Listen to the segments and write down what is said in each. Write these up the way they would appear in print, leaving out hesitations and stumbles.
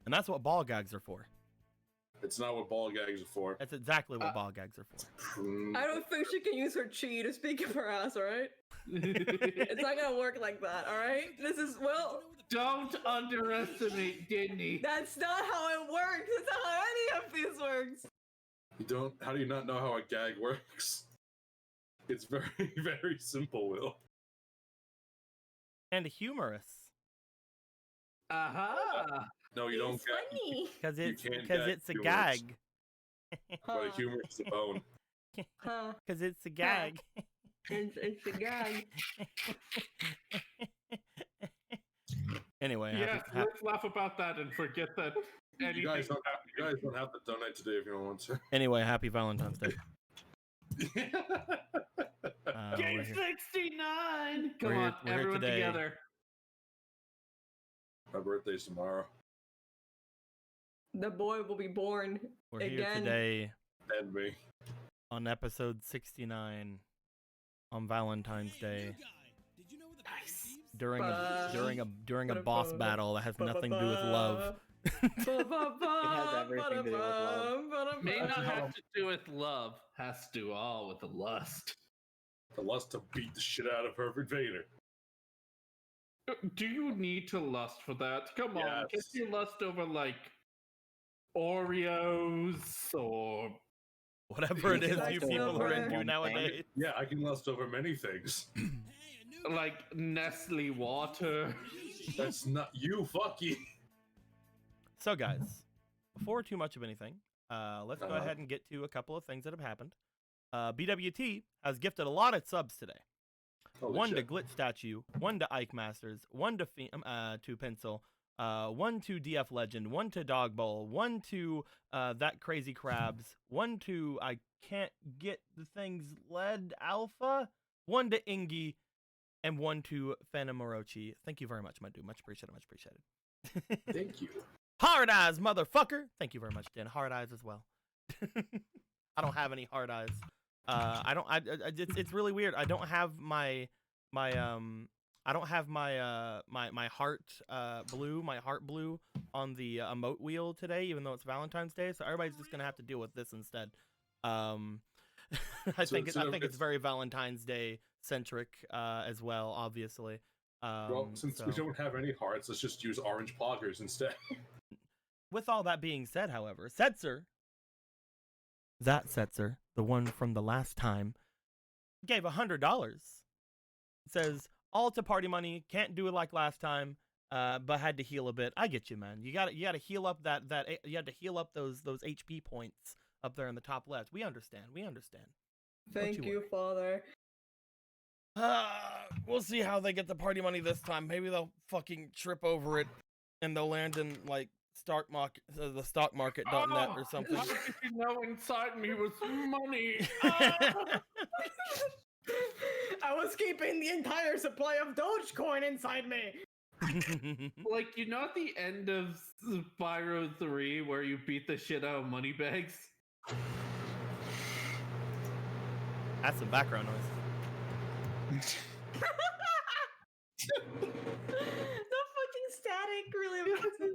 And that's what ball gags are for. It's not what ball gags are for. That's exactly what ball gags are for. I don't think she can use her chi to speak of her ass, alright? It's not gonna work like that, alright? This is, well... Don't underestimate Disney. That's not how it works! That's not how any of this works! You don't... How do you not know how a gag works? It's very, very simple, Will. And humorous. Aha! No, you don't It's gag. funny! Because can't gag it's a humorous. gag. But a humor is the bone. Huh. Because it's a gag. It's a gag. Anyway, Yes, let's laugh about that and forget that anything. You guys don't have to donate today if you don't want to. anyway, happy Valentine's Day. Game We're here. 69! Come We're here- on, we're here everyone today. together. My birthday's tomorrow. The boy will be born We're here again. today And me. on episode 69 on Valentine's Day during a boss battle that has nothing to do with love. It has everything to do with love. May not have to do with love, has to do all with the lust. The lust to beat the shit out of Herbert Vader. Do you need to lust for that? Come on, Yes. can you lust over like Oreos or Whatever it is Like you people are silver. into nowadays. Yeah, I can lust over many things. like Nestle water? That's not you, fuck you. So, guys, before too much of anything, let's go Uh-huh. ahead and get to a couple of things that have happened. BWT has gifted a lot of subs today. Holy One to shit. Glitch Statue, one to Ike Masters, one to to Pencil, one to DF Legend, one to Dog Bowl, one to That Crazy Crabs, one to I Can't Get the Things Led Alpha, one to Ingy, and one to Phantom Morochi. Thank you very much, my dude. Much appreciated, much appreciated. Thank you. Hard eyes, motherfucker. Thank you very much, Dan. Hard eyes as well. I don't have any hard eyes. It's really weird. I don't have my heart blue on the emote wheel today, even though it's Valentine's Day. So everybody's just gonna have to deal with this instead. I think it's very Valentine's Day centric as well, obviously. Well, since we don't have any hearts, let's just use orange poggers instead. With all that being said, however, Setzer, the one from the last time, gave $100. It says, all to party money, can't do it like last time, but had to heal a bit. I get you, man. You gotta heal up you had to heal up those HP points up there in the top left. We understand. Thank Don't you, worry. Father. We'll see how they get the party money this time. Maybe they'll fucking trip over it and they'll land in like the stockmarket.net or something. How did you know inside me was money? I was keeping the entire supply of Dogecoin inside me. Like, you know at the end of Spyro 3 where you beat the shit out of Moneybags? That's some background noise. The fucking static really amazing.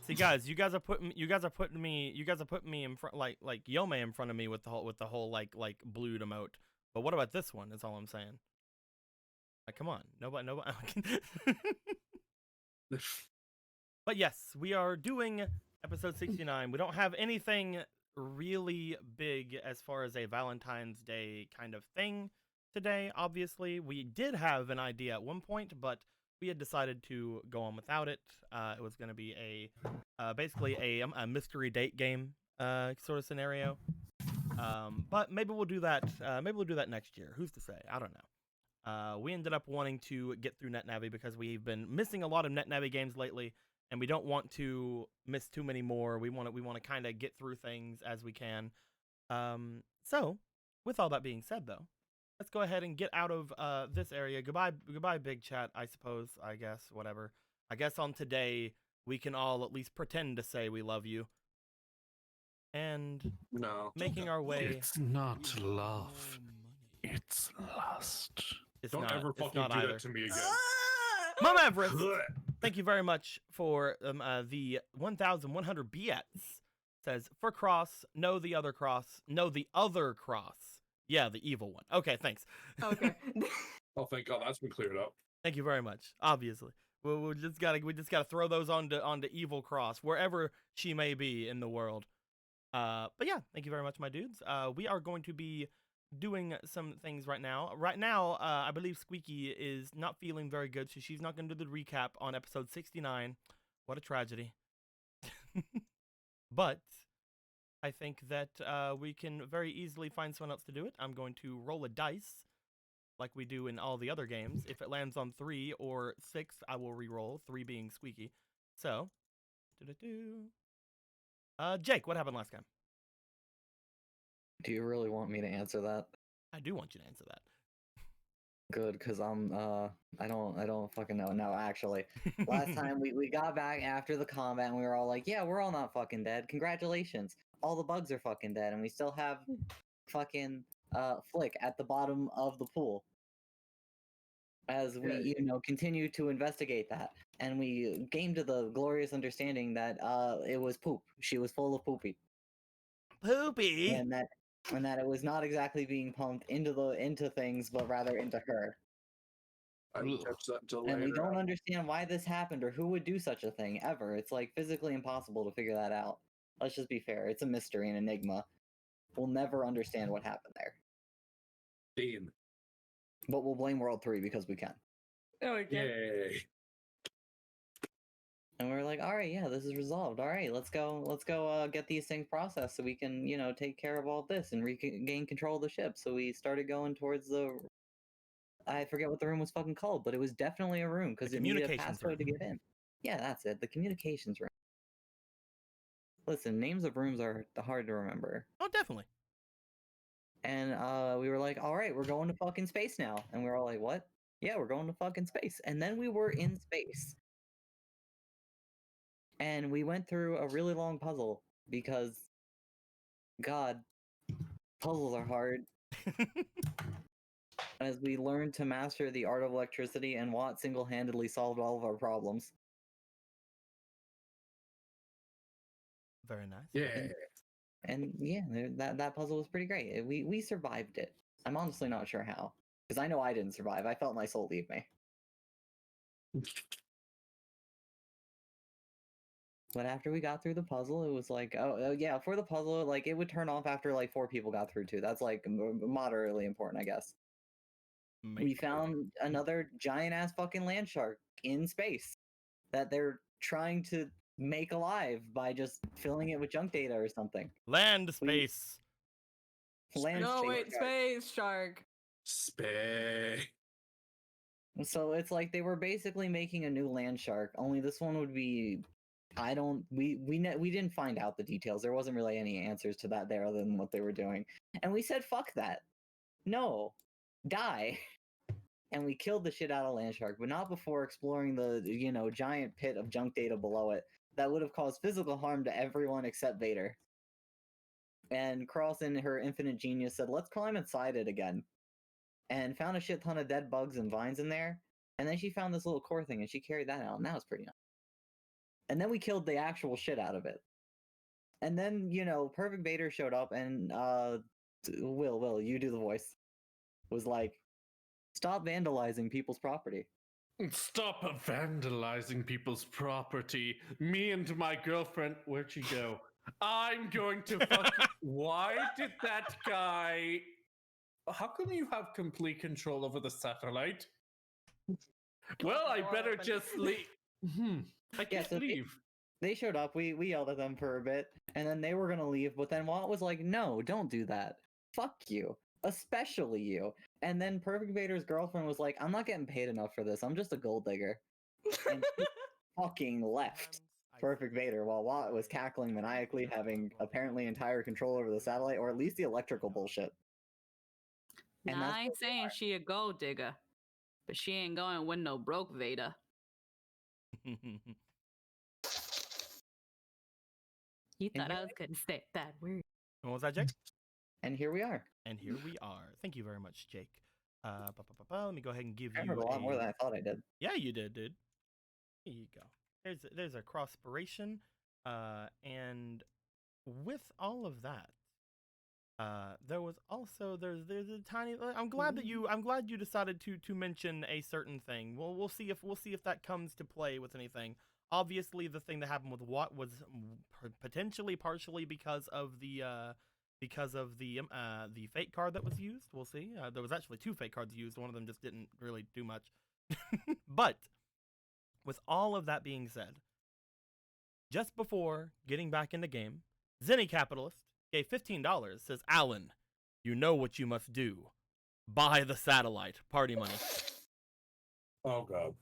See, guys, you guys are putting me in front like Yome in front of me with the whole like blued emote. But what about this one? Is all I'm saying. Like, come on, nobody. But yes, we are doing episode 69. We don't have anything really big as far as a Valentine's Day kind of thing today. Obviously, we did have an idea at one point, but we had decided to go on without it. It was going to be basically a mystery date game sort of scenario. But maybe we'll do that. Maybe we'll do that next year. Who's to say? I don't know. We ended up wanting to get through NetNavi because we've been missing a lot of NetNavi games lately, and we don't want to miss too many more. We want to kind of get through things as we can. So, with all that being said, though, let's go ahead and get out of this area. Goodbye, big chat. I suppose. I guess. Whatever. I guess on today we can all at least pretend to say we love you. And No. making our way. It's not love. It's lust. It's Don't not, ever it's fucking not do either. that to me again. Mom Everest. Thank you very much for the 1,100 BS. Says, for cross, no the other cross, no the other cross. Yeah, the evil one. Okay, thanks. Okay. Oh, thank God, that's been cleared up. Thank you very much. Obviously, we just gotta throw those onto evil cross wherever she may be in the world. But yeah, thank you very much, my dudes. We are going to be doing some things right now. Right now, I believe Squeaky is not feeling very good, so she's not going to do the recap on episode 69. What a tragedy. But I think that we can very easily find someone else to do it. I'm going to roll a dice like we do in all the other games. If it lands on 3 or 6, I will re-roll, 3 being Squeaky. So, Jake, what happened last time? Do you really want me to answer that? I do want you to answer that. Good, because I don't fucking know. No, actually, last time we got back after the combat and we were all like, yeah, we're all not fucking dead. Congratulations. All the bugs are fucking dead, and we still have fucking Flick at the bottom of the pool. As we, continue to investigate that, and we came to the glorious understanding that it was poop. She was full of poopy. Poopy. And that it was not exactly being pumped into things, but rather into her. I will catch that until later. And we don't understand why this happened or who would do such a thing ever. It's like physically impossible to figure that out. Let's just be fair. It's a mystery, an enigma. We'll never understand what happened there. Dean. But we'll blame World 3 because we can. Oh, okay. Yay. And we're like, all right, yeah, this is resolved. All right, let's go get these things processed so we can, take care of all this and regain control of the ship. So we started going towards I forget what the room was fucking called, but it was definitely a room because it needed a passcode to get in. Yeah, that's it. The communications room. Listen, names of rooms are hard to remember. Oh, definitely. And we were like, all right, we're going to fucking space now. And we were all like, what? Yeah, we're going to fucking space. And then we were in space. And we went through a really long puzzle because, God, puzzles are hard. As we learned to master the art of electricity, and Watt single-handedly solved all of our problems. Very nice. Yeah. And yeah, that puzzle was pretty great. We survived it. I'm honestly not sure how, because I know I didn't survive. I felt my soul leave me. But after we got through the puzzle, it was like, oh yeah, for the puzzle, like it would turn off after like 4 people got through too. That's like moderately important, I guess. We found another giant ass fucking land shark in space that they're trying to make alive by just filling it with junk data or something. Land space. Space shark. Space. So it's like they were basically making a new land shark, only this one would be we didn't find out the details. There wasn't really any answers to that there other than what they were doing. And we said fuck that. No. Die. And we killed the shit out of land shark, but not before exploring the, giant pit of junk data below it that would have caused physical harm to everyone except Vader. And Cross, in her infinite genius, said, let's climb inside it again. And found a shit ton of dead bugs and vines in there. And then she found this little core thing, and she carried that out, and that was pretty nice. And then we killed the actual shit out of it. And then, Perfect Vader showed up, and Will, you do the voice. Was like, stop vandalizing people's property. Stop vandalizing people's property. Me and my girlfriend, where'd she go? I'm going to fuck. Why did that guy? How come you have complete control over the satellite? Well, I better just leave. I can't leave. They showed up. We yelled at them for a bit, and then they were gonna leave. But then Walt was like, "No, don't do that. Fuck you, especially you." And then Perfect Vader's girlfriend was like, "I'm not getting paid enough for this. I'm just a gold digger." And she fucking left Perfect Vader while Walt was cackling maniacally, having apparently entire control over the satellite, or at least the electrical bullshit. And I ain't saying she a gold digger, but she ain't going with no broke Vader. You thought I was gonna say that word. What was that, Jake? And here we are. And here we are. Thank you very much, Jake. Let me go ahead and give I you heard a lot more than I thought I did. Yeah, you did, dude. Here you go. There's a cross-spiration, and with all of that, there was also there's a tiny. I'm glad you decided to mention a certain thing. Well, we'll see if that comes to play with anything. Obviously, the thing that happened with Watt was potentially partially because of the fake card that was used. We'll see. There was actually 2 fake cards used. One of them just didn't really do much. But with all of that being said, just before getting back in the game, Zenny Capitalist gave $15, says, Alan, you know what you must do. Buy the satellite. Party money. Oh god.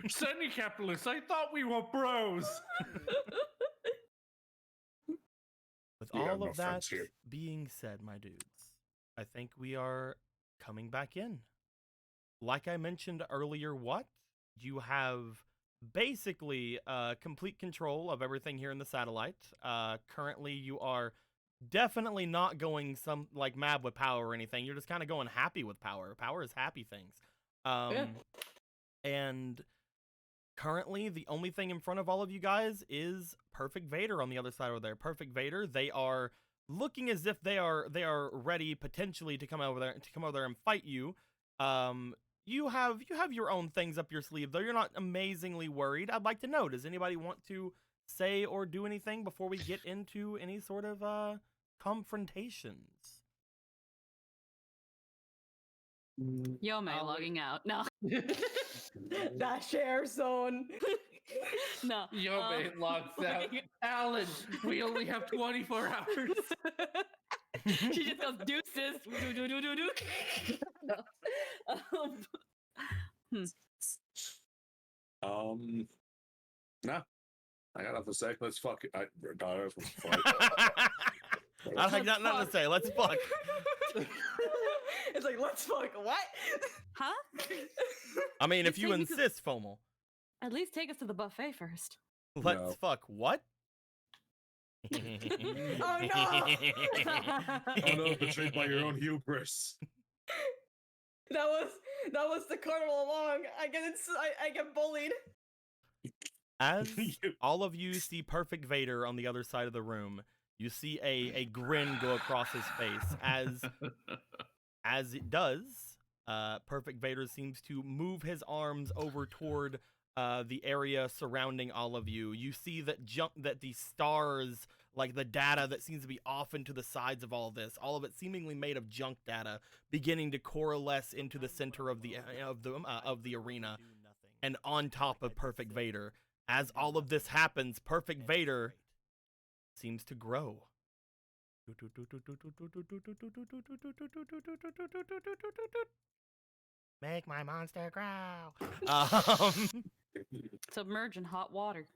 Semi capitalists, I thought we were bros. With We have all no of that friends here. being said, my dudes, I think we are coming back in. Like I mentioned earlier, what? You have basically complete control of everything here in the satellite. Currently, you are definitely not going like mad with power or anything. You're just kind of going happy with power. Power is happy things. Yeah. And currently, the only thing in front of all of you guys is Perfect Vader on the other side over there. Perfect Vader, they are looking as if they are ready potentially to come over there and fight you. You have your own things up your sleeve, though. You're not amazingly worried. I'd like to know, does anybody want to say or do anything before we get into any sort of confrontations? Yome logging out. No. That share zone. No. Yome logs out. Alan, we only have 24 hours. She just goes deuces. Do. No. Nah. I got nothing to say. Let's fuck it. Let's fight. I have nothing to say. Let's fuck. It's like, let's fuck. What? Huh? I mean, if you Take me to- insist, Fomal. At least take us to the buffet first. Let's No. fuck what? Oh no! Oh no, betrayed by your own hubris. That was the card all along. I get bullied. As all of you see Perfect Vader on the other side of the room, you see a grin go across his face. As it does, Perfect Vader seems to move his arms over toward the area surrounding all of you. You see that the stars, like the data that seems to be off into the sides of all of it seemingly made of junk data, beginning to coalesce into the center of the arena, and on top of Perfect Vader. As all of this happens, Perfect Vader seems to grow. Make my monster grow. Submerge in hot water.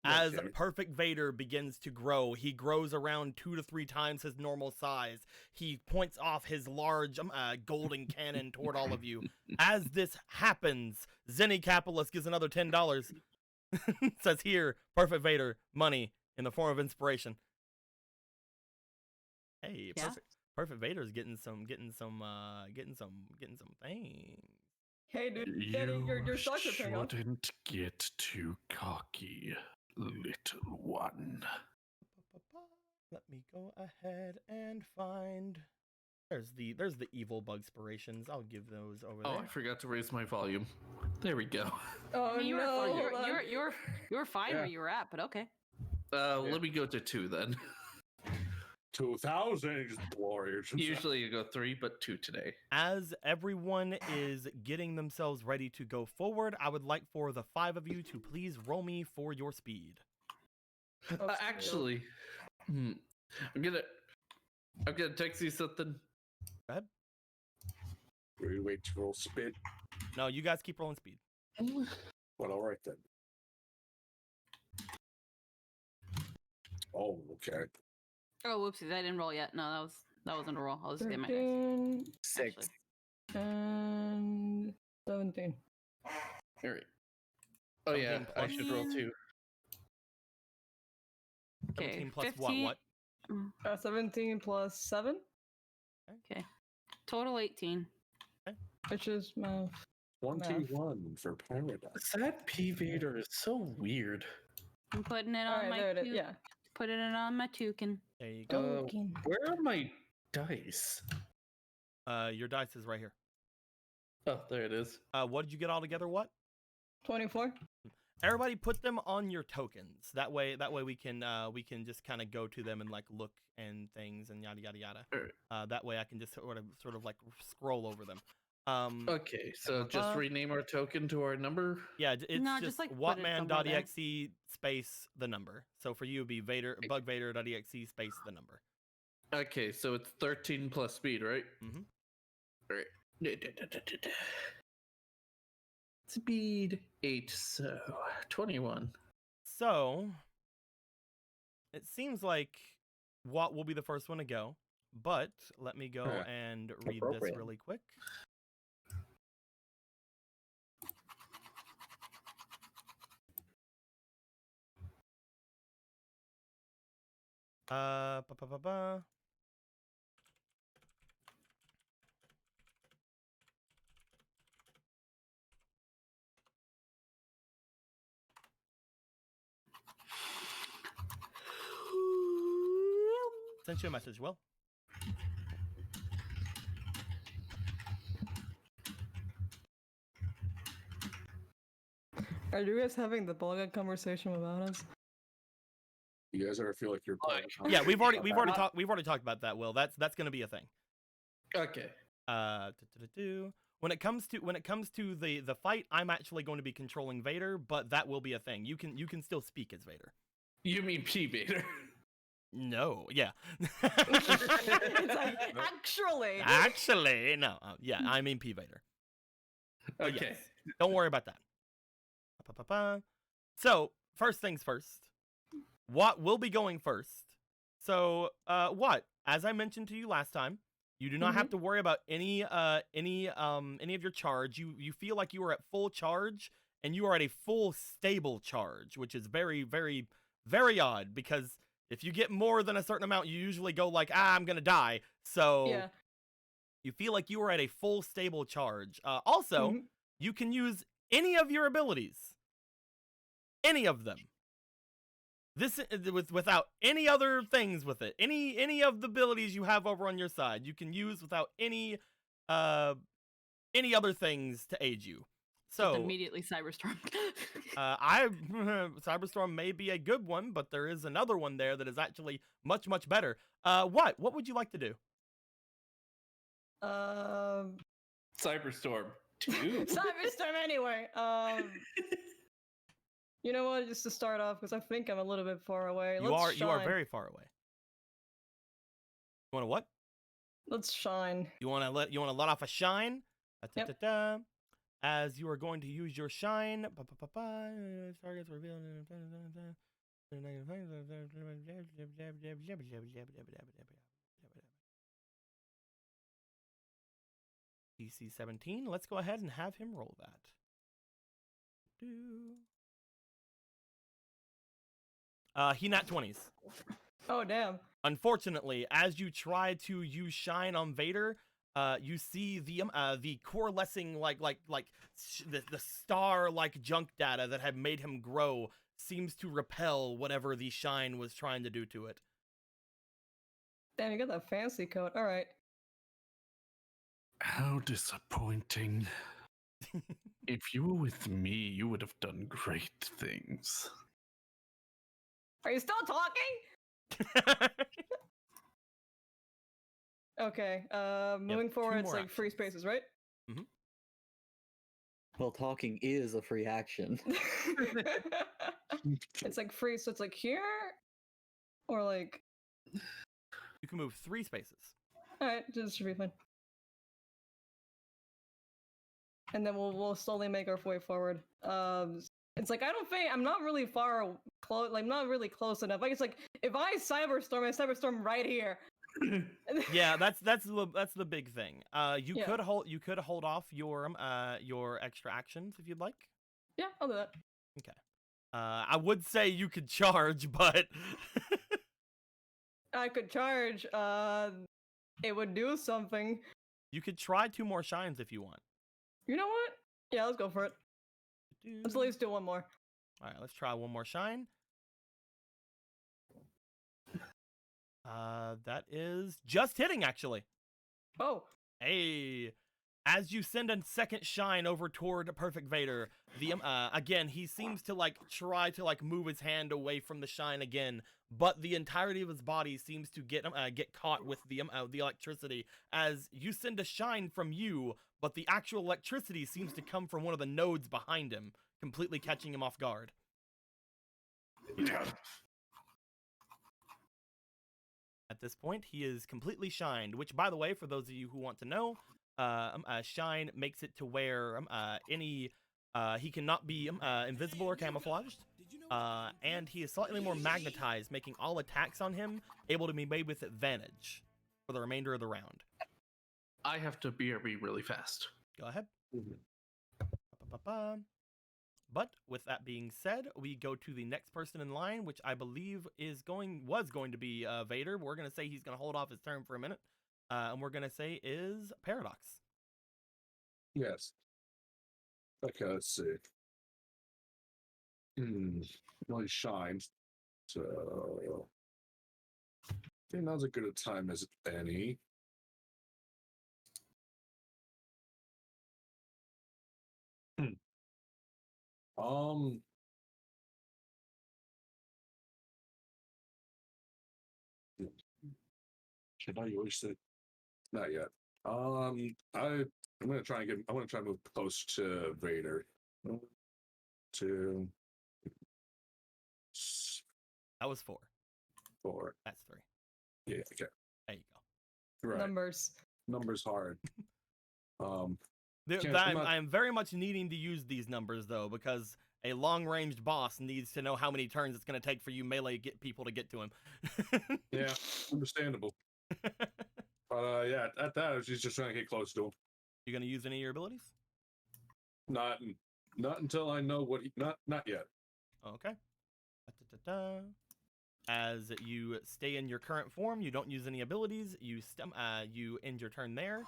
As Okay. Perfect Vader begins to grow, he grows around 2 to 3 times his normal size. He points off his large golden cannon toward all of you. As this happens, Zenny Capitalist gives another $10. Says here, Perfect Vader, money in the form of inspiration. Hey, Yeah? Perfect Vader's getting some things. Hey, dude, your stocks are paying off. shouldn't get too cocky, little one. Let me go ahead and find. There's the evil bug inspirations. I'll give those over Oh, there. I forgot to raise my volume. There we go. Oh I mean, you were no! fine. hold on. You were fine Yeah. where you were at, but okay. Let me go to 2 then. 2,000 warriors. Usually you go 3, but 2 today. As everyone is getting themselves ready to go forward, I would like for the 5 of you to please roll me for your speed. Oh, Actually, I'm gonna text you something. Go ahead. We wait to roll spit. No, you guys keep rolling speed. Well, all right then. Oh, okay. Oh, whoopsies! I didn't roll yet. No, that wasn't a roll. I was just getting my dice. 13 6. and 17. All right. Oh yeah, 17 I plus- should roll 2. Okay, 17 plus 15. what? 17 plus 7, Okay, total 18. which is math. 21 for Paradise. That P Vader is so weird. I'm putting it All on right, my there it is. tou- Yeah. putting it on my toucan. There you go. Token. Where are my dice? Your dice is right here. Oh, there it is. What did you get all together? What? 24. Everybody put them on your tokens. That way we can just kind of go to them and like look and things and yada yada yada. That way I can just sort of like scroll over them. Okay, so just rename our token to our number. Yeah, it's No, just just, like, put it somewhere there. Whatman.exe space the number. So for you, it'd be bugvader.exe space the number. Okay, so it's 13 plus speed, right? Mhm. Right. Speed 8, so 21. So it seems like Watt will be the first one to go, but let me go Alright. and read this Appropriate. really quick. Ba, ba, ba, ba. Sent you a message, Will. Are you guys having the bullgun conversation without us? You guys ever feel like you're playing? Yeah, we've already talked about that, Will. That's gonna be a thing. Okay. When it comes to the fight, I'm actually going to be controlling Vader, but that will be a thing. You can still speak as Vader. You mean P Vader? No, yeah. It's like, actually. No, yeah, I mean P Vader. But Okay. yes, don't worry about that. So first things first, Watt will be going first. So Watt, as I mentioned to you last time, you do not have to worry about any of your charge. You feel like you are at full charge, and you are at a full stable charge, which is very, very, very odd, because if you get more than a certain amount, you usually go like, I'm gonna die. So Yeah. you feel like you are at a full stable charge. Also, you can use any of your abilities. Any of them. This without any other things with it. Any of the abilities you have over on your side, you can use without any other things to aid you. So Just immediately Cyberstorm. Cyberstorm may be a good one, but there is another one there that is actually much, much better. What would you like to do? Cyberstorm 2. Cyberstorm anyway. You know what? Just to start off, because I think I'm a little bit far away. You are very far away. You want to what? Let's shine. You want to let off a shine? Yep. As you are going to use your shine, targets revealed. DC 17. Let's go ahead and have him roll that. He nat 20s. Oh damn. Unfortunately, as you try to use shine on Vader, you see the coalescing the star like junk data that had made him grow seems to repel whatever the shine was trying to do to it. Damn, you got that fancy coat. All right. How disappointing. If you were with me, you would have done great things. Are you still talking? Okay. Moving forward, it's more like free spaces, right? Well, talking is a free action. It's like free, so it's like here, or like. You can move 3 spaces. All right, just should be fine. And then we'll slowly make our way forward. It's like I don't think I'm not really far close. Like I'm not really close enough. Like it's like if I cyberstorm right here. Yeah, that's the big thing. You Yeah. could hold off your extra actions if you'd like. Yeah, I'll do that. Okay. I would say you could charge, but I could charge. It would do something. you could try 2 more shines if you want. You know what? Yeah, let's go for it. Let's at least do one more. All right, let's try one more shine. That is just hitting, actually. Oh, Hey, as you send a second shine over toward Perfect Vader, the again he seems to like try to like move his hand away from the shine again, but the entirety of his body seems to get caught with the electricity as you send a shine from you, but the actual electricity seems to come from one of the nodes behind him, completely catching him off guard. At this point, he is completely shined, which, by the way, for those of you who want to know, shine makes it to where he cannot be invisible or camouflaged, and he is slightly more magnetized, making all attacks on him able to be made with advantage for the remainder of the round. I have to BRB really fast. Go ahead. Ba-ba-ba-ba. But with that being said, we go to the next person in line, which I believe was going to be Vader. We're going to say he's going to hold off his turn for a minute. And we're going to say is Paradox. Yes. Okay, let's see. Well, he shines. So I think now's as good a time as any. Should I use it? Not yet. I'm gonna try and move close to Vader. 1, 2, That was 4. 4. That's 3. Yeah, okay. There you go. Right. numbers hard. I am very much needing to use these numbers though, because a long-ranged boss needs to know how many turns it's going to take for you melee people to get to him. Yeah, understandable. But yeah, at that, I was just trying to get close to him. You going to use any of your abilities? Not until I know what not yet. Okay. Da-da-da-da. As you stay in your current form, you don't use any abilities. You end your turn there.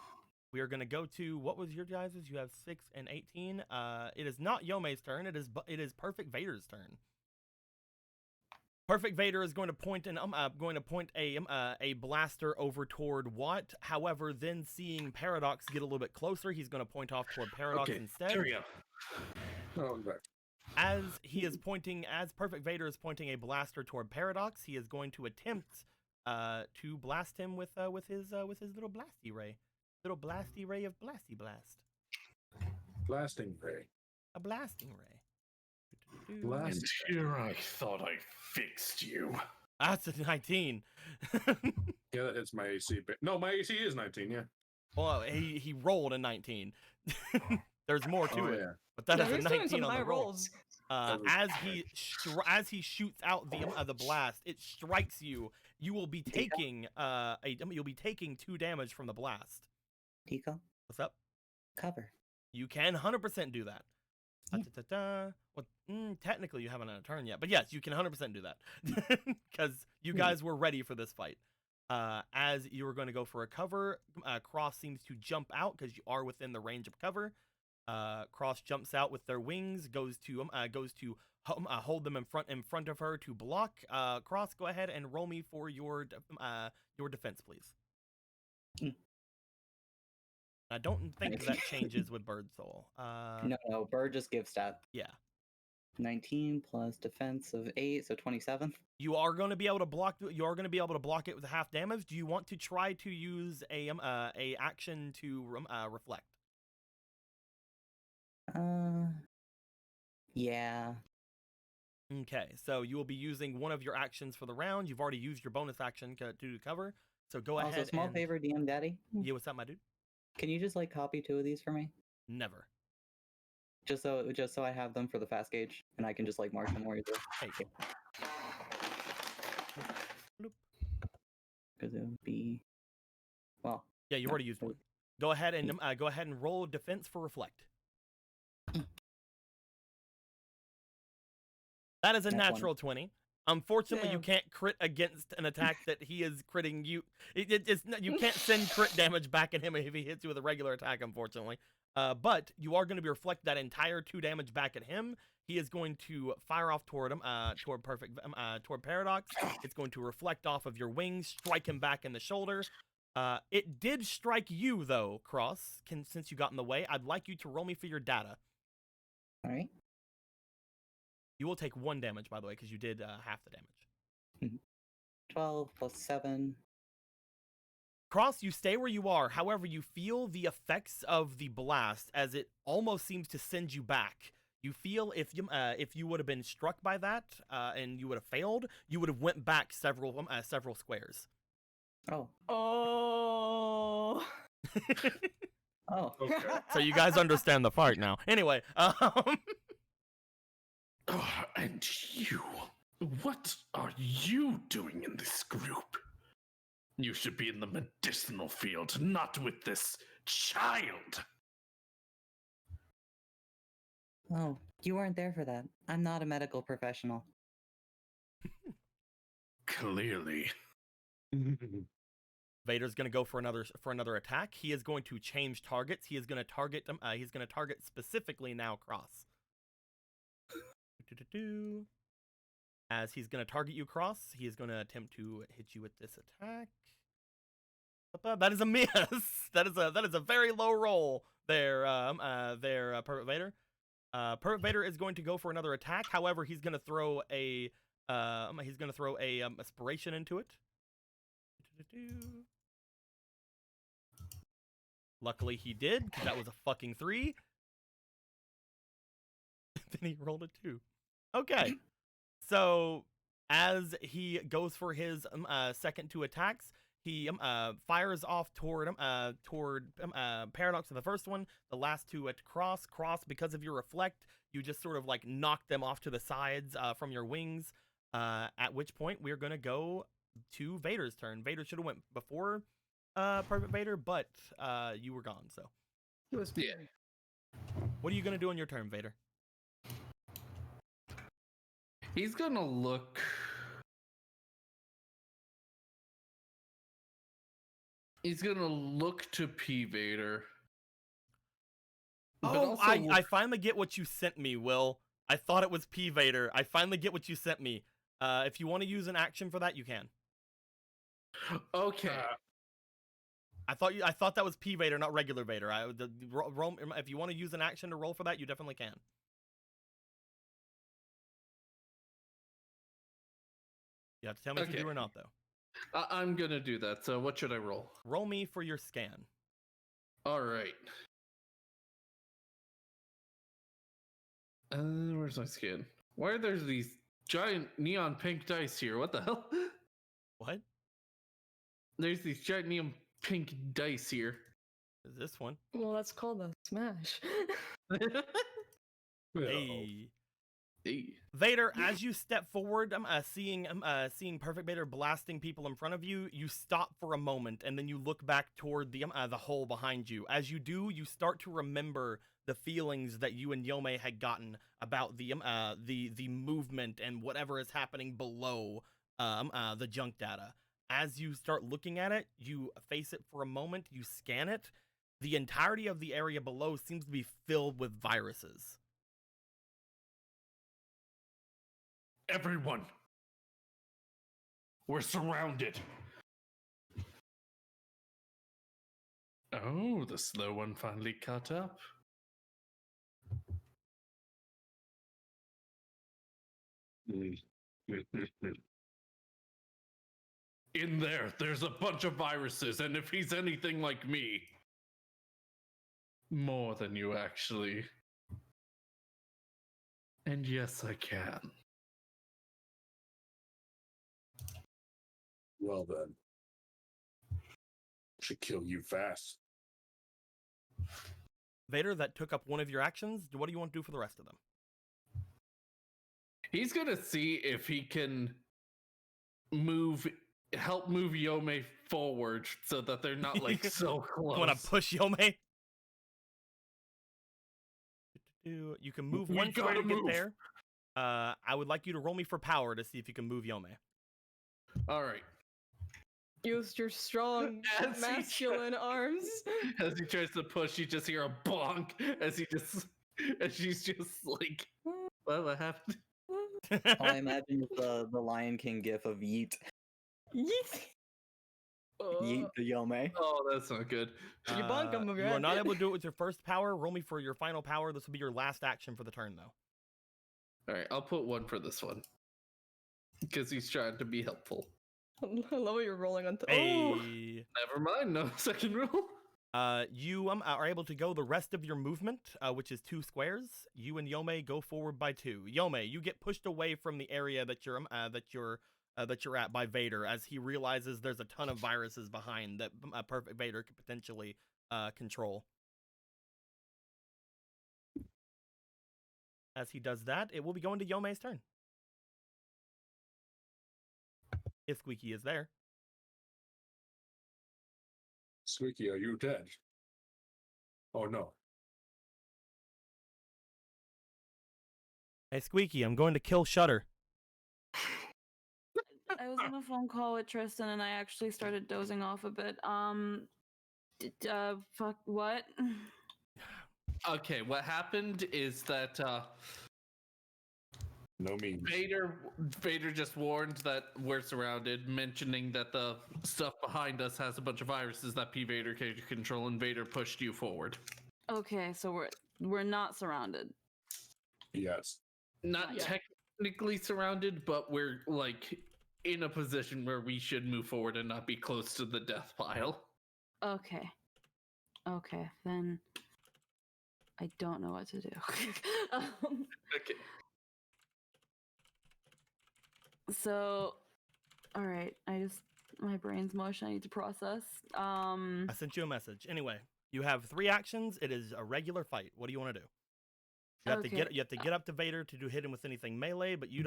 We are going to go to, what was your guys's? You have 6 and 18. It is not Yome's turn. It is Perfect Vader's turn. Perfect Vader is going to point a blaster over toward Watt. However, then seeing Paradox get a little bit closer, he's going to point off toward Paradox instead. There we go. Oh, okay. As Perfect Vader is pointing a blaster toward Paradox, he is going to attempt to blast him with his little blasty ray. Little blasty ray of blasty blast. Blasting ray. A blasting ray. And here I thought I fixed you. That's a 19. Yeah, that hits my AC. No, my AC is 19, yeah. Well, he rolled a 19. There's more to it. Yeah. But that Yeah, is a 19 on the roll. rolls. As he shoots out the blast, it strikes you. You will be taking you'll be taking 2 damage from the blast. Tico, What's up? cover. You can 100% do that. Well, technically you haven't had a turn yet, but yes, you can 100% do that because you guys were ready for this fight. As you were going to go for a cover, Cross seems to jump out because you are within the range of cover. Cross jumps out with their wings, goes to hold them in front of her to block. Cross, go ahead and roll me for your defense, please. I don't think that changes with Bird Soul. No, Bird just gives stat. Yeah. 19 plus defense of 8, so 27. You are going to be able to block. You are going to be able to block it with half damage. Do you want to try to use a action to reflect? Yeah. Okay, so you will be using one of your actions for the round. You've already used your bonus action to cover. So go ahead. Also, small favor, DM Daddy. Yeah, what's up, my dude? Can you just like copy 2 of these for me? Never. Just so I have them for the fast gauge, and I can just like mark them where you do. Hey. Because it would be, well. Yeah, you already used one. Go ahead and roll defense for reflect. That is a natural 20. Unfortunately, you can't crit against an attack that he is critting you. You can't send crit damage back at him if he hits you with a regular attack, unfortunately. But you are going to be reflect that entire 2 damage back at him. He is going to fire off toward him, toward Paradox. It's going to reflect off of your wings, strike him back in the shoulder. It did strike you though, Cross. Since you got in the way, I'd like you to roll me for your data. All right. You will take 1 damage, by the way, because you did half the damage. 12 plus 7. Cross, you stay where you are. However, you feel the effects of the blast as it almost seems to send you back. You feel if you would have been struck by that and you would have failed, you would have went back several squares. Oh. Oh. Oh. Okay. So you guys understand the fight now. Anyway, Oh, and you, what are you doing in this group? You should be in the medicinal field, not with this child. Oh, you weren't there for that. I'm not a medical professional. Clearly. Vader's gonna go for another attack. He is going to change targets. He is gonna target he's gonna target specifically now Cross. As he's gonna target you, Cross, he is gonna attempt to hit you with this attack. That is a miss. That is a very low roll there. Pervert Vader. Pervert Vader is going to go for another attack. However, he's gonna throw a aspiration into it. Luckily he did, because that was a fucking 3. Then he rolled a 2. Okay. So as he goes for his second 2 attacks, he fires off toward Paradox for the first one. The last 2 at Cross. Cross, because of your reflect, you just sort of like knock them off to the sides from your wings. At which point we're gonna go to Vader's turn. Vader should have went before Perfect Vader, but you were gone. So It was Yeah. what are you gonna do on your turn, Vader? He's gonna look. He's gonna look to P Vader. but Oh, also I look- finally get what you sent me, Will. I thought it was P Vader. I finally get what you sent me. If you want to use an action for that, you can. Okay. I thought that was P Vader, not regular Vader. Roll, if you want to use an action to roll for that, you definitely can. You have to tell me if you Okay. do or not, though. I'm gonna do that. So what should I roll? Roll me for your scan. All right. Where's my skin? Why are there these giant neon pink dice here? What the hell? What There's these giant neon pink dice here. is this one? Well, that's called a smash. Hey. Hey. Vader, as you step forward, seeing Perfect Vader blasting people in front of you, you stop for a moment and then you look back toward the hole behind you. As you do, you start to remember the feelings that you and Yome had gotten about the movement and whatever is happening below the junk data. As you start looking at it, you face it for a moment, you scan it. The entirety of the area below seems to be filled with viruses. Everyone. We're surrounded. Oh, the slow one finally caught up. In there's a bunch of viruses, and if he's anything like me, more than you actually. And yes, I can. Well then, should kill you fast. Vader, that took up one of your actions. What do you want to do for the rest of them? He's gonna see if he can help move Yome forward so that they're not like so close. Want to push Yome? You can move We one square to gotta get move. there. I would like you to roll me for power to see if you can move Yome. All right. Use your strong As he masculine arms. As he tries to push, you just hear a bonk as she's just like, what happened? All I imagine is the Lion King gif of Yeet. Yeet. Yeet the Yome. Oh, that's not good. You bonk him with your You are head. not able to do it with your first power. Roll me for your final power. This will be your last action for the turn, though. All right, I'll put 1 for this one because he's trying to be helpful. I love what you're rolling on. Hey. Never mind, no second rule. You are able to go the rest of your movement, which is 2 squares. You and Yome go forward by 2. Yome, you get pushed away from the area that you're at by Vader, as he realizes there's a ton of viruses behind that Perfect Vader could potentially control. As he does that, it will be going to Yome's turn. If Squeaky is there. Squeaky, are you dead? Oh no. Hey, Squeaky, I'm going to kill Shudder. I was on a phone call with Tristan and I actually started dozing off a bit. Fuck, what? Okay, what happened is that No means. Vader just warned that we're surrounded, mentioning that the stuff behind us has a bunch of viruses that P. Vader can control, and Vader pushed you forward. Okay, so we're not surrounded. Yes. Not Yeah. technically surrounded, but we're like in a position where we should move forward and not be close to the death pile. Okay. Okay, then I don't know what to do. Okay. So, all right, my brain's mush. I need to process. I sent you a message. Anyway, you have 3 actions. It is a regular fight. What do you want to do? You have to Okay. get up to Vader to hit him with anything melee, but you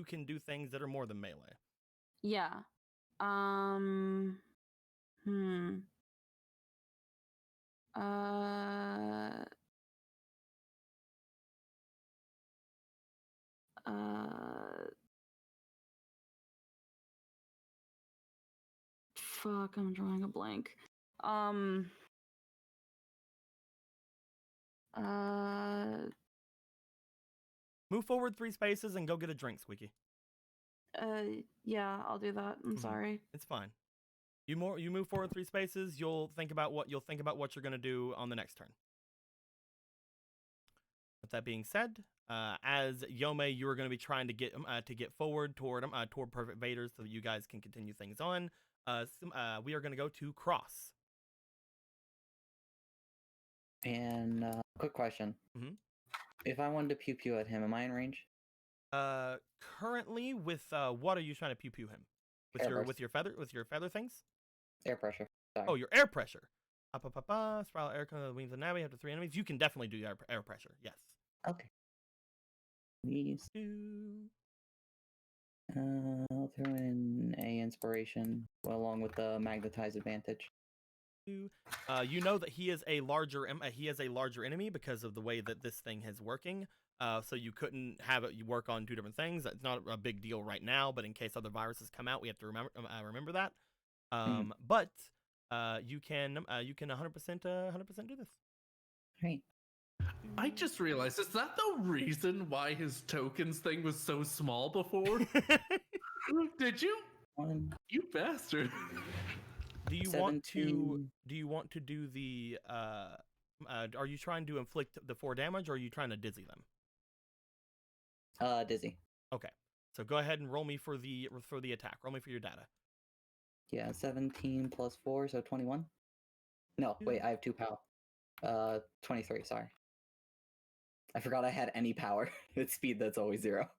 can do things that are more than melee. Yeah. Hmm. Uh. Fuck, I'm drawing a blank. Move forward 3 spaces and go get a drink, Squeaky. Yeah, I'll do that. I'm Mhm. sorry. It's fine. You move forward 3 spaces. You'll think about what you're gonna do on the next turn. With that being said, as Yome, you are going to be trying to get forward toward Perfect Vader, so that you guys can continue things on. We are going to go to Cross. And quick question. Mhm. If I wanted to pew pew at him, am I in range? Currently, with what are you trying to pew pew him? Air With your feather things? Air pressure. Sorry. Oh, your air pressure. Spiral air comes the wings of Navi after 3 enemies. You can definitely do air pressure. Yes. Okay. These. I'll throw in a inspiration along with the magnetize advantage. You know that he is a larger enemy because of the way that this thing is working. So you couldn't have it work on 2 different things. That's not a big deal right now, but in case other viruses come out, we have to remember that. But you can 100% do this. Right. I just realized, is that the reason why his tokens thing was so small before? Did you? You bastard. Do you want to 17. do the are you trying to inflict the 4 damage, or are you trying to dizzy them? Dizzy. Okay. So go ahead and roll me for the attack. Roll me for your data. Yeah, 17 plus 4, so 21. No, wait, I have 2 power. 23, sorry. I forgot I had any power. It's speed that's always 0.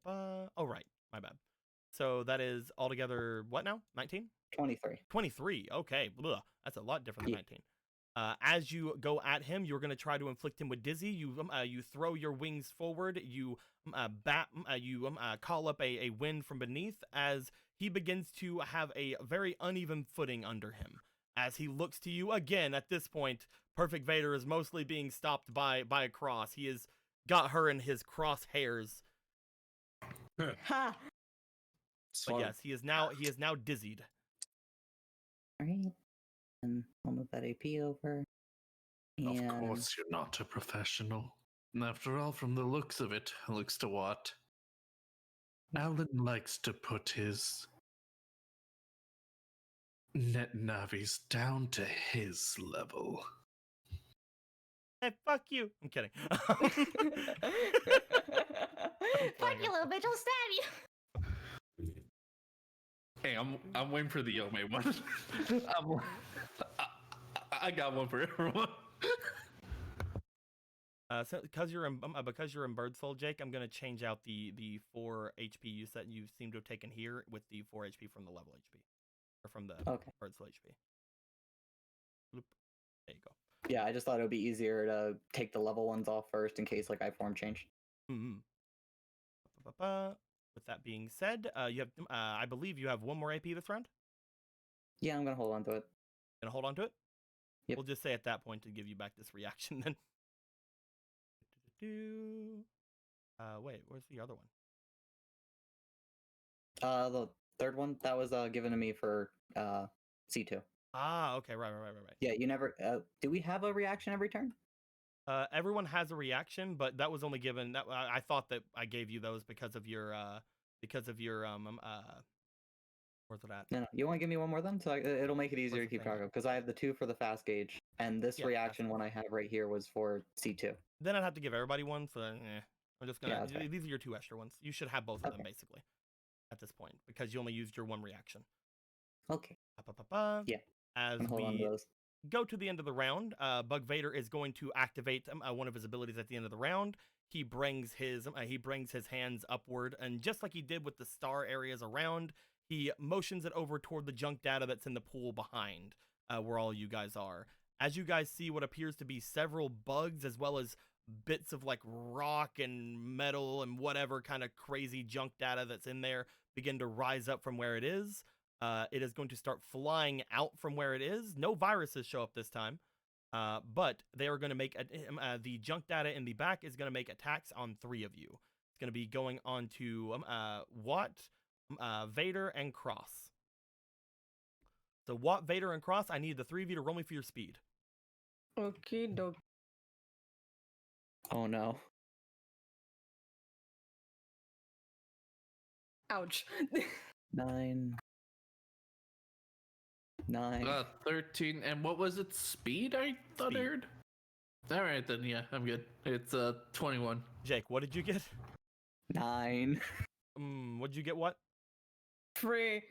Oh, right. My bad. So that is altogether what now? 19? 23. 23. Okay. Blah. That's a lot different than Yeah. 19. As you go at him, you're going to try to inflict him with dizzy. You throw your wings forward. You call up a wind from beneath as he begins to have a very uneven footing under him. As he looks to you again, at this point, Perfect Vader is mostly being stopped by a cross. He has got her in his crosshairs. Ha! It's But fun. yes, he is now dizzied. Alright. And I'll move that AP over. Of And course, you're not a professional. And after all, from the looks of it, looks to what Alan likes to put his net navies down to his level. Hey, fuck you. I'm kidding. Fuck playing, you, I'm little bitch! I'll stab you. Hey, I'm waiting for the Yome one. I got one for everyone. So because you're in Bird Soul, Jake, I'm gonna change out the 4 HP use that you seem to have taken here with the 4 HP from the level HP, or from the okay. Bird Soul HP. Bloop. There you go. Yeah, I just thought it would be easier to take the level ones off first in case like I form change. Mm-hmm. With that being said, you have I believe you have 1 more AP this round. Yeah, I'm gonna hold on to it. Gonna hold on to it. Yep. We'll just say at that point to give you back this reaction then. Wait, where's the other one? The third one that was given to me for C2. Ah, okay, right. Yeah, you never. Do we have a reaction every turn? Everyone has a reaction, but that was only given. That I thought that I gave you those because of your where's it at? No. You want to give me one more then, so it'll make it easier What's to the keep thing? track of. Because I have the 2 for the fast gauge, and this Yeah, reaction one I have right here was for C2. Then I'd have to give everybody one, so I'm just gonna. Yeah, that's fine. These are your 2 extra ones. You should have both of them Okay. basically at this point because you only used your 1 reaction. Okay. Yeah, As I'm hold on to we those. go to the end of the round, Bug Vader is going to activate one of his abilities at the end of the round. He brings his hands upward, and just like he did with the star areas around, he motions it over toward the junk data that's in the pool behind, where all you guys are. As you guys see what appears to be several bugs, as well as bits of like rock and metal and whatever kind of crazy junk data that's in there, begin to rise up from where it is. It is going to start flying out from where it is. No viruses show up this time, but they are going to make the junk data in the back is going to make attacks on 3 of you. It's going to be going on to Watt, Vader, and Cross. So Watt, Vader, and Cross, I need the 3 of you to roll me for your speed. Okay, dog. Oh no. Ouch. 9. 13. And what was it? Speed, I thought I Speed. heard? All right, then. Yeah, I'm good. It's 21. Jake, what did you get? 9. What'd you get? What? 3.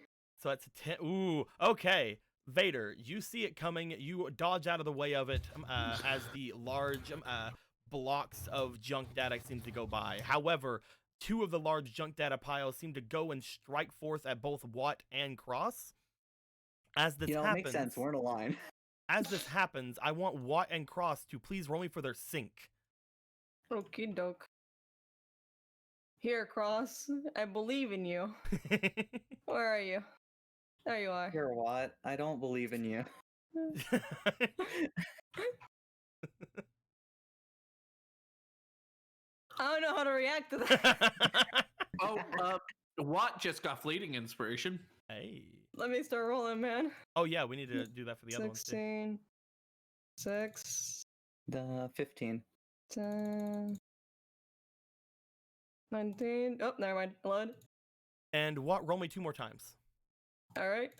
So that's a 10. Ooh, okay. Vader, you see it coming. You dodge out of the way of it as the large blocks of junk data seem to go by. However, 2 of the large junk data piles seem to go and strike forth at both Watt and Cross. As this happens, it makes sense. We're in a line. As this happens, I want Watt and Cross to please roll me for their sync. Okay, dog. Here, Cross. I believe in you. Where are you? There you are. Here, what? I don't believe in you. I don't know how to react to that. Oh, Watt just got fleeting inspiration. Hey. Let me start rolling, man. Oh yeah, we need to do that for the other ones too. 16. 6. The 15. 10. 19. Oh, never mind. Blood. And Watt, roll me 2 more times. Alright.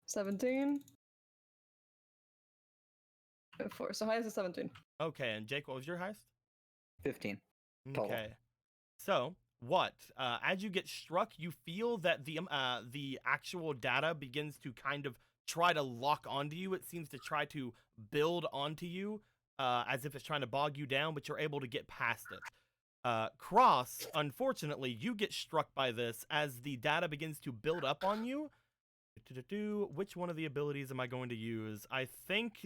17. 4. So highest is 17. Okay, and Jake, what was your highest? 15. Total. Okay. So, what? As you get struck, you feel that the actual data begins to kind of try to lock onto you. It seems to try to build onto you, as if it's trying to bog you down, but you're able to get past it. Cross, unfortunately, you get struck by this as the data begins to build up on you. Which one of the abilities am I going to use? I think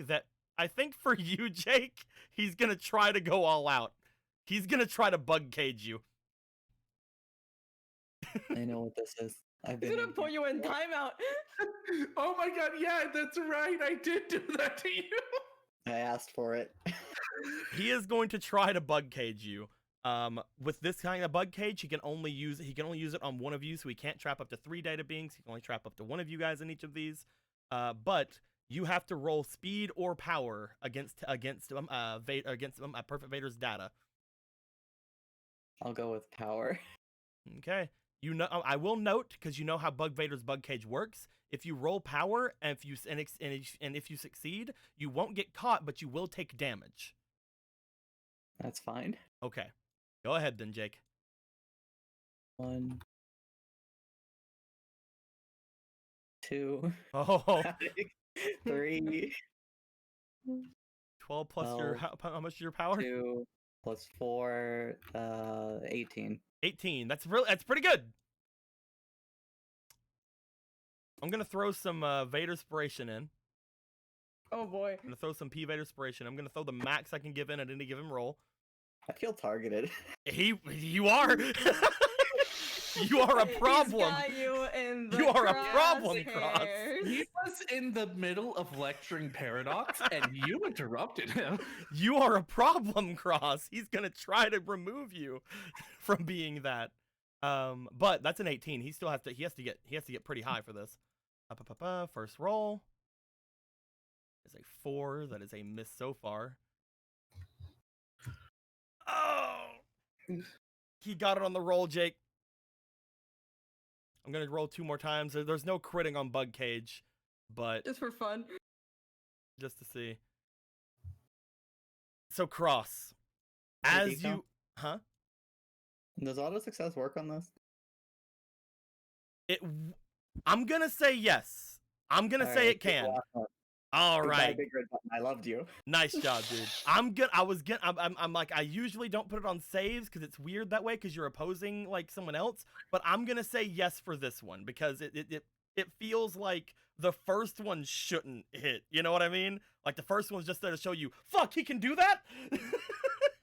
for you, Jake, he's gonna try to go all out. He's gonna try to bug cage you. I know what this is. I've He's been gonna in put here you in before. timeout. Oh my god, yeah, that's right. I did do that to you. I asked for it. He is going to try to bug cage you. With this kind of bug cage, he can only use it on one of you, so he can't trap up to 3 data beings. He can only trap up to one of you guys in each of these. But you have to roll speed or power against Perfect Vader's data. I'll go with power. Okay. I will note, because you know how Bug Vader's bug cage works. If you roll power and if you succeed, you won't get caught, but you will take damage. That's fine. Okay. Go ahead then, Jake. 1, 2, Oh, 3, 12 plus your how much is your power? 2 plus 4, 18. 18. That's pretty good. I'm gonna throw some Vader Inspiration in. Oh boy. I'm gonna throw some P Vader Inspiration. I'm gonna throw the max I can give in at any given roll. I feel targeted. You are. You are a problem. He's got you in the You are a problem, Cross. crosshairs. He was in the middle of lecturing Paradox, and you interrupted him. You are a problem, Cross. He's gonna try to remove you from being that. But that's an 18. He has to get pretty high for this. First roll is a 4. That is a miss so far. Oh, he got it on the roll, Jake. I'm gonna roll 2 more times. There's no critting on Bug Cage, but Just for fun. just to see. So Cross, Hey, as Deco? you, Does auto success work on this? I'm gonna say yes. I'm gonna say it can. All right. Big red button. I loved you. Nice job, dude. I'm like, I usually don't put it on saves because it's weird that way because you're opposing like someone else, but I'm gonna say yes for this one because it feels like the first one shouldn't hit. You know what I mean? Like the first one's just there to show you, fuck, he can do that.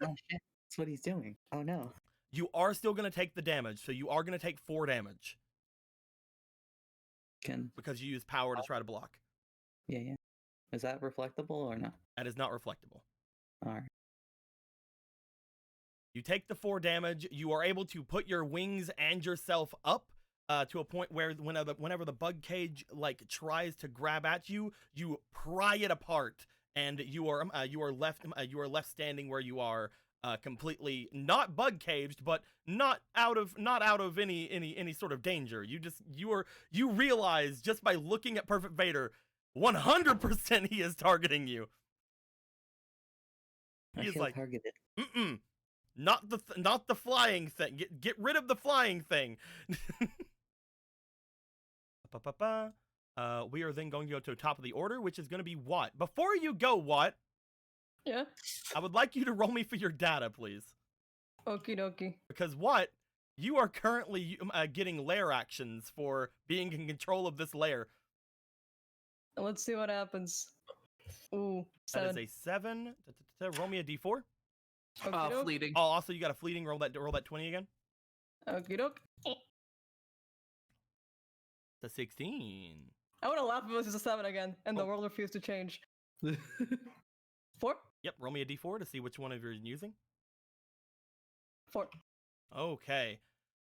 Oh shit. That's what he's doing. Oh no. You are still gonna take the damage, so you are gonna take 4 damage Can because you use power to try to block. yeah. Is that reflectable or not? That is not reflectable. Alright. You take the 4 damage. You are able to put your wings and yourself up to a point where whenever the bug cage like tries to grab at you, you pry it apart, and you are left standing where you are, completely not bug caged, but not out of any sort of danger. You realize just by looking at Perfect Vader, 100% he is targeting you. I He's feel like, targeted. not the flying thing. Get rid of the flying thing. We are then going to go to the top of the order, which is going to be Watt. Before you go, Watt, Yeah. I would like you to roll me for your data, please. Okie dokie. Because Watt, you are currently getting lair actions for being in control of this lair. Let's see what happens. Ooh, That 7. is a 7. Roll me a d4. Okie doke. Fleeting. Oh, also you got a fleeting. Roll that 20 again. Okie doke. It's a 16. I would have laughed if it was just a 7 again, and the world refused to change. 4? Yep, roll me a d4 to see which one of you're using. 4. Okay.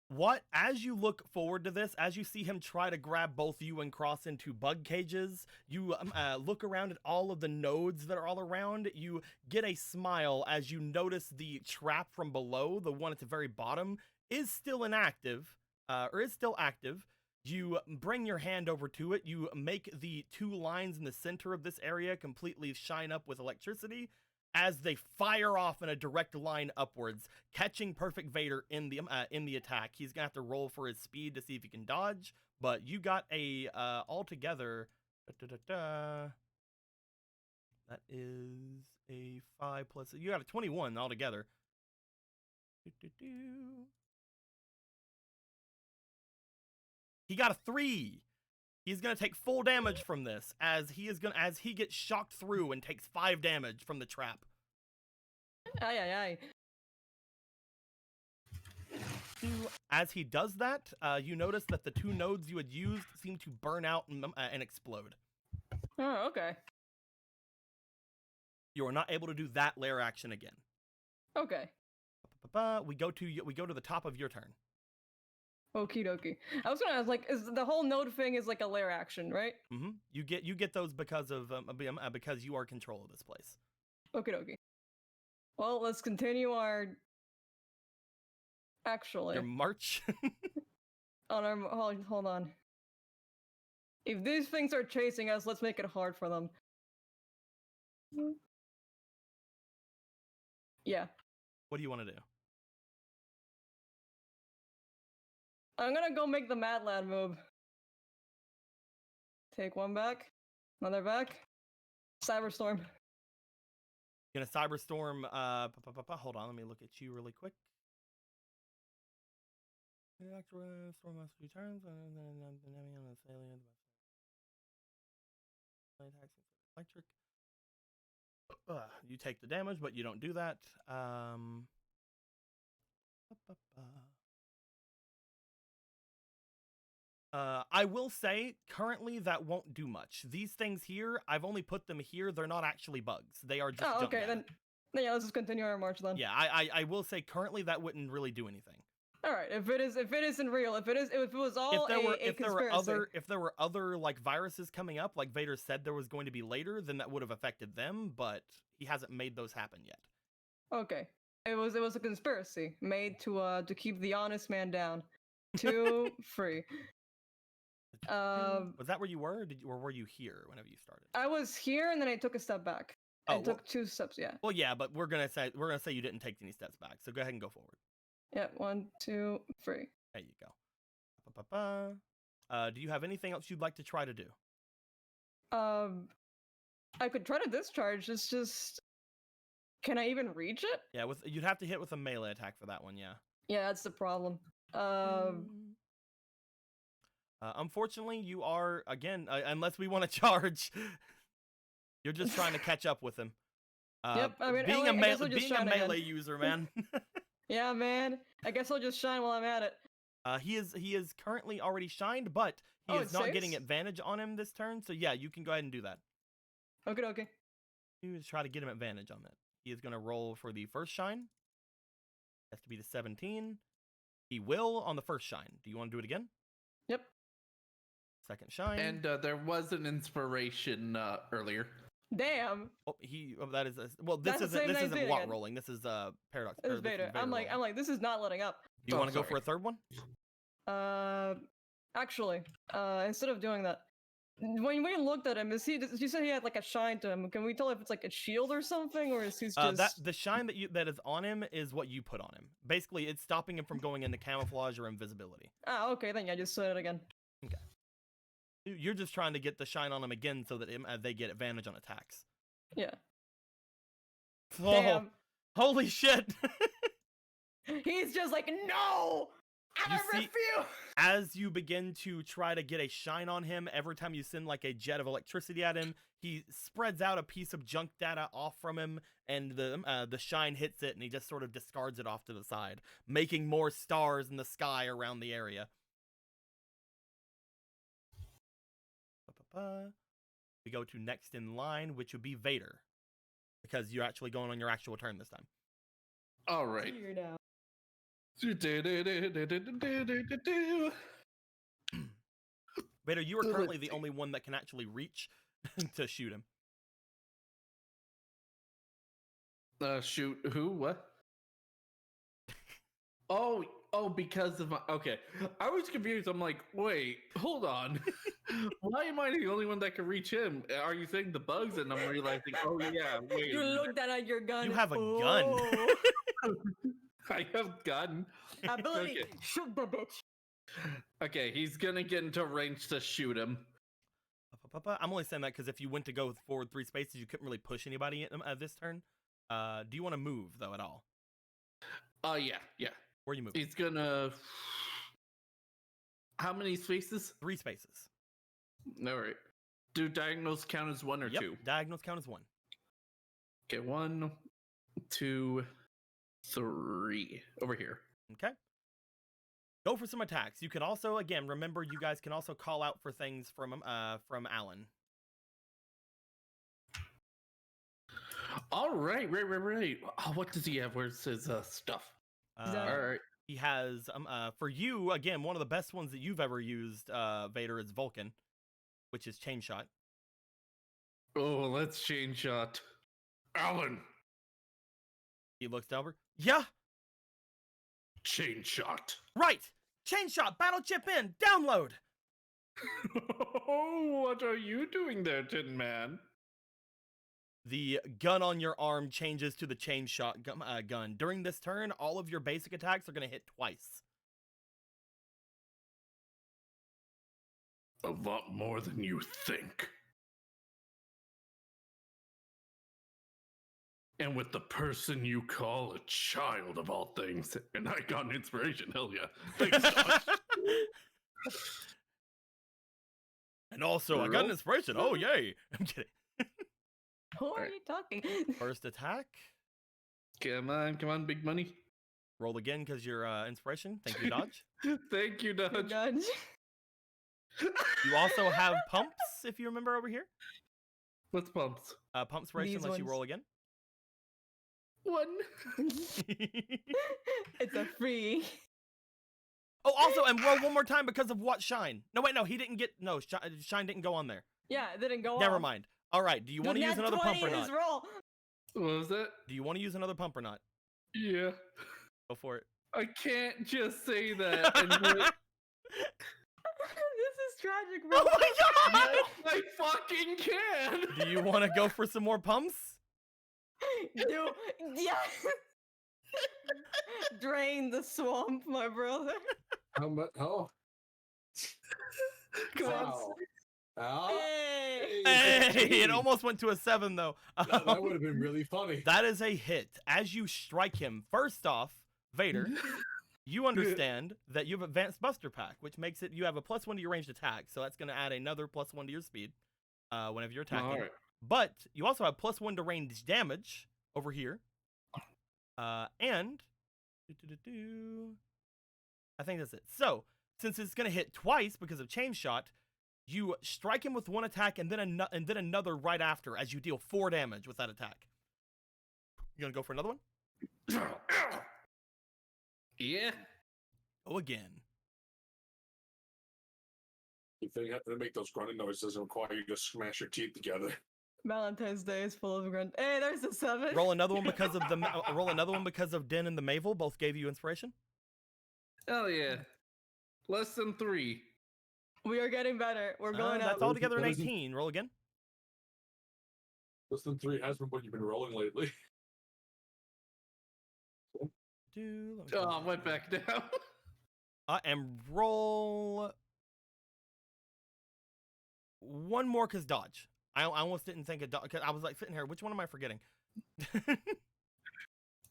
What, as you look forward to this, as you see him try to grab both you and Cross into bug cages, you look around at all of the nodes that are all around. You get a smile as you notice the trap from below, the one at the very bottom, is still inactive, or is still active. You bring your hand over to it. You make the 2 lines in the center of this area completely shine up with electricity as they fire off in a direct line upwards, catching Perfect Vader in the attack. He's gonna have to roll for his speed to see if he can dodge, but you got a altogether. That is a 5 plus. You got a 21 altogether. He got a 3. He's gonna take full damage from this as he gets shocked through and takes 5 damage from the trap. Aye. As he does that, you notice that the 2 nodes you had used seem to burn out and explode. Oh, okay. You are not able to do that lair action again. Okay. We go to the top of your turn. Okie dokie. I was gonna ask, like, is the whole node thing is like a lair action, right? Mm-hmm. You get those because of because you are control of this place. Okie dokie. Well, let's continue our. Actually, Your march. on our hold on. If these things are chasing us, let's make it hard for them. Yeah. What do you want to do? I'm gonna go make the Mad Lad move. Take one back, another back. Cyberstorm. Gonna cyberstorm. Hold on, let me look at you really quick. Storm lasts 3 turns, and then the Navi on the salient. Electric. You take the damage, but you don't do that. I will say, currently, that won't do much. These things here, I've only put them here. They're not actually bugs. They are just Oh, junk okay, data. then yeah, let's just continue our march then. Yeah, I will say, currently, that wouldn't really do anything. All right, if it isn't real, if it was all a conspiracy. If there were other like viruses coming up, like Vader said there was going to be later, then that would have affected them. But he hasn't made those happen yet. Okay, it was a conspiracy made to keep the honest man down, to free. Was that where you were, or were you here whenever you started? I was here and then I took a step back. I took 2 steps. Yeah. Well, yeah, but we're gonna say you didn't take any steps back. So go ahead and go forward. Yeah, 1, 2, 3. There you go. Do you have anything else you'd like to try to do? I could try to discharge. It's just, can I even reach it? Yeah, you'd have to hit with a melee attack for that one. Yeah. Yeah, that's the problem. Unfortunately, you are again, unless we want to charge. You're just trying to catch up with him. Yep, I mean, being a melee again. user, man. Yeah, man. I guess I'll just shine while I'm at it. He is currently already shined, but he is not getting advantage on him this turn. So yeah, you can go ahead and do that. Okay. You just try to get him advantage on that. He is going to roll for the first shine. Has to be the 17. He will on the first shine. Do you want to do it again? Yep. Second shine. And there was an inspiration earlier. Damn. Oh, that is this isn't lot rolling. This is paradox. This is Vader. I'm like, this is not letting up. Do you want to go for a third one? Actually, instead of doing that, when we looked at him, you said he had like a shine to him. Can we tell if it's like a shield or something, or is he just the shine that is on him is what you put on him. Basically, it's stopping him from going into camouflage or invisibility. Ah, okay, then yeah, just say it again. Okay. You're just trying to get the shine on him again so that they get advantage on attacks. Yeah. Oh, damn. Holy shit! He's just like, no! I refuse! As you begin to try to get a shine on him, every time you send like a jet of electricity at him, he spreads out a piece of junk data off from him, and the shine hits it, and he just sort of discards it off to the side, making more stars in the sky around the area. We go to next in line, which would be Vader, because you're actually going on your actual turn this time. All right. Here now. Vader, you are currently the only one that can actually reach to shoot him. Shoot who? What? Oh, because of my... Okay. I was confused. I'm like, wait, hold on. Why am I the only one that can reach him? Are you saying the bugs? And I'm realizing, oh yeah, wait. You looked at your gun. You have a gun. I have gun. Ability, Okay. shoot the bitch. Okay, he's gonna get into range to shoot him. I'm only saying that because if you went to go forward 3 spaces, you couldn't really push anybody this turn. Do you want to move, though, at all? Yeah. Where are you moving? He's gonna... How many spaces? 3 spaces. All right. Do diagonals count as 1 or 2? Diagonals count as 1. Okay, 1, 2, 3. Over here. Okay. Go for some attacks. You can also, again, remember you guys can also call out for things from Alan. All right. Right. Oh, what does he have? Where's his stuff? Exactly. All right. He has for you again one of the best ones that you've ever used, Vader, is Vulcan, which is chain shot. Oh, let's chain shot. Alan, He looks over. Yeah, chain shot. right. Chain shot. Battle chip in. Download. What are you doing there, Tin Man? The gun on your arm changes to the chain shot gun. During this turn, all of your basic attacks are going to hit twice. A lot more than you think. And with the person you call a child of all things, and I got an inspiration, hell yeah. Thanks, Josh. And also, I got an inspiration. Oh, yay. I'm kidding. Who are Alright. you talking? First attack. Come on, big money. Roll again because your inspiration. Thank you, Dodge. Thank you, Good Dodge. dodge. You also have pumps, if you remember over here. What's pumps? Pumpspiration These lets you ones. roll again. 1. It's a free. Oh, also, and roll one more time because of what shine. No, wait, no, he didn't get. No, shine didn't go on there. Yeah, it didn't go Never off. mind. All right, do you want to Dude, use nat another pump 20 or in not? his roll. What was that? Do you want to use another pump or not? Yeah. Go for it. I can't just say that and wait. This is tragic, bro. Oh my god! Yes, I fucking can. Do you want to go for some more pumps? Dude, yeah. Drain the swamp, my brother. How much? Oh, Come on. wow. Oh, Hey. Hey, it almost went to a 7 though. that would have been really funny. That is a hit. As you strike him, first off, Vader, you understand that you have advanced Buster Pack, which makes it you have a +1 to your ranged attack, so that's going to add another +1 to your speed whenever you're attacking. All right. But you also have +1 to range damage over here, and I think that's it. So since it's going to hit twice because of chain shot, you strike him with one attack and then another right after as you deal 4 damage with that attack. You gonna go for another one? Yeah. Go again. If they have to make those grunting noises and require you to smash your teeth together. Valentine's Day is full of grunt. Hey, there's a 7. Roll another one because of Din and the Mavel. Both gave you inspiration. Hell yeah. Less than 3. We are getting better. We're going That's up. all together an What is it? 18. Roll again. Less than 3 has been what you've been rolling lately. Let me Oh, go I went back down. and roll one more because dodge. I almost didn't think of dodge because I was like sitting here. Which one am I forgetting?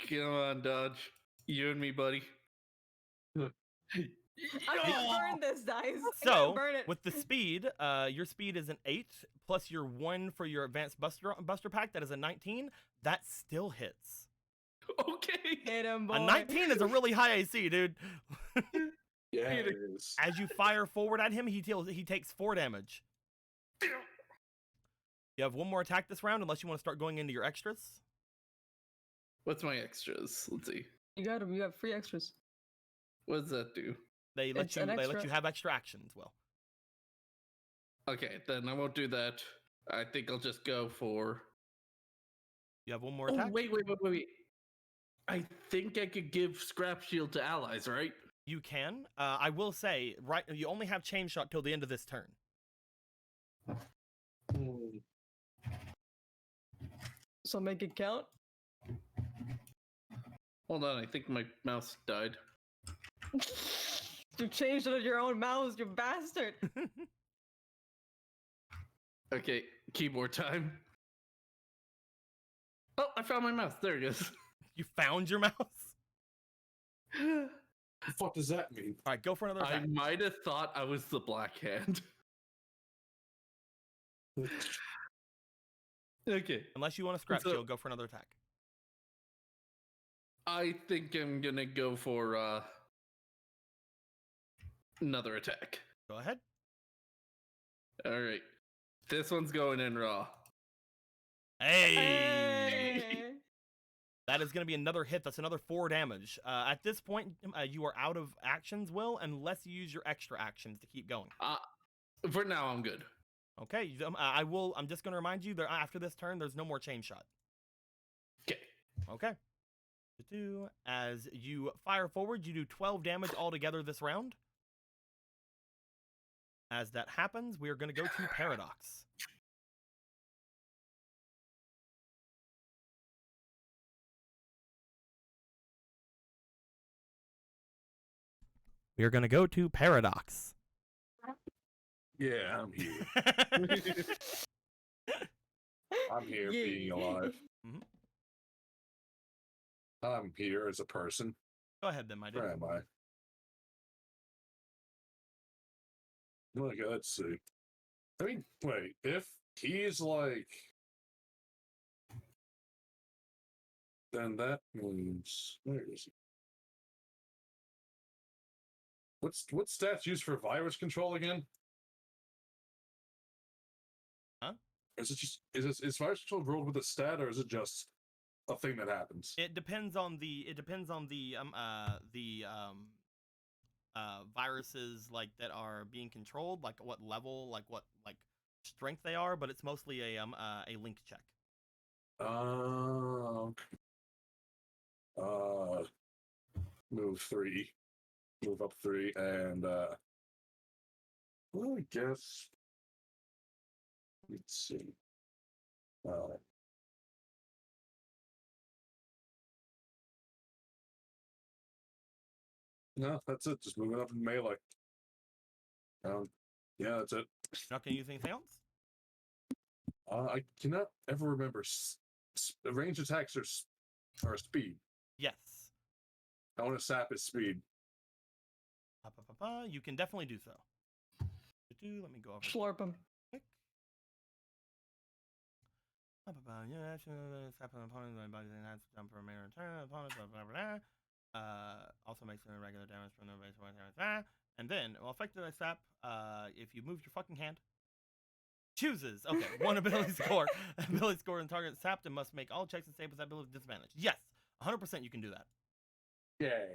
Come on, Dodge. You and me, buddy. I can't burn this dice. I So, can't burn it. with the speed, your speed is an 8, plus your 1 for your advanced Buster Pack, that is a 19. That still hits. Okay. Hit him, boy. A 19 is a really high AC, dude. Yeah, Hit it is. As you fire forward at him, he takes 4 damage. You have one more attack this round, unless you want to start going into your extras. What's my extras? Let's see. You got him. You have free extras. What does that do? They let It's an you extra. have extra action as well. Okay, then I won't do that. I think I'll just go for. You have one more Oh, attack. wait. I think I could give Scrap Shield to allies, right? You can. I will say, right, you only have chain shot till the end of this turn. Hmm. So make it count. Hold on, I think my mouse died. You changed it on your own mouse, you bastard. Okay, keyboard time. Oh, I found my mouse. There it is. You found your mouse. What the fuck does that mean? All right, go for another I attack. might have thought I was the Black Hand. Okay, Unless you want to scrap So- shield, go for another attack. I think I'm gonna go for another attack. Go ahead. All right, this one's going in raw. Hey. Hey. That is going to be another hit. That's another 4 damage. At this point, you are out of actions, Will, unless you use your extra actions to keep going. For now, I'm good. Okay, I will. I'm just going to remind you that after this turn, there's no more chain shot. Okay. Okay. As you fire forward, you do 12 damage altogether this round. As that happens, we are going to go to Paradox. We are going to go to Paradox. Yeah, I'm here. I'm here Yeah. being alive. Mhm. I'm here as a person. Go ahead then, my dude. Where am I? Okay, let's see. I mean, wait, if he's like... Then that means... Where is he? What stats used for virus control again? Huh? Is virus control rolled with a stat, or is it just a thing that happens? It depends on the viruses like that are being controlled, like what level, like what strength they are, but it's mostly a link check. Okay. Move 3. Move up 3, and well, I guess let's see. No, that's it. Just moving up in melee. Yeah, that's it. Not gonna use anything else. I cannot ever remember range attacks or speed. Yes. I want to sap his speed. You can definitely do so. Let me go over. Slurp him. Quick. Also makes regular damage from the base. And then, well, effectively sap, if you move your fucking hand, chooses, okay, one ability score. Ability score and target sapped and must make all checks and saves with that ability disadvantage. Yes, 100% you can do that. Yeah.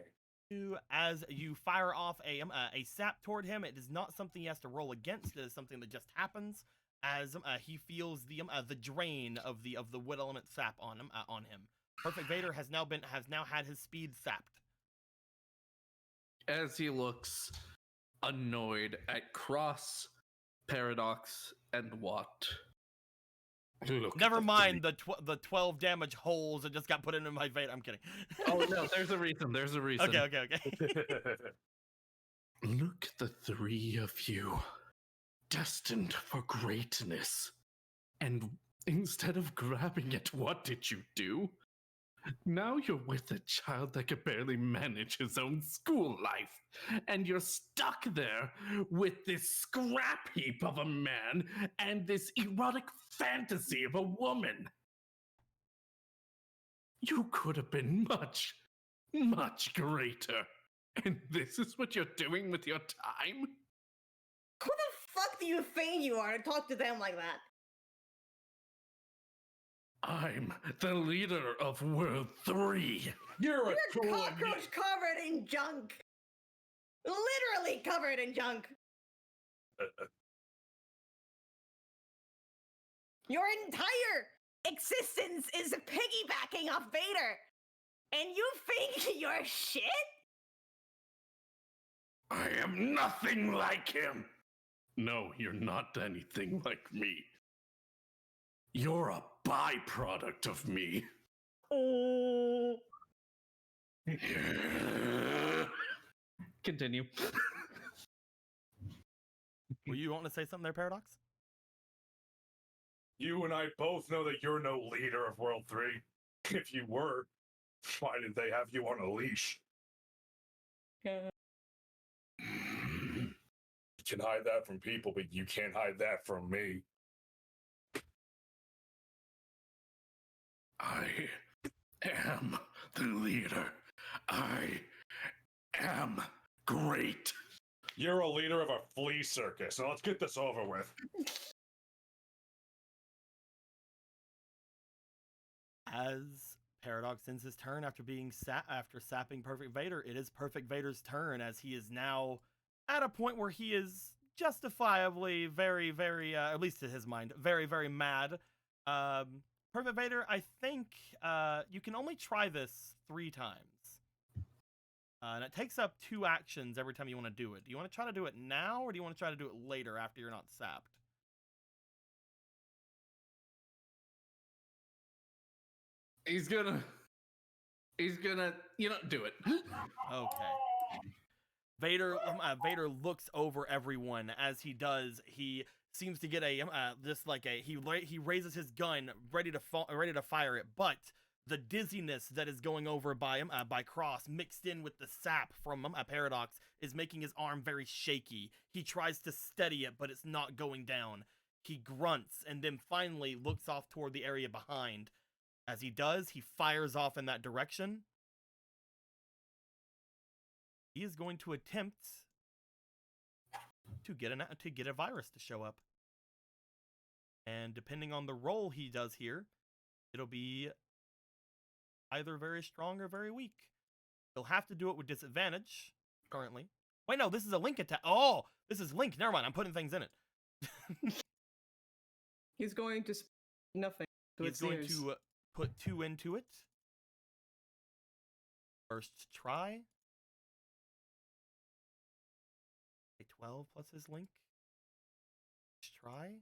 As you fire off a sap toward him, it is not something he has to roll against. It is something that just happens as he feels the drain of the wood element sap on him. Perfect Vader has now had his speed sapped. As he looks annoyed at Cross, Paradox, and Watt. Look Never mind the 12 damage holes that just got put into my Vader. I'm kidding. Oh no, there's a reason. There's a reason. Okay. Look at the 3 of you, destined for greatness. And instead of grabbing it, what did you do? Now you're with a child that could barely manage his own school life. And you're stuck there with this scrap heap of a man and this erotic fantasy of a woman. You could have been much, much greater. And this is what you're doing with your time? Who the fuck do you think you are to talk to them like that? I'm the leader of World 3. You're a You're cool cockroach covered in junk. Literally covered in junk. Your entire existence is piggybacking off Vader. And you think you're shit? I am nothing like him. No, you're not anything like me. You're a byproduct of me. Oh. Continue. Were you wanting to say something there, Paradox? You and I both know that you're no leader of World 3. If you were, why did they have you on a leash? Yeah. You can hide that from people, but you can't hide that from me. I am the leader. I am great. You're a leader of a flea circus, so let's get this over with. As Paradox ends his turn after being after sapping Perfect Vader. It is Perfect Vader's turn, as he is now at a point where he is justifiably very, very, at least to his mind, very, very mad. Perfect Vader, I think you can only try this 3 times. And it takes up 2 actions every time you want to do it. Do you want to try to do it now, or do you want to try to do it later after you're not sapped? He's gonna, do it. Okay. Vader looks over everyone. As he does, he seems to get a he raises his gun ready to fire it, but the dizziness that is going over by Cross, mixed in with the sap from Paradox, is making his arm very shaky. He tries to steady it, but it's not going down. He grunts and then finally looks off toward the area behind. As he does, he fires off in that direction. He is going to attempt to get a virus to show up. And depending on the roll he does here, it'll be either very strong or very weak. He'll have to do it with disadvantage currently. Wait, no, this is a link attack. Oh, this is link. Never mind. I'm putting things in it. He's going to nothing. He's going to put 2 into it. First try. A 12 plus his link. First try.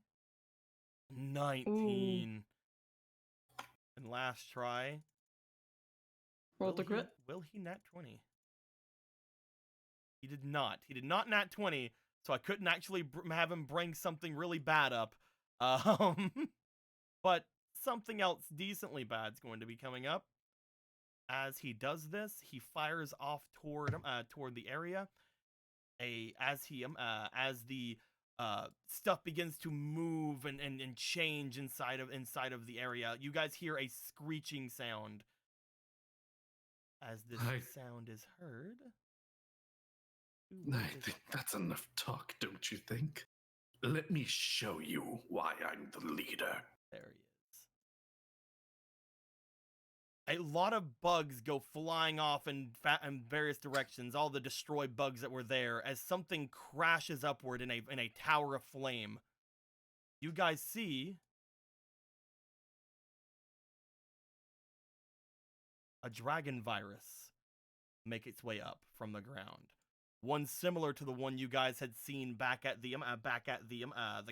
19. Ooh. And last try. Roll the crit. Will he nat 20? He did not. He did not nat 20, so I couldn't actually have him bring something really bad up. But something else decently bad is going to be coming up. As he does this, he fires off toward the area. As the stuff begins to move and change inside of the area, you guys hear a screeching sound. As this sound is heard. I think that's enough talk, don't you think? Let me show you why I'm the leader. There he is. A lot of bugs go flying off in various directions, all the destroyed bugs that were there, as something crashes upward in a tower of flame. You guys see a dragon virus make its way up from the ground. One similar to the one you guys had seen back at the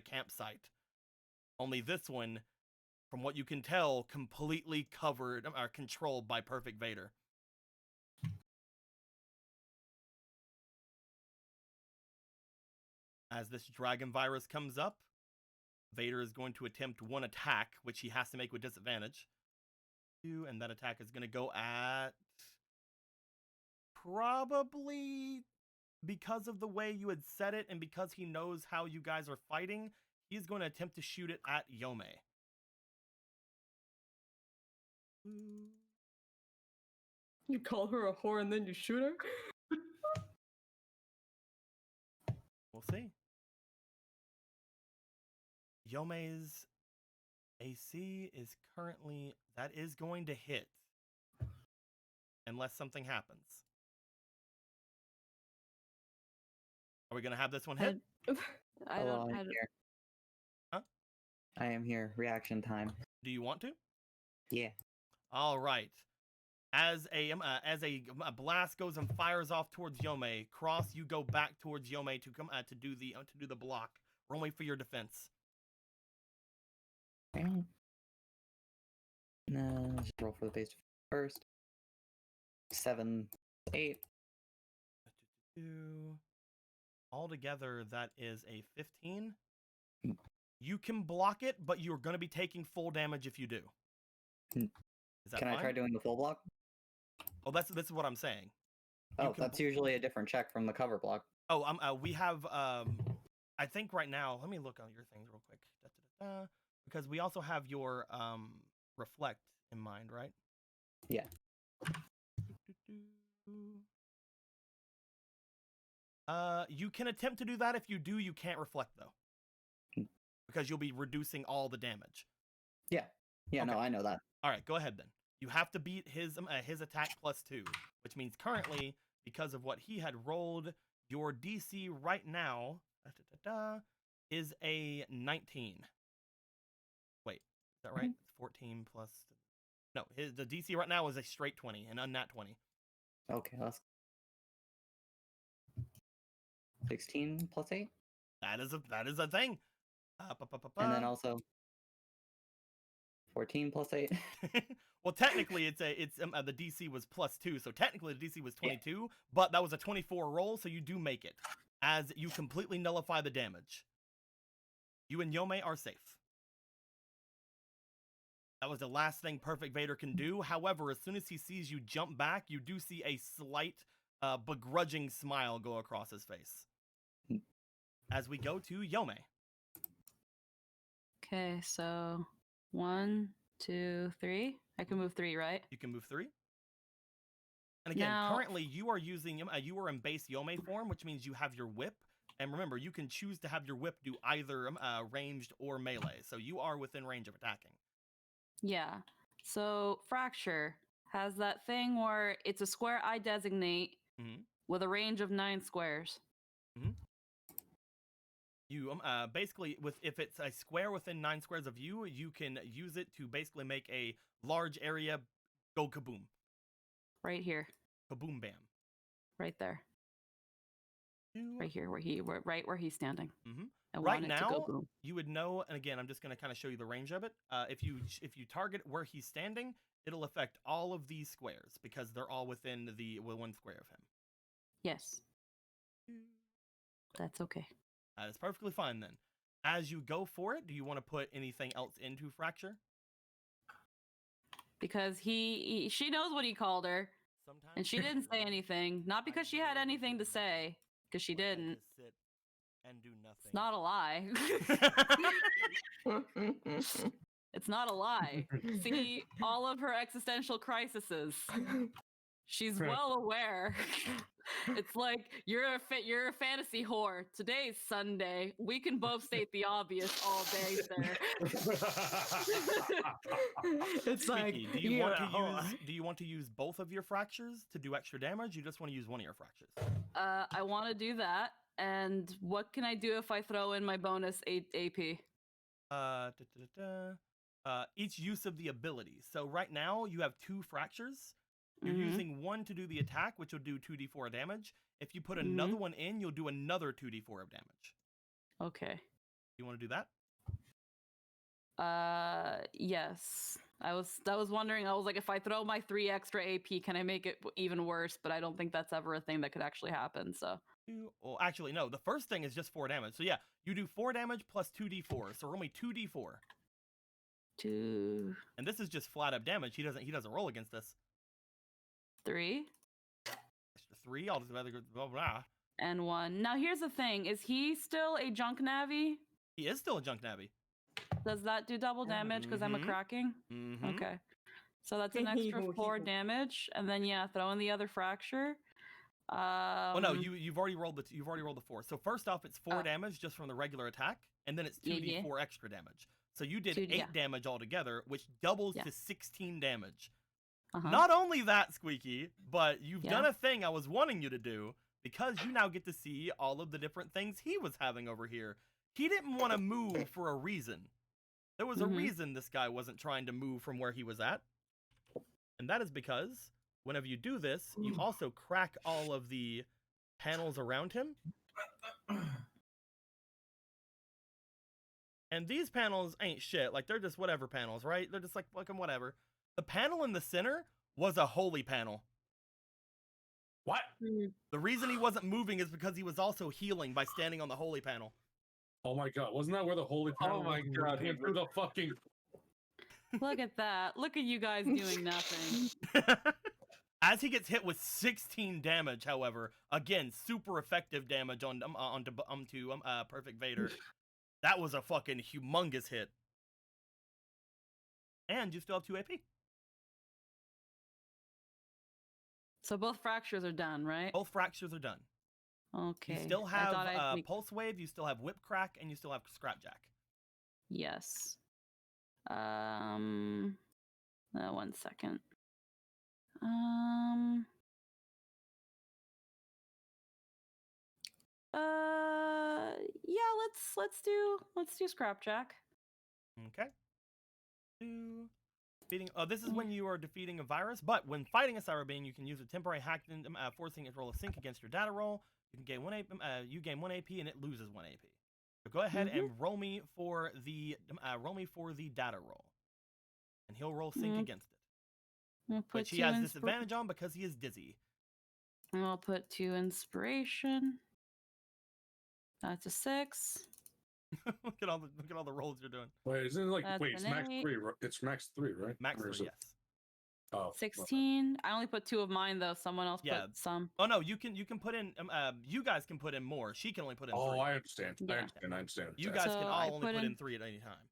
campsite. Only this one, from what you can tell, completely covered or controlled by Perfect Vader. As this dragon virus comes up, Vader is going to attempt 1 attack, which he has to make with disadvantage. And that attack is going to go at probably, because of the way you had said it and because he knows how you guys are fighting, he's going to attempt to shoot it at Yome. You call her a whore and then you shoot her? We'll see. Yome's AC is currently, that is going to hit. Unless something happens. Are we going to have this one hit? I Hello, don't. I'm here. Huh? I am here. Reaction time. Do you want to? Yeah. All right. As a blast goes and fires off towards Yome, Cross, you go back towards Yome to come to do the block. Roll me for your defense. Okay. No, just roll for the base first. 7, 8. Altogether, that is a 15. Hmm. You can block it, but you're going to be taking full damage if you do. Hmm. Is that Can fine? I try doing the full block? Oh, this is what I'm saying. Oh, that's usually a different check from the cover block. Oh, we have I think right now, let me look on your things real quick. Because we also have your reflect in mind, right? Yeah. You can attempt to do that. If you do, you can't reflect though. Because you'll be reducing all the damage. Yeah. Yeah, Okay. no, I know that. All right, go ahead then. You have to beat his attack +2, which means currently, because of what he had rolled, your DC right now is a 19. Wait, is that right? It's 14 plus. No, the DC right now is a straight 20, an unnat 20. Okay, let's 16 plus 8. That is a thing. And then also 14 plus 8. Well, technically, the DC was +2, so technically the DC was 22, but that was a 24 roll, so you do make it, as you completely nullify the damage. You and Yome are safe. That was the last thing Perfect Vader can do. However, as soon as he sees you jump back, you do see a slight, begrudging smile go across his face. As we go to Yome. Okay, so 1, 2, 3. I can move 3, right? You can move 3. And again, Now- currently you are using you are in base Yome form, which means you have your whip. And remember, you can choose to have your whip do either ranged or melee. So you are within range of attacking. Yeah. So Fracture has that thing where it's a square I designate Mhm. with a range of 9 squares. You basically, if it's a square within 9 squares of you, you can use it to basically make a large area go kaboom. Right here. Kaboom bam. Right there. Right here right where he's standing. Mm-hmm. I Right want it to go now, boom. you would know, and again, I'm just going to kind of show you the range of it. If you target where he's standing, it'll affect all of these squares because they're all within the 1 square of him. Yes. That's okay. That is perfectly fine then. As you go for it, do you want to put anything else into Fracture? Because she knows what he called her, Sometimes. and she didn't say anything. Not because she had anything to say, because she didn't. Just sit and do nothing. It's not a lie. It's not a lie. See, all of her existential crises. She's well aware. It's like you're a fantasy whore. Today's Sunday. We can both state the obvious all day, sir. It's like, Squeaky, do you want to use both of your fractures to do extra damage? You just want to use one of your fractures? I want to do that. And what can I do if I throw in my bonus AP? Each use of the ability. So right now you have 2 fractures. You're Mhm. using one to do the attack, which will do 2d4 damage. If you put another one in, you'll do another 2d4 of damage. Okay. You want to do that? Yes. I was wondering, I was like, if I throw my 3 extra AP, can I make it even worse? But I don't think that's ever a thing that could actually happen, so. Well, actually, no. The first thing is just 4 damage. So yeah, you do 4 damage plus 2d4. So only 2d4. 2, And this is just flat up damage. He doesn't roll against this. 3, Extra 3, all this other blah blah. and 1. Now here's the thing, is he still a junk Navi? He is still a junk Navi. Does that do double damage because I'm a Mhm. cracking? Mm-hmm. Okay. So that's an extra 4 Hee-hoo. damage, and then yeah, throw in the other fracture. Well, no, you've already rolled the 4. So first off, it's 4 damage just from the regular attack, and then it's 2d4 extra damage. So you did 8 damage altogether, which doubles to 16 damage. Not only that, Squeaky, but you've done a thing I was wanting you to do, because you now get to see all of the different things he was having over here. He didn't want to move for a reason. There was a reason this guy wasn't trying to move from where he was at. And that is because whenever you do this, you also crack all of the panels around him. And these panels ain't shit. Like, they're just whatever panels, right? They're just like fucking whatever. The panel in the center was a holy panel. What? The reason he wasn't moving is because he was also healing by standing on the holy panel. Oh my god, wasn't that where the holy panel my was? God, Came through the fucking... Look at that. Look at you guys doing nothing. As he gets hit with 16 damage, however, again, super effective damage onto Perfect Vader. That was a fucking humongous hit. And you still have 2 AP. So both fractures are done, right? Both fractures are done. Okay. You still I thought I'd have make- Pulse Wave, you still have Whip Crack, and you still have Scrapjack. Yes. 1 second. Yeah, let's do Scrapjack. Okay. This is when you are defeating a virus, but when fighting a cyber being, you can use a temporary hack, forcing it to roll a sync against your data roll. You can gain 1 AP, you gain 1 AP and it loses 1 AP. So go ahead and roll me for the data roll, and he'll roll sync against it, which he has disadvantage on because he is dizzy. I'll put 2 inspiration. That's a 6. look at all the rolls you're doing. Wait, isn't it like That's it's an max 8. 3? It's max 3, right? Max Or is 3, it- yes. Oh, 16. I only put 2 of mine though. Someone else Yeah. put some. Oh no, you can put in. You guys can put in more. She can only put in 3. Oh, I understand. Yeah. I understand. You guys So can I all only put put in- in 3 at any time.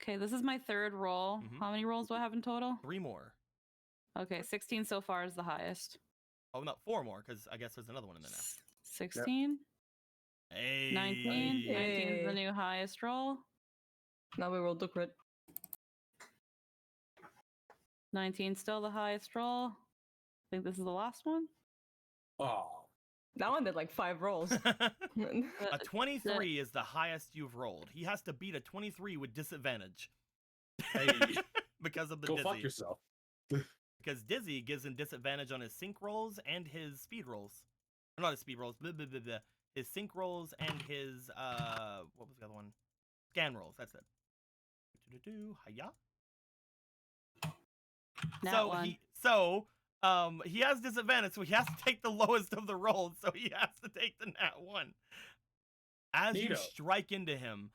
Okay, this is my 3rd roll. How many rolls do I have in total? 3 more. Okay, 16 so far is the highest. Oh no, 4 more because I guess there's another one in there now. 16. Hey. 19. 19 is the new highest roll. Now we rolled the crit. 19 still the highest roll. I think this is the last one. Oh, That one did like 5 rolls. A 23 is the highest you've rolled. He has to beat a 23 with disadvantage. hey, because of the go dizzy. fuck yourself. Because dizzy gives him disadvantage on his sync rolls and his speed rolls. Or not his speed rolls, his sync rolls and his what was the other one? Scan rolls. That's it. Hiya. He has disadvantage, so he has to take the lowest of the rolls. So he has to take the nat 1. As you strike into him,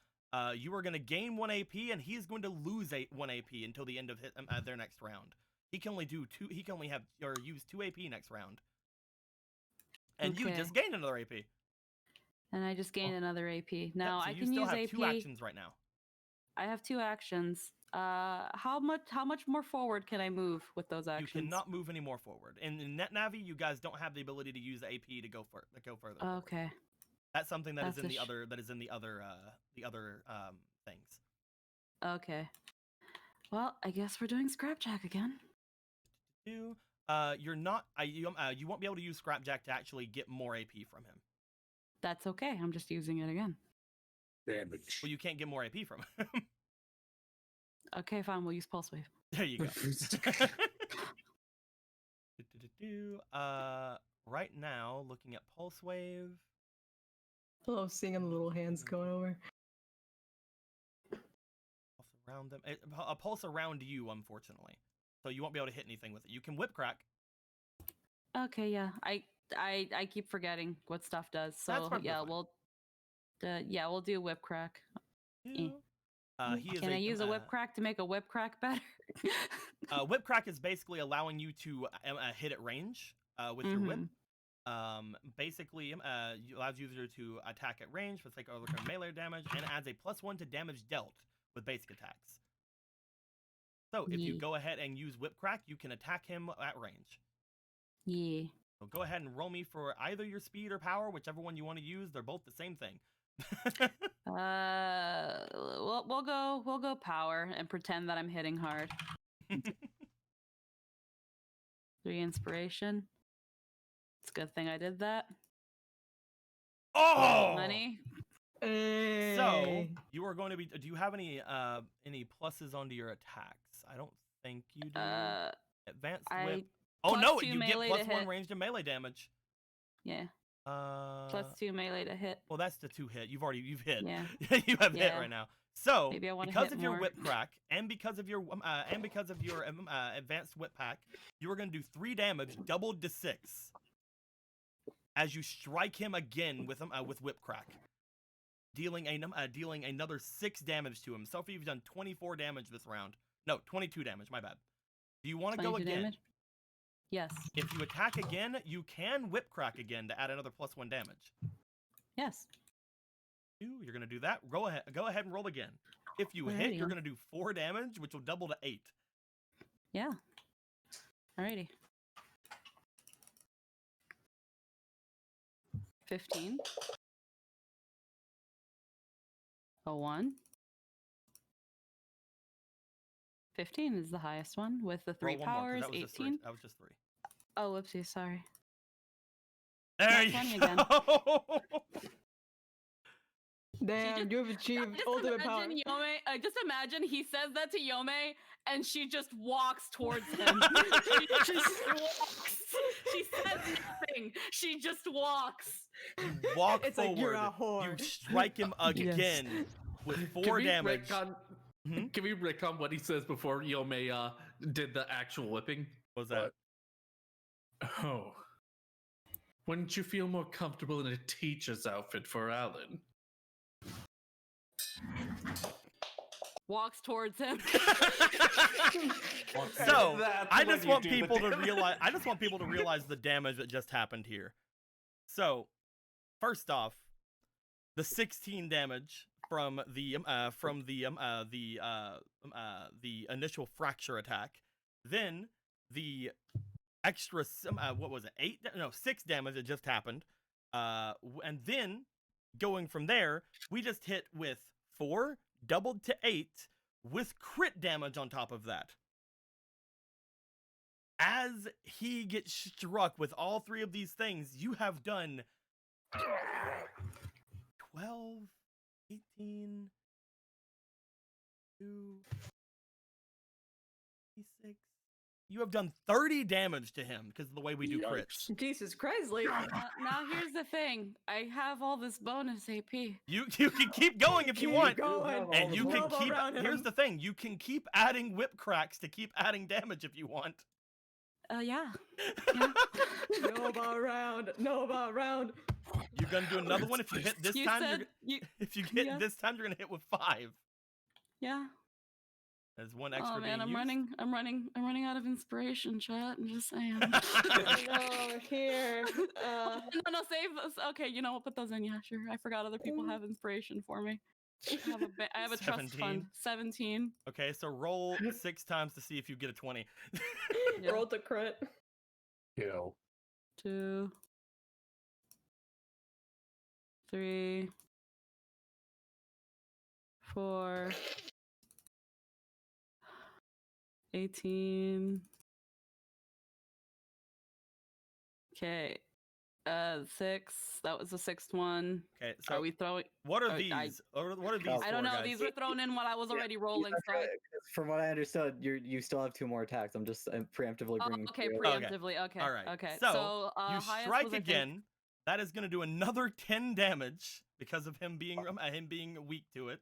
you are going to gain 1 AP, and he's going to lose 1 AP until the end of their next round. He can only do 2. He can only have or use 2 AP next round. And you just gained another AP. And I just gained another AP. Now so I you can still use have AP. 2 actions right now. I have 2 actions. How much more forward can I move with those actions? You cannot move any more forward. In Navi, you guys don't have the ability to use AP to go further. Okay. Forward. That's something That's is in the other things. Okay. Well, I guess we're doing Scrapjack again. You're not. You won't be able to use Scrapjack to actually get more AP from him. That's okay. I'm just using it again. Damage. Well, you can't get more AP from him. Okay, fine. We'll use Pulse Wave. There you go. Right now, looking at Pulse Wave. I love seeing the little hands going over. Pulse around them. A pulse around you, unfortunately. So you won't be able to hit anything with it. You can whip crack. Okay, yeah. I keep forgetting what stuff does. So yeah, we'll do whip crack. He is Can I use a whip crack to make a whip crack better? Whip crack is basically allowing you to hit at range with your whip. Basically, allows user to attack at range with other melee damage and adds a +1 to damage dealt with basic attacks. So if you go ahead and use whip crack, you can attack him at range. Yeah. So go ahead and roll me for either your speed or power, whichever one you want to use. They're both the same thing. We'll go power and pretend that I'm hitting hard. 3 inspiration. It's a good thing I did that. Oh, money. So you are going to be. Do you have any pluses onto your attacks? I don't think you do. Advanced whip. Oh no! You get +1 ranged and melee damage. Yeah. +2 melee to hit. Well, that's the 2 hit. You've hit. Yeah. You have hit right now. So because of your more. whip crack and because of your advanced whip pack, you are going to do 3 damage, doubled to 6, as you strike him again with whip crack, dealing another 6 damage to him. So far, you've done 24 damage this round. No, 22 damage. My bad. Do you want to go again? Damage? Yes. If you attack again, you can whip crack again to add another +1 damage. Yes. You're gonna do that. Go ahead and roll again. If you hit, you're gonna do 4 damage, which will double to 8. Yeah. Alrighty. 15. A 1. 15 is the highest one with the 3 Roll one more, 'cause powers. that was just three. 18. That was just 3. Oh, whoopsie, sorry. There Nat you 20 go. again. Damn, just- you have achieved ultimate power. Just imagine he says that to Yome, and she just walks towards him. she just walks. She says nothing. She just walks. You walk It's forward. like you're a whore. You strike him again with 4 Can we damage. Can we retcon what he says before Yome did the actual whipping? What was that? Oh. Wouldn't you feel more comfortable in a teacher's outfit for Alan? Walks towards him. So That's I when just you want do the people to damage. realize. I just want people to realize the damage that just happened here. So, first off, the 16 damage from the initial fracture attack, then the extra what was it? 6 damage that just happened, and then going from there, we just hit with 4 doubled to 8 with crit damage on top of that. As he gets struck with all 3 of these things, you have done 12, 18, 2, 6. You have done 30 damage to him because of the way we do crits. Jesus Christ, lady. Now here's the thing. I have all this bonus AP. You can keep going if you Keep want. going. And you can Elbow keep. around him. Here's the thing: you can keep adding whip cracks to keep adding damage if you want. Yeah. Know about round. Know about round. You're gonna do another one if you hit this You time. said you. If you hit yeah. this time, you're gonna hit with 5. Yeah. There's 1 extra. Oh man, being used. I'm running out of inspiration, chat. I'm just saying. No, here. No, save. Okay, you know what? Put those in. Yeah, sure. I forgot other people have inspiration for me. I have a trust 17. fund. 17. Okay, so roll 6 times to see if you get a 20. Yeah. Roll the crit. Kill. 2, 3, 4, 18. Okay. 6. That was the 6th one. Okay, so Are we throwing? what are I- these? What are these? I don't for, know. guys? These were thrown in while I was already Yeah, rolling. that's So I- right, 'cause from what I understood, you still have 2 more attacks. I'm just preemptively Oh, bringing. okay, 2. preemptively. Okay. All right. Okay. So, you highest strike was, I think- again. That is going to do another 10 damage because of him being weak to it.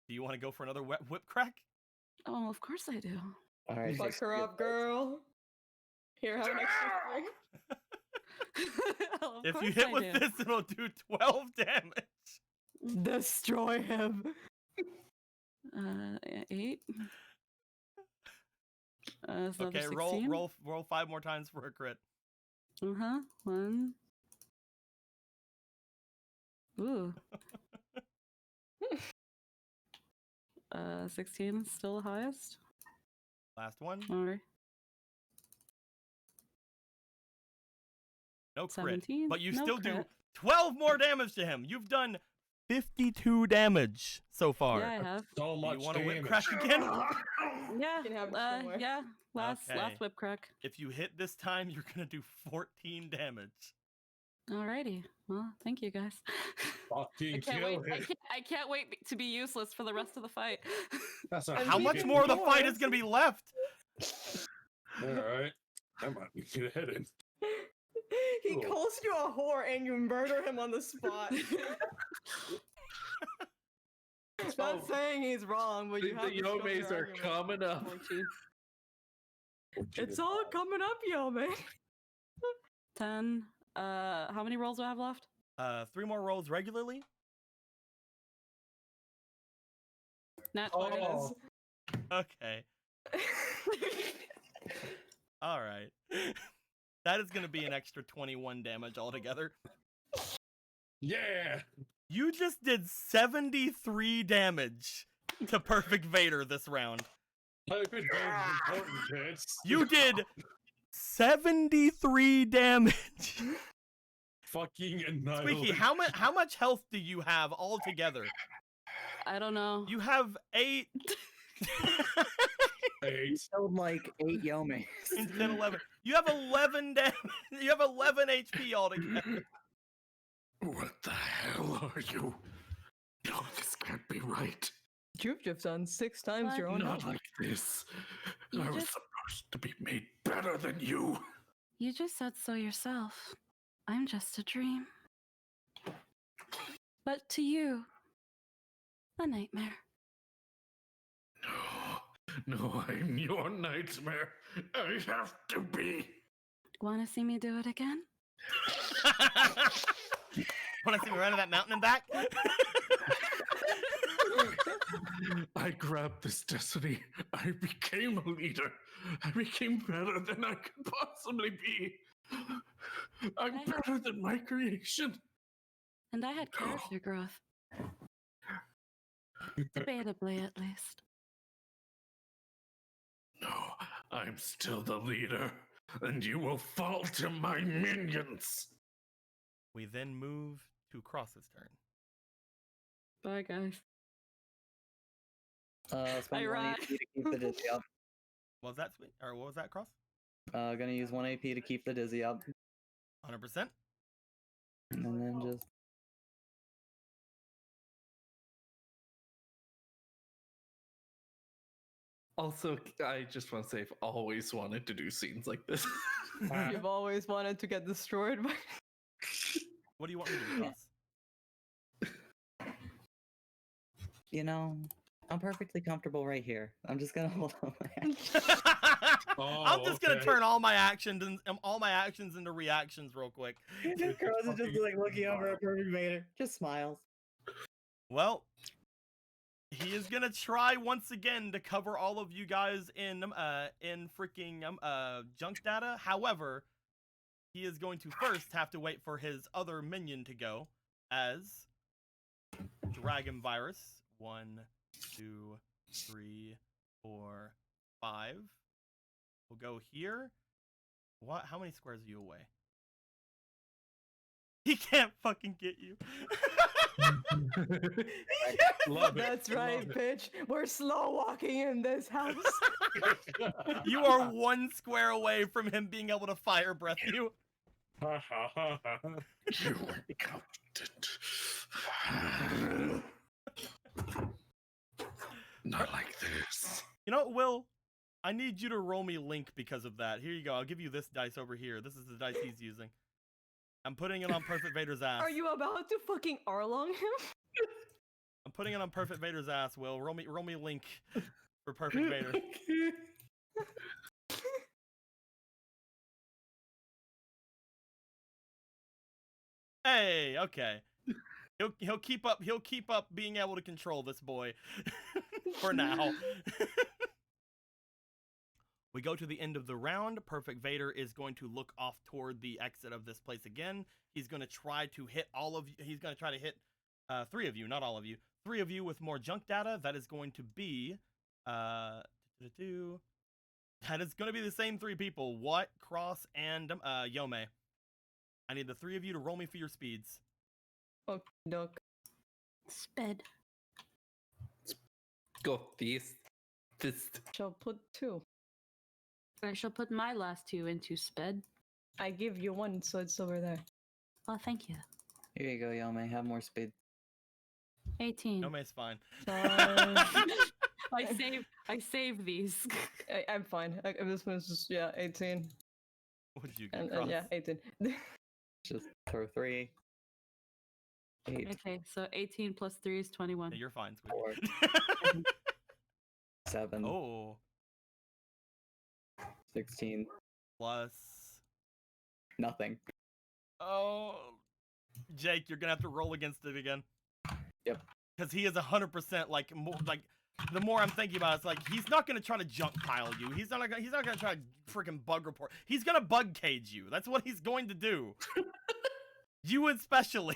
Do you want to go for another whip crack? Oh, of course I do. All right, Fuck her up, girl. Here, have an extra string. Of If you course hit I with do. this, it'll do 12 damage. Destroy him. 8. It's another Okay, 16. roll 5 more times for a crit. 1. Ooh. 16 is still the highest. Last one. All right. No crit. 17. But you No still do crit. 12 more damage to him. You've done 52 damage so far. Yeah, I have. So Do much you want to whip damage. crack again? Yeah. can have some more. Yeah. Last Okay. whip crack. If you hit this time, you're going to do 14 damage. Alrighty. Well, thank you guys. Fucking I can't kill wait. him. I can't wait to be useless for the rest of the fight. That's not And How we much can more of the do fight it. is going to be left? All right. I might be kidding. He Cool. calls you a whore and you murder him on the spot. It's not Oh. saying he's wrong, but The, you have the to show Yomes your are argument. coming up. 14. It's all coming up, yo, man. 10. How many rolls do I have left? 3 more rolls regularly. Nat Oh. 20. Okay. All right. That is going to be an extra 21 damage altogether. Yeah. You just did 73 damage to Perfect Vader this round. I've been very important, kids. You did 73 damage. Fucking annihilate. Squeaky, how much health do you have altogether? I don't know. You have 8. 8. Killed like 8 Yomes. 10, 11. You have 11 damage. You have 11 HP altogether. What the hell are you? No, this can't be right. You've just done 6 times What? your own Not damage. like this. You I was just- supposed to be made better than you. You just said so yourself. I'm just a dream. But to you, a nightmare. No, I'm your nightmare. I have to be. Want to see me do it again? Want to see me run to that mountain and back? I grabbed this destiny. I became a leader. I became better than I could possibly be. I'm better than my creation. And I had character growth. Debatably, at least. No, I'm still the leader, and you will fall to my minions. We then move to Cross's turn. Bye, guys. Spend 1 ride. AP to keep the dizzy up. Was that sweet? Or what was that, Cross? Gonna use 1 AP to keep the dizzy up. 100%. And then just. Also, I just want to say I've always wanted to do scenes like this. You've always wanted to get destroyed by. What do you want me to do, Cross? You know, I'm perfectly comfortable right here. I'm just gonna hold on my hand. I'm just gonna okay. turn all my actions into reactions real quick. Cross is just like looking over at Perfect Vader. Just smiles. Well, he is gonna try once again to cover all of you guys in freaking junk data. However, he is going to first have to wait for his other minion to go as Dragon Virus. 1, 2, 3, 4, 5. We'll go here. What? How many squares are you away? He can't fucking get you. Love it. That's right, Love it. bitch. We're slow walking in this house. You are 1 square away from him being able to fire breath you. You incompetent. Not like this. You know what, Will? I need you to roll me Link because of that. Here you go. I'll give you this dice over here. This is the dice he's using. I'm putting it on Perfect Vader's ass. Are you about to fucking Arlong him? I'm putting it on Perfect Vader's ass, Will. Roll me Link for Perfect Vader. Hey, okay. He'll keep up being able to control this boy for now. We go to the end of the round. Perfect Vader is going to look off toward the exit of this place again. He's going to try to hit all of you. He's going to try to hit 3 of you, not all of you. 3 of you with more junk data. That is going to be that is going to be the same 3 people. What? Cross and Yome. I need the 3 of you to roll me for your speeds. Oh, duck. Sped. Go this. Shall put 2. I shall put my last 2 into sped. I give you 1, so it's over there. Well, thank you. Here you go, Yome. Have more speed. 18. Yome's fine. I save these. I'm fine. This one's just, 18. What did you get, And Cross? yeah, 18. Just throw 3. 8. Okay, so 18 plus 3 is 21. Yeah, you're fine, Four. sweetie. 7. Oh, 16. plus. Nothing. Oh, Jake, you're gonna have to roll against it again. Yep. Because he is 100% like more like. The more I'm thinking about it, it's like he's not gonna try to junk pile you. He's not gonna try to freaking bug report. He's gonna bug cage you. That's what he's going to do. You especially.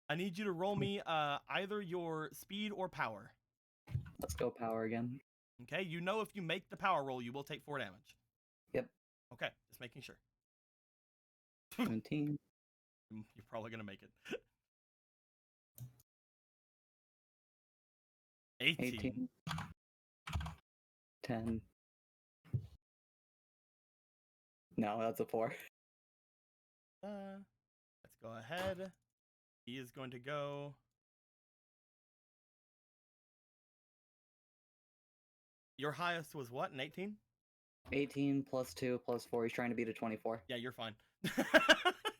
I need you to roll me either your speed or power. Let's go power again. Okay, you know if you make the power roll, you will take 4 damage. Yep. Okay, just making sure. 17. You're probably gonna make it. 18. 18. 10. No, that's a 4. Let's go ahead. He is going to go. Your highest was what? An 18? 18 plus 2 plus 4. He's trying to beat a 24. Yeah, you're fine.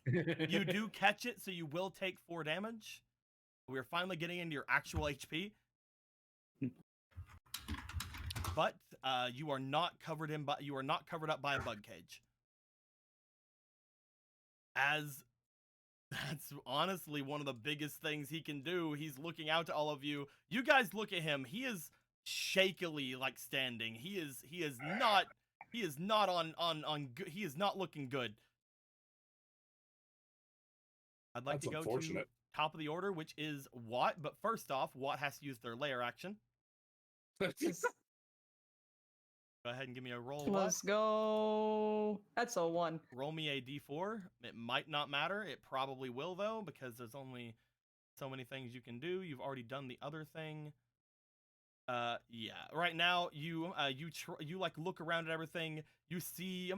You do catch it, so you will take 4 damage. We're finally getting into your actual HP. But you are not covered up by a bug cage. As that's honestly one of the biggest things he can do. He's looking out to all of you. You guys look at him. He is shakily like standing. He is not looking good. I'd like That's to go to unfortunate. top of the order, which is Watt. But first off, Watt has to use their lair action. Go ahead and give me a roll. Let's go. That's a 1. Roll me a d4. It might not matter. It probably will, though, because there's only so many things you can do. You've already done the other thing. Yeah. Right now, you like look around at everything. You see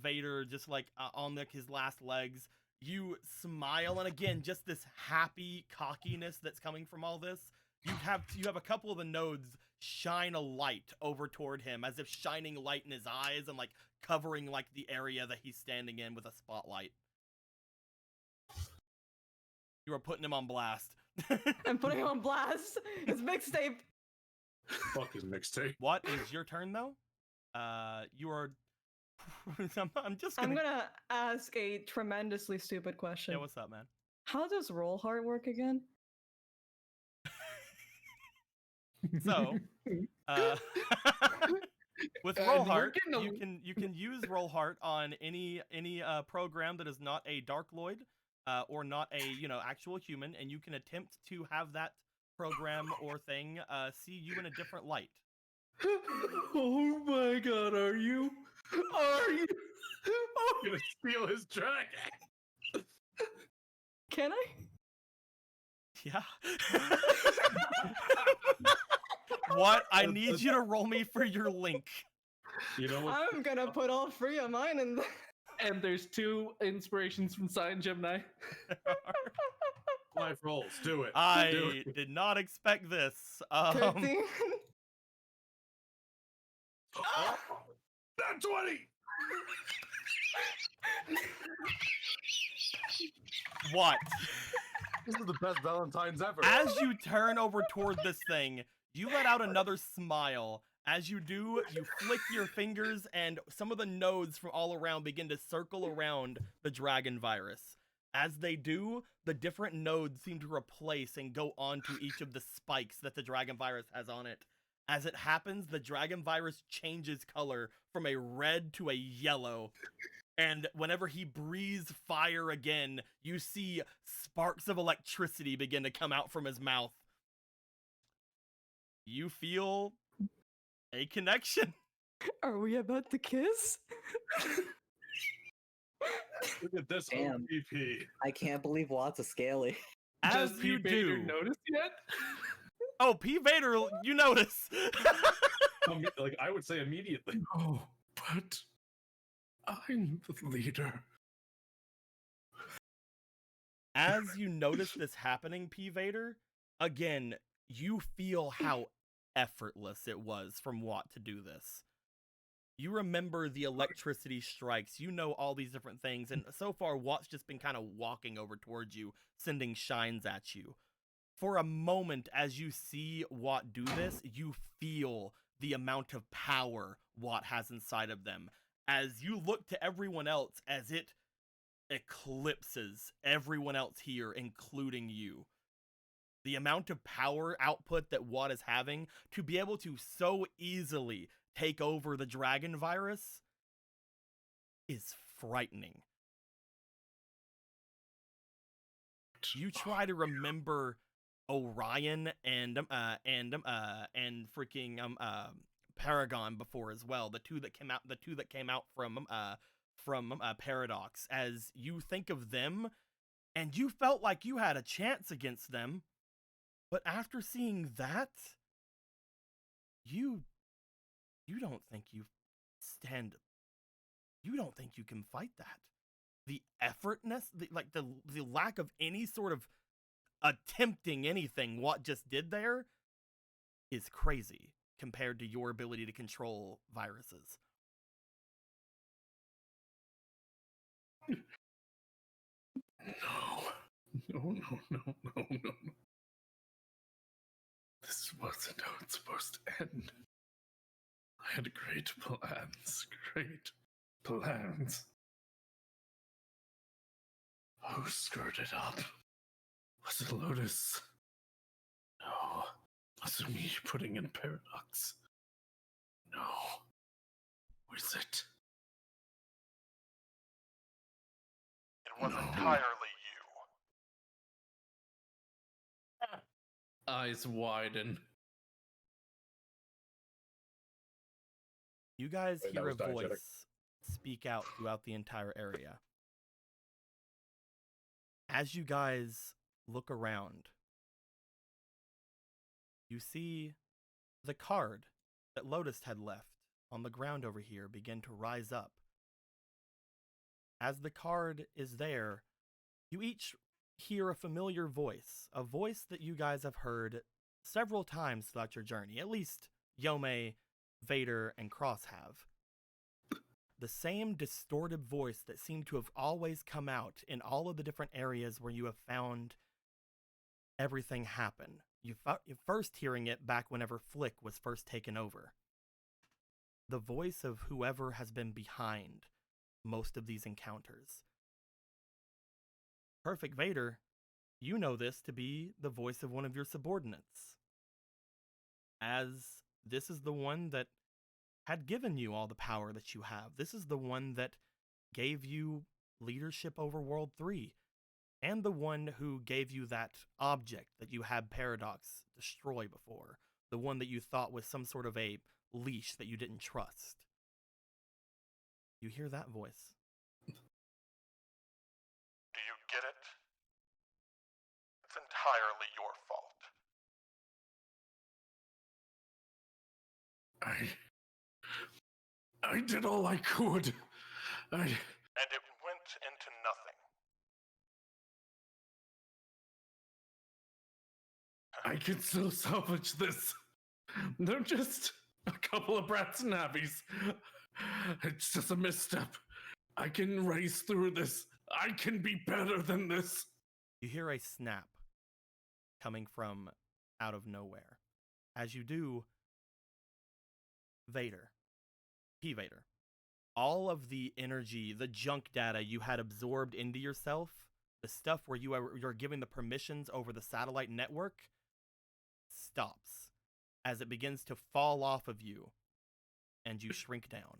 Vader just like on his last legs. You smile, and again, just this happy cockiness that's coming from all this. You have a couple of the nodes shine a light over toward him, as if shining light in his eyes and like covering like the area that he's standing in with a spotlight. You are putting him on blast. I'm putting him on blast. His mixtape. Fuck his mixtape. What is your turn though? You are. I'm gonna ask a tremendously stupid question. Yeah, what's up, man? How does roll heart work again? So, with roll heart, you can use roll heart on any program that is not a Darkloid, or not a actual human, and you can attempt to have that program or thing see you in a different light. Oh my god, are you Gonna steal his dragon. Can I? Yeah. What? I need you to roll me for your link. You know what? I'm gonna put all 3 of mine in there. And there's 2 inspirations from Sign Gemini. Life rolls. Do it. Do I it. did not expect this. 13. Oh, not 20. What? This is the best Valentine's ever. As you turn over toward this thing, you let out another smile. As you do, you flick your fingers, and some of the nodes from all around begin to circle around the dragon virus. As they do, the different nodes seem to replace and go onto each of the spikes that the dragon virus has on it. As it happens, the dragon virus changes color from a red to a yellow. And whenever he breathes fire again, you see sparks of electricity begin to come out from his mouth. You feel a connection. Are we about to kiss? Look at this Damn. OPP. I can't believe Watt's a scaly. As Does you P. Vader do. notice yet? Oh, P. Vader, you notice. Like I would say immediately. Oh, but I'm the leader. As you notice this happening, P. Vader, again, you feel how effortless it was from Watt to do this. You remember the electricity strikes, you know all these different things, and so far Watt's just been kind of walking over towards you, sending shines at you. For a moment, as you see Watt do this, you feel the amount of power Watt has inside of them. As you look to everyone else, as it eclipses everyone else here, including you. The amount of power output that Watt is having to be able to so easily take over the dragon virus is frightening. You try to remember Orion and freaking Paragon before as well, the two that came out from Paradox. As you think of them, and you felt like you had a chance against them, but after seeing that, you You don't think you don't think you can fight that. The effortness, the lack of any sort of attempting anything what just did there is crazy compared to your ability to control viruses. No. This wasn't how it's supposed to end. I had great plans. Who screwed it up? Was it Lotus? No. Was it me putting in Paradox? No. Was it? It was No. entirely you. Eyes widen. You guys Wait, that hear a was diegetic. voice speak out throughout the entire area. As you guys look around, you see the card that Lotus had left on the ground over here begin to rise up. As the card is there, you each hear a familiar voice, a voice that you guys have heard several times throughout your journey. At least Yome, Vader, and Cross have. The same distorted voice that seemed to have always come out in all of the different areas where you have found everything happen. You first hearing it back whenever Flick was first taken over. The voice of whoever has been behind most of these encounters. Perfect Vader, you know this to be the voice of one of your subordinates, as this is the one that had given you all the power that you have. This is the one that gave you leadership over World 3, and the one who gave you that object that you had Paradox destroy before, the one that you thought was some sort of a leash that you didn't trust. You hear that voice. Do you get it? It's entirely your fault. I did all I could. And it went into nothing. I can still salvage this. They're just a couple of brats Navis. It's just a misstep. I can race through this. I can be better than this. You hear a snap coming from out of nowhere. As you do, Vader, Vader, all of the energy, the junk data you had absorbed into yourself, the stuff where you're giving the permissions over the satellite network, stops as it begins to fall off of you and you shrink down.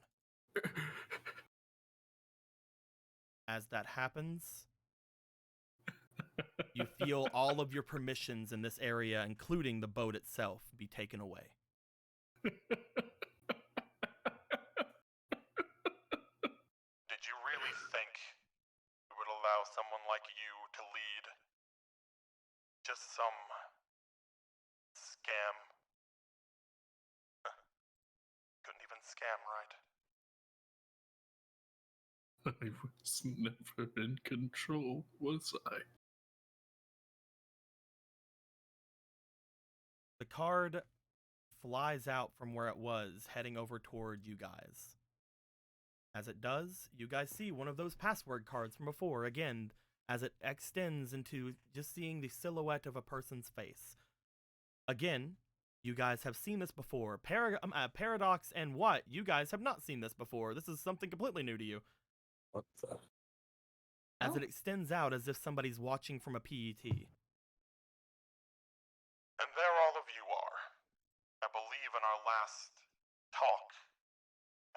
As that happens, you feel all of your permissions in this area, including the boat itself, be taken away. Did you really think we would allow someone like you to lead? Just some scam? Couldn't even scam right. I was never in control, was I? The card flies out from where it was, heading over toward you guys. As it does, you guys see one of those password cards from before, again, as it extends into just seeing the silhouette of a person's face. Again, you guys have seen this before. Paradox and what? You guys have not seen this before. This is something completely new to you. What the? As it extends out as if somebody's watching from a PET. And there all of you are. I believe in our last talk,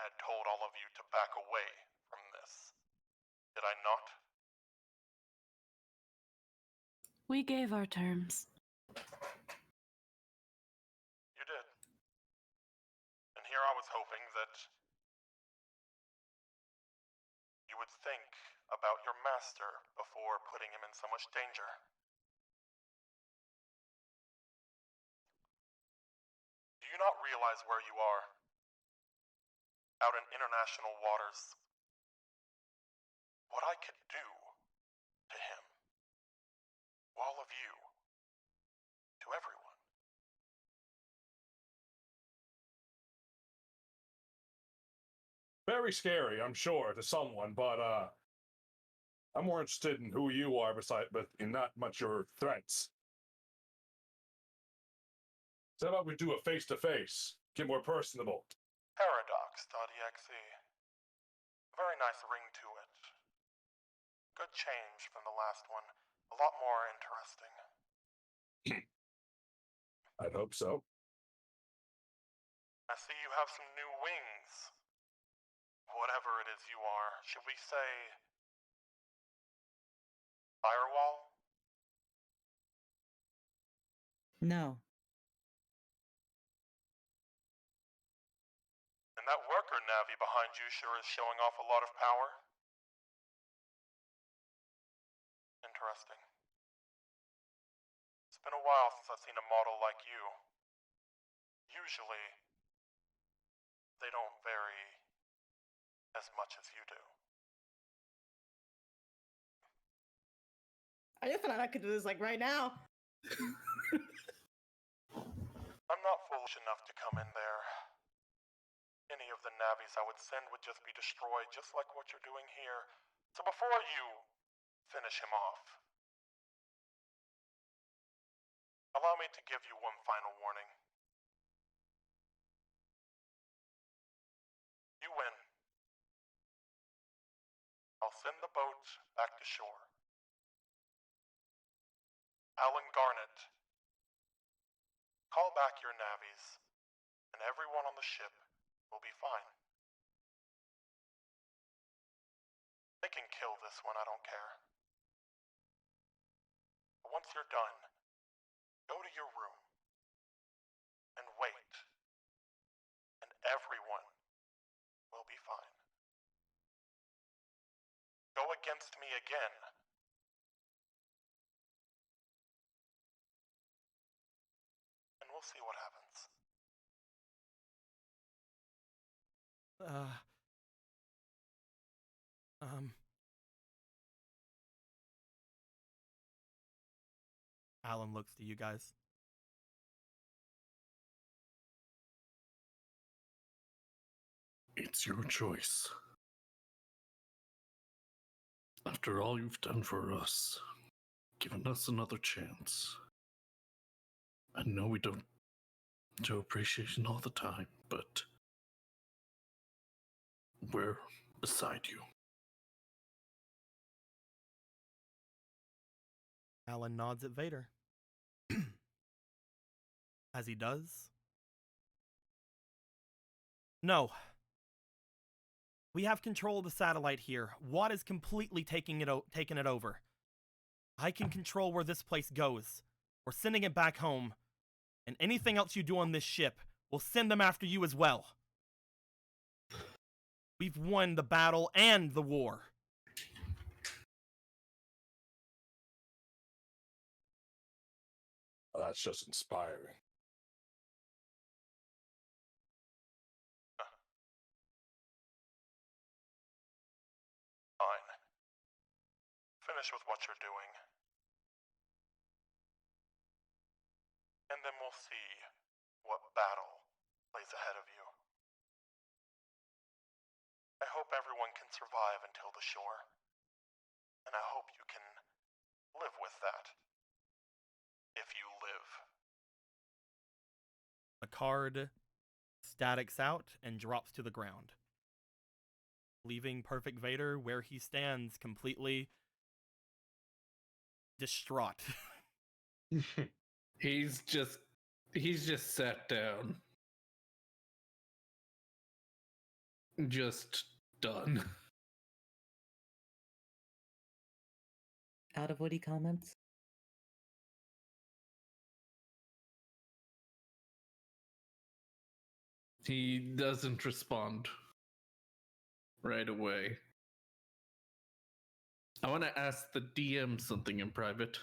I had told all of you to back away from this. Did I not? We gave our terms. You did. And here I was hoping that you would think about your master before putting him in so much danger. Do you not realize where you are? out in international waters, what I could do to him, to all of you, to everyone. Very scary, I'm sure, to someone, but I'm more interested in who you are but in not much your threats. So how about we do a face-to-face? Get more personable. Paradox.exe. Very nice ring to it. Good change from the last one. A lot more interesting. I'd hope so. I see you have some new wings. Whatever it is you are, should we say firewall? No. And that worker Navi behind you sure is showing off a lot of power. Interesting. It's been a while since I've seen a model like you. Usually, they don't vary as much as you do. I just thought I could do this like right now. I'm not foolish enough to come in there. Any of the Navis I would send would just be destroyed, just like what you're doing here. So before you finish him off, allow me to give you one final warning. You win. I'll send the boat back to shore. Alan Garnet, call back your Navis, and everyone on the ship will be fine. They can kill this one, I don't care. But once you're done, go to your room and wait, and everyone will be fine. Go against me again, and we'll see what happens. Alan looks to you guys. It's your choice. After all you've done for us, given us another chance. I know we don't show appreciation all the time, but we're beside you. Alan nods at Vader. As he does. No. We have control of the satellite here. Watt is completely taking it over. I can control where this place goes. We're sending it back home. And anything else you do on this ship, we'll send them after you as well. We've won the battle and the war. Well, that's just inspiring. Fine. Finish with what you're doing. And then we'll see what battle lays ahead of you. I hope everyone can survive until the shore. And I hope you can live with that. If you live. The card statics out and drops to the ground, leaving Perfect Vader where he stands, completely distraught. He's just sat down. Just done. Out of witty comments? He doesn't respond right away. I want to ask the DM something in private.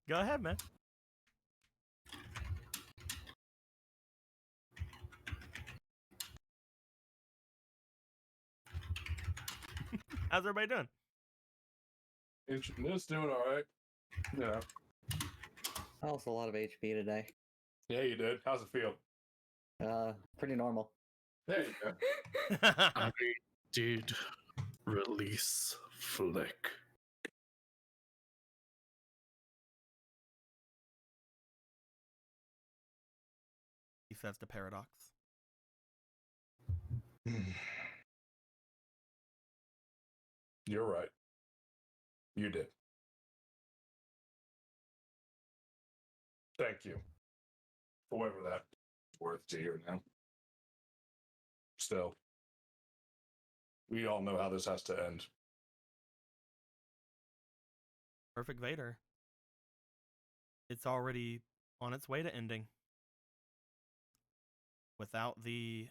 Go ahead, man. How's everybody doing? It's doing all right. Yeah. I lost a lot of HP today. Yeah, you did. How's it feel? Pretty normal. There you go. I did release Flick. He says to Paradox. You're right. You did. Thank you. For whatever that's worth to hear now. Still, we all know how this has to end. Perfect Vader. It's already on its way to ending. Without the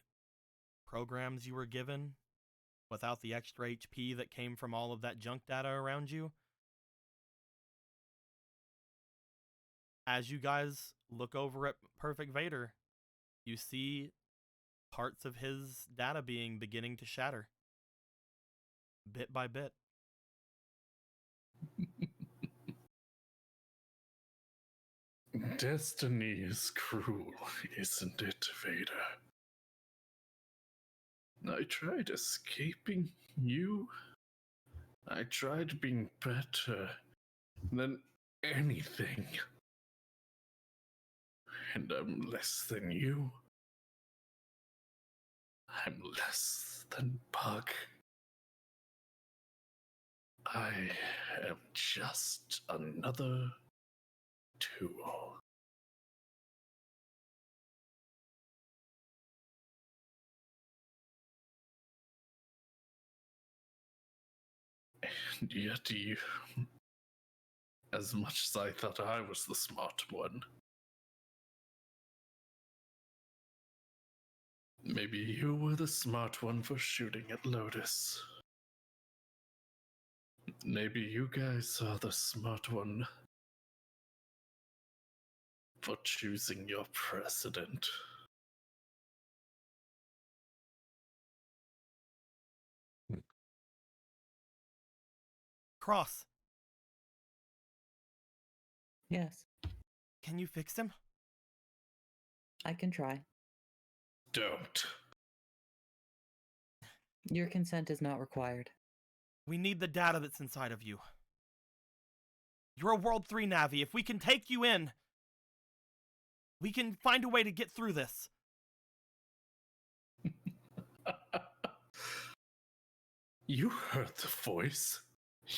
programs you were given, without the extra HP that came from all of that junk data around you, as you guys look over at Perfect Vader, you see parts of his data being beginning to shatter. Bit by bit. Destiny is cruel, isn't it, Vader? I tried escaping you. I tried being better than anything. And I'm less than you. I'm less than Bug. I am just another tool. And yet you, as much as I thought I was the smart one, maybe you were the smart one for shooting at Lotus. Maybe you guys are the smart one for choosing your president. Cross, Yes, can you fix him? I can try. Don't. Your consent is not required. We need the data that's inside of you. You're a World 3 Navi. If we can take you in, we can find a way to get through this. You heard the voice.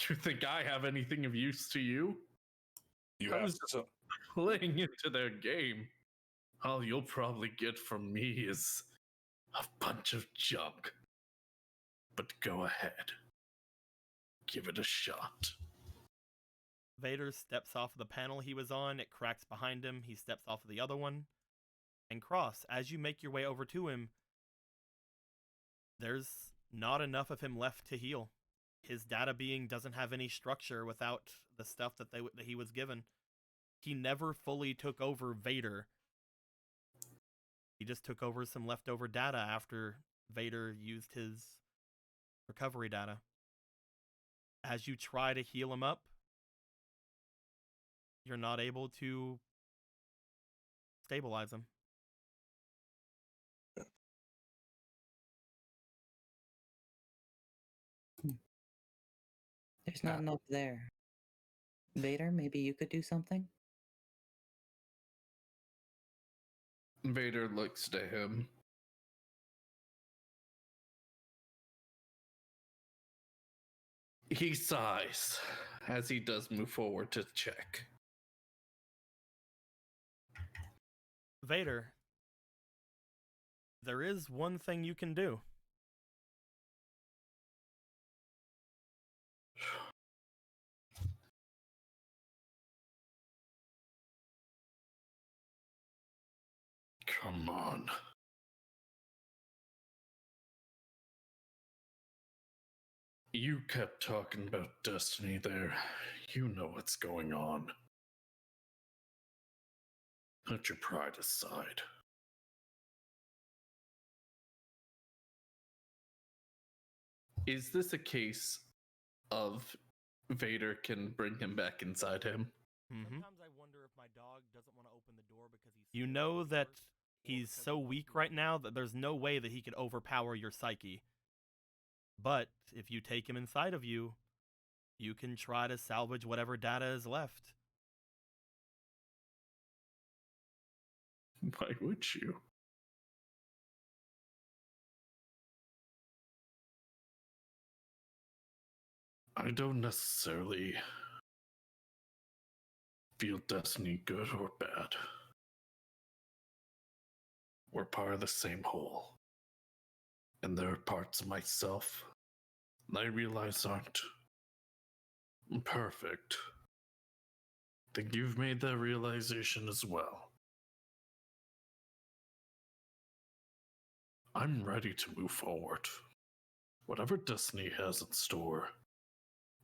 You think I have anything of use to you? You I have was just to. playing into their game. All you'll probably get from me is a bunch of junk. But go ahead. Give it a shot. Vader steps off the panel he was on. It cracks behind him. He steps off of the other one. And Cross, as you make your way over to him, there's not enough of him left to heal. His data being doesn't have any structure without the stuff that he was given. He never fully took over Vader. He just took over some leftover data after Vader used his recovery data. As you try to heal him up, you're not able to stabilize him. There's not enough there. Vader, maybe you could do something? Vader looks to him. He sighs as he does move forward to check. Vader, there is one thing you can do. Come on. You kept talking about destiny there. You know what's going on. Put your pride aside. Is this a case of Vader can bring him back inside him. Sometimes I wonder if my dog doesn't want to open the door because he's. You know that he's so weak right now that there's no way that he could overpower your psyche. But if you take him inside of you, you can try to salvage whatever data is left. Why would you? I don't necessarily feel destiny good or bad. We're part of the same whole. And there are parts of myself that I realize aren't perfect. I think you've made that realization as well. I'm ready to move forward. Whatever destiny has in store,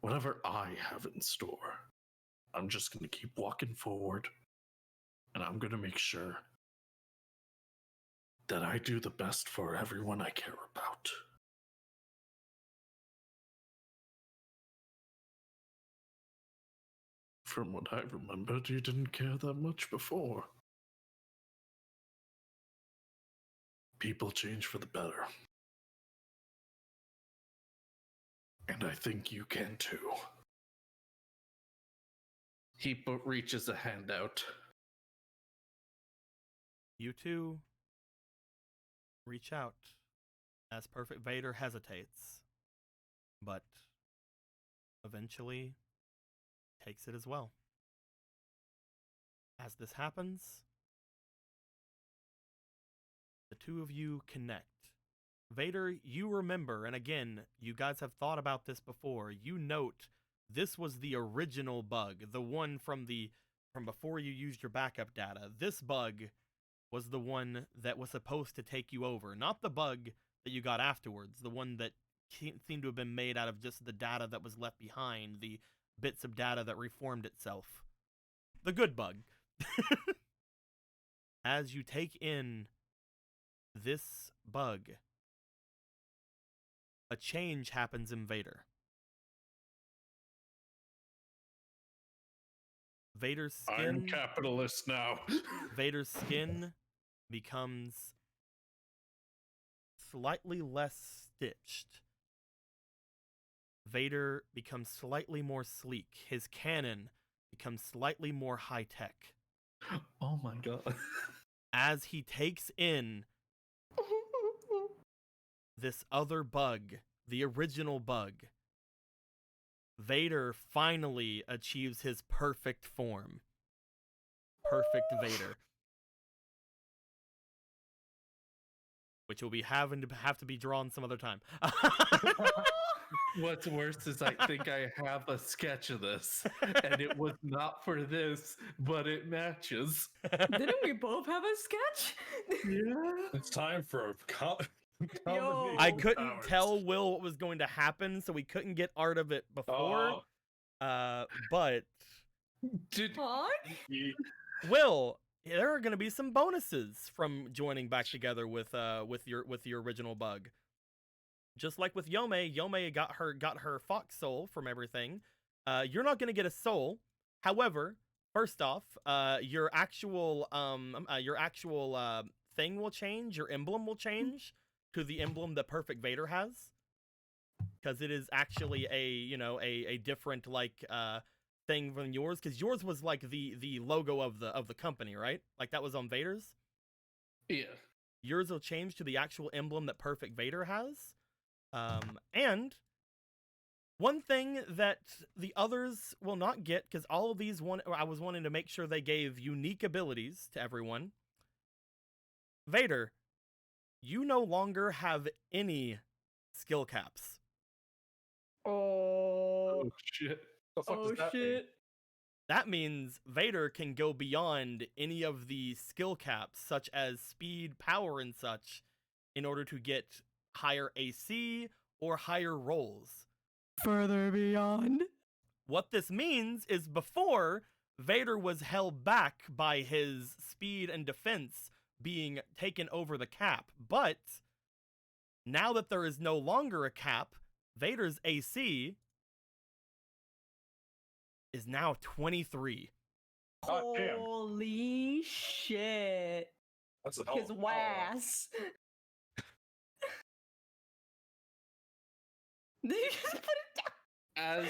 whatever I have in store, I'm just going to keep walking forward, and I'm going to make sure that I do the best for everyone I care about. From what I remembered, you didn't care that much before. People change for the better. And I think you can too. He reaches a hand out. You two reach out as Perfect Vader hesitates, but eventually takes it as well. As this happens, the two of you connect. Vader, you remember, and again, you guys have thought about this before. You note this was the original bug, the one from before you used your backup data. This bug was the one that was supposed to take you over, not the bug that you got afterwards, the one that seemed to have been made out of just the data that was left behind, the bits of data that reformed itself. The good bug. As you take in this bug, a change happens in Vader. Vader's skin. I'm capitalist now. Vader's skin becomes slightly less stitched. Vader becomes slightly more sleek. His cannon becomes slightly more high tech. Oh my god. As he takes in this other bug, the original bug, Vader finally achieves his perfect form. Perfect Vader. Which will be have to be drawn some other time. What's worse is I think I have a sketch of this, and it was not for this, but it matches. Didn't we both have a sketch? Yeah. It's time for a Yo. I couldn't tell Will what was going to happen, so we couldn't get art of it before. But Did Fuck? Will, there are going to be some bonuses from joining back together with your original bug. Just like with Yome, Yome got her fox soul from everything. You're not going to get a soul. However, first off, your actual thing will change. Your emblem will change to the emblem that Perfect Vader has, because it is actually a different thing from yours. Because yours was like the logo of the company, right? Like that was on Vader's. Yeah. Yours will change to the actual emblem that Perfect Vader has. And one thing that the others will not get, because all of these I was wanting to make sure they gave unique abilities to everyone. Vader, you no longer have any skill caps. Oh Shit. The fuck does that mean? shit. That means Vader can go beyond any of the skill caps, such as speed, power, and such, in order to get higher AC or higher rolls. Further beyond. What this means is before, Vader was held back by his speed and defense being taken over the cap. But now that there is no longer a cap, Vader's AC is now 23. God damn. Holy shit. That's a hell His of a wass. Did you just put it down? As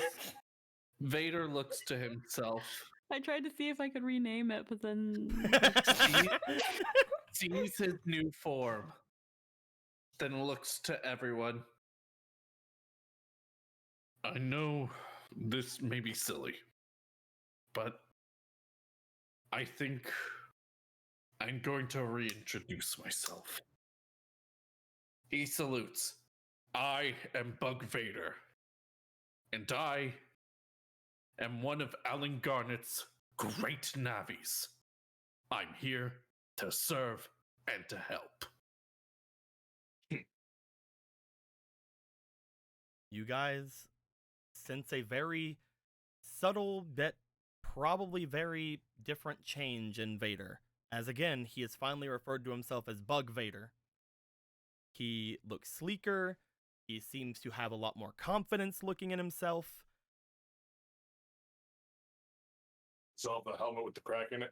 Vader looks to himself, I tried to see if I could rename it, but then sees his new form, then looks to everyone. I know this may be silly, but I think I'm going to reintroduce myself. He salutes. I am Bug Vader, and I am one of Alan Garnett's great Navis. I'm here to serve and to help. You guys sense a very subtle but probably very different change in Vader. As again, he has finally referred to himself as Bug Vader. He looks sleeker. He seems to have a lot more confidence looking in himself. So the helmet with the crack in it.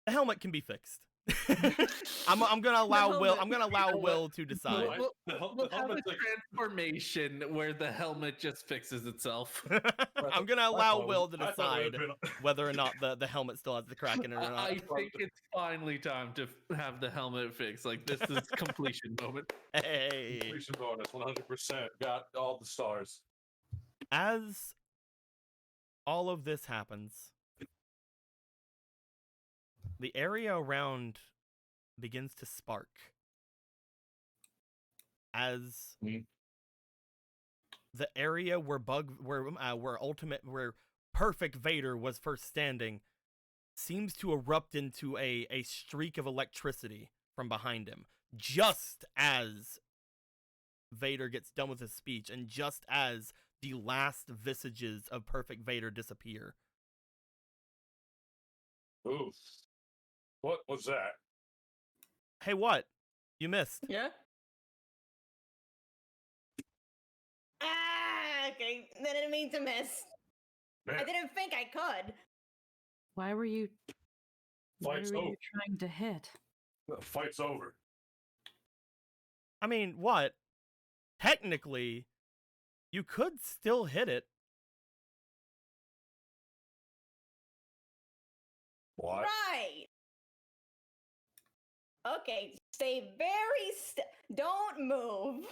The helmet can be fixed. I'm gonna allow Will. I'm gonna allow Will to decide. We'll have a transformation where the helmet just fixes itself. I'm gonna allow Will to I thought it decide would've been- whether or not the helmet still has the crack in it or not. I think it's finally time to have the helmet fixed. Like, this is completion moment. Hey. Completion bonus, 100%. Got all the stars. As all of this happens, the area around begins to spark. As the area where Perfect Vader was first standing seems to erupt into a streak of electricity from behind him, just as Vader gets done with his speech, and just as the last visages of Perfect Vader disappear. Ooh. What was that? Hey, what? You missed. Yeah? Ah, okay. I didn't mean to miss. Man, I didn't think I could. why were you fight's over. trying to hit? The fight's over. I mean, what? Technically, you could still hit it. What? Right. Okay, stay very still. Don't move.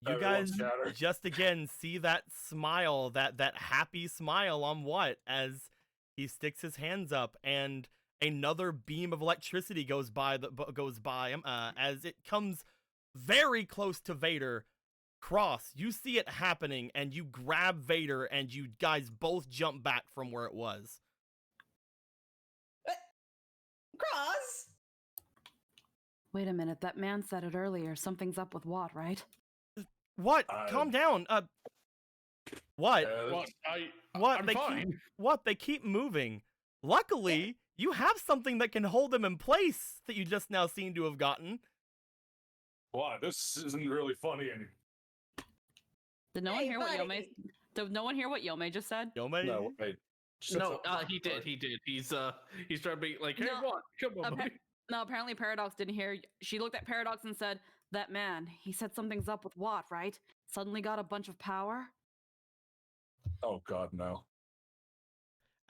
You Everyone guys scatter. just again see that smile, that happy smile on what, as he sticks his hands up and another beam of electricity goes by as it comes very close to Vader. Cross, you see it happening and you grab Vader and you guys both jump back from where it was. Cross. Wait a minute, that man said it earlier. Something's up with Watt, right? What? Calm down. What? What? What? I'm They fine. keep what? They keep moving. Luckily, you have something that can hold them in place that you just now seem to have gotten. Why? This isn't really funny anymore. Did no one Hey, hear what Yome? buddy. Did no one hear what Yome just said? Yome? No, wait. No, he did. He did. He's trying to be like, hey, No, what? Come on, buddy. No, apparently Paradox didn't hear. She looked at Paradox and said, "That man, he said something's up with Watt, right? Suddenly got a bunch of power." Oh God, no.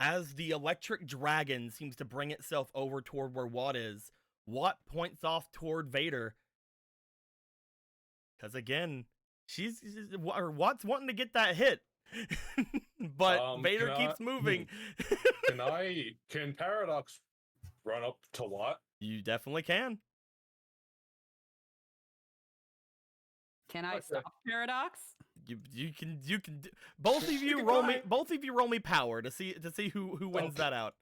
As the electric dragon seems to bring itself over toward where Watt is, Watt points off toward Vader. Because again, Watt's wanting to get that hit. But Vader keeps moving. Can Paradox run up to Watt? You definitely can. Can I Okay. stop Paradox? You can both of you roll me power to see who wins that out.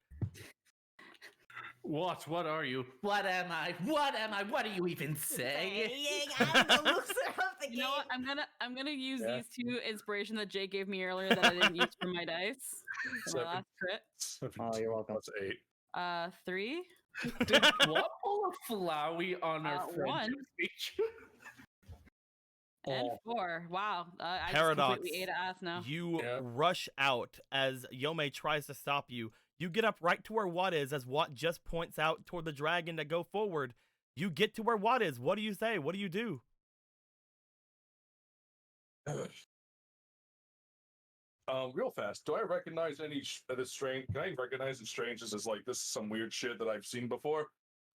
What are you? What am I? What am I? What are you even saying? I'm the loser of the game. You know what? I'm gonna use Yeah. these two inspiration that Jake gave me earlier that I didn't use for my dice. For my last crit. Oh, you're welcome. That's 8. 3. Did what pull a Flowey on our One. friendship speech? And Oh. 4. Wow. I just Paradox, completely ate ass now. you Yeah. rush out as Yome tries to stop you. You get up right to where Watt is as Watt just points out toward the dragon to go forward. You get to where Watt is. What do you say? What do you do? Real fast. Do I recognize any this strange? Can I recognize it strange as like this is some weird shit that I've seen before,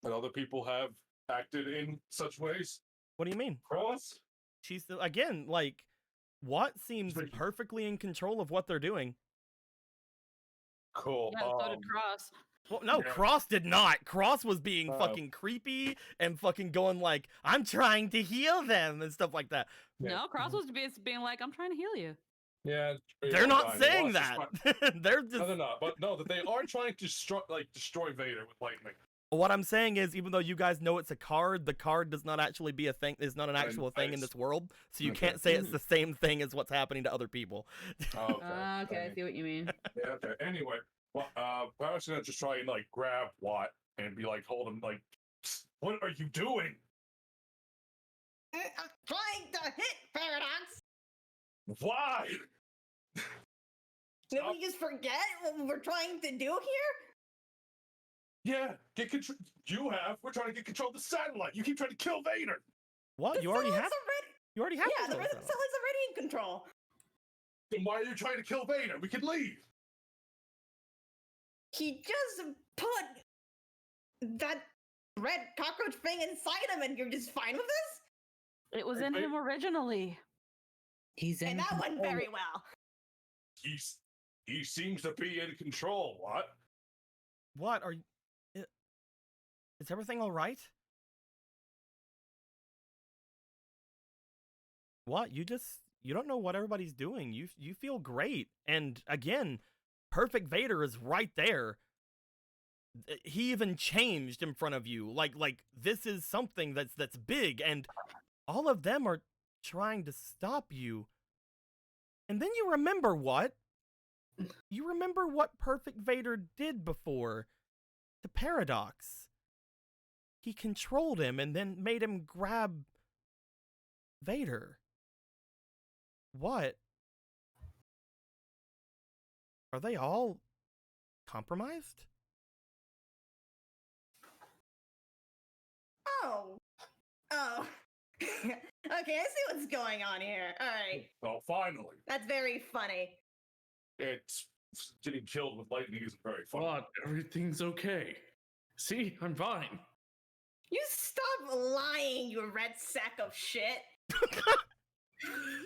that other people have acted in such ways? What do you mean? Cross. She's again like Watt seems perfectly in control of what they're doing. Cool. Yeah, so did Cross. Well, no, Yeah. Cross did not. Cross was being Oh. fucking creepy and fucking going like, I'm trying to heal them and stuff like that. Yeah. No, Cross was being like, I'm trying to heal you. Yeah, They're not fine. saying Watch this that. They're No, just. they're not. But no, that they are trying to destroy Vader with lightning. What I'm saying is, even though you guys know it's a card, the card does not actually be a thing. Is not an actual thing in this world, so you Okay. can't say it's the same thing as what's happening to other people. Oh, Okay, I see what you mean. Yeah. Okay. Anyway, well, I was gonna just try and like grab Watt and be like, hold him, like, what are you doing? I'm trying to hit Paradox. Why? Did we just forget what we're trying to do here? Yeah, get control. We're trying to get control of the satellite. You keep trying to kill Vader. What? The You already have? satellite's already- You already have? Yeah, the control of that. satellite's already in control. Then why are you trying to kill Vader? We could leave. He just put that red cockroach thing inside him, and you're just fine with this? It was in him originally. He's in And that went control. very well. He seems to be in control. What? What are you? Is everything all right? What? You don't know what everybody's doing. You feel great. And again, Perfect Vader is right there. He even changed in front of you. Like this is something that's big, and all of them are trying to stop you. And then you remember what? You remember what Perfect Vader did before to Paradox. He controlled him and then made him grab Vader. What? Are they all compromised? Oh. Okay, I see what's going on here. All right. Oh, finally. That's very funny. It's getting killed with lightning isn't very fun. But everything's okay. See, I'm fine. You stop lying, you red sack of shit.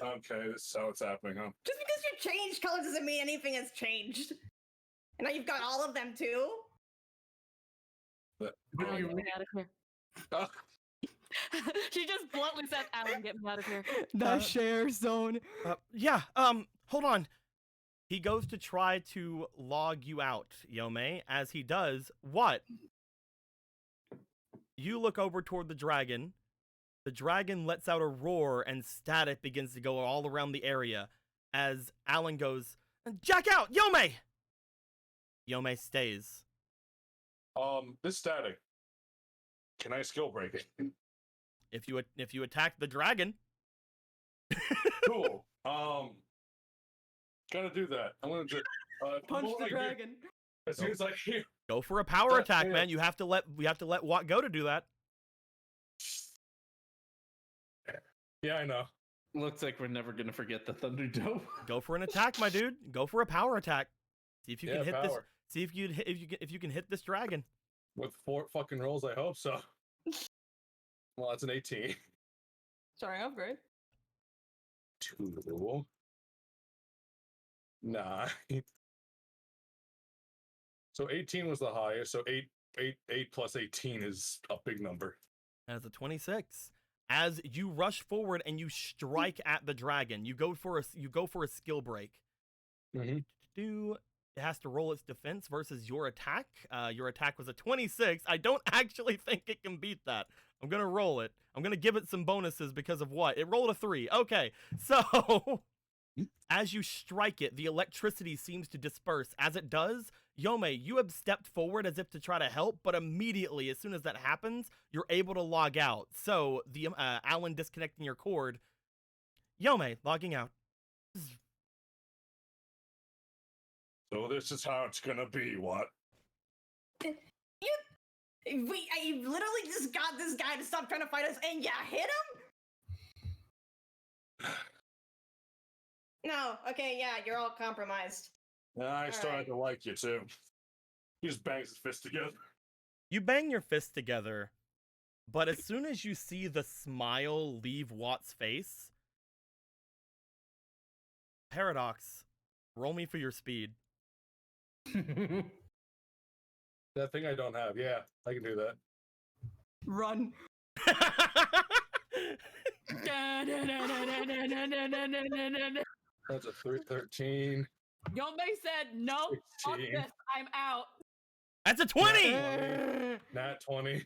Okay, this is how it's happening, huh? Just because you changed colors doesn't mean anything has changed. And now you've got all of them too? But, Alan, get me out of here. uh, She just bluntly said, Alan, get me out of here. The share zone. Yeah, hold on. He goes to try to log you out, Yome. As he does, what? You look over toward the dragon. The dragon lets out a roar and static begins to go all around the area as Alan goes, Jack out, Yome! Yome stays. this static. Can I skill break it? If you attack the dragon, Cool. Gonna do that. I'm gonna just Punch more the like you- dragon. As soon as I hear. go for a power attack, yeah. man. We have to let Watt go to do that. Yeah, I know. Looks like we're never gonna forget the Thunderdome. Go for an attack, my dude. Go for a power attack. See if you Yeah, can hit this. power. See if you can hit this dragon. With 4 fucking rolls, I hope so. Well, that's an 18. Sorry, upgrade. 2. 9. So 18 was the highest. So 8 plus 18 is a big number. As a 26. As you rush forward and you strike at the dragon, you go for a skill break. Mm-hmm. It has to roll its defense versus your attack. Your attack was a 26. I don't actually think it can beat that. I'm gonna roll it. I'm gonna give it some bonuses because of what? It rolled a 3. Okay, so as you strike it, the electricity seems to disperse. As it does, Yome, you have stepped forward as if to try to help, but immediately, as soon as that happens, you're able to log out. So the Alan disconnecting your cord, Yome, logging out. So this is how it's gonna be, what? I literally just got this guy to stop trying to fight us, and yeah, hit him? No, okay, yeah, you're all compromised. I started right. to like you too. He just bangs his fist together. You bang your fists together, but as soon as you see the smile leave Watt's face, Paradox, roll me for your speed. That thing I don't have. Yeah, I can do that. Run. That's a 13. Yome said, no, fuck 16. this, I'm out. That's a 20! Nat 20.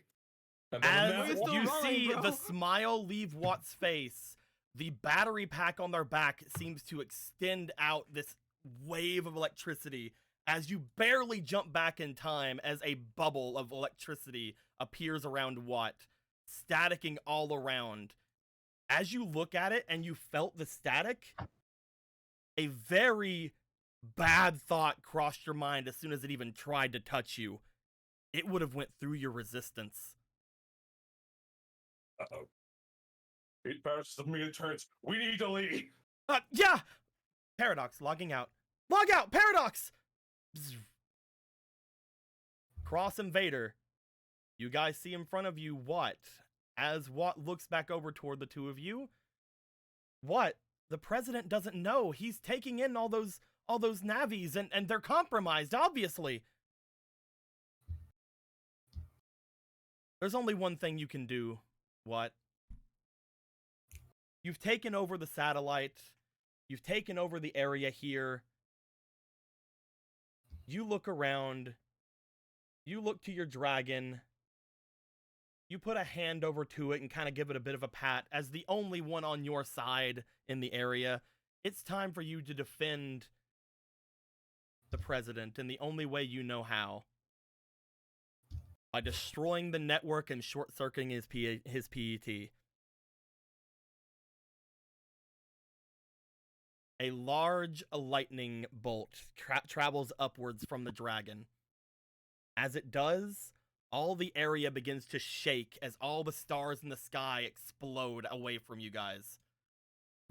And then As a nat still you rolling, see bro. the smile leave Watt's face, the battery pack on their back seems to extend out this wave of electricity as you barely jump back in time as a bubble of electricity appears around Watt, staticking all around. As you look at it and you felt the static, a very bad thought crossed your mind as soon as it even tried to touch you. It would have went through your resistance. Uh-oh. Eight powers of me turns. We need to leave. Yeah! Paradox, logging out. Log out! Paradox! Bzz. Cross and Vader. You guys see in front of you what? As Watt looks back over toward the two of you, what? The president doesn't know. He's taking in all those Navis and they're compromised, obviously. There's only one thing you can do. What? You've taken over the satellite. You've taken over the area here. You look around. You look to your dragon. You put a hand over to it and kind of give it a bit of a pat as the only one on your side in the area. It's time for you to defend the president in the only way you know how. By destroying the network and short-circuiting his PET. A large lightning bolt travels upwards from the dragon. As it does, all the area begins to shake as all the stars in the sky explode away from you guys.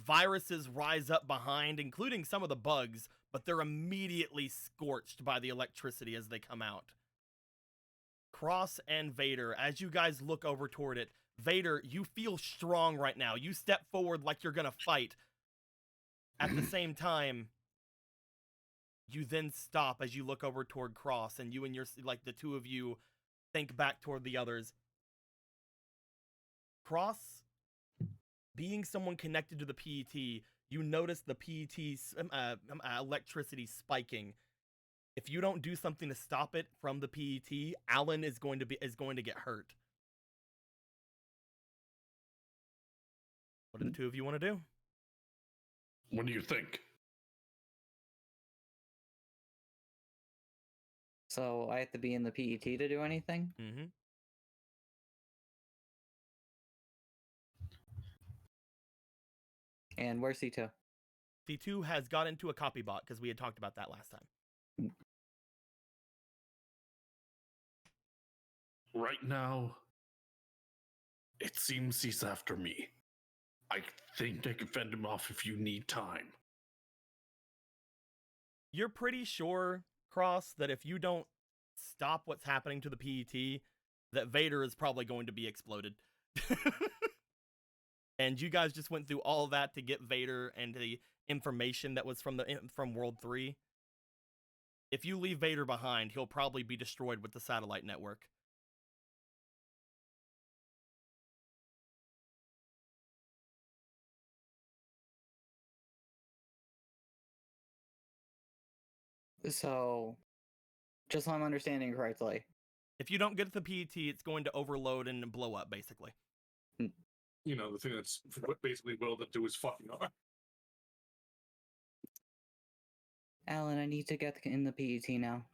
Viruses rise up behind, including some of the bugs, but they're immediately scorched by the electricity as they come out. Cross and Vader, as you guys look over toward it, Vader, you feel strong right now. You step forward like you're gonna fight. At the same time, you then stop as you look over toward Cross, and you and your, like, the two of you think back toward the others. Cross, being someone connected to the PET, you notice the PET's electricity spiking. If you don't do something to stop it from the PET, Alan is going to get hurt. What do the two of you want to do? What do you think? So I have to be in the PET to do anything? Mm-hmm. And where's C2? C2 has got into a copy bot because we had talked about that last time. Right now, it seems he's after me. I think I can fend him off if you need time. You're pretty sure, Cross, that if you don't stop what's happening to the PET, that Vader is probably going to be exploded. And you guys just went through all that to get Vader and the information that was from World 3. If you leave Vader behind, he'll probably be destroyed with the satellite network. So, just so I'm understanding correctly. If you don't get the PET, it's going to overload and blow up, basically. You know, the thing that's what basically will to do his fucking arm. Alan, I need to get in the PET now.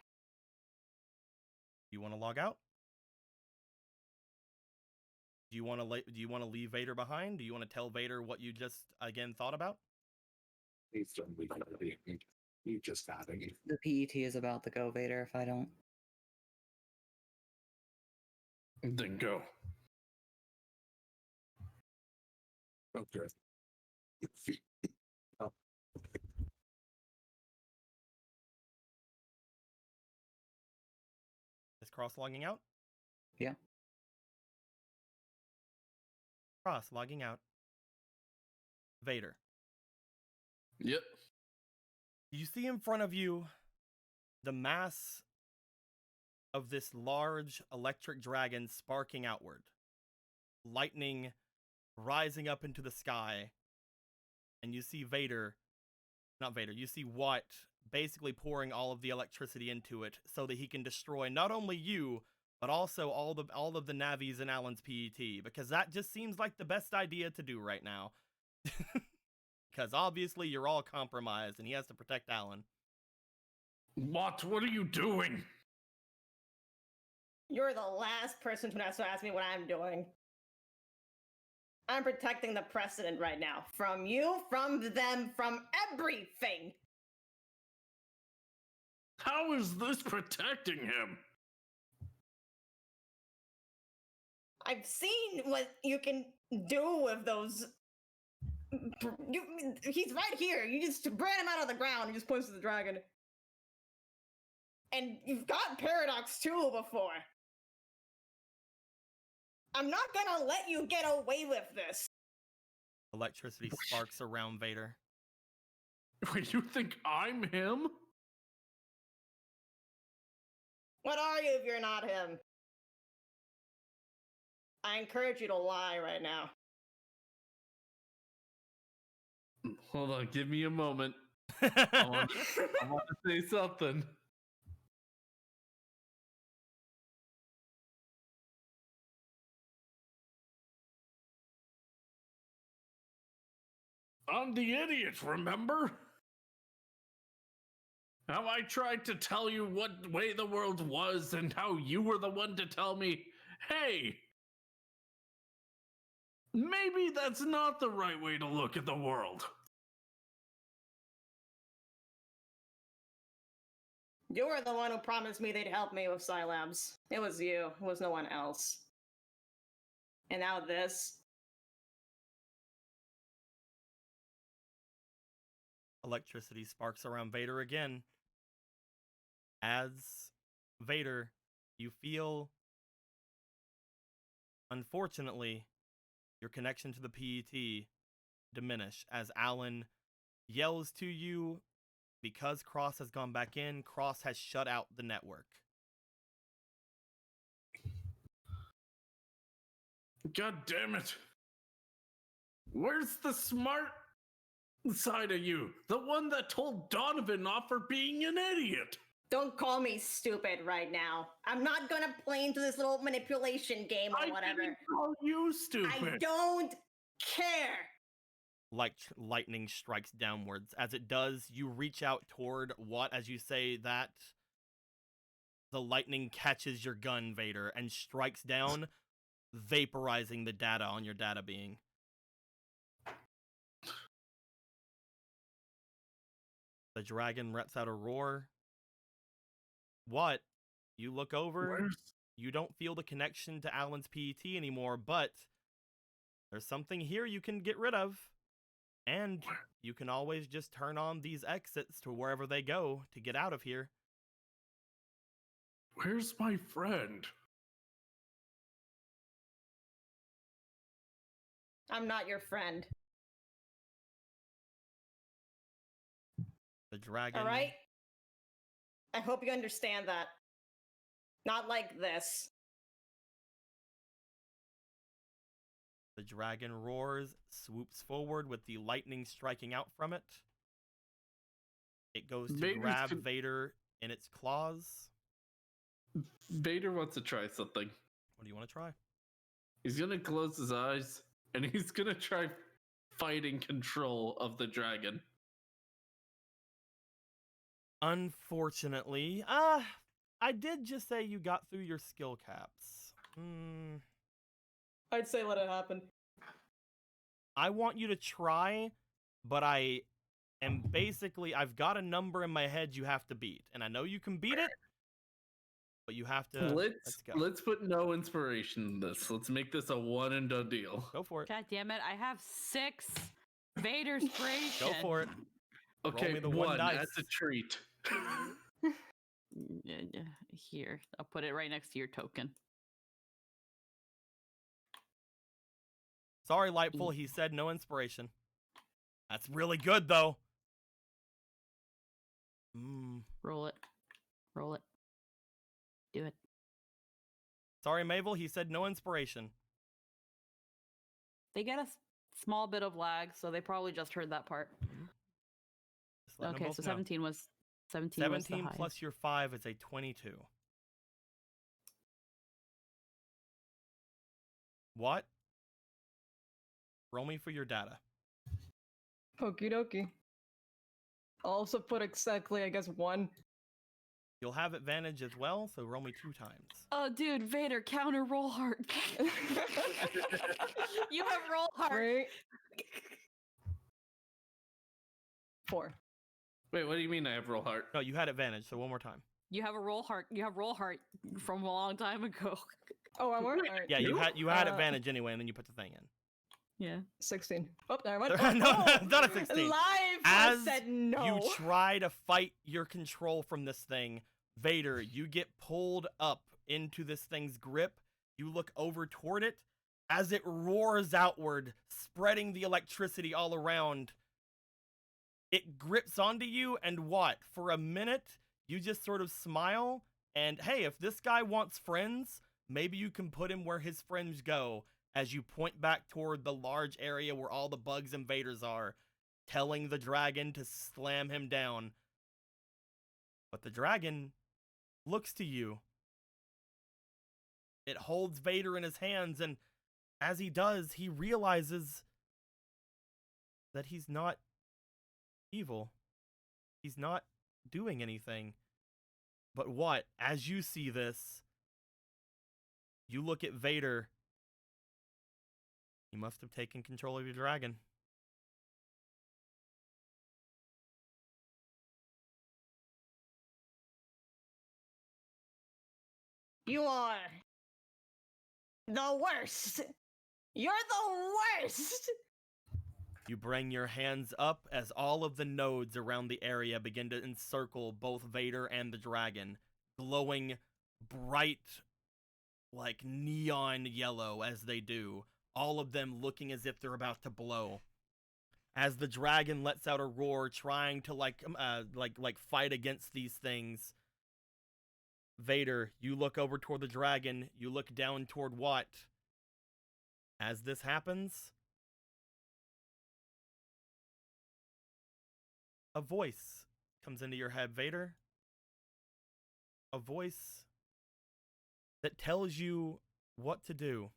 You want to log out? Do you want to leave Vader behind? Do you want to tell Vader what you just again thought about? Please don't leave me. You just got it. The PET is about to go, Vader, if I don't. Then go. Okay. Oh. Is Cross logging out? Yeah. Cross logging out. Vader. Yep. You see in front of you the mass of this large electric dragon sparking outward. Lightning rising up into the sky. And you see you see Watt basically pouring all of the electricity into it so that he can destroy not only you, but also all of the Navis in Alan's PET, because that just seems like the best idea to do right now. Because obviously you're all compromised and he has to protect Alan. What are you doing? You're the last person to ask me what I'm doing. I'm protecting the precedent right now. From you, from them, from everything. How is this protecting him? I've seen what you can do with those. He's right here. You just bring him out of the ground. He just points to the dragon. And you've got Paradox too before. I'm not gonna let you get away with this. Electricity sparks around Vader. Wait, you think I'm him? What are you if you're not him? I encourage you to lie right now. Hold on, give me a moment. I want to say something. I'm the idiot, remember? How I tried to tell you what way the world was and how you were the one to tell me, hey, maybe that's not the right way to look at the world. You were the one who promised me they'd help me with Scilabs. It was you. It was no one else. And now this. Electricity sparks around Vader again. As Vader, you feel, unfortunately, your connection to the PET diminish as Alan yells to you. Because Cross has gone back in, Cross has shut out the network. God damn it. Where's the smart side of you? The one that told Donovan off for being an idiot. Don't call me stupid right now. I'm not gonna play into this little manipulation game or whatever. I didn't call you stupid. I don't care. Like lightning strikes downwards. As it does, you reach out toward Watt as you say that. The lightning catches your gun, Vader, and strikes down, vaporizing the data on your data being. The dragon lets out a roar. What? You look over, you don't feel the connection to Alan's PET anymore, but there's something here you can get rid of. And you can always just turn on these exits to wherever they go to get out of here. Where's my friend? I'm not your friend. The dragon. All right? I hope you understand that. Not like this. The dragon roars, swoops forward with the lightning striking out from it. It goes to grab Vader in its claws. Vader wants to try something. What do you want to try? He's gonna close his eyes and he's gonna try fighting control of the dragon. Unfortunately, I did just say you got through your skill caps. I'd say let it happen. I want you to try, but I am basically, I've got a number in my head you have to beat. And I know you can beat it, but you have to. Let's go. Let's put no inspiration in this. Let's make this a one and done deal. Go for it. God damn it! I have 6 Vader's Spiration. Go for it. Okay, me the one. one dice. That's a treat. Here, I'll put it right next to your token. Sorry, Lightful, he said no inspiration. That's really good, though. Roll it. Roll it. Do it. Sorry, Mavel, he said no inspiration. They get a small bit of lag, so they probably just heard that part. Just letting them Okay, both so know. 17 was 17 was the plus your 5 is a 22. What? Roll me for your data. Okie dokie. I'll also put exactly, I guess, 1. You'll have advantage as well, so roll me 2 times. Oh, dude, Vader, counter roll heart. You have roll heart. 3. 4. Wait, what do you mean I have roll heart? No, you had advantage, so one more time. You have a roll heart. You have roll heart from a long time ago. Oh, I weren't? Alright. Yeah, you had advantage anyway, and then you put the thing in. Yeah. 16. Oh, never mind. No, Oh, not a 16. Live As said no. you try to fight your control from this thing, Vader, you get pulled up into this thing's grip. You look over toward it as it roars outward, spreading the electricity all around. It grips onto you, and what? For a minute, you just sort of smile, and hey, if this guy wants friends, maybe you can put him where his friends go, as you point back toward the large area where all the bugs and Vaders are, telling the dragon to slam him down. But the dragon looks to you. It holds Vader in his hands, and as he does, he realizes that he's not evil. He's not doing anything. But what? As you see this, you look at Vader. You must have taken control of your dragon. You are the worst. You're the worst. You bring your hands up as all of the nodes around the area begin to encircle both Vader and the dragon, glowing bright, like neon yellow as they do, all of them looking as if they're about to blow. As the dragon lets out a roar, trying to like fight against these things, Vader, you look over toward the dragon, you look down toward what? As this happens, a voice comes into your head, Vader. A voice that tells you what to do.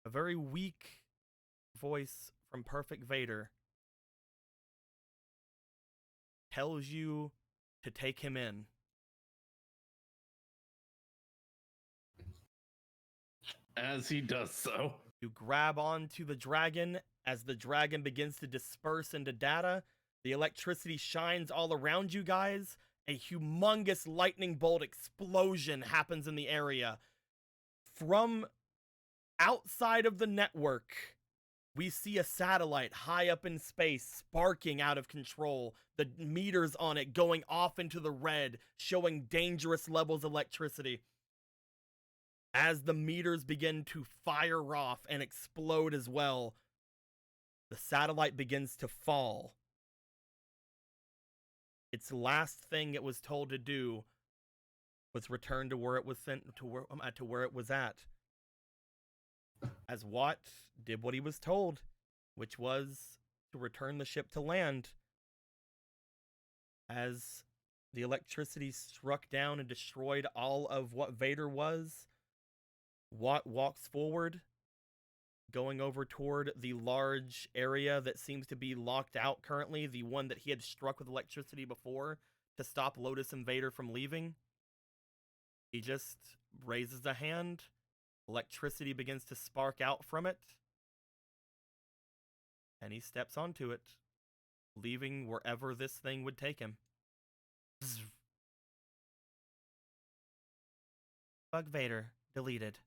A very weak voice from Perfect Vader tells you to take him in. As he does so. You grab onto the dragon as the dragon begins to disperse into data. The electricity shines all around you guys. A humongous lightning bolt explosion happens in the area. From outside of the network, we see a satellite high up in space, sparking out of control. The meters on it going off into the red, showing dangerous levels of electricity. As the meters begin to fire off and explode as well, the satellite begins to fall. Its last thing it was told to do was return to where it was sent to where it was at. As Watt did what he was told, which was to return the ship to land. As the electricity struck down and destroyed all of what Vader was, Watt walks forward, going over toward the large area that seems to be locked out currently, the one that he had struck with electricity before to stop Lotus and Vader from leaving. He just raises a hand, Electricity begins to spark out from it. And he steps onto it, leaving wherever this thing would take him. Bzz. Bug Vader deleted.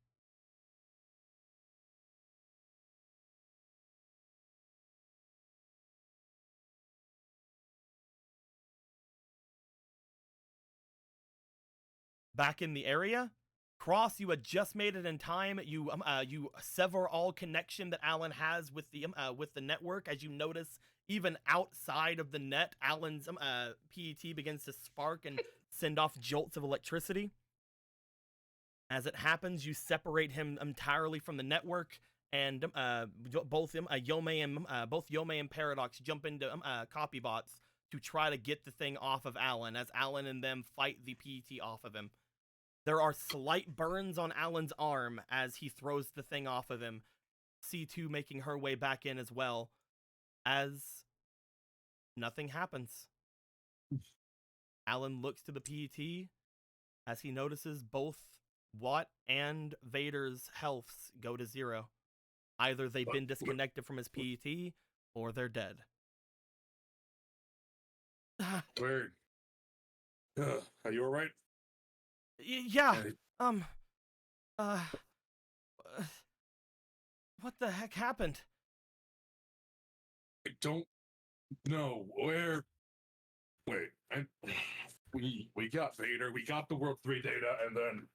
Back in the area, Cross, you had just made it in time. You sever all connection that Alan has with the network. As you notice, even outside of the net, Alan's PET begins to spark and send off jolts of electricity. As it happens, you separate him entirely from the network, and both Yomei and Paradox jump into copy bots to try to get the thing off of Alan, as Alan and them fight the PET off of him. There are slight burns on Alan's arm as he throws the thing off of him. C2 making her way back in as well, as nothing happens. Alan looks to the PET as he notices both Watt and Vader's healths go to 0. Either they've been disconnected from his PET, or they're dead. Weird. Are you alright? Yeah. What the heck happened? I don't know where. Wait, we got Vader, we got the World 3 data, and then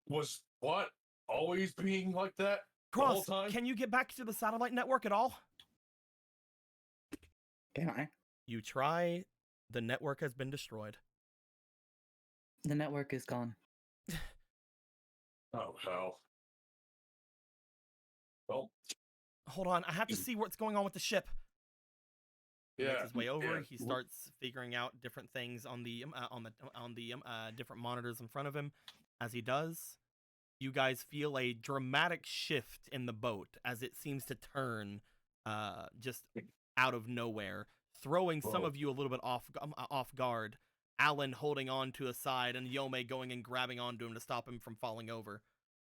was what always being like that the whole Cross, time? can you get back to the satellite network at all? Can I? You try. The network has been destroyed. The network is gone. Oh hell. Well, Hold on, I have to see what's going on with the ship. He makes yeah. his way over. yeah. He starts figuring out different things on the different monitors in front of him. As he does, you guys feel a dramatic shift in the boat as it seems to turn, just out of nowhere, throwing some Whoa. of you a little bit off guard. Alan holding on to a side and Yomei going and grabbing onto him to stop him from falling over.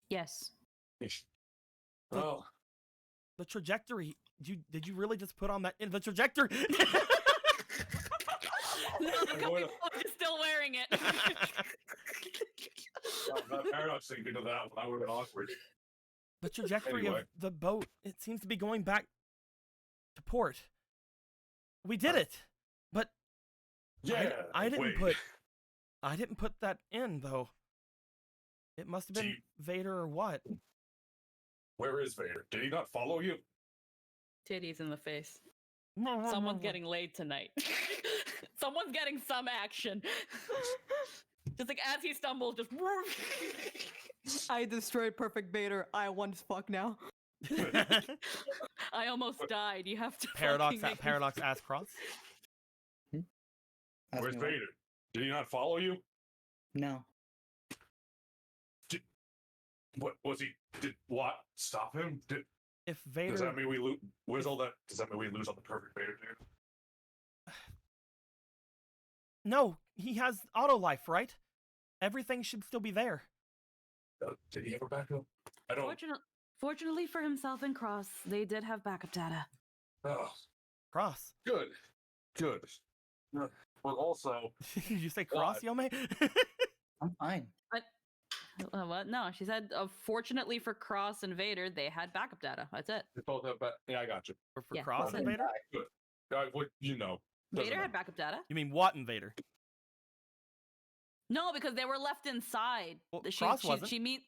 Yes. Well, The trajectory. Did you really just put on that in the trajectory? No, the I'm copy going to- bot is still wearing it. that Paradox thing into that one, I would have been awkward. The trajectory Anyway. of the boat, it seems to be going back to port. We did it, but Yeah. I didn't wait. I didn't put that in though. It must have been Gee. Vader or what? Where is Vader? Did he not follow you? Titties in the face. Someone's getting laid tonight. Someone's getting some action. Just like as he stumbles, just. I destroyed Perfect Vader. I want to fuck now. I almost died. You have to. Paradox. fucking make me- Paradox ass cross. Ask Where's me what? Vader? Did he not follow you? No. What was he? Did what stop him? If Does Vader, that mean we lose? Where's all that? Does that mean we lose on the perfect Vader, dude? no, he has auto life, right? Everything should still be there. Did he ever back up? I don't. Fortunately for himself and Cross, they did have backup data. Oh, Cross. good, good. But also, Did you say cross, Yomei? I'm fine. What? No, she said, fortunately for Cross and Vader, they had backup data. That's it. they both have. Yeah, I got you. Or for Yeah, Cross and Then Vader? die. What you know? Doesn't Vader had matter. backup data. You mean Watt and Vader? No, because they were left inside. Well, Cross wasn't. She meet.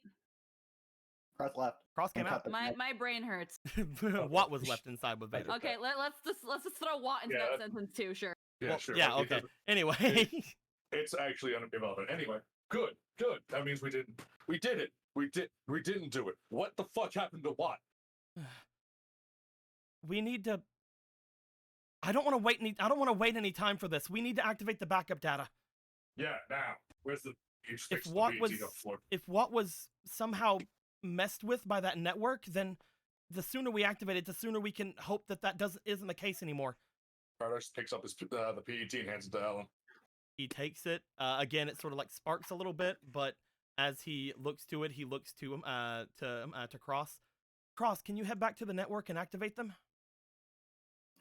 Cross left. Cross came And cut out. the neck. My brain hurts. Watt was left inside with Vader. Okay, let's just throw Watt into Yeah, that sentence too. Sure. Yeah, Well, sure. Yeah. Like, it Okay. doesn't- Anyway. It's actually irrelevant. Anyway, good, good. That means we did it. We didn't do it. What the fuck happened to what? We need to. I don't want to wait any time for this. We need to activate the backup data. Yeah, now. Where's the you just If fixed the Watt BT was on the floor. if Watt was somehow messed with by that network, then the sooner we activate it, the sooner we can hope that isn't the case anymore. Carlos picks up his the PET and hands it to Alan. He takes it. Again, it sort of like sparks a little bit, but As he looks to it, he looks to Cross. Cross, can you head back to the network and activate them?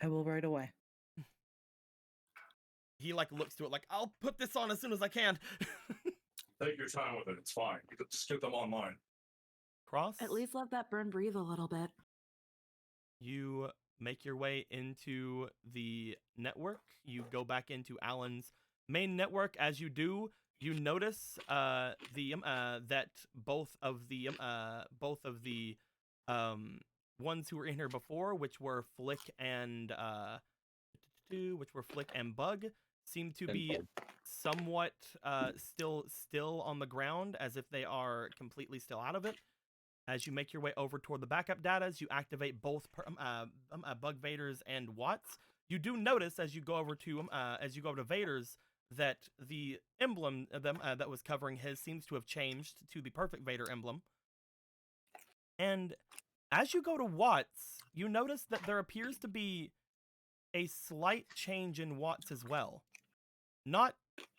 I will right away. He like looks to it like, I'll put this on as soon as I can. Take your time with it. It's fine. Just get them online. Cross, At least let that burn breathe a little bit. you make your way into the network. You go back into Alan's main network. As you do, you notice that both of the ones who were in here before, which were Flick and Bug, seem to be somewhat still on the ground, as if they are completely still out of it. As you make your way over toward the backup data, you activate both Bug Vader's and Watts. You do notice as you go over to Vader's that the emblem that was covering his seems to have changed to the Perfect Vader emblem. And as you go to Watts, you notice that there appears to be a slight change in Watts as well. Not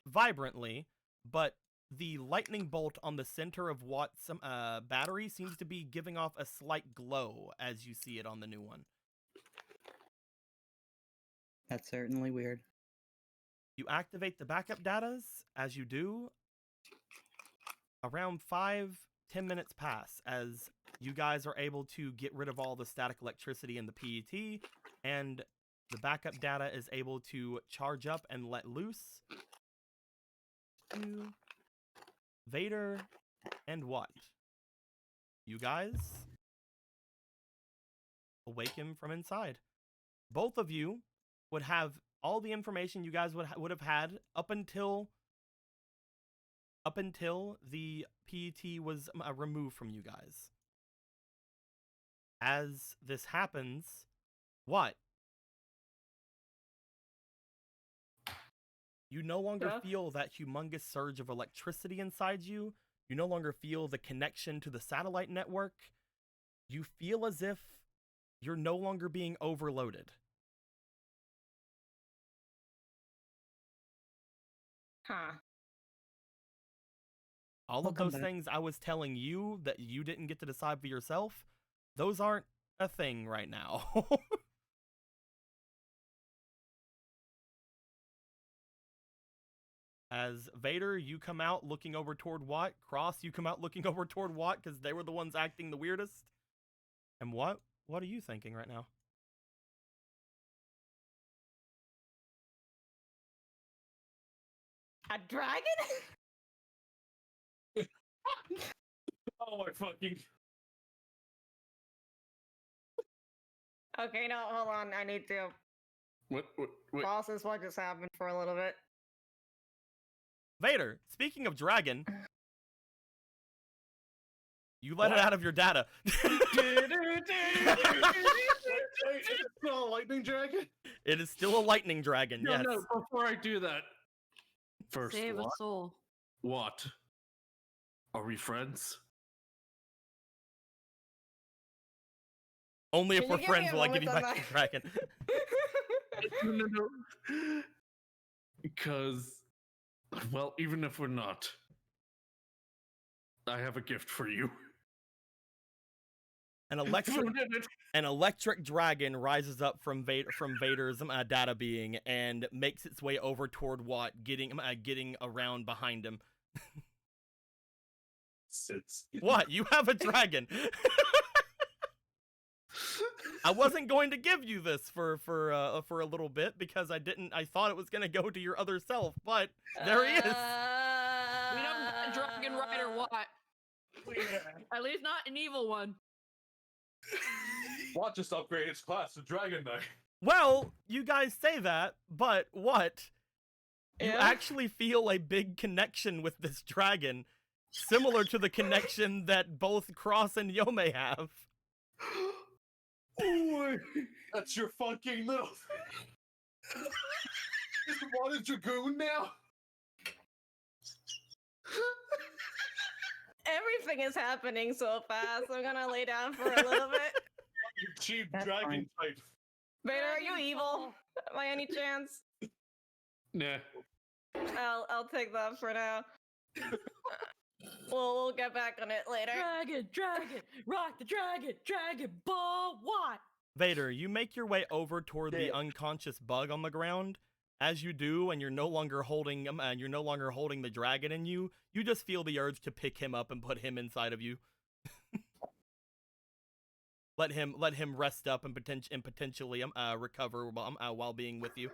vibrantly, but the lightning bolt on the center of Watts' battery seems to be giving off a slight glow as you see it on the new one. That's certainly weird. You activate the backup datas. As you do, around 5-10 minutes pass as you guys are able to get rid of all the static electricity in the PET, and the backup data is able to charge up and let loose. Vader and what? You guys awaken from inside. Both of you would have all the information you guys would have had up until the PET was removed from you guys. As this happens, what? You no longer feel that humongous surge of electricity inside you. You no longer feel the connection to the satellite network. You feel as if you're no longer being overloaded. Huh. All of those things I was telling you that you didn't get to decide for yourself, those aren't a thing right now. As Vader, you come out looking over toward Watt. Cross, you come out looking over toward Watt because they were the ones acting the weirdest. And what are you thinking right now? A dragon? Oh my fucking. Okay, no, hold on. I need to What? process what just happened for a little bit. Vader, speaking of dragon, you let it out of your data. Wait, is it still a lightning dragon? It is still a lightning dragon, No, yes. no, before I do that. First, Save a what? soul. What? Are we friends? Only if Can we're you give me friends a will I give you moment back on the dragon. No. Because, well, even if we're not, I have a gift for you. An electric dragon rises up from Vader's data being and makes its way over toward Watt, getting around behind him. Sits. What? You have a dragon? I wasn't going to give you this for a little bit because I thought it was gonna go to your other self, but there he is. We don't get a dragon rider what? At least not an evil one. Watt just upgraded its class to Dragon Knight. Well, you guys say that, but what? You Yeah. actually feel a big connection with this dragon, similar to the connection that both Cross and Yome have. Oh, that's your fucking little. Is Watt a dragoon now? Everything is happening so fast. I'm gonna lay down for a little bit. You cheap That's dragon type. Vader, are you evil? By any chance? Nah. I'll take that for now. We'll get back on it later. Dragon, rock the dragon ball. What? Vader, you make your way over toward the Yeah. unconscious bug on the ground. As you do, and you're no longer holding the dragon in you, you just feel the urge to pick him up and put him inside of you. let him rest up and potentially recover while being with you.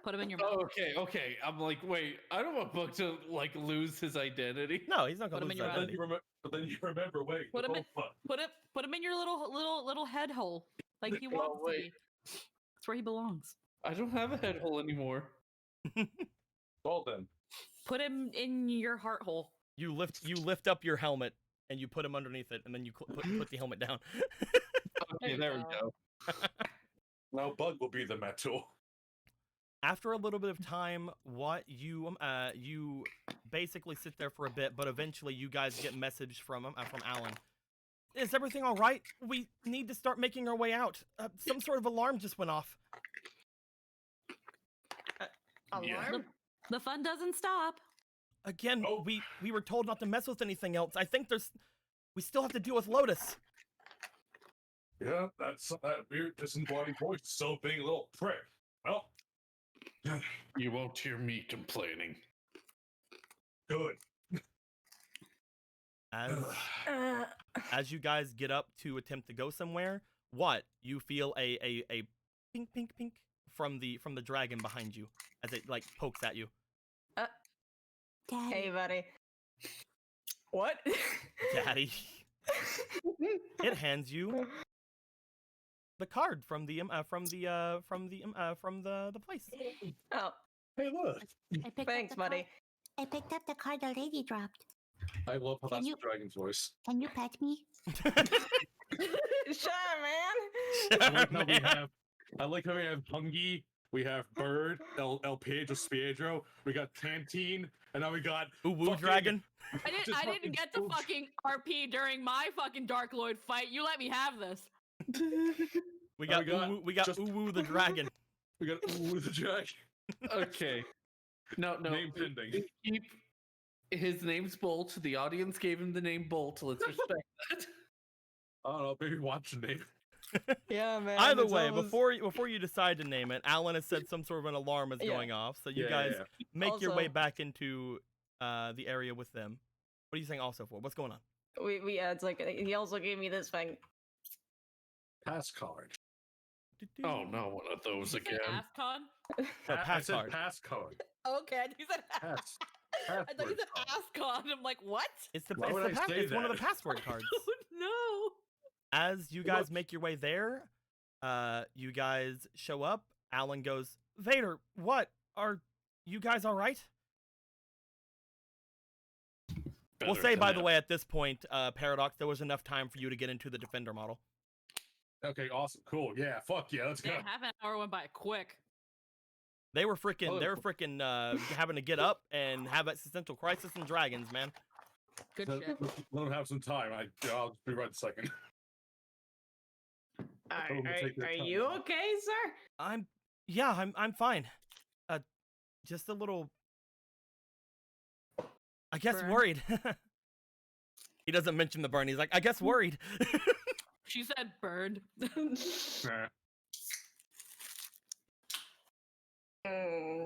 Put him in your mouth. Okay. I'm like, wait, I don't want Bug to like lose his identity. No, he's not gonna Put him lose in that your identity. But then you remember, wait. Put the him in- whole Put him in your little head hole, like he wants to wait. be. That's where he belongs. I don't have a head hole anymore. Well then. Put him in your heart hole. You lift up your helmet and you put him underneath it, and then you put the helmet down. Okay, there we go. Now Bug will be the metal. After a little bit of time, you basically sit there for a bit, but eventually you guys get message from Alan. Is everything all right? We need to start making our way out. Some sort of alarm just went off. Alarm? The fun doesn't stop. Again, Oh. we were told not to mess with anything else. I think we still have to deal with Lotus. Yeah, that's that weird disembodied voice still being a little prick. Well, You won't hear me complaining. good. As you guys get up to attempt to go somewhere, you feel a pink from the dragon behind you as it like pokes at you. Hey, buddy. What? Daddy. It hands you the card from the place. Oh, Hey, look. thanks, buddy. I picked up the card the lady dropped. I love how Can that's you- the dragon's voice. Can you pet me? Sure, man. I like how we have Hungy, we have Bird, El Pedro Spiedro, we got Tantine, and now we got Uwu fucking- dragon. I just didn't fucking get to bullshit. fucking RP during my fucking Dark Lord fight. You let me have this. We Now got we got just- Uwu the dragon. We got Uwu the dragon. Okay. No. Name pending. Keep his name's Bolt. The audience gave him the name Bolt. Let's respect that. I don't know, maybe watch the name. Yeah, man. Either it's way, always- before you decide to name it, Alan has said some sort of an alarm is Yeah. going off, so you Yeah, guys yeah. make your way Also- back into the area with them. What are you saying also for? What's going on? it's like he also gave me this thing. Pass card. Oh no, one of those You said again. ASCON? No, I pass said card. pass card. Okay, I thought you said Pass. I thought you Password said card. ASCON. I'm like, what? It's the Why it's, would the I pa- say it's one of the that? password cards. No. As you guys make your way there, you guys show up. Alan goes, Vader, what? Are you guys all right? We'll Better say, by than the that. way, at this point, Paradox, there was enough time for you to get into the Defender model. Okay, awesome, cool. Yeah, fuck yeah, let's go. Damn, half an hour went by quick. They were freaking Oh. having to get up and have existential crisis and dragons, man. Good Let shit. them have some time. I'll be right in a second. Are, we'll take your are time. you okay, sir? I'm fine. Just a little, I guess, Burn. worried. He doesn't mention the burn. He's like, I guess worried. She said burned. Nah. Hmm.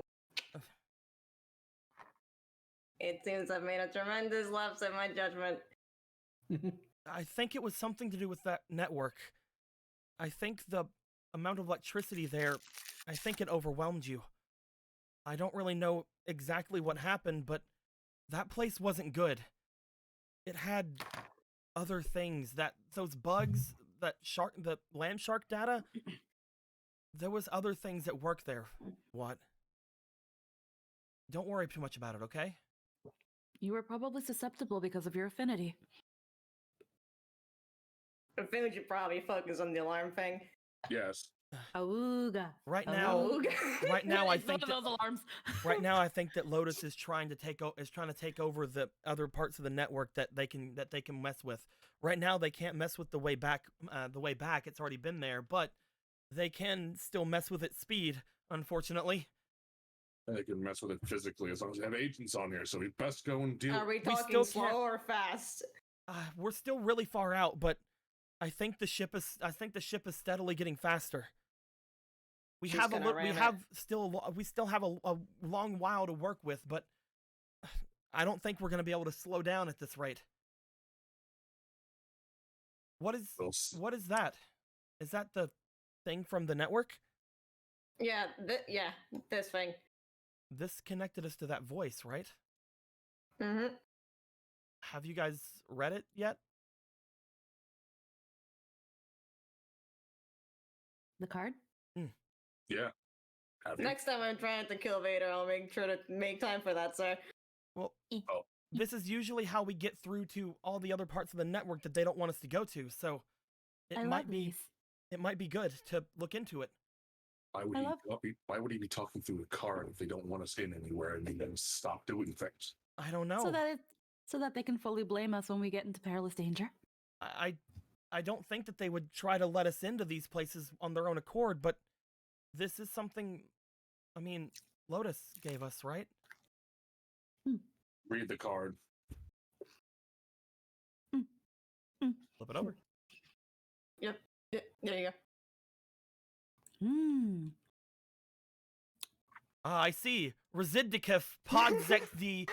It seems I've made a tremendous lapse in my judgment. I think it was something to do with that network. I think the amount of electricity there, I think it overwhelmed you. I don't really know exactly what happened, but that place wasn't good. It had other things, those bugs, the land shark data. There was other things at work there. What? Don't worry too much about it, okay? You were probably susceptible because of your affinity. I think we should probably focus on the alarm thing. Yes. Auga. Right now, right now, I It's one think of that, those alarms. right now, I think that Lotus is trying to take over the other parts of the network that they can mess with. Right now, they can't mess with the way back. It's already been there, but they can still mess with its speed. Unfortunately, They can mess with it physically as long as they have agents on here. So we best go and deal. Are we still talking can't- slow or fast? We're still really far out, but I think the ship is steadily getting faster. We She's have a gonna we ram have still we still have a long while to work with, but I don't think we're going to be able to slow down at this rate. What is that? Is that the thing from the network? Yeah, this thing. This connected us to that voice, right? Mm-hmm. Have you guys read it yet? The card? Yeah. Have you? Next time I'm trying to kill Vader, I'll make sure to make time for that, sir. Well, Oh. this is usually how we get through to all the other parts of the network that they don't want us to go to, so I love these. it might be good to look into it. Why would he be talking through the card if they don't want us in anywhere and then stop doing things? I don't know. So that they can fully blame us when we get into perilous danger. I don't think that they would try to let us into these places on their own accord, but this is something, I mean, Lotus gave us, right? Read the card. Flip it over. Yep. There you go. Hmm. Ah, I see. Residikif podzek the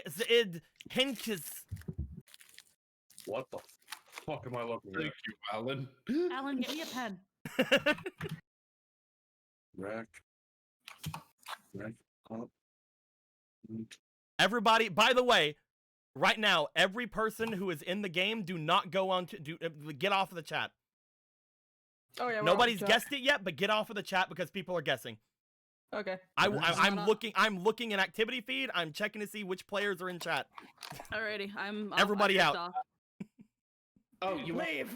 zid henkis. What the fuck am I looking at? Thank you, Alan. Alan, give me a pen. Rack. Up. Everybody, by the way, right now, every person who is in the game, do not go on to get off of the chat. Oh yeah. we're Nobody's off guessed it yet, but get off of the chat because people are guessing. track. Okay. I'm looking in activity feed. I'm checking to see which players are in chat. Alrighty, I'm Everybody out. off. Oh, you Leave.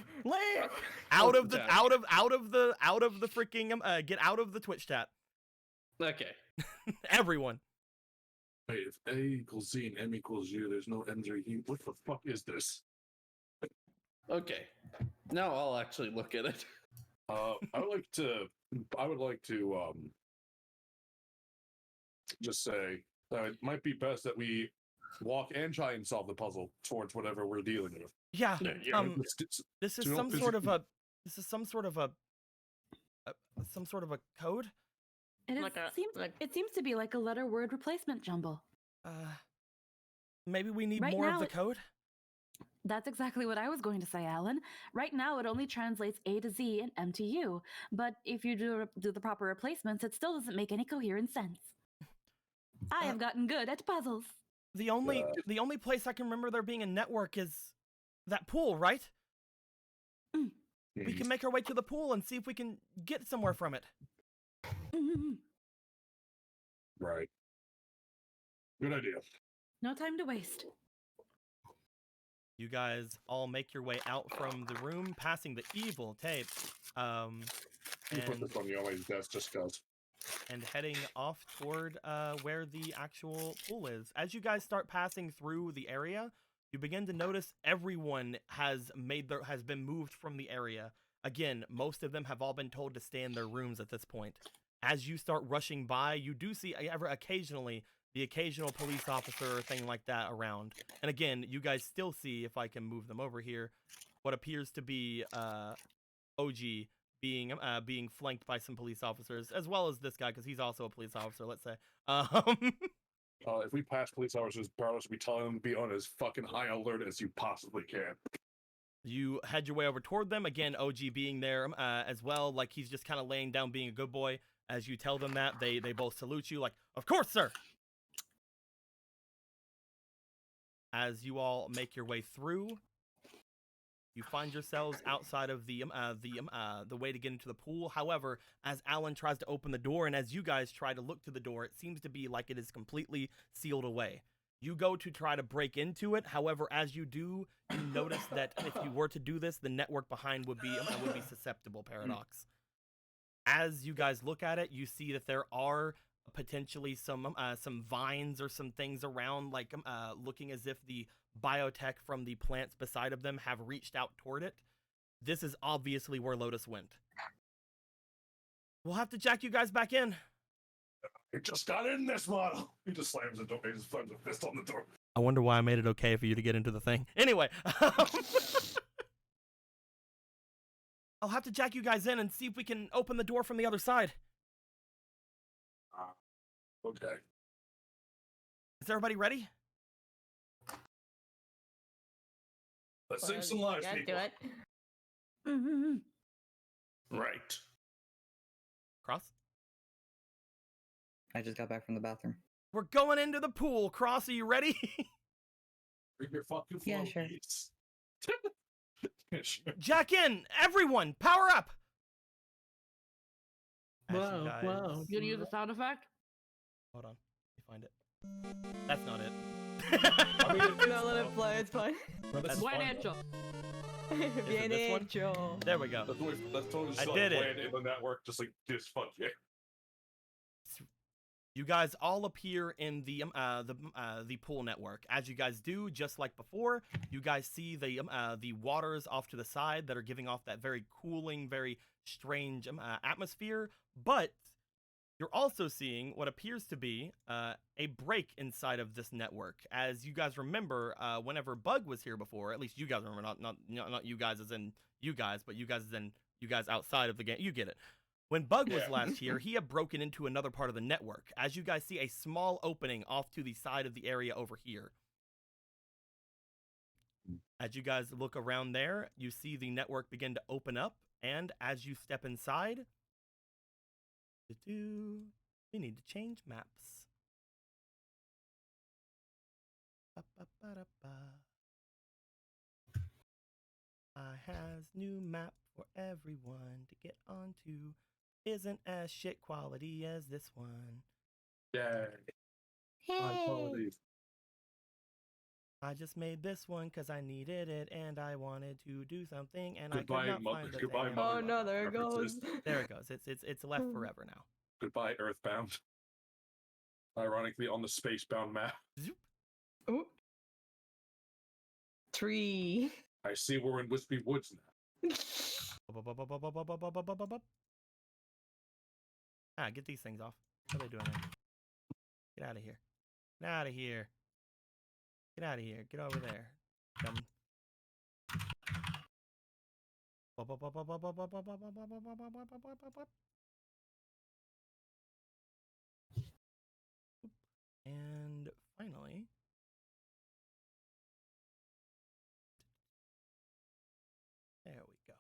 Out of the chat. out of the freaking get out of the Twitch chat. Okay. Everyone. Wait, if A equals Z and M equals U, there's no M's or U. What the fuck is this? Okay. Now I'll actually look at it. I would like to just say that it might be best that we walk and try and solve the puzzle towards whatever we're dealing with. Yeah. Yeah, This is So some don't sort of a code. It seems to be like a letter word replacement jumble. Maybe we need Right more of now the it- code. That's exactly what I was going to say, Alan. Right now, it only translates A to Z and M to U. But if you do the proper replacements, it still doesn't make any coherent sense. I have gotten good at puzzles. The only place I can remember there being a network is that pool, right? We can make our way to the pool and see if we can get somewhere from it. Right. Good idea. No time to waste. You guys all make your way out from the room, passing the evil tape, You put this on the always desk just cause. and heading off toward where the actual pool is. As you guys start passing through the area, you begin to notice everyone has been moved from the area. Again, most of them have all been told to stay in their rooms at this point. As you start rushing by, you do see occasionally the occasional police officer or thing like that around. And again, you guys still see, if I can move them over here, what appears to be OG being flanked by some police officers, as well as this guy, because he's also a police officer, let's say. If we pass police officers, Barlos will be telling them to be on as fucking high alert as you possibly can. You head your way over toward them. Again, OG being there as well, like he's just kind of laying down being a good boy. As you tell them that, they both salute you like, "Of course, sir!" As you all make your way through, you find yourselves outside of the way to get into the pool. However, as Alan tries to open the door and as you guys try to look to the door, it seems to be like it is completely sealed away. You go to try to break into it. However, as you do, you notice that if you were to do this, the network behind would be susceptible. Paradox. As you guys look at it, you see that there are potentially some vines or some things around, like looking as if the biotech from the plants beside of them have reached out toward it. This is obviously where Lotus went. We'll have to jack you guys back in. It just got in this model. He just slams the door. He just slams a fist on the door. I wonder why I made it okay for you to get into the thing. Anyway, I'll have to jack you guys in and see if we can open the door from the other side. Okay. Is everybody ready? Let's save some lives, Yeah, people. do it. Right. Cross? I just got back from the bathroom. We're going into the pool. Cross, are you ready? Bring your fucking Yeah, sure. floaties. Sure. Jack in! Everyone, power up! As you Wow, guys- wow. You gonna use a sound effect? Hold on. Let me find it. That's not it. I mean, it's No, let it play. It's fine. No, that's Buen fine. hecho. Bien this one? hecho. There we go. That's totally just I like did it. playing in the network, just like this fuck yeah. You guys all appear in the pool network. As you guys do, just like before, you guys see the waters off to the side that are giving off that very cooling, very strange atmosphere. But you're also seeing what appears to be a break inside of this network. As you guys remember, whenever Bug was here before, at least you guys remember, not you guys as in you guys, but you guys as in you guys outside of the game. You get it. When Bug was Yeah. last here, he had broken into another part of the network. As you guys see a small opening off to the side of the area over here. As you guys look around there, you see the network begin to open up, and as you step inside, we need to change maps. I has new map for everyone to get onto. Isn't as shit quality as this one. Yeah. High Hey. quality. I just made this one because I needed it and I wanted to do something and Goodbye, I could not mother- find the goodbye, thing. mother- Oh no, there it goes. References. There it goes. It's left forever now. Goodbye, Earthbound. Ironically, on the Spacebound map. Ooh. Tree. I see we're in Wispy Woods now. Ah, get these things off. What are they doing there? Get out of here. Get out of here. Get out of here. Get over there. Dumb. And finally, there we go.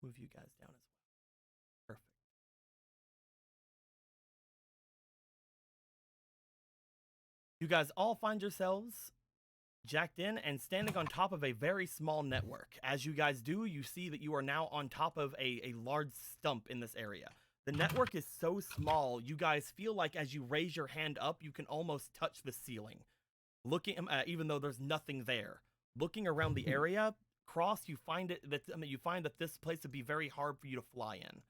Move you guys down as well. Perfect. You guys all find yourselves jacked in and standing on top of a very small network. As you guys do, you see that you are now on top of a large stump in this area. The network is so small, you guys feel like as you raise your hand up, you can almost touch the ceiling. Looking, even though there's nothing there. Looking around the area, Cross, you find that this place would be very hard for you to fly in.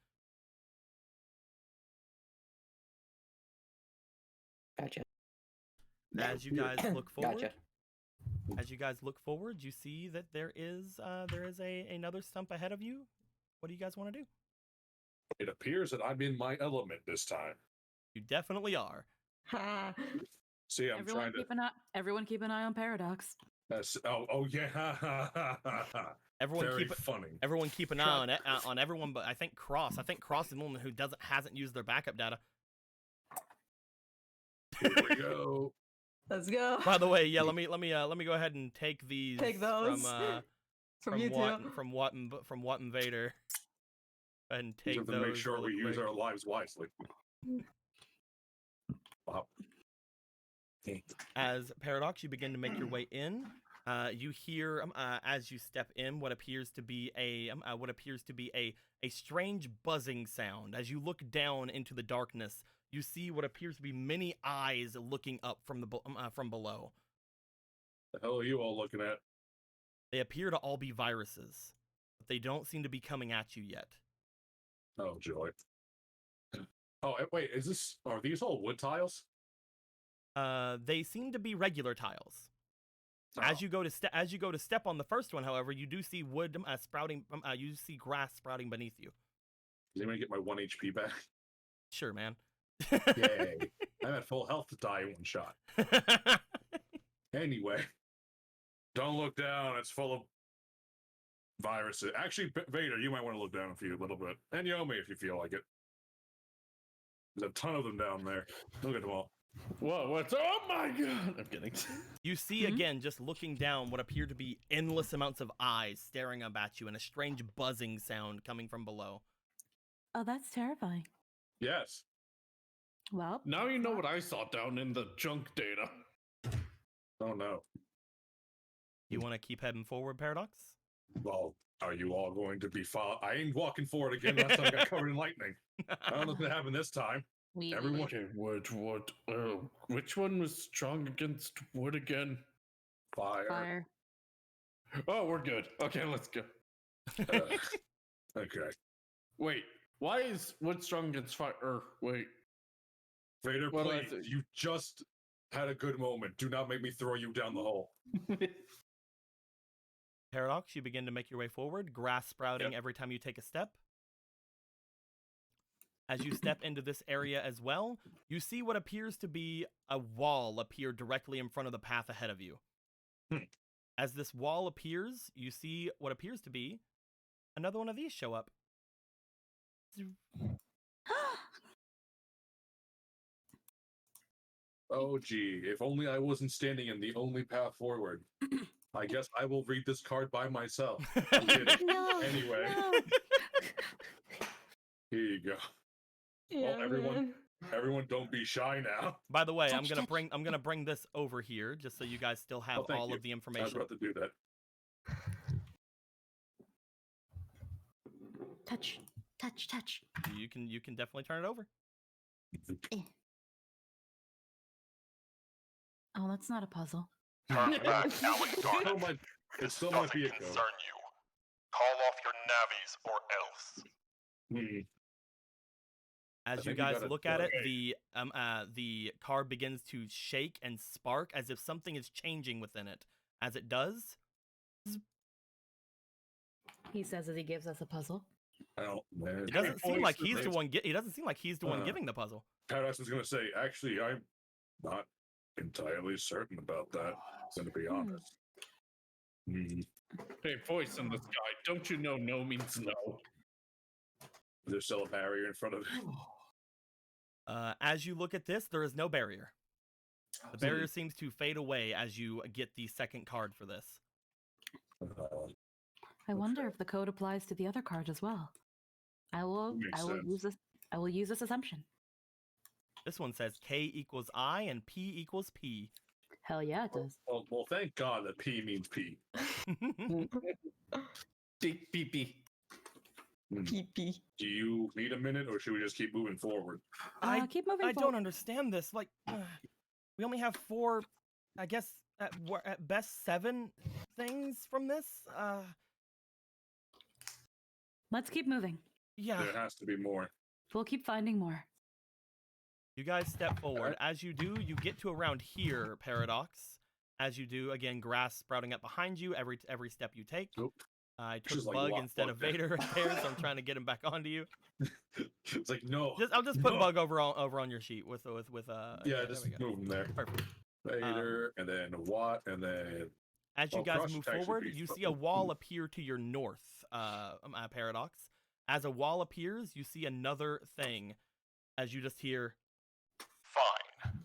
Gotcha. As you guys look forward, Gotcha. you see that there is another stump ahead of you. What do you guys want to do? It appears that I'm in my element this time. You definitely are. Ha. See, I'm Everyone trying to. everyone keep an eye on Paradox. Oh yeah. Everyone Very keep an eye on everyone, but I think Cross is the one who hasn't used their backup data. Here we go. Let's go. By the way, yeah, let me go ahead and take these Take those from you too. from Watt Invader. Go ahead and We take have to those. make sure we really use quick. our lives wisely. Wow. As Paradox, you begin to make your way in. You hear as you step in what appears to be a strange buzzing sound. As you look down into the darkness, you see what appears to be many eyes looking up from from below. The hell are you all looking at? They appear to all be viruses, but they don't seem to be coming at you yet. Oh joy. Oh wait, are these all wood tiles? They seem to be regular tiles. Oh. As you go to step on the first one, however, you do see wood sprouting. You see grass sprouting beneath you. Does anyone get my 1 HP back? Sure, man. Yay. I'm at full health to die in one shot. Anyway, don't look down. It's full of viruses. Actually, Vader, you might want to look down a little bit. And Yomi, if you feel like it. There's a ton of them down there. Look at them all. Whoa, what's. Oh my god! I'm kidding. You see again, just looking down, what appear to be endless amounts of eyes staring up at you and a strange buzzing sound coming from below. Oh, that's terrifying. Yes. Well, Now you know what I saw down in the junk data. Oh no. You want to keep heading forward, Paradox? Well, are you all going to be I ain't walking forward again. Last time I got covered in lightning. I don't know what's gonna happen this time. Everyone. Okay, what? Which one was strong against wood again? Fire. Oh, we're good. Okay, let's go. Okay. Wait, why is wood strong against fire? Wait. Vader, What do I please, say? you just had a good moment. Do not make me throw you down the hole. Paradox, you begin to make your way forward, grass sprouting every time you take a step. As you step into this area as well, you see what appears to be a wall appear directly in front of the path ahead of you. As this wall appears, you see what appears to be another one of these show up. Oh, gee, if only I wasn't standing in the only path forward. I guess I will read this card by myself. I'm kidding. No. Anyway, No. here you go. Yeah, everyone- Everyone, don't be shy now. By the way, Touch, touch. I'm gonna bring this over here just so you guys still have thank all you. of the I was information. about to do that. Touch. Touch. Touch. You can definitely turn it over. Oh, that's not a puzzle. Turn back, Alex It Garnet. still might, it This still might doesn't be a concern code. you. Call off your navies or else. Hmm. As you think we guys gotta look at it, okay. the card begins to shake and spark as if something is changing within it. As it does, He says as he gives us a puzzle. I don't. Man. it doesn't seem like he's the Paradox one. He doesn't seem like he's the one giving the puzzle. was going to say, actually, I'm not entirely certain about that. I'm going to be honest. Hmm. Hey, voice in the sky. Don't you know no means no? There's still a barrier in front of it. As you look at this, there is no barrier. The barrier seems to fade away as you get the second card for this. I wonder if the code applies to the other card as well. I will Makes sense. use this. I will use this assumption. This one says K equals I and P equals P. Hell yeah, it does. Well, thank God that P means P. Beep, beep, beep. Pee. Do you need a minute, or should we just keep moving forward? Keep moving I forward. don't understand this. Like, we only have 4, I guess, at best 7 things from this. Let's keep moving. Yeah. There has to be more. We'll keep finding more. You guys step forward. As you do, you get to around here, Paradox. As you do, again, grass sprouting up behind you every step you take. Nope. I Just took like Bug instead of walk Vader right there, so I'm trying to get him back onto you. It's like, no. I'll just put No. Bug over on your sheet with Yeah, there just we go. move them there. Perfect. Vader, and then Watt, and then As you Well, guys Crush move actually forward, beats you them. see a wall appear to your north, Paradox. As a wall appears, you see another thing. As you just hear, Fine.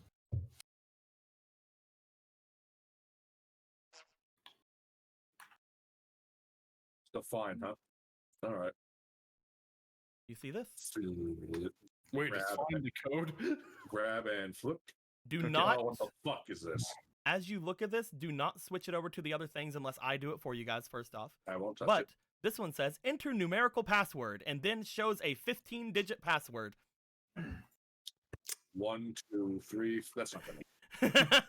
still fine, huh? All right. you see this? Wait, it's Grab find the code? Grab and flip. Do Okay, not, oh, what the fuck is this? as you look at this, do not switch it over to the other things unless I do it for you guys first off. I won't touch But it. this one says enter numerical password and then shows a 15-digit password. 1, 2, 3. That's not gonna.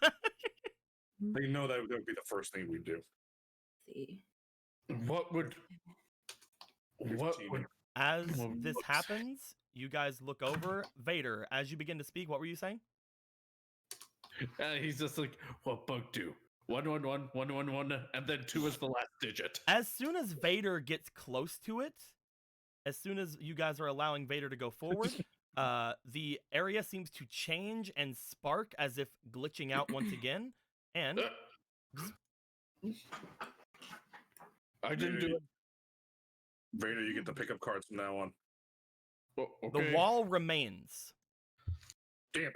They know that would be the first thing we do. See. What would 15. As Well, this looks- happens, you guys look over. Vader, as you begin to speak, what were you saying? he's just like, what Bug do? 111, 111, and then 2 is the last digit. As soon as Vader gets close to it, as soon as you guys are allowing Vader to go forward, The area seems to change and spark as if glitching out once again, and I didn't do it. Vader, you get the pickup cards from now on. Oh, the okay. wall remains. Damn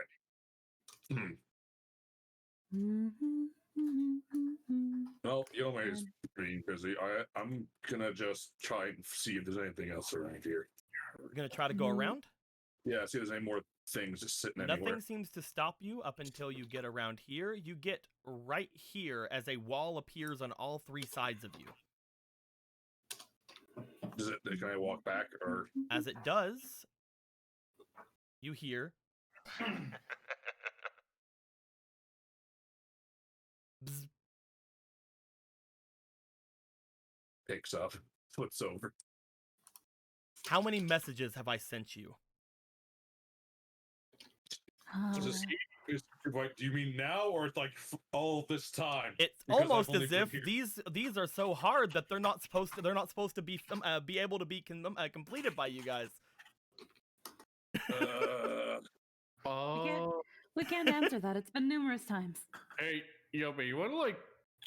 it. Well, Yome is being busy. I'm gonna just try and see if there's anything else around here. We're gonna try to go around. Yeah, see if there's any more things just sitting Nothing anywhere. seems to stop you up until you get around here. You get right here as a wall appears on all three sides of you. Can I walk back or? As it does, you hear bzz, Picks up, flips over. how many messages have I sent you? Like, do you mean now or it's like all this time? It's Because I've almost only as been if here. these are so hard that they're not supposed to be able to be completed by you guys. Oh, We can't answer that. It's been numerous times. hey, Yomi, you want to like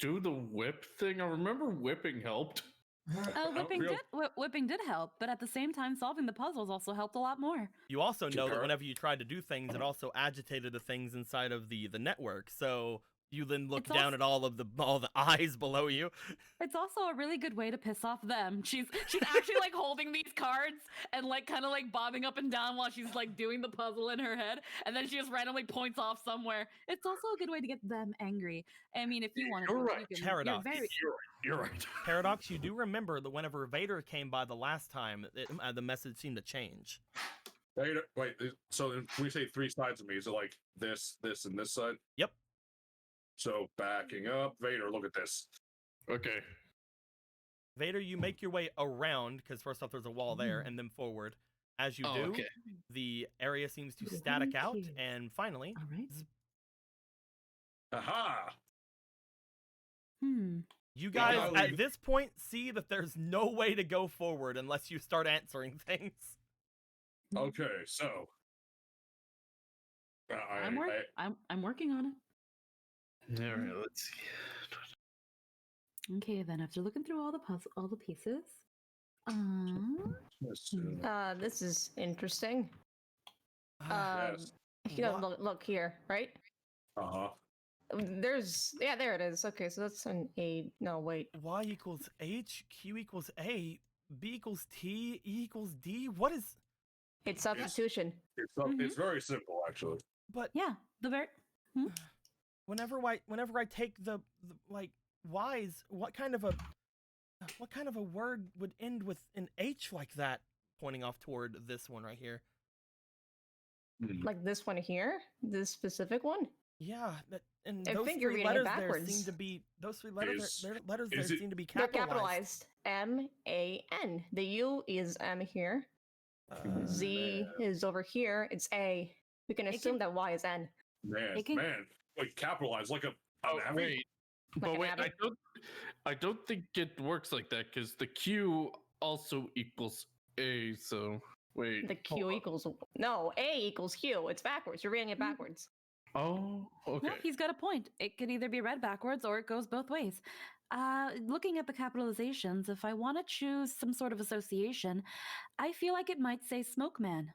do the whip thing? I remember whipping helped. Whipping did help, but at the same time, solving the puzzles also helped a lot more. You also know that Compare- whenever you tried to do things, it also agitated the things inside of the network. So you then look It's down also- at all the eyes below you. It's also a really good way to piss off them. She's actually like holding these cards and like kind of like bobbing up and down while she's like doing the puzzle in her head, and then she just randomly points off somewhere. It's also a good way to get them angry. I mean, if you want to, You're right. you can. Paradox. You're right. Paradox, you do remember that whenever Vader came by the last time, the message seemed to change. Vader, wait. So when we say three sides of me, is it like this, and this side? Yep. So backing up, Vader, look at this. Okay. Vader, you make your way around, because first off there's a wall there, and then forward. As you Oh, do, okay. the area seems to There's static one out, here. and finally, All right. Aha! you Well, guys how at you- this point see that there's no way to go forward unless you start answering things. Okay, so I'm working on it. All right. Let's see. Okay, then after looking through all the pieces, This is interesting. yes. Look here, right? Uh-huh. There it is. Okay, so that's an A. No, wait. Y equals H, Q equals A, B equals T, E equals D. What is? It's substitution. It's very simple, actually. But yeah, the very. whenever I take the like Y's, what kind of a word would end with an H like that? Pointing off toward this one right here. Like this one here? This specific one? Yeah, and I those think you're three reading it letters there backwards. seem to be those three letters. Is- Letters there is it- seem to be They're capitalized. capitalized. M-A-N. The U is M here. Z man. is over here. It's A. We can It assume can- that Y is N. Man, It can- like capitalized like a Oh, Navi? wait. Like But an wait, Abby. I don't think it works like that because the Q also equals A. So wait. The Q hold on. equals no, A equals Q. It's backwards. You're reading it backwards. Oh, okay. Well, he's got a point. It could either be read backwards or it goes both ways. Looking at the capitalizations, if I want to choose some sort of association, I feel like it might say Smoke Man.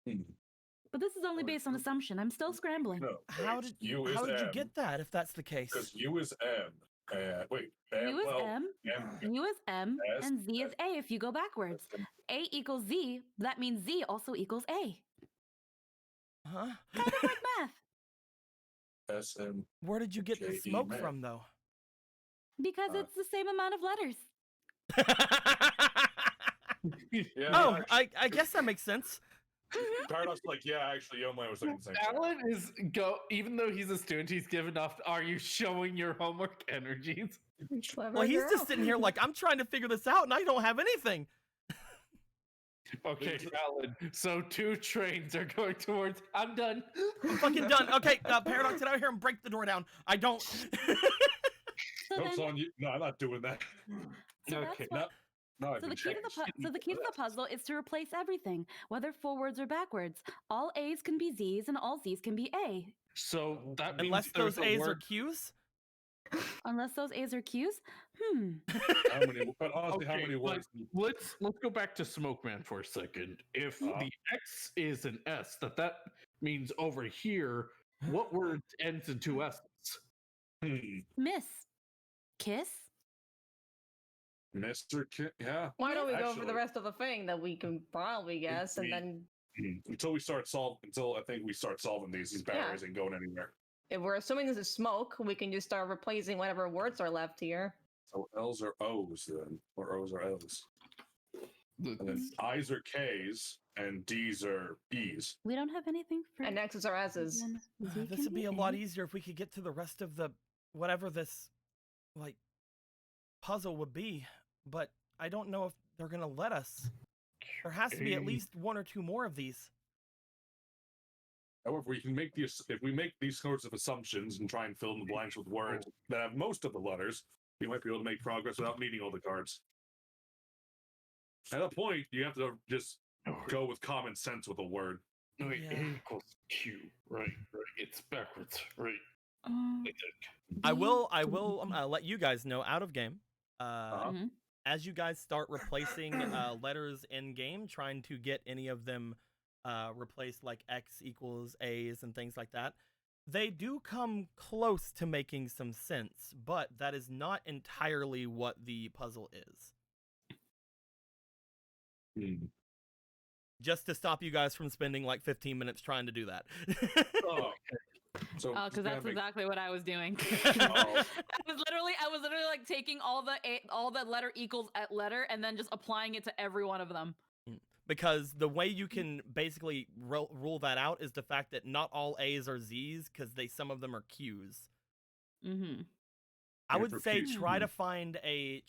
But this is only Or based on Smoke- assumption. I'm still scrambling. No, How wait, did U is how did you M, get that? If that's the case, Because U is M. Wait, M, U is well, M, M. U is M, S, and Z is S. A if you go backwards. A equals Z, that means Z also equals A. huh? Kind of like math. S, M. Where did you get the J.E. smoke man. from, though? Because it's the same amount of letters. Yeah, Oh, actually, I guess that makes sense. Paradox, like, yeah, actually, Yomai was thinking the same thing. Alan is even though he's a student, he's given off. Are you showing your homework energies? Clever Well, he's girl. just sitting here like, I'm trying to figure this out, and I don't have anything. Okay, Alan. So 2 trains are going towards. I'm done. I'm fucking done. Okay, Paradox, get out here and break the door down. I don't. So Joke's then, on you. No, I'm not doing that. so Okay, that's what, No, So the key to the puzzle is to replace everything, whether forwards or backwards. All A's can be Z's and all Z's can be A. So that means Unless there's those a A's are word. Q's. Unless those A's are Q's. How many? But honestly, how Okay, many but words? let's go back to Smokeman for a second. If the X is an S, that means over here, what word ends in two S's? Miss. Kiss. Mr. Kid, yeah. Why don't we go for the Actually. rest of the thing that we can probably guess, and then Until I think we start solving these barriers ain't going anywhere. if we're assuming this is smoke, we can just start replacing whatever words are left here. So L's are O's then, or O's are L's. And then I's are K's, and D's are E's. We don't have anything for. And X's are S's. then Z This can would be a lot A. easier if we could get to the rest of the whatever this like puzzle would be, but I don't know if they're gonna let us. There has to be at least one or two more of these. However, if we make these sorts of assumptions and try and fill in the blanks with words that have most of the letters, we might be able to make progress without needing all the cards. At that point, you have to just go with common sense with a word. No, wait, Yeah. A equals Q. Right. It's backwards. Right. Um, I think. I will let you guys know out of game. mhm. As you guys start replacing letters in game, trying to get any of them replaced, like X equals A's and things like that, they do come close to making some sense, but that is not entirely what the puzzle is. Just to stop you guys from spending like 15 minutes trying to do that. Oh, so because that's exactly what I was doing. Oh. I was literally like taking all the letter equals at letter and then just applying it to every one of them. Because the way you can basically rule that out is the fact that not all A's are Z's, because some of them are Q's. Mm-hmm. I would say Q's. try to find a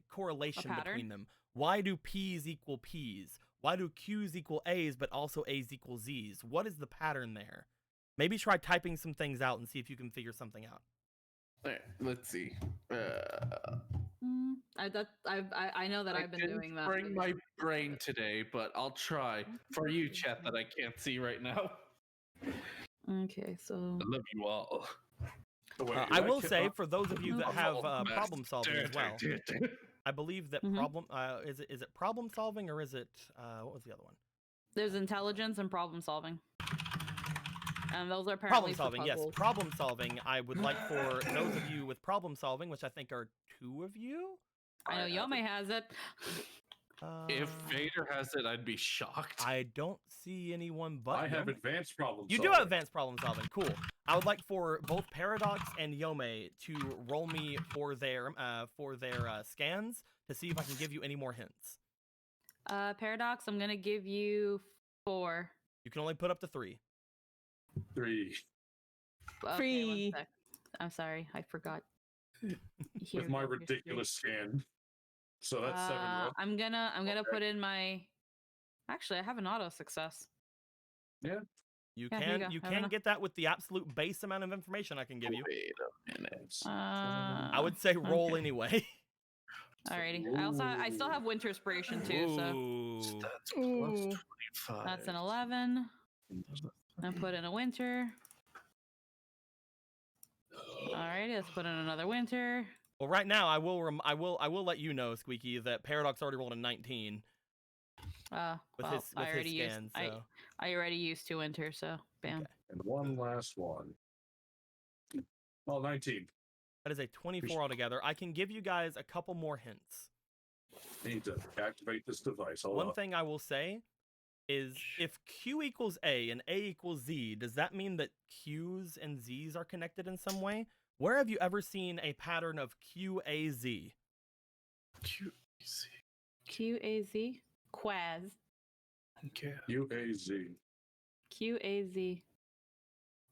correlation pattern? between them. Why do P's equal P's? Why do Q's equal A's but also A's equal Z's? What is the pattern there? Maybe try typing some things out and see if you can figure something out. Right, let's see. I know that I've been didn't doing that. bring my brain today, but I'll try. For you, chat, that I can't see right now. Okay, so I love you all. Oh, wait, I will say, for those of you that Oh, have Oh, problem solving as well, well. I believe that Mhm. is it problem solving, or is it what was the other one? there's intelligence and problem solving. And those are apparently Problem solving, yes. puzzles. Problem solving. I would like for those of you with problem solving, which I think are 2 of you. I know Yome has it. If Uh, Vader has it, I'd be shocked. I don't see anyone but I have Yome. advanced problem You do solving. have advanced problem solving. Cool. I would like for both Paradox and Yome to roll me for their scans to see if I can give you any more hints. Paradox, I'm gonna give you 4. You can only put up to 3. 3. Okay, 1 Free. sec. I'm sorry, I forgot. With my ridiculous scan. So that's 7. Right? I'm gonna Okay. put in my. Actually, I have an auto success. You Yeah, here you go. you Have can enough. get that with the absolute base amount of information I can give you. Wait a minute. I would say roll okay. anyway. Alrighty. I still have winter inspiration too, so Ooh. That's plus Ooh. 25. that's an 11. I put in a winter. Alrighty, let's put in another winter. Well, right now I will let you know, Squeaky, that Paradox already rolled a 19 with Well, I already his used. scan. So I already used 2 winter, so bam. Okay. And one last one. Oh, 19. that is a 24 altogether. I can give you guys a couple more hints. Need to activate this device. Hold One on. thing I will say is if Q equals A and A equals Z, does that mean that Q's and Z's are connected in some way? Where have you ever seen a pattern of QAZ? QAZ? Quaz. Okay. UAZ. QAZ.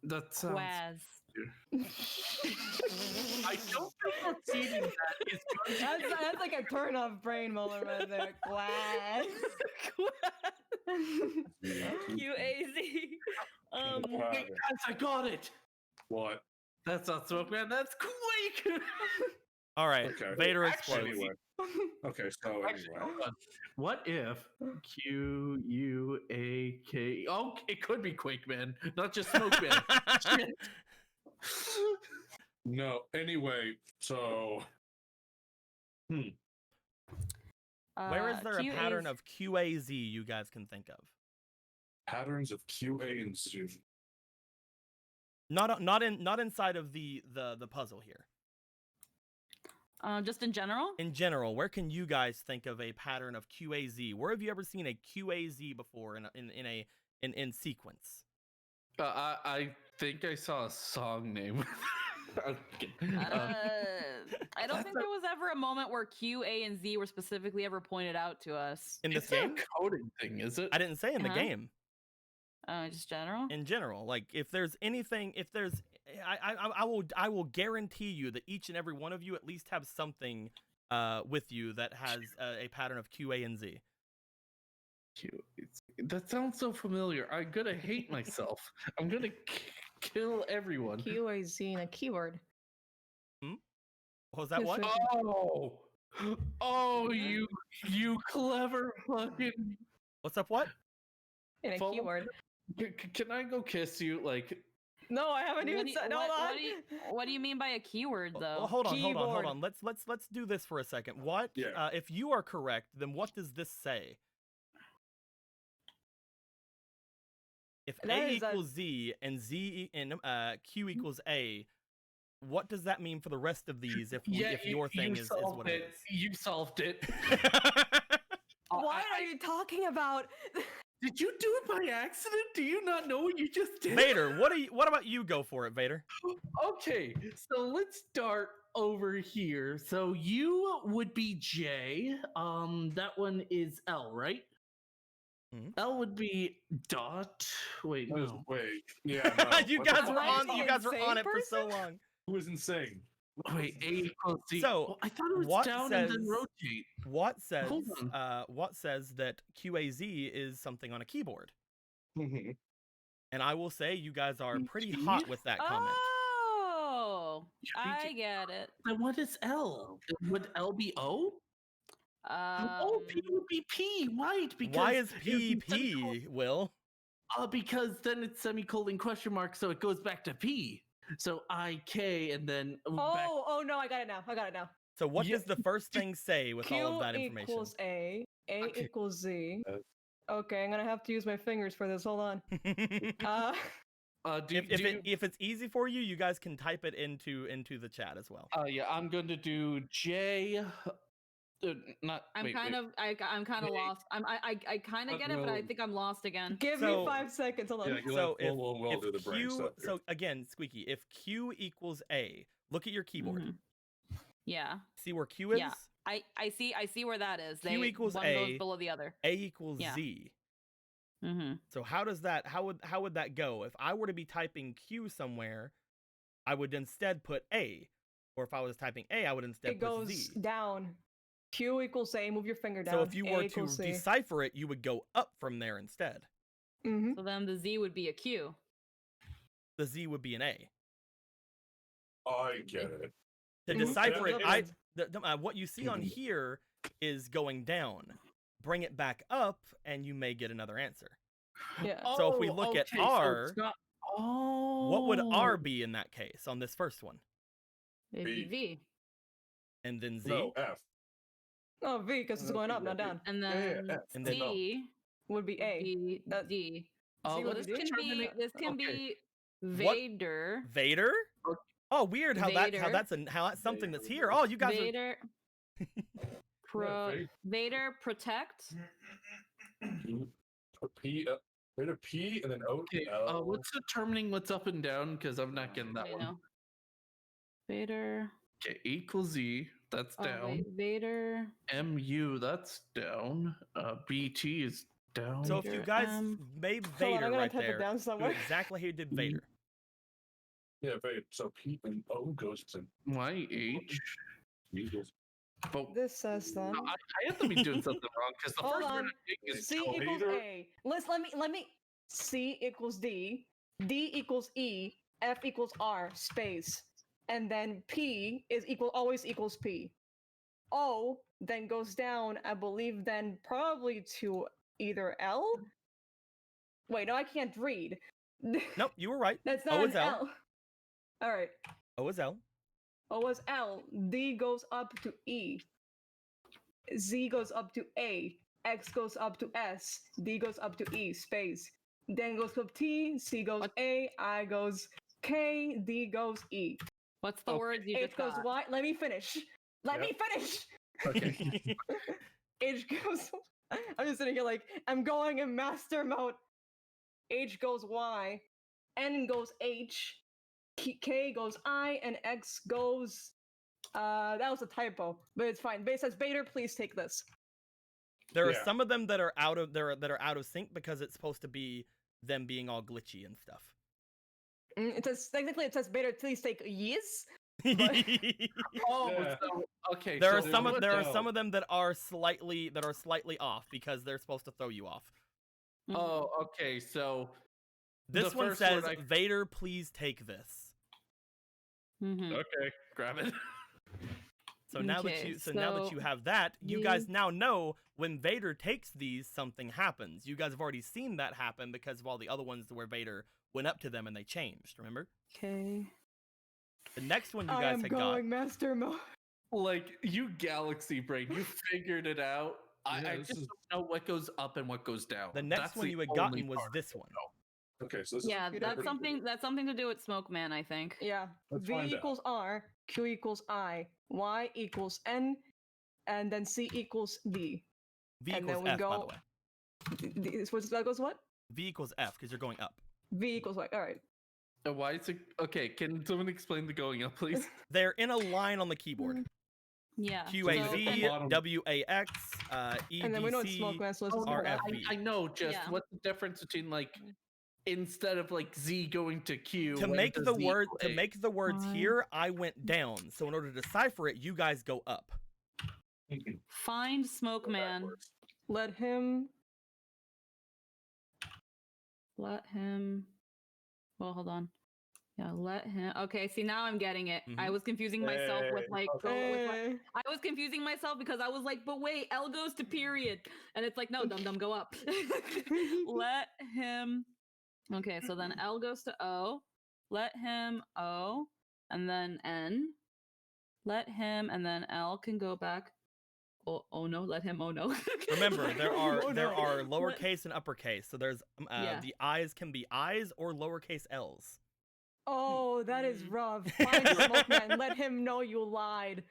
That sounds. Quaz. I don't think repeating that is going to That's like a turn off brain moment right there. Glass. QAZ. Pattern. Guys, I got it. What? That's not Smokeman. That's Quake. All right, Okay. Vader Actually, explodes. Anyway. Okay, so Actually, anyway. hold on. What if Quak? Oh, it could be Quake Man, not just Smoke Man. Shit. No, anyway, so Where is there a QA pattern 's of QAZ you guys can think of? patterns of QA and Z. Not inside of the puzzle here. just in general? In general, where can you guys think of a pattern of QAZ? Where have you ever seen a QAZ before in sequence? I think I saw a song name. I'm kidding. I don't think there was ever a moment where Q, A, and Z were specifically ever pointed out to us. In this It's not game? a coding thing, is it? I didn't say in the Uh-huh. game. Just general? In general, like if there's anything, I will guarantee you that each and every one of you at least have something with you that has a pattern of Q, A, and Z. That sounds so familiar. I'm gonna hate myself. I'm gonna kill everyone. QAZ and a keyword. Was that Yes, one? sir. Oh, you clever fucking. What's up? What? And a Follow- keyword. Can I go kiss you? Like, No, I haven't even said. Hold on. What do you mean by a keyword, though? Well, hold on. Keyboard. Let's do this for a second. What? Yeah. If you are correct, then what does this say? If That A is a- equals Z and Q equals A, what does that mean for the rest of these? If your thing is what it is. You solved it. What are you talking about? Did you do it by accident? Do you not know what you just did? Vader, what about you? Go for it, Vader. Okay, so let's start over here. So you would be J. That one is L, right? Mhm. L would be dot. Wait, no. Wait, yeah, no. you what the guys fuck? were on. the You guys were insane on it for so person? long. Who is insane? Wait, A equals Z. So, Well, I thought it was what down and then says- rotate. What says? Hold on. What says that QAZ is something on a keyboard? Mhm. And I will say you guys are pretty hot with that comment. Oh, I get it. Then what is L? Would L be O? Oh, P would be P, right? Because Why is it's P a semicolon. P, Will? Because then it's semicolon question mark, so it goes back to P. So I K and then back. Oh no, I got it now. So what Yeah, does the first thing say with all of that Q information? equals A. A Okay. equals Z. Uh, Okay, I'm gonna have to use my fingers for this. Hold on. If it's easy for you, you guys can type it into the chat as well. Yeah, I'm going to do J. Not. I'm wait, kind wait. of lost. I kind of get it, but I think I'm lost again. Give So- me 5 seconds. Hold on. Yeah, So we'll if do the brain Q, stuff here. so again, Squeaky, if Q equals A, look at your keyboard. Mhm. Yeah, See where Q is? Yeah. I see where that is. Q equals one A. goes below the other. A equals Yeah. Z. Mm-hmm. So how would that go? If I were to be typing Q somewhere, I would instead put A. Or if I was typing A, I would instead It put goes Z. down. Q equals A. Move your finger down. So if you A were to equals C. decipher it, you would go up from there instead. Mhm. So then the Z would be a Q. The Z would be an A. I get it. To Mhm. decipher it, Yeah. what you see on Mhm. here is going down. Bring it back up, and you may get another answer. Yeah. So if we look at okay, so R, it's not- oh, What would R be in that case on this first one? It'd be B. V. And then Z? No, F. Oh, V because it's No, going up, yeah, not down. And yeah, then F. And then D Would be A. would be That- D. See what This it is? can be Okay. What? Vader. Vader? Okay. Oh, weird how Vader. that's something that's here. Oh, you guys are Vader. Vader protect. P, Vader P, and then O. Okay, L. what's determining what's up and down? Because I'm not getting that Wait, one. no. Vader. Okay, equals Z, that's Oh, down. wait, Vader. MU, that's down. BT is down. So if you Vader, guys made Hold on, Vader I'm gonna right type there, it down do somewhere. exactly how you did Vader. Yeah, Vader. So P and O goes to My H. Eagles. But This says then. I have to be doing something wrong because the Hold first on. one I think is C Vader. equals A. Let me. C equals D. D equals E. F equals R. Space. and then P is always equals P. O then goes down, I believe, then probably to either L. Wait, no, I can't read. Nope, you were right. That's O not is an L. L. All right. O is L. O is L. D goes up to E. Z goes up to A. X goes up to S. D goes up to E. Space. Then goes up T. C goes What? A. I goes K. D goes E. What's the Okay. words you H just goes got? Y. Let me finish. Let me finish. Okay. H goes. I'm just sitting here like I'm going in master mode. H goes Y. N goes H. K goes I, and X goes. That was a typo, but it's fine. It says Vader, please take this. There are Yeah. some of them that are out of that are out of sync because it's supposed to be them being all glitchy and stuff. It says technically it says Vader, please take yes. Oh, Yeah. so, okay. There are so some of what- there are some of them that are slightly off because they're supposed to throw you off. Mhm. Oh, okay. So This The one first says word I- Vader, please take this. Mhm. okay, grab it. So now that Okay, you now that so you have that, you the- guys now know when Vader takes these, something happens. You guys have already seen that happen because of all the other ones where Vader went up to them and they changed. Remember? Okay. The next one you I guys am had going master mode. Like you, galaxy brain, you figured it out. Yeah, I this just is- don't know what goes up and what goes down. got. The next That's one the you had only gotten was part. this one. Okay, so this Yeah, is that's pretty something. That's something to do with Smoke Man, I think. Yeah. Let's V find out. equals R, Q equals I, Y equals N, and then C equals D. V And equals then we F, by the go- way. That goes what? V equals F because you're going up. V equals Y. All right. Why is it okay? Can someone explain the going up, please? They're in a line on the keyboard. Yeah. Q So A at the Z bottom- W A X E And then D we know it's smoke C. man, so let's just no, go that. RFB. I know. Just Yeah. what's the difference between like instead of like Z going to Q To when make does the Z word equal to A? make the words Fine. here, I went down. So in order to decipher it, you guys go up. Find Smoke Man. Let him. Let him. Well, hold on. Yeah, let him. Okay, see now I'm getting it. I Mhm. was confusing myself with Hey, like. okay. with, like Eh, I was confusing myself because I was like, but wait, L goes to period, and it's like, no, dum dum, go up. Let him. Okay, so then L goes to O. Let him O, and then N. Let him, and then L can go back. Oh no, let him. Oh no. Remember, there are Oh, there no. are What? lowercase and uppercase. So there's Yeah. the I's can be I's or lowercase L's. Oh, that is Mm. rough. Find smoke man. Let him know you lied.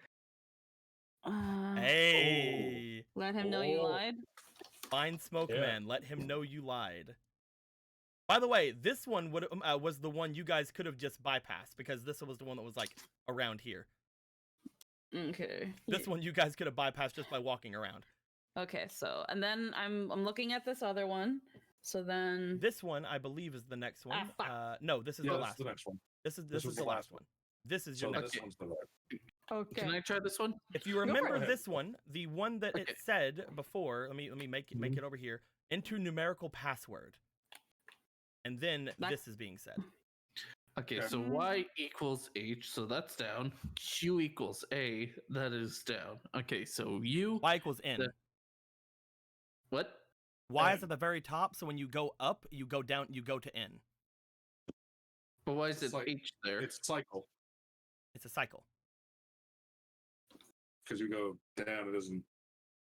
Hey, Let him know you Oh. lied. find Smoke Yeah. Man. Let him know you lied. By the way, this one was the one you guys could have just bypassed because this was the one that was like around here. Okay. This one you guys could have bypassed just by walking around. Okay, so and then I'm looking at this other one. So then This one, I believe, is the next one. fuck. No, this is Yeah, the that's last the one. next one. This is was the last one. This is your So next this one. one's the right. Okay. Can I try this one? If you for remember it. this one, the one that Okay. it said before, let me make it over here. Enter numerical password. And then That- this is being said. Okay, Okay. so Y equals H, so that's down. Q equals A, that is down. Okay, so U. Y equals N. The- What? Y is N. at the very top, so when you go up, you go down, you go to N. But why is It's it like- H there? It's cycle. It's a cycle. Because you go down, it doesn't.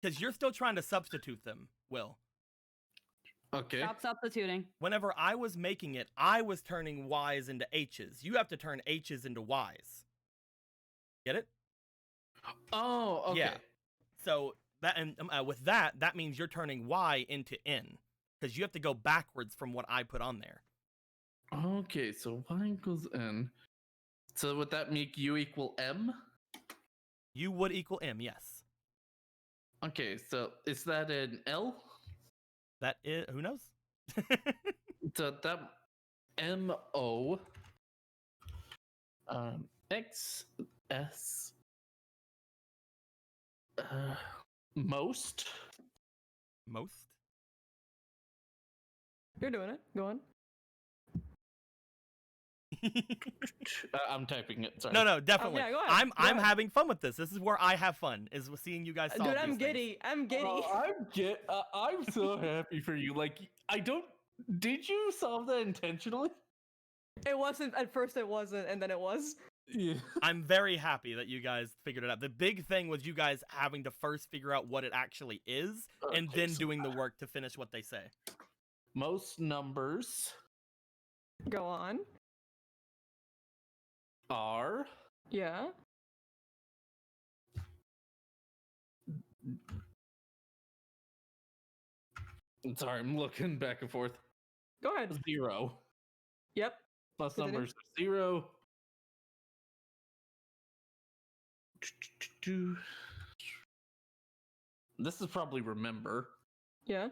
Because you're still trying to substitute them, Will. Okay. stop substituting. Whenever I was making it, I was turning Y's into H's. You have to turn H's into Y's. Get it? Oh, okay. Yeah. So that and with that means you're turning Y into N because you have to go backwards from what I put on there. Okay, so Y equals N. So would that make U equal M? U would equal M, yes. Okay, so is that an L? That is who knows? So that M O X S most. Most. You're doing it. Go on. I'm typing it. Sorry. No, definitely. yeah, go ahead. I'm Go ahead. having fun with this. This is where I have fun. Is seeing you guys solve Dude, these I'm things. giddy. I'm giddy. I'm so happy for you. Like, I don't. Did you solve that intentionally? It wasn't at first. It wasn't, and then it was. Yeah. I'm very happy that you guys figured it out. The big thing was you guys having to first figure out what it actually is, and Okay, then so- doing the work to finish what they say. Most numbers Go on. are Yeah. Sorry, I'm looking back and forth. Go ahead. 0. Yep. Plus Continue. numbers are 0. This is probably remember. Yeah.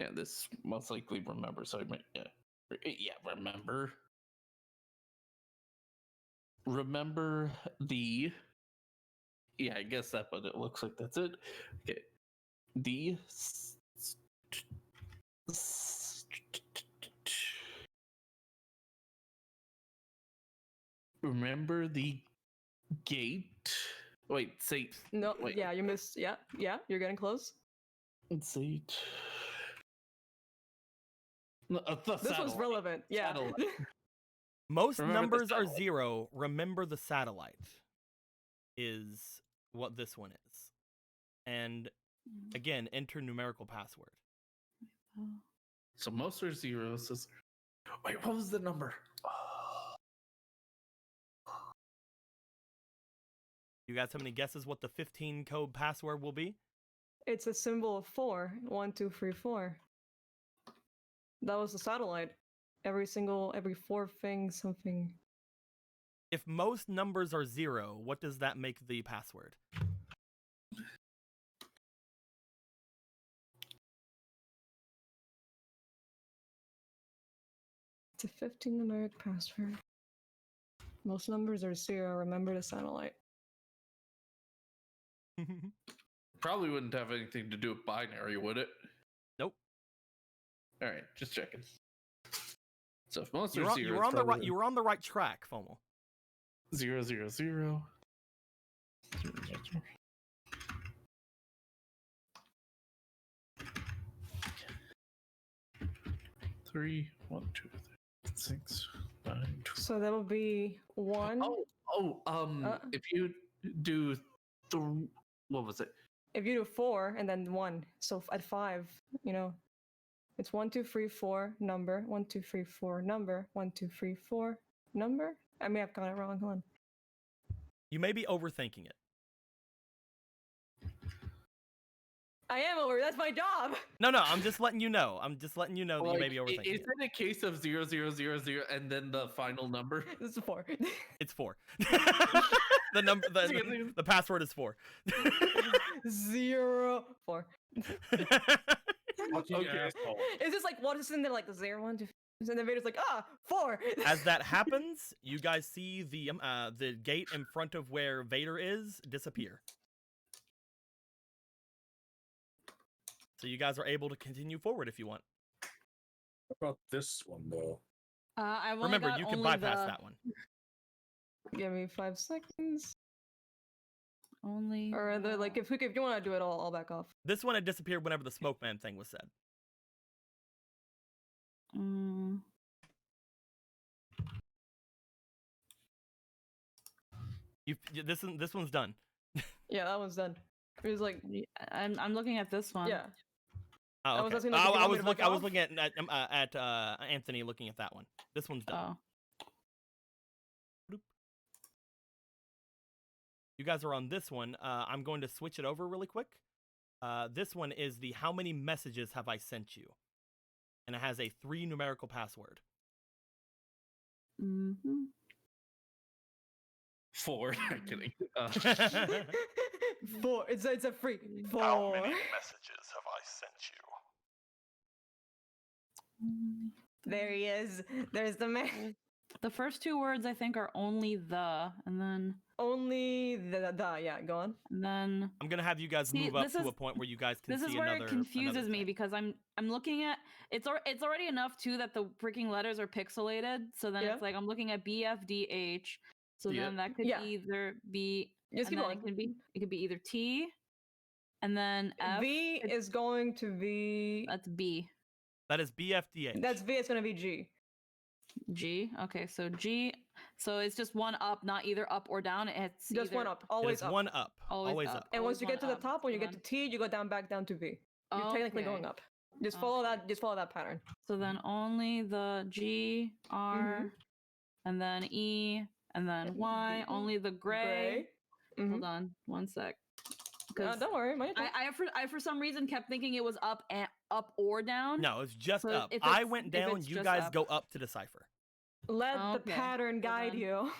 Yeah, this most likely remember. So I mean, yeah, remember. Remember the. Yeah, I guess that's what it looks like. That's it. Okay. The. Remember the gate. Wait, say. No. Wait. Yeah, you missed. Yeah. Yeah. You're getting close. Say. The This was satellite. relevant. Yeah. Satellite. Most Remember the numbers are satellite. 0. Remember the satellite is what this one is. And again, enter numerical password. So most are 0s. Wait, what was the number? You guys have any guesses what the 15 code password will be? It's a symbol of 4. 1, 2, 3, 4. That was the satellite. Every 4 thing, something. If most numbers are 0, what does that make the password? It's a 15 numeric password. Most numbers are 0. Remember the satellite. Probably wouldn't have anything to do with binary, would it? Nope. All right, just checking. So if most You are 0, were on the right. You were on the right track, Fomal. 0, 0, 0. 3, 1, 2, 3, 6, 9, 12. So that would be 1. If you do what was it? If you do 4 and then 1, so at 5, it's 1, 2, 3, 4 number, 1, 2, 3, 4 number, 1, 2, 3, 4 number. I may have got it wrong. Hold on. You may be overthinking it. I am over. That's my job. No, I'm just letting you know. I'm just letting you know that you may be overthinking Is it. it a case of 0, 0, 0, 0 and then the final number? This is 4. It's 4. The password is 4. 0, 4. Fucking Okay. asshole. Is this like what is in there like the 0, 1, 2? And the Vader's like 4. As that happens, you guys see the gate in front of where Vader is disappear. So you guys are able to continue forward if you want. What about this one though? I've only Remember, got you can only bypass the- that one. Give me 5 seconds. Only. Or like if you want to do it, I'll back off. This one had disappeared whenever the smoke man thing was said. Mm, This one's done. Yeah, that one's done. It was like I'm looking at this one. yeah. Oh, I was okay. asking, like, if you want me to back I was off? looking at Anthony looking at that one. This one's done. Oh. You guys are on this one. I'm going to switch it over really quick. This one is the how many messages have I sent you? And it has a 3 numerical password. Mm-hmm. 4. I'm kidding. 4. It's a free 4. How many messages have I sent you? There he is. There's the man. The first two words I think are only the, and then Only the yeah, go on. I'm gonna have you guys See, move up this to is- a point where you guys can this see is where another. it confuses me thing. because I'm looking at it's already enough too that the freaking letters are pixelated. So then Yeah. it's like I'm looking at BFDH. So Yeah. then that could Yeah. either be Just and keep then going. it could be either T, and then F. V is going to be. That's B. That is BFDH. That's V. It's gonna be G. G. Okay, so G. So it's just one up, not either up or down. It's Just either, one up. It Always is up. one up. Always up. And once you get to the one up. top, when you So get to T, you go down back down to V. You're then- technically going Okay. up. Just follow Okay. that. Just follow that pattern. So then only the G, R, and then E, and then Y. D, Only the gray. Mhm. Hold on, one sec. Because Don't worry. Mind your I for some reason kept thinking it was up and up or down. No, it's just So up. if I it's- went if down. it's You just guys up. go up to decipher. Let the Okay, pattern so guide then- you.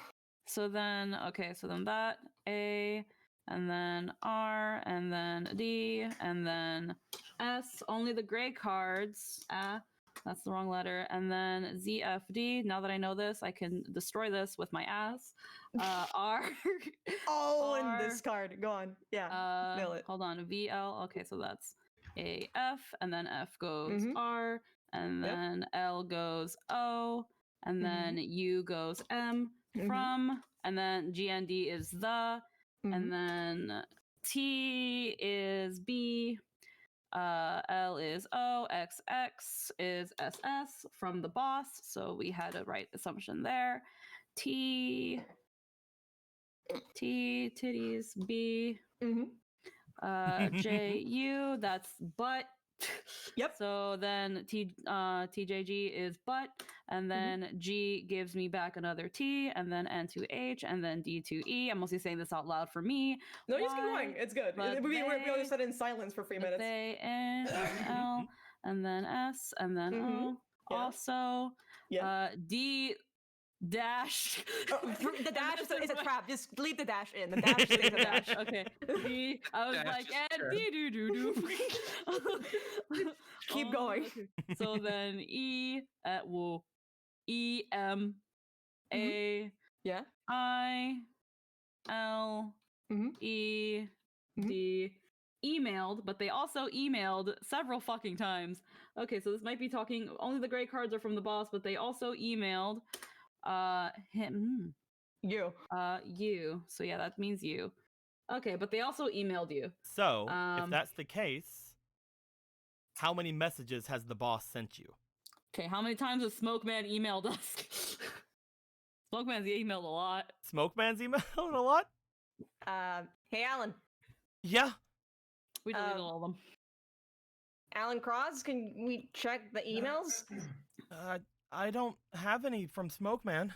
So then, okay, so then that A, and then R, and then D, and then S. Only the gray cards. That's the wrong letter. And then ZFD. Now that I know this, I can destroy this with my ass. R. Oh, and R, this card. Go on. Yeah. Nail it. Hold on. VL. Okay, so that's AF, and then F goes Mhm. R, and Yep. then L goes O, and then U goes M Mhm. from, and then GND is the, Mhm. and then T is B, L is O, XX is SS from the boss. So we had a right assumption there. Titties, B, Mhm. JU, that's butt. Yep. So then TJG is butt, and then G gives me back another T, and then N to H, and then D to E. I'm mostly saying this out loud for me. No, you just keep Y, going. It's good. but We all they- just said in silence for 3 minutes. They N L, and then S, and then O. Yeah. Also, Yeah. D dash. The dash is a my- trap. Just leave the dash in. The dash stays a dash. Okay. D. I was Dash like, is and trap. D do do do. Keep going. Okay. So then E well, E M A Yeah. I L Mhm. E Mhm. D emailed, but they also emailed several fucking times. Okay, so this might be talking only the gray cards are from the boss, but they also emailed him You. you. So yeah, that means you. Okay, but they also emailed you. So, if Um, that's the case, how many messages has the boss sent you? Okay, how many times has Smoke Man emailed us? Smoke Man's emailed a lot. Smoke Man's emailing a lot? Hey, Alan. Yeah. We deleted all of them. Alan Cross, can we check the emails? I don't have any from Smoke Man.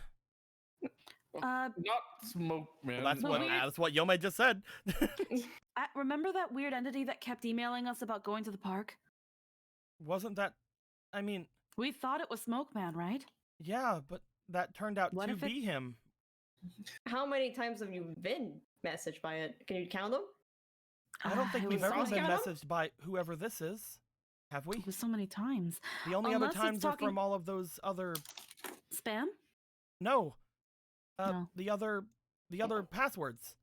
Uh, Not smoke, man. Well, But we- that's what Yome just said. remember that weird entity that kept emailing us about going to the park? Wasn't that? I mean, We thought it was Smoke Man, right? yeah, but that turned out What to if it- be him. How many times have you been messaged by it? Can you count them? I don't think It we've was ever so- been Cross-count 'em? messaged by whoever this is. Have we? It was so many times. The only Unless other it's times are talking- from all of those other. Spam? No. No. The other passwords.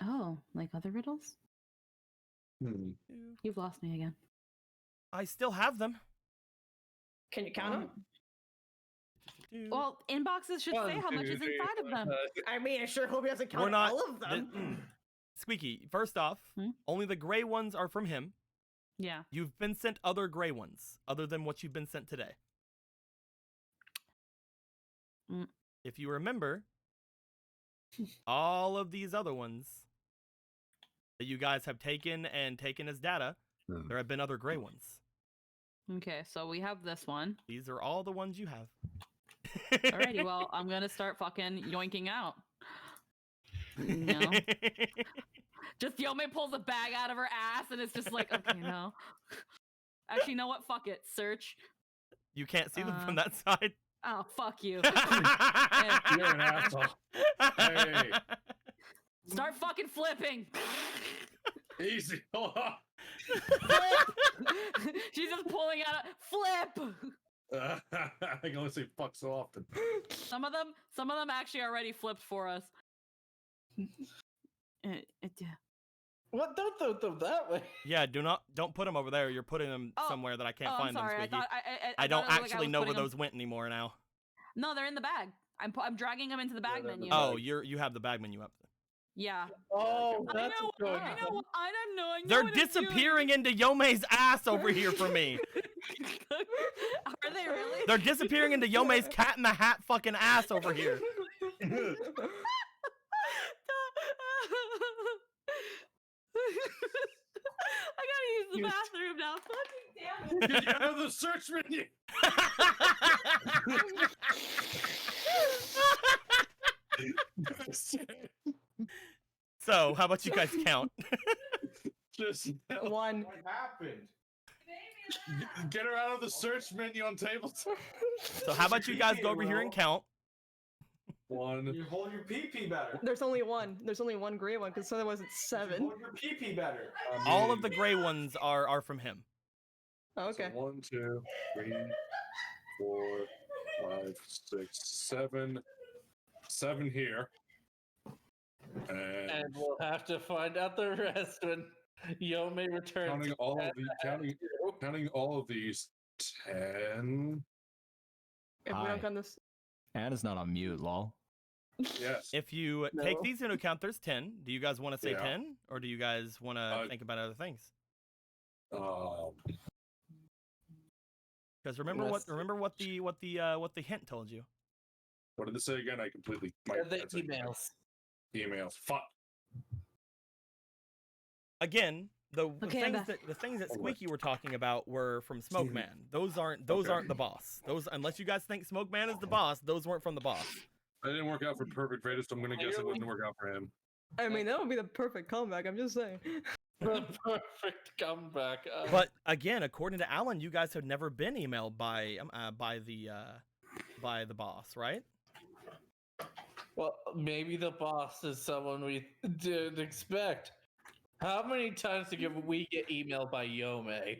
Oh, like other riddles? Hmm. You've lost me again. I still have them. Can you count them? Well, inboxes should say how much is inside of them. I mean, I sure hope he doesn't We're count not. all of them. Squeaky. First off, Hmm? only the gray ones are from him. Yeah. You've been sent other gray ones, other than what you've been sent today. Mm. If you remember, all of these other ones that you guys have taken as data, there have been other gray ones. Okay, so we have this one. These are all the ones you have. Alrighty, well, I'm gonna start fucking yoinking out. No. Just Yome pulls a bag out of her ass and it's just like, okay, no. Actually, you know what? Fuck it. Search. You can't see them from that side. Oh, fuck you. You're an asshole. Hey. Start fucking flipping. Easy. Hold on. She's just pulling out a flip. I can only say fuck so often. Some of them actually already flipped for us. What? Don't throw them that way. Yeah, don't put them over there. You're putting them somewhere that I can't I'm find sorry. them, Squeaky. I don't thought it looked like I actually was know where putting them- those went anymore now. No, they're in the bag. I'm dragging them into the bag they're in the menu. bag. Oh, you have the bag menu up. Yeah. Oh, I that's know. going I know. I know They're what I'm doing. disappearing into Yome's ass over here for me. Are they really? They're disappearing into Yome's cat in the hat fucking ass over here. I gotta use the bathroom now. Fucking damn it. Get out of the search menu. So, how about you guys count? Just One. what happened? Get her out of the search menu on tabletop. So, how about you guys go over here and count? One. You hold your pee better. There's only one. There's only one gray one, because otherwise it's You 7. hold your pee better. All of the gray ones are from him. Oh, okay. So 1, 2, 3, 4, 5, 6, 7. 7 here. And we'll have to find out the rest when Yome returns. Counting all of these. 10. If we Hi. don't count this. Anna's not on mute, lol. Yes. If you take these into account, there's 10. Do you guys want to say Yeah. 10, or do you guys want to think about other things? Because remember what the hint told you. What did it say again? I completely. The emails. Emails. Fuck. Again, the Okay, I'm things that Squeaky were talking about were from Smoke Man. Those aren't the boss. Those, unless you guys think Smoke Man is the boss, those weren't from the boss. That didn't work out for Perfect Vader, so I'm gonna guess it wouldn't work out for him. I mean, that would be the perfect comeback. I'm just saying. The perfect comeback. But again, according to Alan, you guys have never been emailed by the boss, right? Well, maybe the boss is someone we didn't expect. How many times do we get emailed by Yome?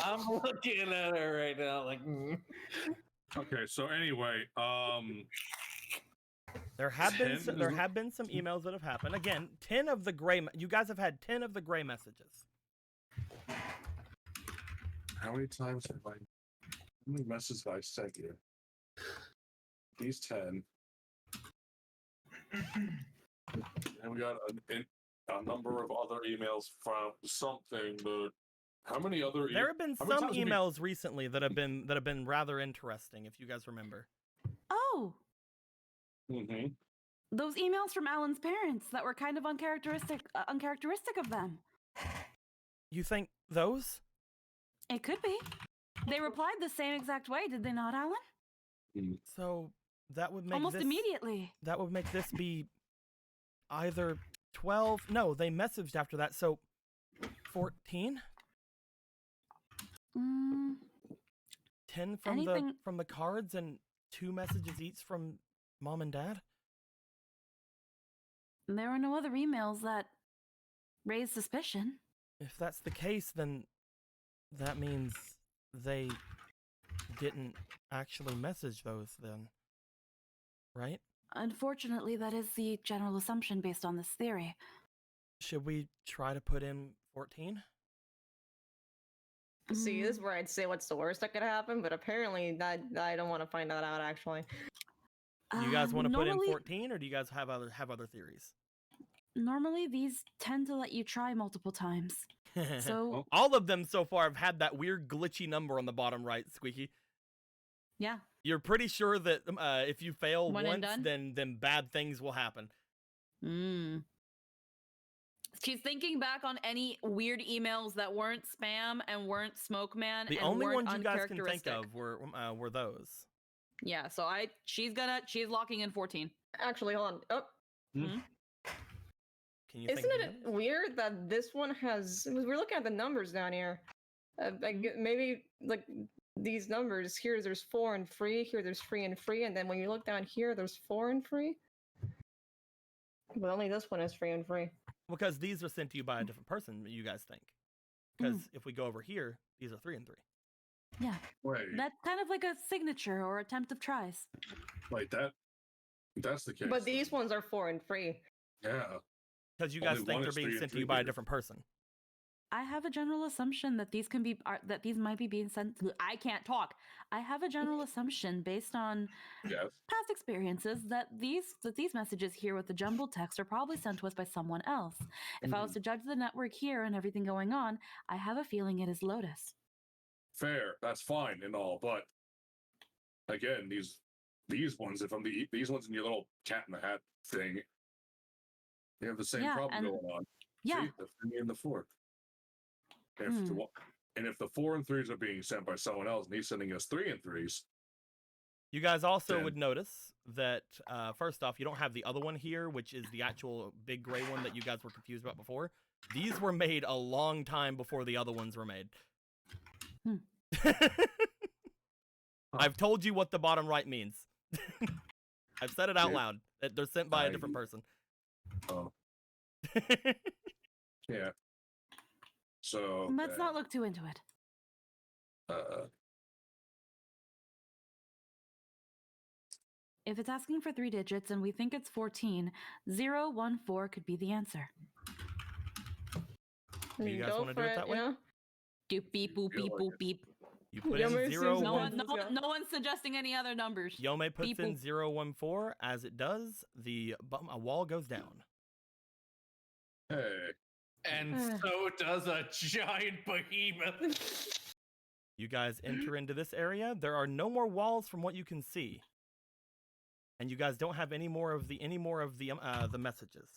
I'm looking at her right now, like. Okay, so anyway, There have been some emails that have happened. Again, 10 of the gray. You guys have had 10 of the gray messages. how many times have I? How many messages have I sent you? These 10. And we got a number of other emails from something. But how many other? There have been how many some times have we- emails recently that have been rather interesting. If you guys remember. Oh, Mhm. those emails from Alan's parents that were kind of uncharacteristic of them. You think those? It could be. They replied the same exact way, did they not, Alan? So that would make Almost this, immediately. That would make this be either 12. No, they messaged after that. So 14. 10 from the cards and 2 messages each from mom and dad. There were no other emails that raised suspicion. If that's the case, then that means they didn't actually message those then, right? Unfortunately, that is the general assumption based on this theory. Should we try to put in 14? See, this is where I'd say what's the worst that could happen, but apparently that I don't want to find that out actually. Do you guys want to put in normally- 14, or do you guys have other theories? Normally, these tend to let you try multiple times. So, all of them so far have had that weird glitchy number on the bottom right, Squeaky. yeah. You're pretty sure that if you fail One and once, done? then bad things will happen. She's thinking back on any weird emails that weren't spam and weren't Smoke Man. The and only weren't ones you guys can think uncharacteristic. of were those. Yeah, so she's locking in 14. Actually, hold on. Oh, Can you isn't think it weird that this one has? We're looking at the numbers down here. Maybe like these numbers here. There's 4 and free. Here, there's free and free. And then when you look down here, there's 4 and free. But only this one is free and free. Because these are sent to you by a different person, you guys think. Because if we go over here, these are 3 and 3. Yeah, Wait, that's kind of like a signature or attempt of tries. like that? If that's the case. But these then- ones are 4 and 3. Yeah. Because you guys Only think one they're is being 3 and sent to 3 you by a here. different person. I have a general assumption that these can be that these might be being sent. I can't talk. I have a general assumption based on Yes. past experiences that these messages here with the jumbled text are probably sent to us by someone else. If I was to judge the network here and everything going on, I have a feeling it is Lotus. Fair. That's fine and all, but again, these ones, if I'm these ones in your little cat in the hat thing, they have the same Yeah, problem and- going on. Yeah. See, the 3 and the 4. If Hmm. the, and if the 4 and 3s are being sent by someone else, and he's sending us 3 and 3s, You guys also Then- would notice that, first off, you don't have the other one here, which is the actual big gray one that you guys were confused about before. These were made a long time before the other ones were made. Hmm. I've told you what the bottom right means. I've said it out Yeah. loud. That they're sent by a different person. oh yeah. So Let's not look too into it. If it's asking for 3 digits and we think it's 14, 014 could be the answer. Do you guys Go wanna do for it that way? Yeah? Doop beep boop feel beep like boop it. beep. You put Yeah, in but it 0, seems No 1. one, Let's go. no one's suggesting any other numbers. Yome puts People. in 014. As it does, a wall goes down. hey, And so does a giant behemoth. You guys enter into this area. There are no more walls from what you can see, and you guys don't have any more of the messages.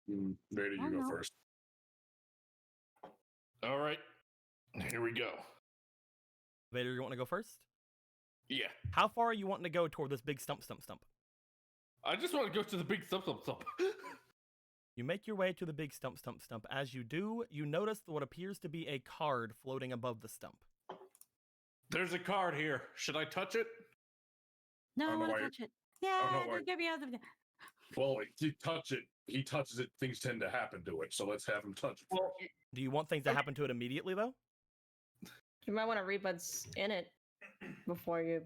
Vader, you Oh, go no. first. All right, here we go. Vader, you want to go first? Yeah, How far are you wanting to go toward this big stump? I just want to go to the big thump. You make your way to the big stump. As you do, you notice what appears to be a card floating above the stump. There's a card here. Should I touch it? No, I don't know want why to you- touch it. don't Yeah, know why- don't get me out of the. Well, you touch it. He touches it. Things tend to happen to it. So let's have him touch it. Well, first. Do you want things to happen to it immediately, though? You might want to read what's in it before you.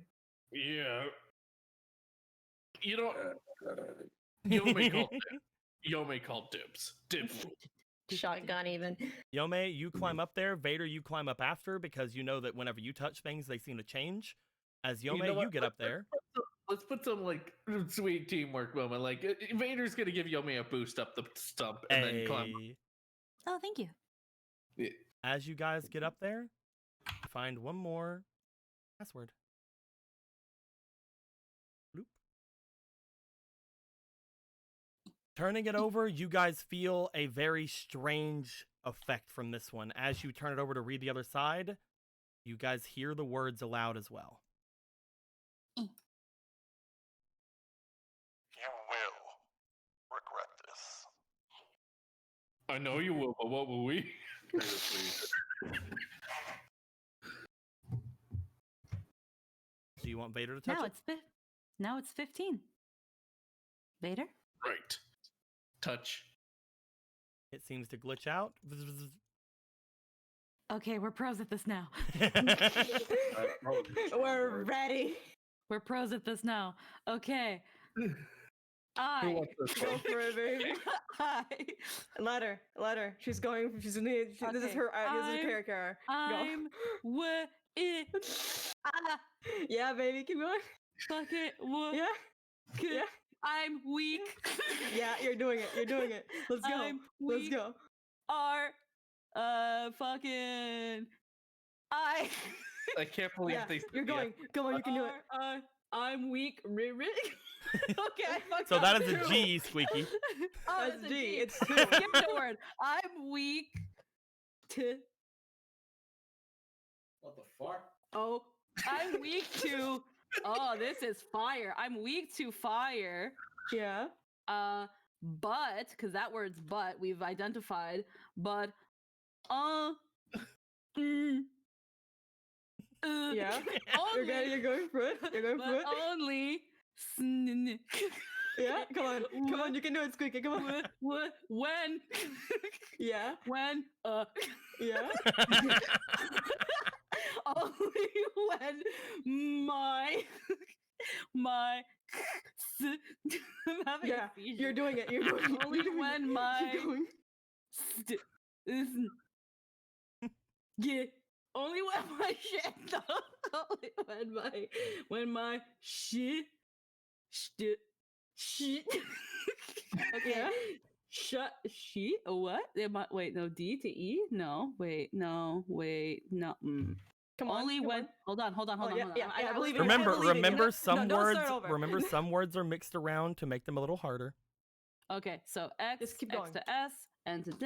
yeah. You know, Uh, Yome called dibs. Dibs. Shotgun, even. Yome, you climb up there. Vader, you climb up after because you know that whenever you touch things, they seem to change. As Yome, know you, what? get up there. Let's put some like sweet teamwork moment. Like Vader's gonna give Yome a boost up the stump and then climb. Hey. Oh, thank you. As you guys get up there, find one more password. Bloop. Turning it over, you guys feel a very strange effect from this one. As you turn it over to read the other side, you guys hear the words aloud as well. You will regret this. I know you will, but what will we? Vader, please. Do you want Vader to touch it? Now it's 15. Vader? Right. Touch. It seems to glitch out. Okay, we're pros at this now. We're ready. We're pros at this now. Okay. Who I. wants this Go one? for it, baby. I. Let her. She's going. She's in the. This is her. This is her character. Go. I'm it. Ah, Yeah, baby. Keep going. fuck it. Yeah. Yeah. I'm weak. Yeah. You're doing it. Let's go. I'm Let's weak. go. Fucking. I. I can't believe Yeah. they. You're going. Come on. You can do it. I'm weak. Okay, I fucked So up. that is a G, Squeaky. Oh, That's it's a G. G. It's 2. Skip the word. I'm weak to. What the fuck? Oh, I'm weak to. Oh, this is fire. I'm weak to fire. Yeah. But because that word's but we've identified. But Yeah. only, You're going for it. You're going for but it. only. Yeah. Come on. You can do it, Squeaky. Come on. When Yeah. when Yeah. only when my I'm having Yeah, a seizure. you're doing it. You're doing it. Only you're doing when it. my Keep going. yeah. Only when my shit. Only when my shit. Okay. Yeah. Shut she what? Wait, no, D to E? No, wait, no. Come on. Only come when on. hold on. Oh, yeah, yeah, I believe in you. I Remember, believe in you. remember No, some don't words. start over. Remember some words are mixed around to make them a little harder. Okay, so X, Just keep X going. to S, N to D,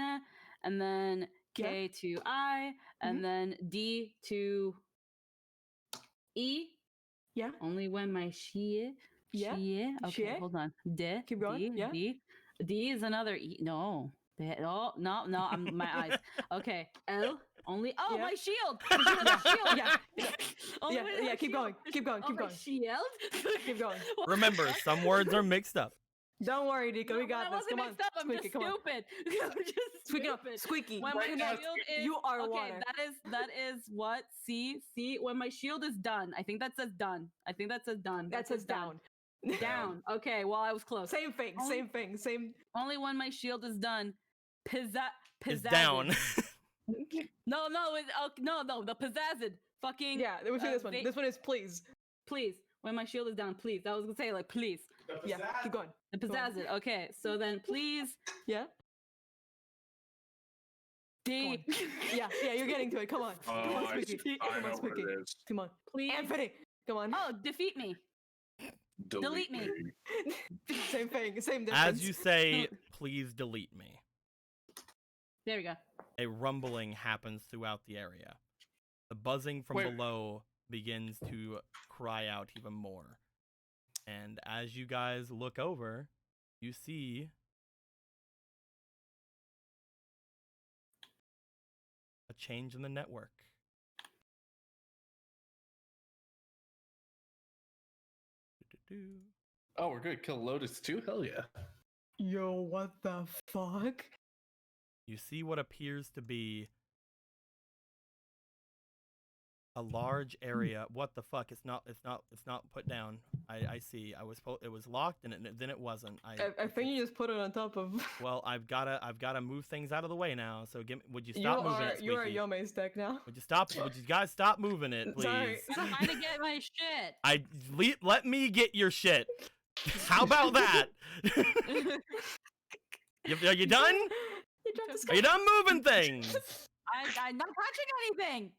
and then K to I, and then D to E. Yeah. Only when my she. Yeah. Okay, She. hold on. D. Keep going, D. yeah. D is another E. No. Oh, no. I'm my eyes. Okay. L. Only. Oh, Yeah. my shield. Yeah, shield. yeah, Only yeah, when yeah. my Keep shield. going. Keep going. Oh, Keep my going. shield. Keep going. What the Remember, fuck? some words are mixed up. Don't worry, Dika. We No, got I this. wasn't Come on. mixed up. I'm Squeaky, just come on. stupid. I'm just Squeaky up. stupid. Squeaky. When my Right now, shield is you are okay, water. that is what C when my shield is done. I think that says done. I think that says done. That says down. Down. Okay, well I was close. Same thing. Only- Same thing. Same. Only when my shield is done. Is Pizzazzed. down. No, the pizzazzed. Fucking Yeah, we're doing this one. This one is please. please. When my shield is down, please. I was gonna say like please. Yeah. Keep going. The Go on. pizzazzed. Okay, so then please Yeah. D. Yeah. Yeah. You're getting to it. Come on. Come on, I Squeaky. know Come on, what Squeaky. it is. Come on. Please. Anthony. Come on. Oh, defeat me. Delete me. Same thing. Same difference. As you say, please delete me. There we go. A rumbling happens throughout the area. The buzzing from Wait. below begins to cry out even more. And as you guys look over, you see a change in the network. Do-do-do. Oh, we're gonna kill Lotus too? Hell yeah. Yo, what the fuck? You see what appears to be a large area. What the fuck? It's not put down. I see. It was locked and then it wasn't. I think you just put it on top of. Well, I've gotta move things out of the way now. So would you stop moving it, You are Squeaky? Yome's deck now. Would you guys stop moving it, please? Sorry. I'm trying to get my shit. Let me get your shit. How about that? Are you done? You dropped the Are you done moving things? I'm not touching anything.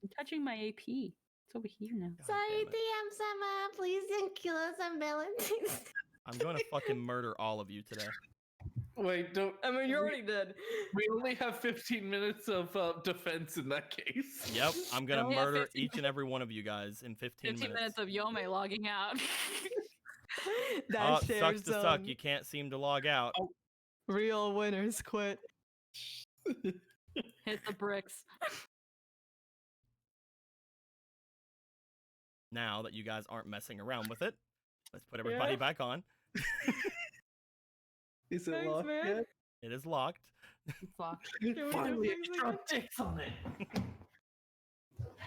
I'm touching my AP. It's over here now. God Sorry, damn it. DM Sama. Please don't kill us on Valentine's. I'm gonna fucking murder all of you today. Wait, don't. I mean, you already did. We only have 15 minutes of defense in that case. Yep, I'm gonna only have murder 15 each and every one of you guys in 15 15 minutes. minutes of Yome logging out. That Oh, it share sucks to zone. suck. You can't seem to log out. Real winners quit. Hit the bricks. Now that you guys aren't messing around with it, let's put everybody Yeah. back on. Is it Thanks, locked man. yet? It is locked. Fuck. Finally, things extra again? dicks on it.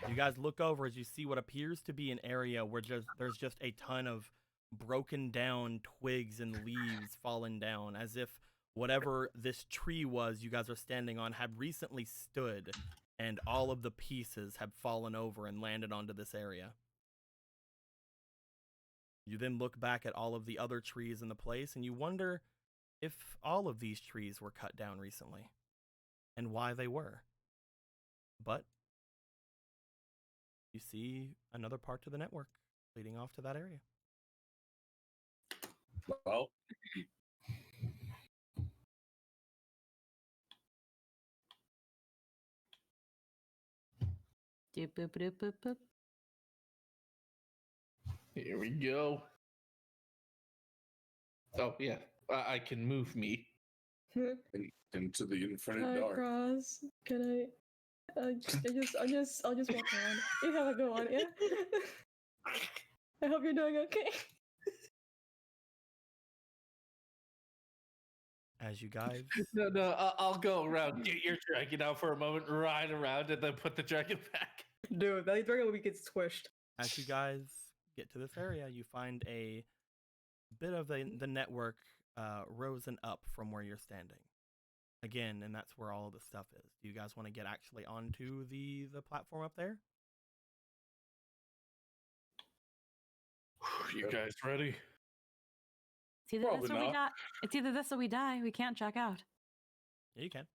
You guys look over as you see what appears to be an area where there's just a ton of broken down twigs and leaves fallen down, as if whatever this tree was you guys are standing on had recently stood, and all of the pieces have fallen over and landed onto this area. You then look back at all of the other trees in the place, and you wonder if all of these trees were cut down recently, and why they were. But you see another part to the network leading off to that area. Well, Doop, boop, boop, boop, boop. Here we go. Oh yeah, I can move me. into the infinite Hi, dark. Cross. Can I'll just walk around. You have a good one, yeah? I hope you're doing okay. As you guys, No, I'll go around. Get your dragon out for a moment, ride around, and then put the dragon back. Dude, that dragon will get squished. as you guys get to this area, you find a bit of the network risen up from where you're standing. Again, and that's where all of the stuff is. Do you guys want to get actually onto the platform up there? You guys ready? It's either Probably this or we not. die. It's either this or we die. We can't check out. Yeah, you can.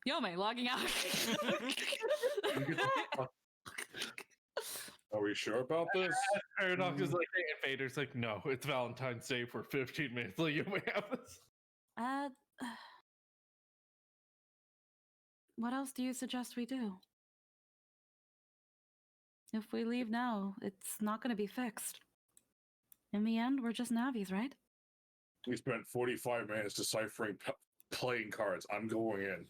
Yome logging out. Are we sure about this? Paradox is like, hey, Vader's like, no, it's Valentine's Day for 15 minutes. Like, you may have this. uh, what else do you suggest we do? If we leave now, it's not going to be fixed. In the end, we're just Navis, right? We spent 45 minutes deciphering playing cards. I'm going in.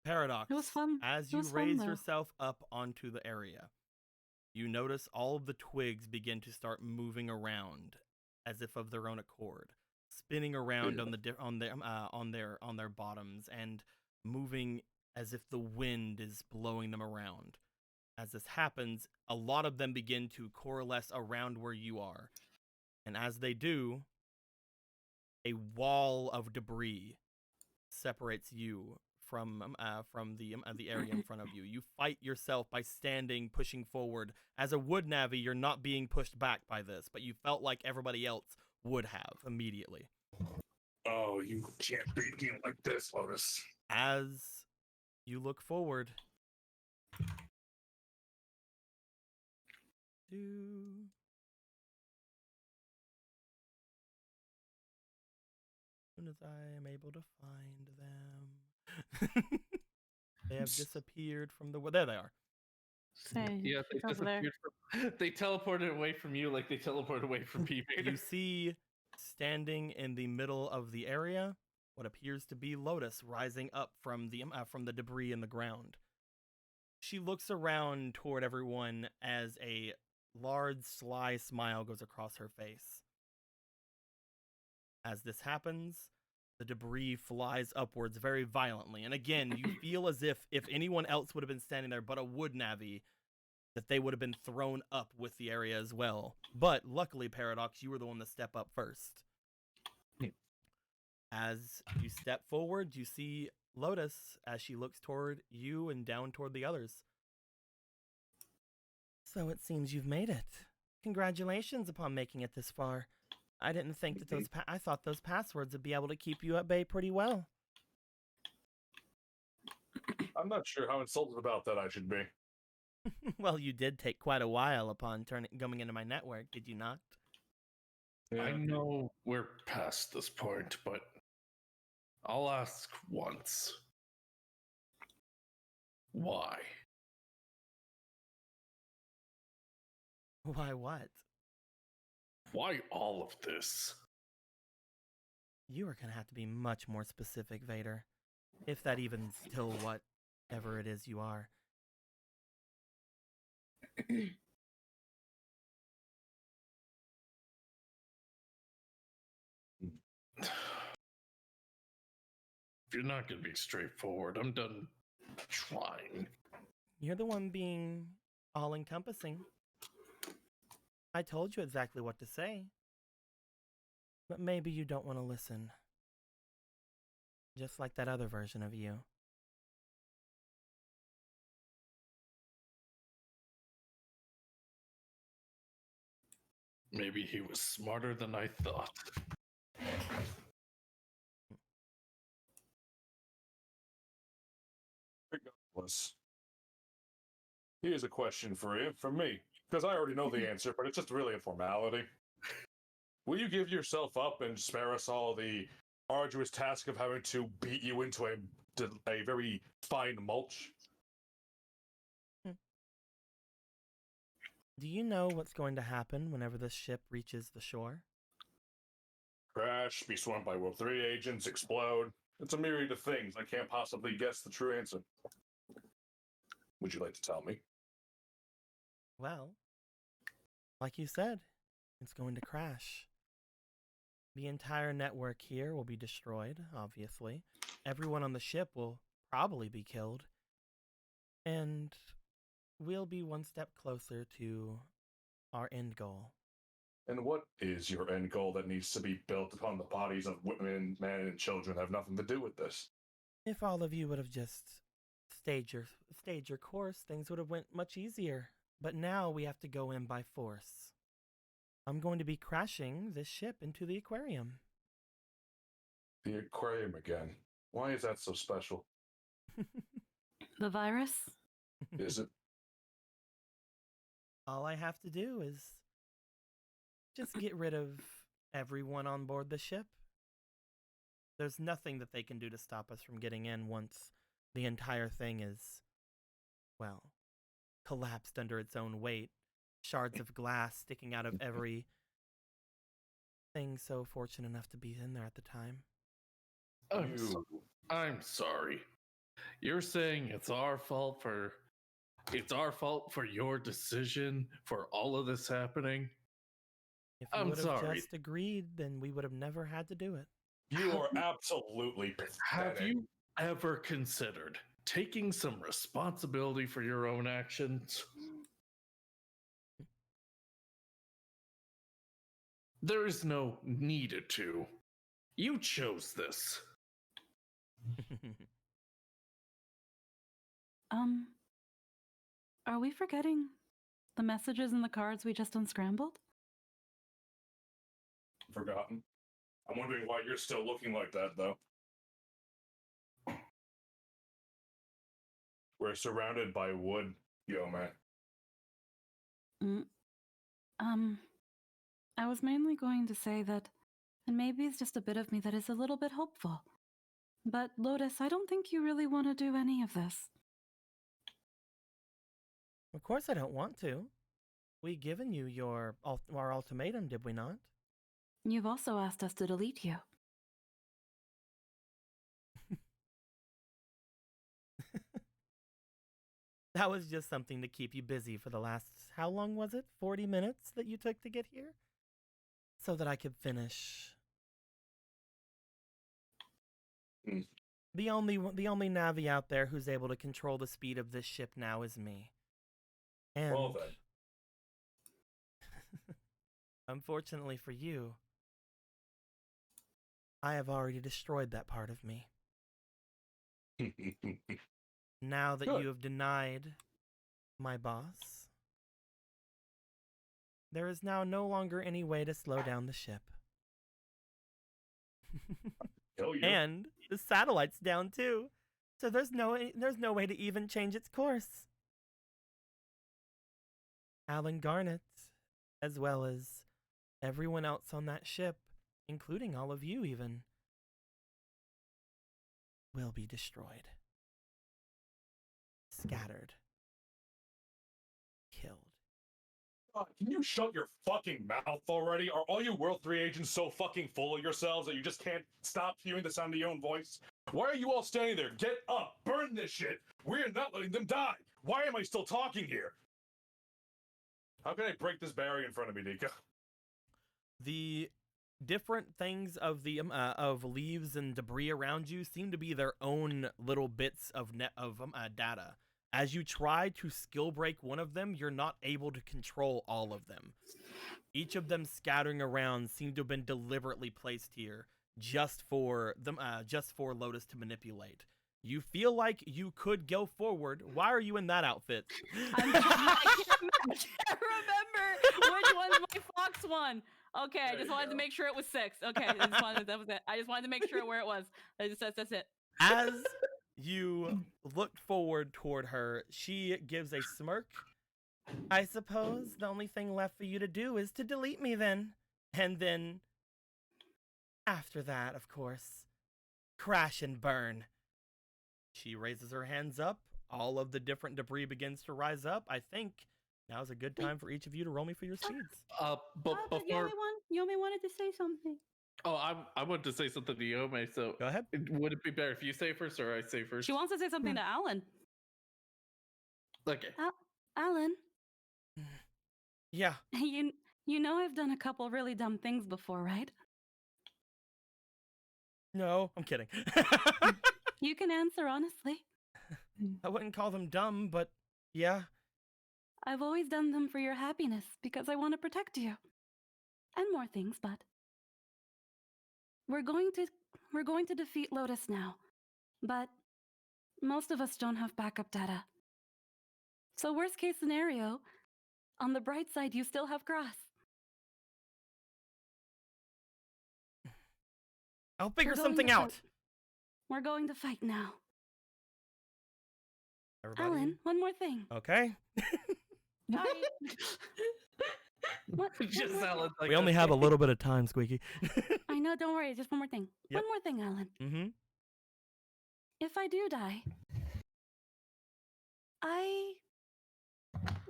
Paradox. It was fun. As It you was fun, raise though. yourself up onto the area, you notice all of the twigs begin to start moving around as if of their own accord, spinning around on their bottoms and moving as if the wind is blowing them around. As this happens, a lot of them begin to coalesce around where you are. And as they do, a wall of debris separates you from the area in front of you. You fight yourself by standing, pushing forward. As a wood Navi, you're not being pushed back by this, but you felt like everybody else would have immediately. Oh, you can't beat me like this, Lotus. As you look forward, as soon as I am able to find them, they have disappeared from the. There they are. Say, Yeah, they over there. disappeared they teleported away from you like they teleported away from P. Vader. You see, standing in the middle of the area, what appears to be Lotus rising up from the debris in the ground. She looks around toward everyone as a large, sly smile goes across her face. As this happens, the debris flies upwards very violently, and again, you feel as if anyone else would have been standing there but a wood Navi, that they would have been thrown up with the area as well. But luckily, Paradox, you were the one to step up first. As you step forward, you see Lotus as she looks toward you and down toward the others. So it seems you've made it. Congratulations upon making it this far. I didn't think that I thought those passwords would be able to keep you at bay pretty well. I'm not sure how insulted about that I should be. Well, you did take quite a while upon going into my network, did you not? Yeah. I know we're past this point, but I'll ask once. Why? Why what? Why all of this? You are going to have to be much more specific, Vader. If that even still whatever it is you are. If you're not going to be straightforward, I'm done trying. You're the one being all-encompassing. I told you exactly what to say. But maybe you don't want to listen. Just like that other version of you. Maybe he was smarter than I thought. Regardless, here's a question for you, from me, because I already know the answer, but it's just really a formality. Will you give yourself up and spare us all the arduous task of having to beat you into a very fine mulch? Do you know what's going to happen whenever this ship reaches the shore? Crash, be swarmed by World 3 agents, explode. It's a myriad of things. I can't possibly guess the true answer. Would you like to tell me? Well, like you said, it's going to crash. The entire network here will be destroyed, obviously. Everyone on the ship will probably be killed. And we'll be one step closer to our end goal. And what is your end goal that needs to be built upon the bodies of women, men, and children that have nothing to do with this? If all of you would have just stayed your course, things would have went much easier. But now we have to go in by force. I'm going to be crashing this ship into the aquarium. The aquarium again. Why is that so special? The virus? Is it? All I have to do is just get rid of everyone on board the ship. There's nothing that they can do to stop us from getting in once the entire thing is, well, collapsed under its own weight. Shards of glass sticking out of every thing so fortunate enough to be in there at the time. I'm sorry. You're saying it's our fault for your decision for all of this happening? If you I'm would have sorry. just agreed, then we would have never had to do it. You are absolutely pathetic. Have you ever considered taking some responsibility for your own actions? There is no needed to. You chose this. Are we forgetting the messages and the cards we just unscrambled? Forgotten. I'm wondering why you're still looking like that, though. We're surrounded by wood, Yome. I was mainly going to say that, and maybe it's just a bit of me that is a little bit hopeful. But Lotus, I don't think you really want to do any of this. Of course I don't want to. We given you our ultimatum, did we not? You've also asked us to delete you. That was just something to keep you busy for the last, how long was it? 40 minutes that you took to get here? So that I could finish. The only Navi out there who's able to control the speed of this ship now is me. And Well then. unfortunately for you, I have already destroyed that part of me. Now that you have denied my boss, there is now no longer any way to slow down the ship. Hell yeah. And the satellite's down too, so there's no way to even change its course. Alan Garnet, as well as everyone else on that ship, including all of you even, will be destroyed. Scattered. Killed. Can you shut your fucking mouth already? Are all you World 3 agents so fucking full of yourselves that you just can't stop hearing the sound of your own voice? Why are you all standing there? Get up! Burn this shit! We're not letting them die! Why am I still talking here? How can I break this barrier in front of me, Nika? The different things of the of leaves and debris around you seem to be their own little bits of data. As you try to skill break one of them, you're not able to control all of them. Each of them scattering around seem to have been deliberately placed here just for them, just for Lotus to manipulate. You feel like you could go forward. Why are you in that outfit? I can't remember which one's my fox one. Okay, I just wanted to make sure it was 6. Okay, that was it. I just wanted to make sure where it was. That's it. As you look forward toward her, she gives a smirk. I suppose the only thing left for you to do is to delete me then. And then, after that, of course, crash and burn. She raises her hands up. All of the different debris begins to rise up. I think now's a good time for each of you to roll me for your speeds. But before... Yome wanted to say something. Oh, I wanted to say something to Yome, so... Go ahead. Would it be better if you say first or I say first? She wants to say something to Alan. Okay. Alan? Yeah. You know I've done a couple really dumb things before, right? No, I'm kidding. You can answer honestly. I wouldn't call them dumb, but yeah. I've always done them for your happiness because I want to protect you. And more things, but we're going to defeat Lotus now. But most of us don't have backup data. So worst case scenario, on the bright side you still have Cross. I'll figure We're going something to out. fight. We're going to fight now. Everybody? Alan, one more thing. Okay. I... What? Just One more Alan. Like, We only have a okay. little bit of time, Squeaky. I know, don't worry, just one more thing. Yep. One more thing, Alan. Mm-hmm. If I do die, I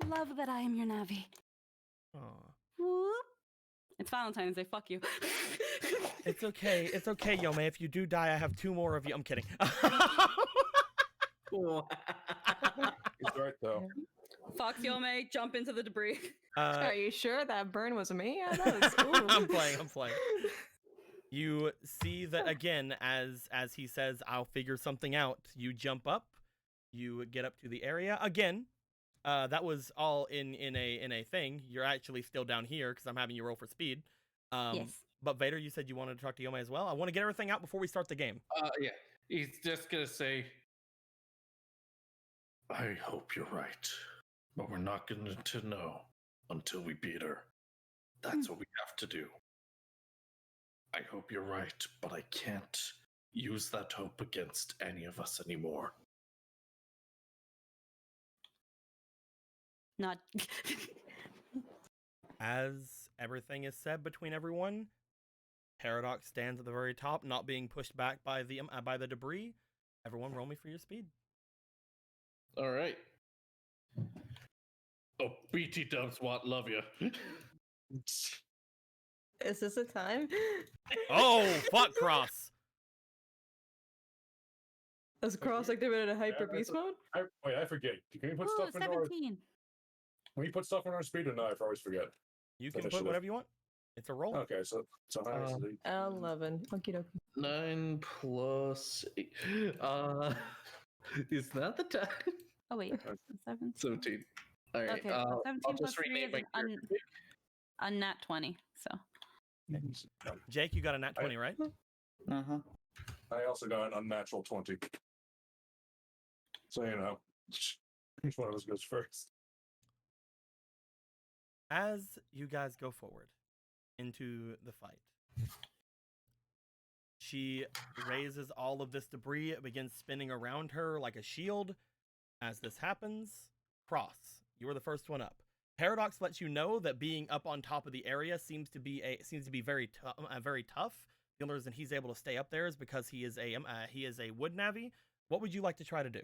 love that I am your Navi. Aw. Whoop. It's Valentine's Day, fuck you. It's okay. It's okay, Yome. If you do die, I have 2 more of you. I'm kidding. He's right though. Fox Yome, jump into the debris. Are you sure that burn was me? Yeah, that was, ooh. I'm playing. You see that again, as he says, I'll figure something out. You jump up, you get up to the area. Again, that was all in a thing. You're actually still down here because I'm having you roll for speed. Yes. But Vader, you said you wanted to talk to Yome as well. I want to get everything out before we start the game. Yeah. He's just gonna say, I hope you're right, but we're not going to know until we beat her. That's what we have to do. I hope you're right, but I can't use that hope against any of us anymore. Not. As everything is said between everyone, Paradox stands at the very top, not being pushed back by the debris. Everyone, roll me for your speed. All right. Oh, BT dubs want love you. Is this a time? Oh, fuck, Cross. Is Cross activated a hyper Yeah, beast mode? Wait, I forget. Can you put Ooh, stuff in our? 17. Can you put stuff in our speed or not? I always forget. You can put Initiative. whatever you want. It's a roll. Okay, so high is the 11. Okie dokie. 9 plus 8. Is that the time? Oh, wait. 17. 17. All right. Okay, so 17 I'll plus just 3 rename is my an character. a nat 20, so. Jake, you got a nat 20, right? Uh-huh. I also got an unnatural 20. So you know, which one of us goes first? As you guys go forward into the fight, she raises all of this debris. It begins spinning around her like a shield. As this happens, Cross, you are the first one up. Paradox lets you know that being up on top of the area seems to be very tough. The only reason he's able to stay up there is because he is a wood Navi. What would you like to try to do?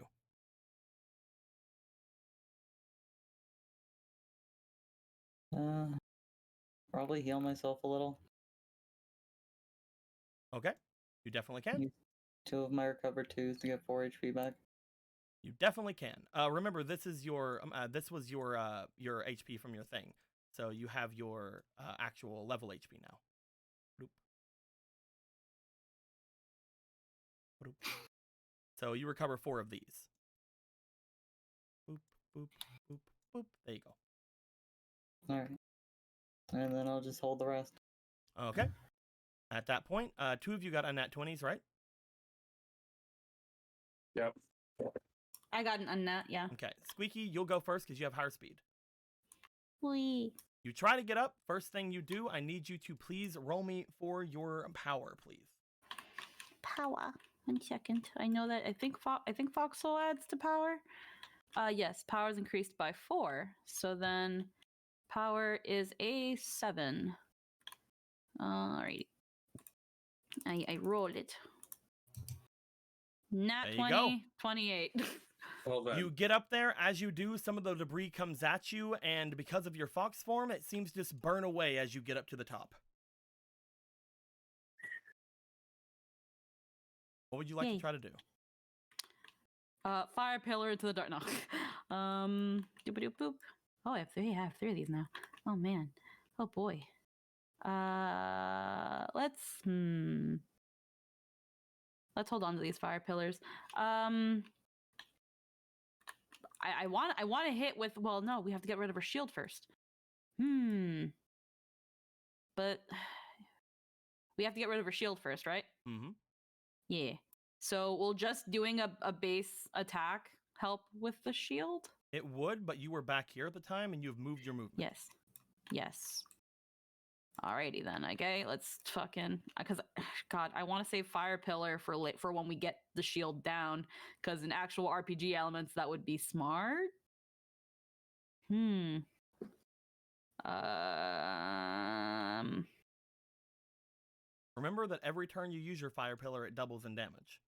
Probably heal myself a little. Okay, you definitely can. Use 2 of my recovered 2s to get 4 HP back. You definitely can. Remember, this is your this was your HP from your thing, so you have your actual level HP now. Bloop. Bloop. So you recover 4 of these. Boop, boop, boop, boop. There you go. Alright. And then I'll just hold the rest. Okay. At that point, 2 of you got a nat 20s, right? Yep. I got an unnat, yeah. Okay. Squeaky, you'll go first because you have higher speed. Wee. You try to get up. First thing you do, I need you to please roll me for your power, please. Power. 1 second. I know that. I think Foxhole adds to power. Yes, power is increased by 4. So then, power is a 7. Alrighty. I rolled it. Nat There you 20, go. 28. Well then. You get up there. As you do, some of the debris comes at you, and because of your fox form, it seems to just burn away as you get up to the top. What would you like Yay. to try to do? Fire pillar into the dark. No. Doop boop. Oh, I have 3 of these now. Oh man. Oh boy. Let's let's hold on to these fire pillars. I want to hit with. Well, no, we have to get rid of her shield first. But we have to get rid of her shield first, right? Mm-hmm. Yeah. So will just doing a base attack help with the shield? It would, but you were back here at the time, and you've moved your movement. Yes. Yes. Alrighty then. Okay, let's fucking because God, I want to save fire pillar for when we get the shield down. Because in actual RPG elements, that would be smart. Remember that every turn you use your fire pillar, it doubles in damage.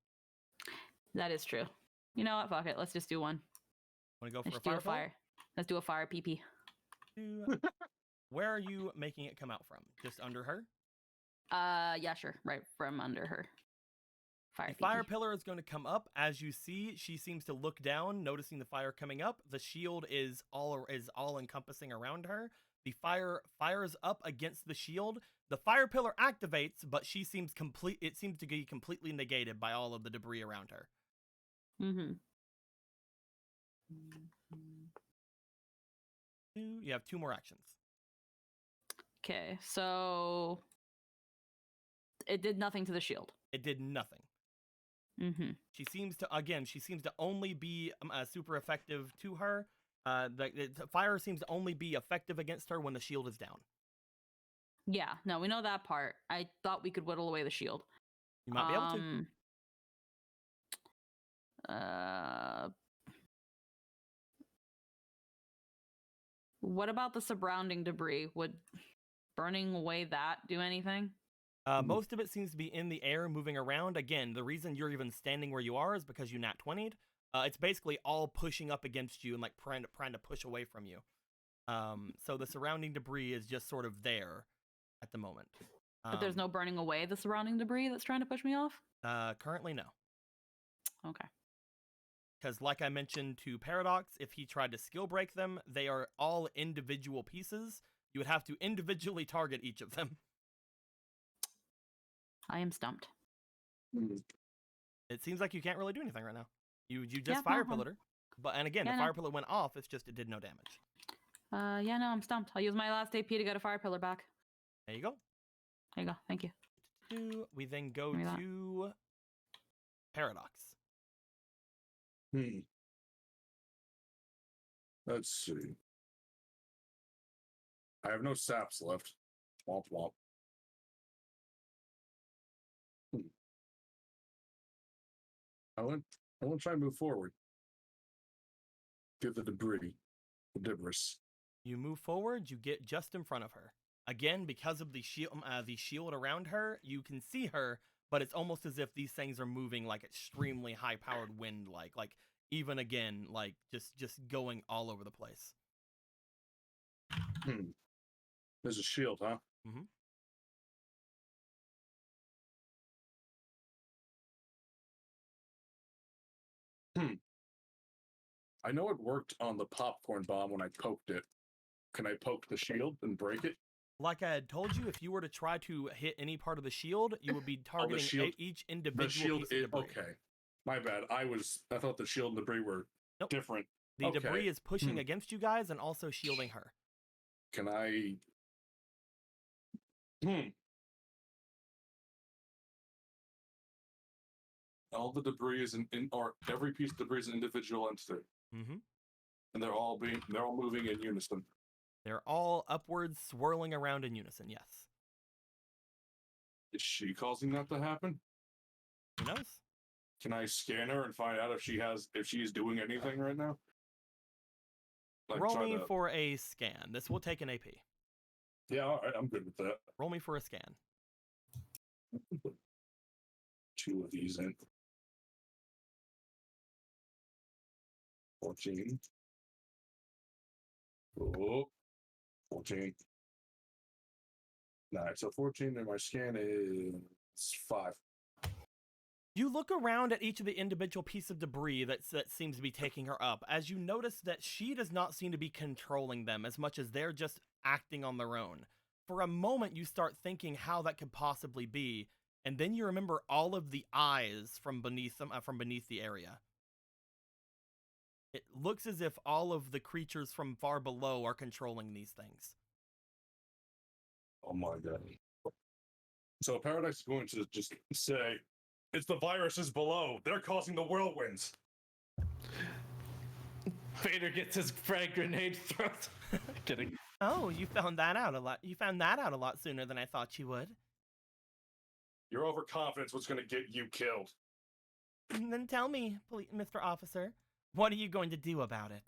That is true. You know what? Fuck it. Let's just do one. Want to go for Let's a do fire a pillar? fire. Let's do a fire PP. Where are you making it come out from? Just under her? Yeah, sure. Right from under her. Fire The PP. fire pillar is going to come up. As you see, she seems to look down, noticing the fire coming up. The shield is all encompassing around her. The fire fires up against the shield. The fire pillar activates, but she seems it seems to be completely negated by all of the debris around her. Mm-hmm. You have 2 more actions. Okay, so it did nothing to the shield. It did nothing. Mm-hmm. She seems to only be super effective to her. The fire seems to only be effective against her when the shield is down. Yeah, no, we know that part. I thought we could whittle away the shield. You might be able to. What about the surrounding debris? Would burning away that do anything? Most of it seems to be in the air, moving around. Again, the reason you're even standing where you are is because you nat 20'd. It's basically all pushing up against you and like trying to push away from you. So the surrounding debris is just sort of there at the moment. But there's no burning away the surrounding debris that's trying to push me off? Currently, no. Okay. Because like I mentioned to Paradox, if he tried to skill break them, they are all individual pieces. You would have to individually target each of them. I am stumped. It seems like you can't really do anything right now. You just Yeah, fire no, pillared her. But and again, Yeah, the no. fire pillar went off, it's just it did no damage. Yeah, no, I'm stumped. I'll use my last AP to get a fire pillar back. There you go. There you go. Thank you. We then go Give me that. to Paradox. Let's see. I have no saps left. Womp womp. I want to try and move forward. Get the debris. The debris. You move forward, you get just in front of her. Again, because of the shield around her, you can see her, but it's almost as if these things are moving like extremely high-powered wind, like even again, like just going all over the place. There's a shield, huh? Mm-hmm. I know it worked on the popcorn bomb when I poked it. Can I poke the shield and break it? Like I had told you, if you were to try to hit any part of the shield, you would be targeting each individual piece of debris. Okay. My bad. I thought the shield and debris were different. The debris is pushing against you guys and also shielding her. Can I... All the debris is or every piece of debris is an individual entity. Mm-hmm. And they're all moving in unison. They're all upwards, swirling around in unison, yes. Is she causing that to happen? Who knows? Can I scan her and find out if she's doing anything right now? Like, roll me for a scan. This will take an AP. Yeah, all right, I'm good with that. Roll me for a scan. Put 2 of these in. 14. Oh, 14. All right, so 14 and my scan is 5. You look around at each of the individual pieces of debris that seems to be taking her up, as you notice that she does not seem to be controlling them as much as they're just acting on their own. For a moment, you start thinking how that could possibly be. and then you remember all of the eyes from beneath them, from beneath the area. It looks as if all of the creatures from far below are controlling these things. Oh my god. So Paradise is going to just say, it's the viruses below. They're causing the whirlwinds. Vader gets his frag grenade thrown. Kidding. Oh, you found that out a lot. You found that out a lot sooner than I thought you would. Your overconfidence was going to get you killed. Then tell me, Mr. Officer, what are you going to do about it?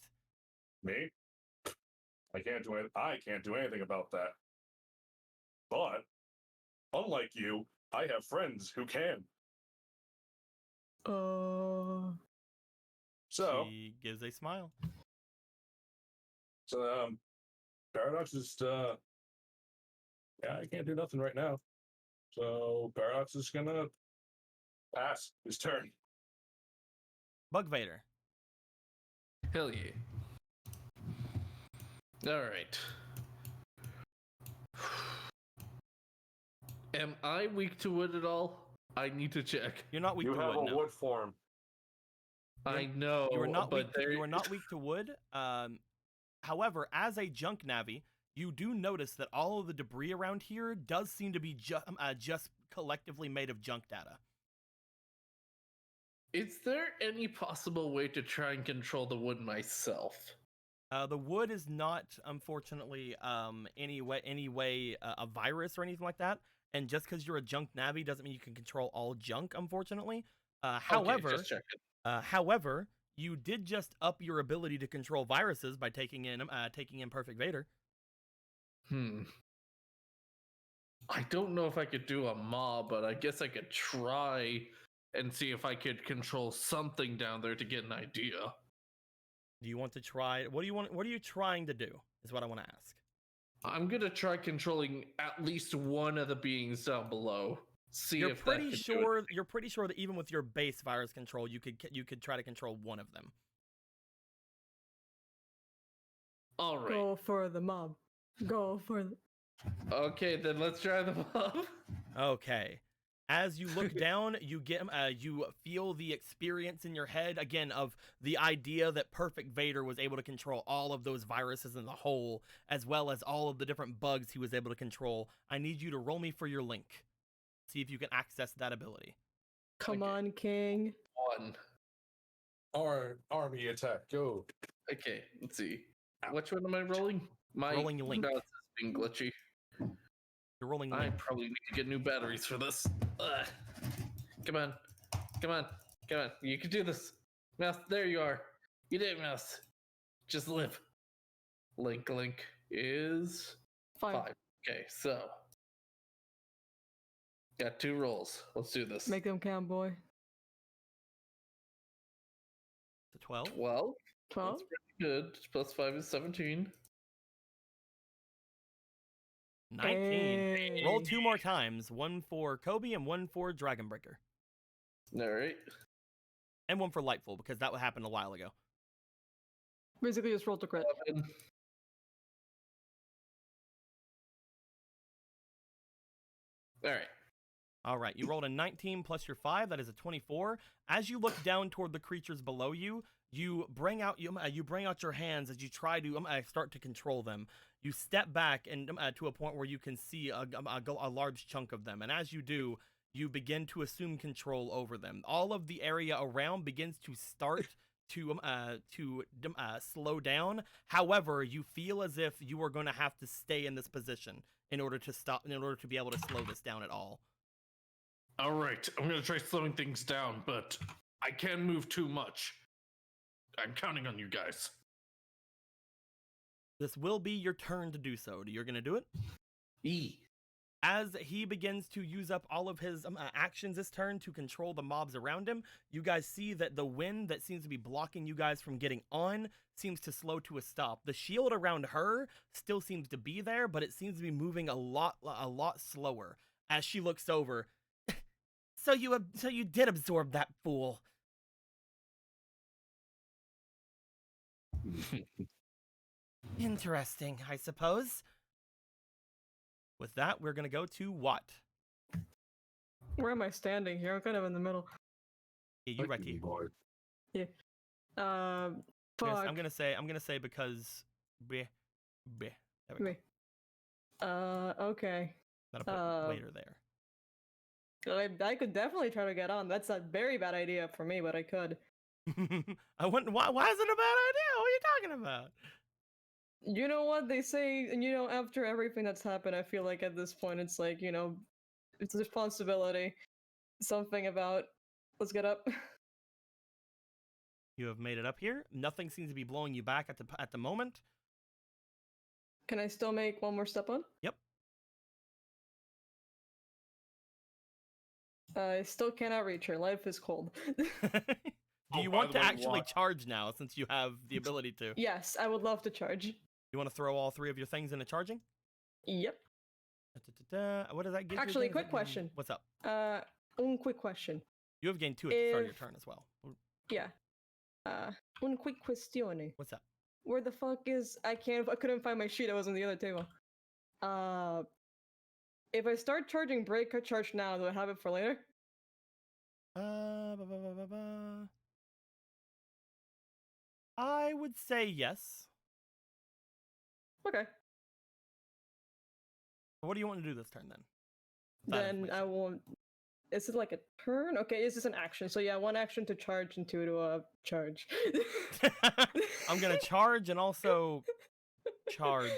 Me? I can't do anything about that. But, unlike you, I have friends who can. So, She gives a smile. So, Paradox is, yeah, I can't do nothing right now. So, Paradox is gonna pass his turn. Bug Vader. Hell yeah. Alright. Am I weak to wood at all? I need to check. You're not weak You to have wood, a no. wood form. I know, You are not but weak. You are not weak to wood. However, as a junk Navi, you do notice that all of the debris around here does seem to be just collectively made of junk data. Is there any possible way to try and control the wood myself? The wood is not, unfortunately, any way a virus or anything like that. And just because you're a junk Navi doesn't mean you can control all junk, unfortunately. However, okay, just checking. However, you did just up your ability to control viruses by taking in Perfect Vader. I don't know if I could do a mob, but I guess I could try and see if I could control something down there to get an idea. Do you want to try? What are you trying to do? Is what I want to ask. I'm gonna try controlling at least one of the beings down below. See You're if pretty that could sure. do it. You're pretty sure that even with your base virus control, you could try to control one of them. All right. Go for the mob. Go for the... Okay, then let's try the mob. Okay. As you look down, you feel the experience in your head again of the idea that Perfect Vader was able to control all of those viruses in the whole, as well as all of the different bugs he was able to control. I need you to roll me for your link. See if you can access that ability. Come Okay. on, King. 1. Army attack, go. Okay, let's see. Which one am I rolling? My Rolling your link. mouse is being glitchy. You're rolling I link. probably need to get new batteries for this. Ugh. Come on. Come on. Come on. You can do this. Mouse, there you are. You did it, Mouse. Just live. Link is 5. Okay, so. Got 2 rolls. Let's do this. Make them count, boy. To 12. 12. 12? That's pretty good. Plus 5 is 17. 19. Hey. Roll 2 more times. 1 for Kobe and 1 for Dragonbreaker. Alright. And 1 for Lightful, because that happened a while ago. Basically, just roll to crit. 11. Alright. All right, you rolled a 19 plus your 5. That is a 24. As you look down toward the creatures below you, you bring out your hands as you try to start to control them. You step back and to a point where you can see a large chunk of them, and as you do, you begin to assume control over them. All of the area around begins to start to slow down. However, you feel as if you are going to have to stay in this position in order to be able to slow this down at all. All right, I'm gonna try slowing things down, but I can't move too much. I'm counting on you guys. This will be your turn to do so. You're going to do it? E. As he begins to use up all of his actions this turn to control the mobs around him, you guys see that the wind that seems to be blocking you guys from getting on seems to slow to a stop. The shield around her still seems to be there, but it seems to be moving a lot slower. As she looks over, so you did absorb that fool. Interesting, I suppose. With that, we're going to go to Watt. Where am I standing here? I'm kind of in the middle. Yeah, you right here. Boy. Fuck. I'm gonna say because bleh, bleh. There we go. Wait. Okay. Gotta put waiter there. I could definitely try to get on. That's a very bad idea for me, but I could. I wouldn't. Why is it a bad idea? What are you talking about? You know what they say, and after everything that's happened, I feel like at this point it's like, it's a responsibility. Something about let's get up. You have made it up here. Nothing seems to be blowing you back at the moment. Can I still make one more step on? Yep. I still cannot reach her. Life is cold. Do you by want the to way, actually what? charge now since you have the ability to? Yes, I would love to charge. You want to throw all 3 of your things into charging? Yep. What does that give you? Actually, again? Does quick that give you- question. What's up? One quick question. You have gained 2 at the start of your If- turn as well. Yeah. One quick question. What's up? Where the fuck is I couldn't find my sheet. I was on the other table. If I start charging break or charge now, do I have it for later? I would say yes. Okay. What do you want to do this turn then? Then I won't. Is it like a turn? Okay, is this an action? So yeah, 1 action to charge and 2 to charge. I'm gonna charge and also charge.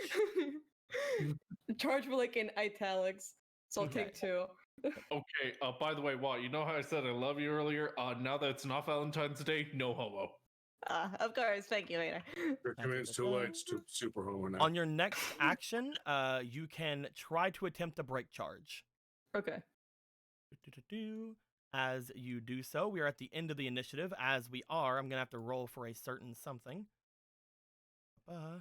Charge for like in italics. So I'll take 2. Okay, by the way, Watt, you know how I said I love you earlier? Now that it's not Valentine's Day, no homo. Of course, thank you later. Your commands too late. It's too super homo now. On your next action, you can try to attempt a break charge. Okay. As you do so, we are at the end of the initiative. As we are, I'm gonna have to roll for a certain something. That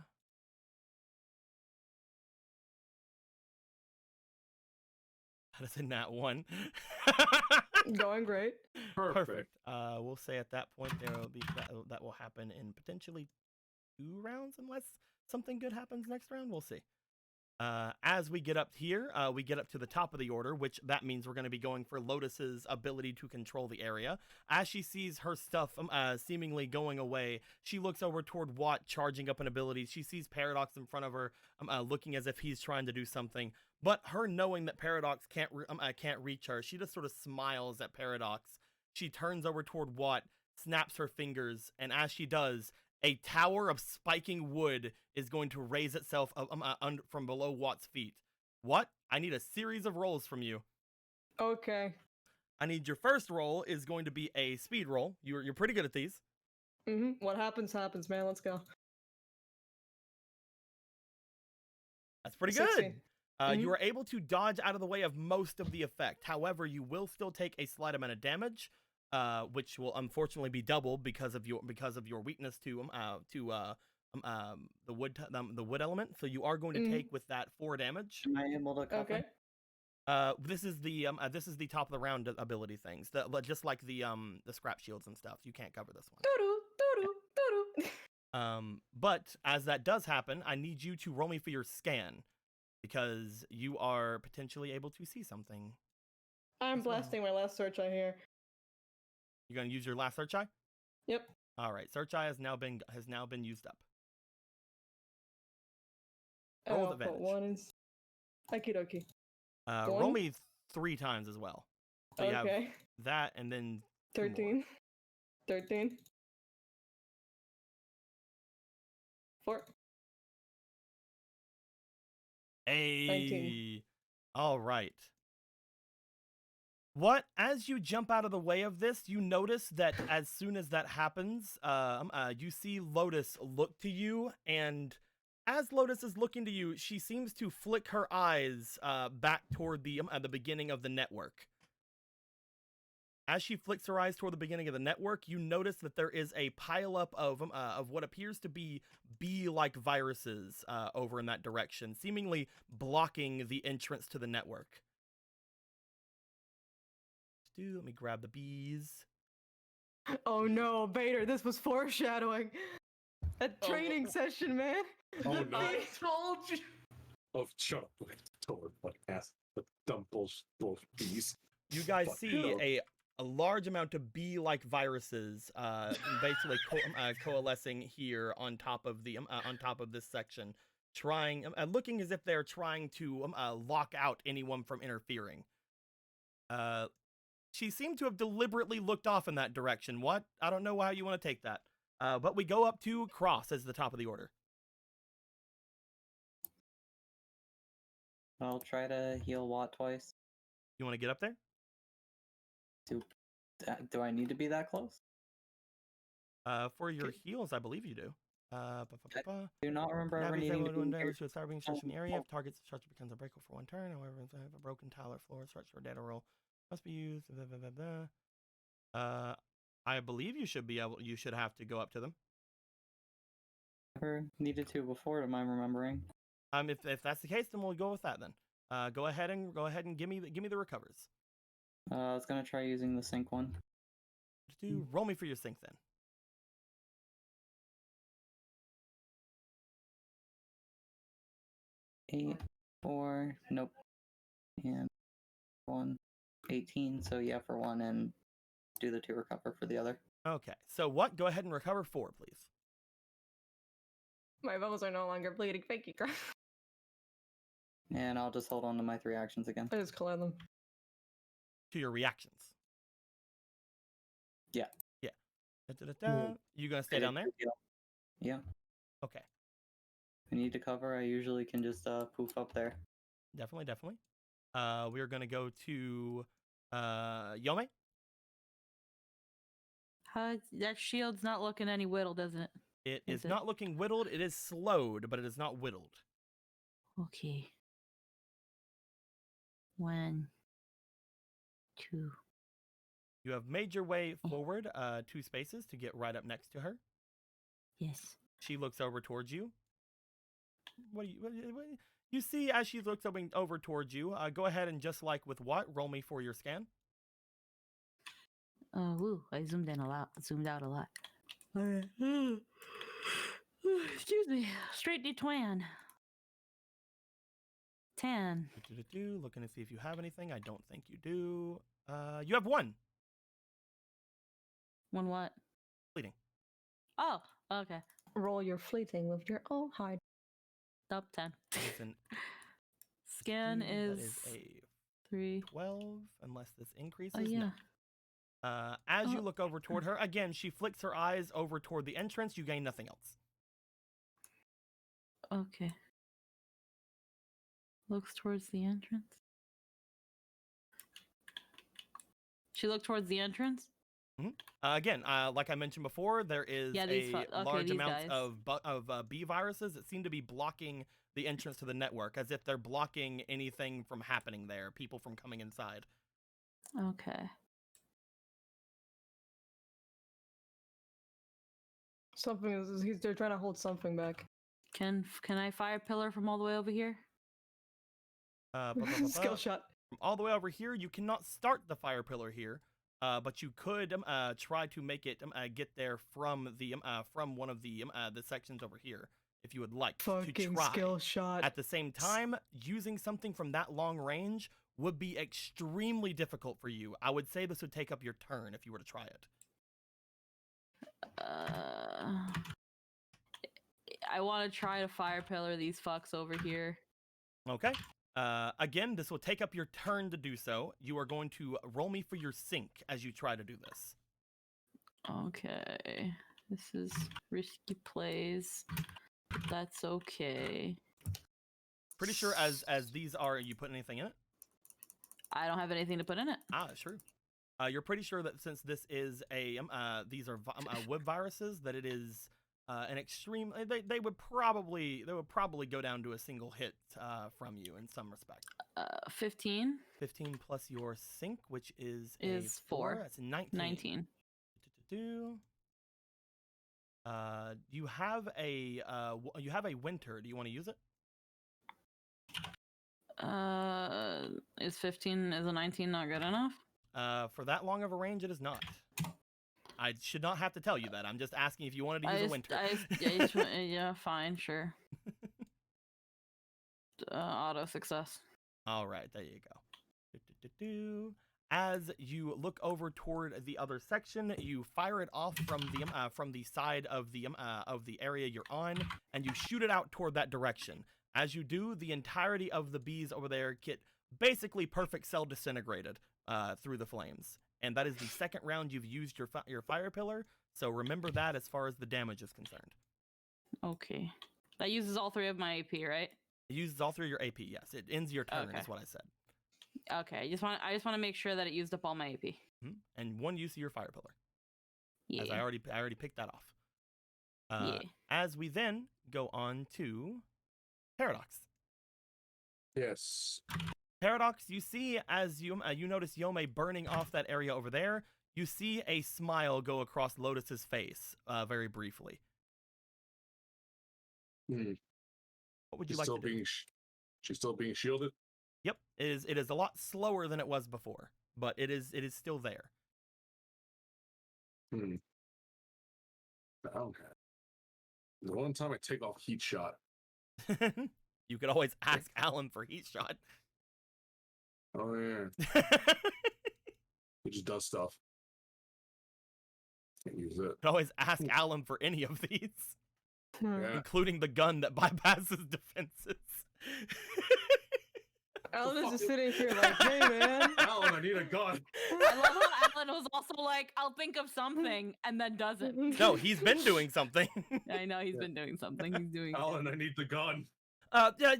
is a nat 1. Going great. Perfect. We'll say at that point there will be that will happen in potentially 2 rounds unless something good happens next round. We'll see. As we get up here, we get up to the top of the order, which that means we're going to be going for Lotus's ability to control the area. As she sees her stuff seemingly going away, she looks over toward Watt, charging up an ability. She sees Paradox in front of her, looking as if he's trying to do something. But her knowing that Paradox can't reach her, she just sort of smiles at Paradox. She turns over toward Watt, snaps her fingers, and as she does, a tower of spiking wood is going to raise itself from below Watt's feet. What? I need a series of rolls from you. Okay. I need your first roll is going to be a speed roll. You're pretty good at these. What happens, man. Let's go. That's pretty 60. good. You are able to dodge out of the way of most of the effect. However, you will still take a slight amount of damage, which will unfortunately be doubled because of your weakness to the wood element. So you are going to take with that 4 damage. Am I able to cover? Okay. This is the top of the round ability things. Just like the scrap shields and stuff. You can't cover this one. But as that does happen, I need you to roll me for your scan because you are potentially able to see something. I'm blasting my last search eye here. You're gonna use your last search eye? Yep. All right, search eye has now been used up. Roll with advantage. One is. Okie dokie. Roll me 3 times as well. So you have that and then 13. 13. 4. Hey. 19. All right. What? As you jump out of the way of this, you notice that as soon as that happens, you see Lotus look to you, and as Lotus is looking to you, she seems to flick her eyes back toward the beginning of the network. As she flicks her eyes toward the beginning of the network, you notice that there is a pileup of what appears to be bee-like viruses over in that direction, seemingly blocking the entrance to the network. Let me grab the bees. Oh no, Vader, this was foreshadowing. A training session, man. Oh no. I told you. Of chocolate toward like ass, the dumb bullshit bees. You guys Fuck see yeah. a large amount of bee-like viruses, basically coalescing here on top of this section, looking as if they're trying to lock out anyone from interfering. She seemed to have deliberately looked off in that direction. What? I don't know how you want to take that. But we go up to Cross as the top of the order. I'll try to heal Watt twice. You want to get up there? Do I need to be that close? For your Okay. heals, I believe you do. Do not remember ever Navi's needing able to to do be damage to a cyber being stretched in the area. Oh. If target's structure becomes unbreakable for one turn, however, if they have a broken tile or floor structure or data roll must be used. I believe you should have to go up to them. Never needed to before, am I remembering? If that's the case, then we'll go with that then. Go ahead and give me the recovers. I was gonna try using the sync one. Roll me for your sync then. 8, 4, nope. And 1, 18, so yeah, for one, and do the 2 recover for the other. Okay, so what? Go ahead and recover 4, please. My bones are no longer bleeding. Thank you, Griff. And I'll just hold on to my 3 actions again. I just collide them. To your reactions. Yeah. Yeah. You gonna stay down there? Yeah. Okay. If I need to cover, I usually can just poof up there. Definitely. We're gonna go to Yome. That shield's not looking any whittled, isn't it? It is not looking whittled. It is slowed, but it is not whittled. Okay. 1, 2. You have made your way forward 2 spaces to get right up next to her. Yes. She looks over towards you. What you see as she looks over towards you? Go ahead and just like with what, roll me for your scan. I zoomed in a lot. Zoomed out a lot. All right. Excuse me. Straight D20. 10. Looking to see if you have anything. I don't think you do. You have 1. 1 what? Bleeding. Oh, okay. Roll your fleeting with your hide. Up 10. An Scan 16, is, that is a 3. 12, unless this increases. Oh, yeah. No. As you look over toward her, again, she flicks her eyes over toward the entrance. You gain nothing else. Okay. Looks towards the entrance. She looked towards the entrance? Again, like I mentioned before, there is large amounts guys. of bee viruses that seem to be blocking the entrance to the network, as if they're blocking anything from happening there, people from coming inside. Okay. They're trying to hold something back. Can I fire pillar from all the way over here? Skill shot. From all the way over here, you cannot start the fire pillar here, but you could try to make it get there from one of the sections over here, if you would like to try. Skill shot. At the same time, using something from that long range would be extremely difficult for you. I would say this would take up your turn if you were to try it. I want to try to fire pillar these fucks over here. Okay. Again, this will take up your turn to do so. You are going to roll me for your sync as you try to do this. Okay. This is risky plays. But that's okay. Pretty sure as these are, you put anything in it? I don't have anything to put in it. Sure. You're pretty sure that since this is these are wood viruses, that it is an extreme. They would probably go down to a single hit from you in some respect. 15. 15 plus your sync, which is 4. That's 19. 19. You have a winter. Do you want to use it? Is 15 is a 19 not good enough? For that long of a range, it is not. I should not have to tell you that. I'm just asking if you wanted to use a winter. Yeah, fine, sure. Auto success. All right, there you go. As you look over toward the other section, you fire it off from the side of the area you're on, and you shoot it out toward that direction. As you do, the entirety of the bees over there get basically perfect cell disintegrated through the flames. And that is the second round you've used your fire pillar, so remember that as far as the damage is concerned. Okay. That uses all 3 of my AP, right? It uses all 3 of your AP, yes. It ends your turn, Okay. is what I said. Okay. I just want to make sure that it used up all my AP. And 1 use of your fire pillar. Yeah. As I already picked that off. Yeah. As we then go on to Paradox. Yes. Paradox, you see as you notice Yome burning off that area over there, you see a smile go across Lotus's face very briefly. Hmm. What would you like to do? She's still being shielded? Yep, it is a lot slower than it was before, but it is still there. Hmm. Okay. The one time I take off heat shot. You could always ask Alan for heat shot. Oh yeah. He just does stuff. Can't use it. You could always ask Alan for any of these, Yeah. including the gun that bypasses defenses. Alan is just sitting here like, hey man. Alan, I need a gun. I love how Alan was also like, I'll think of something, and then doesn't. No, he's been doing something. I know he's been doing something. He's doing. Alan, I need the gun.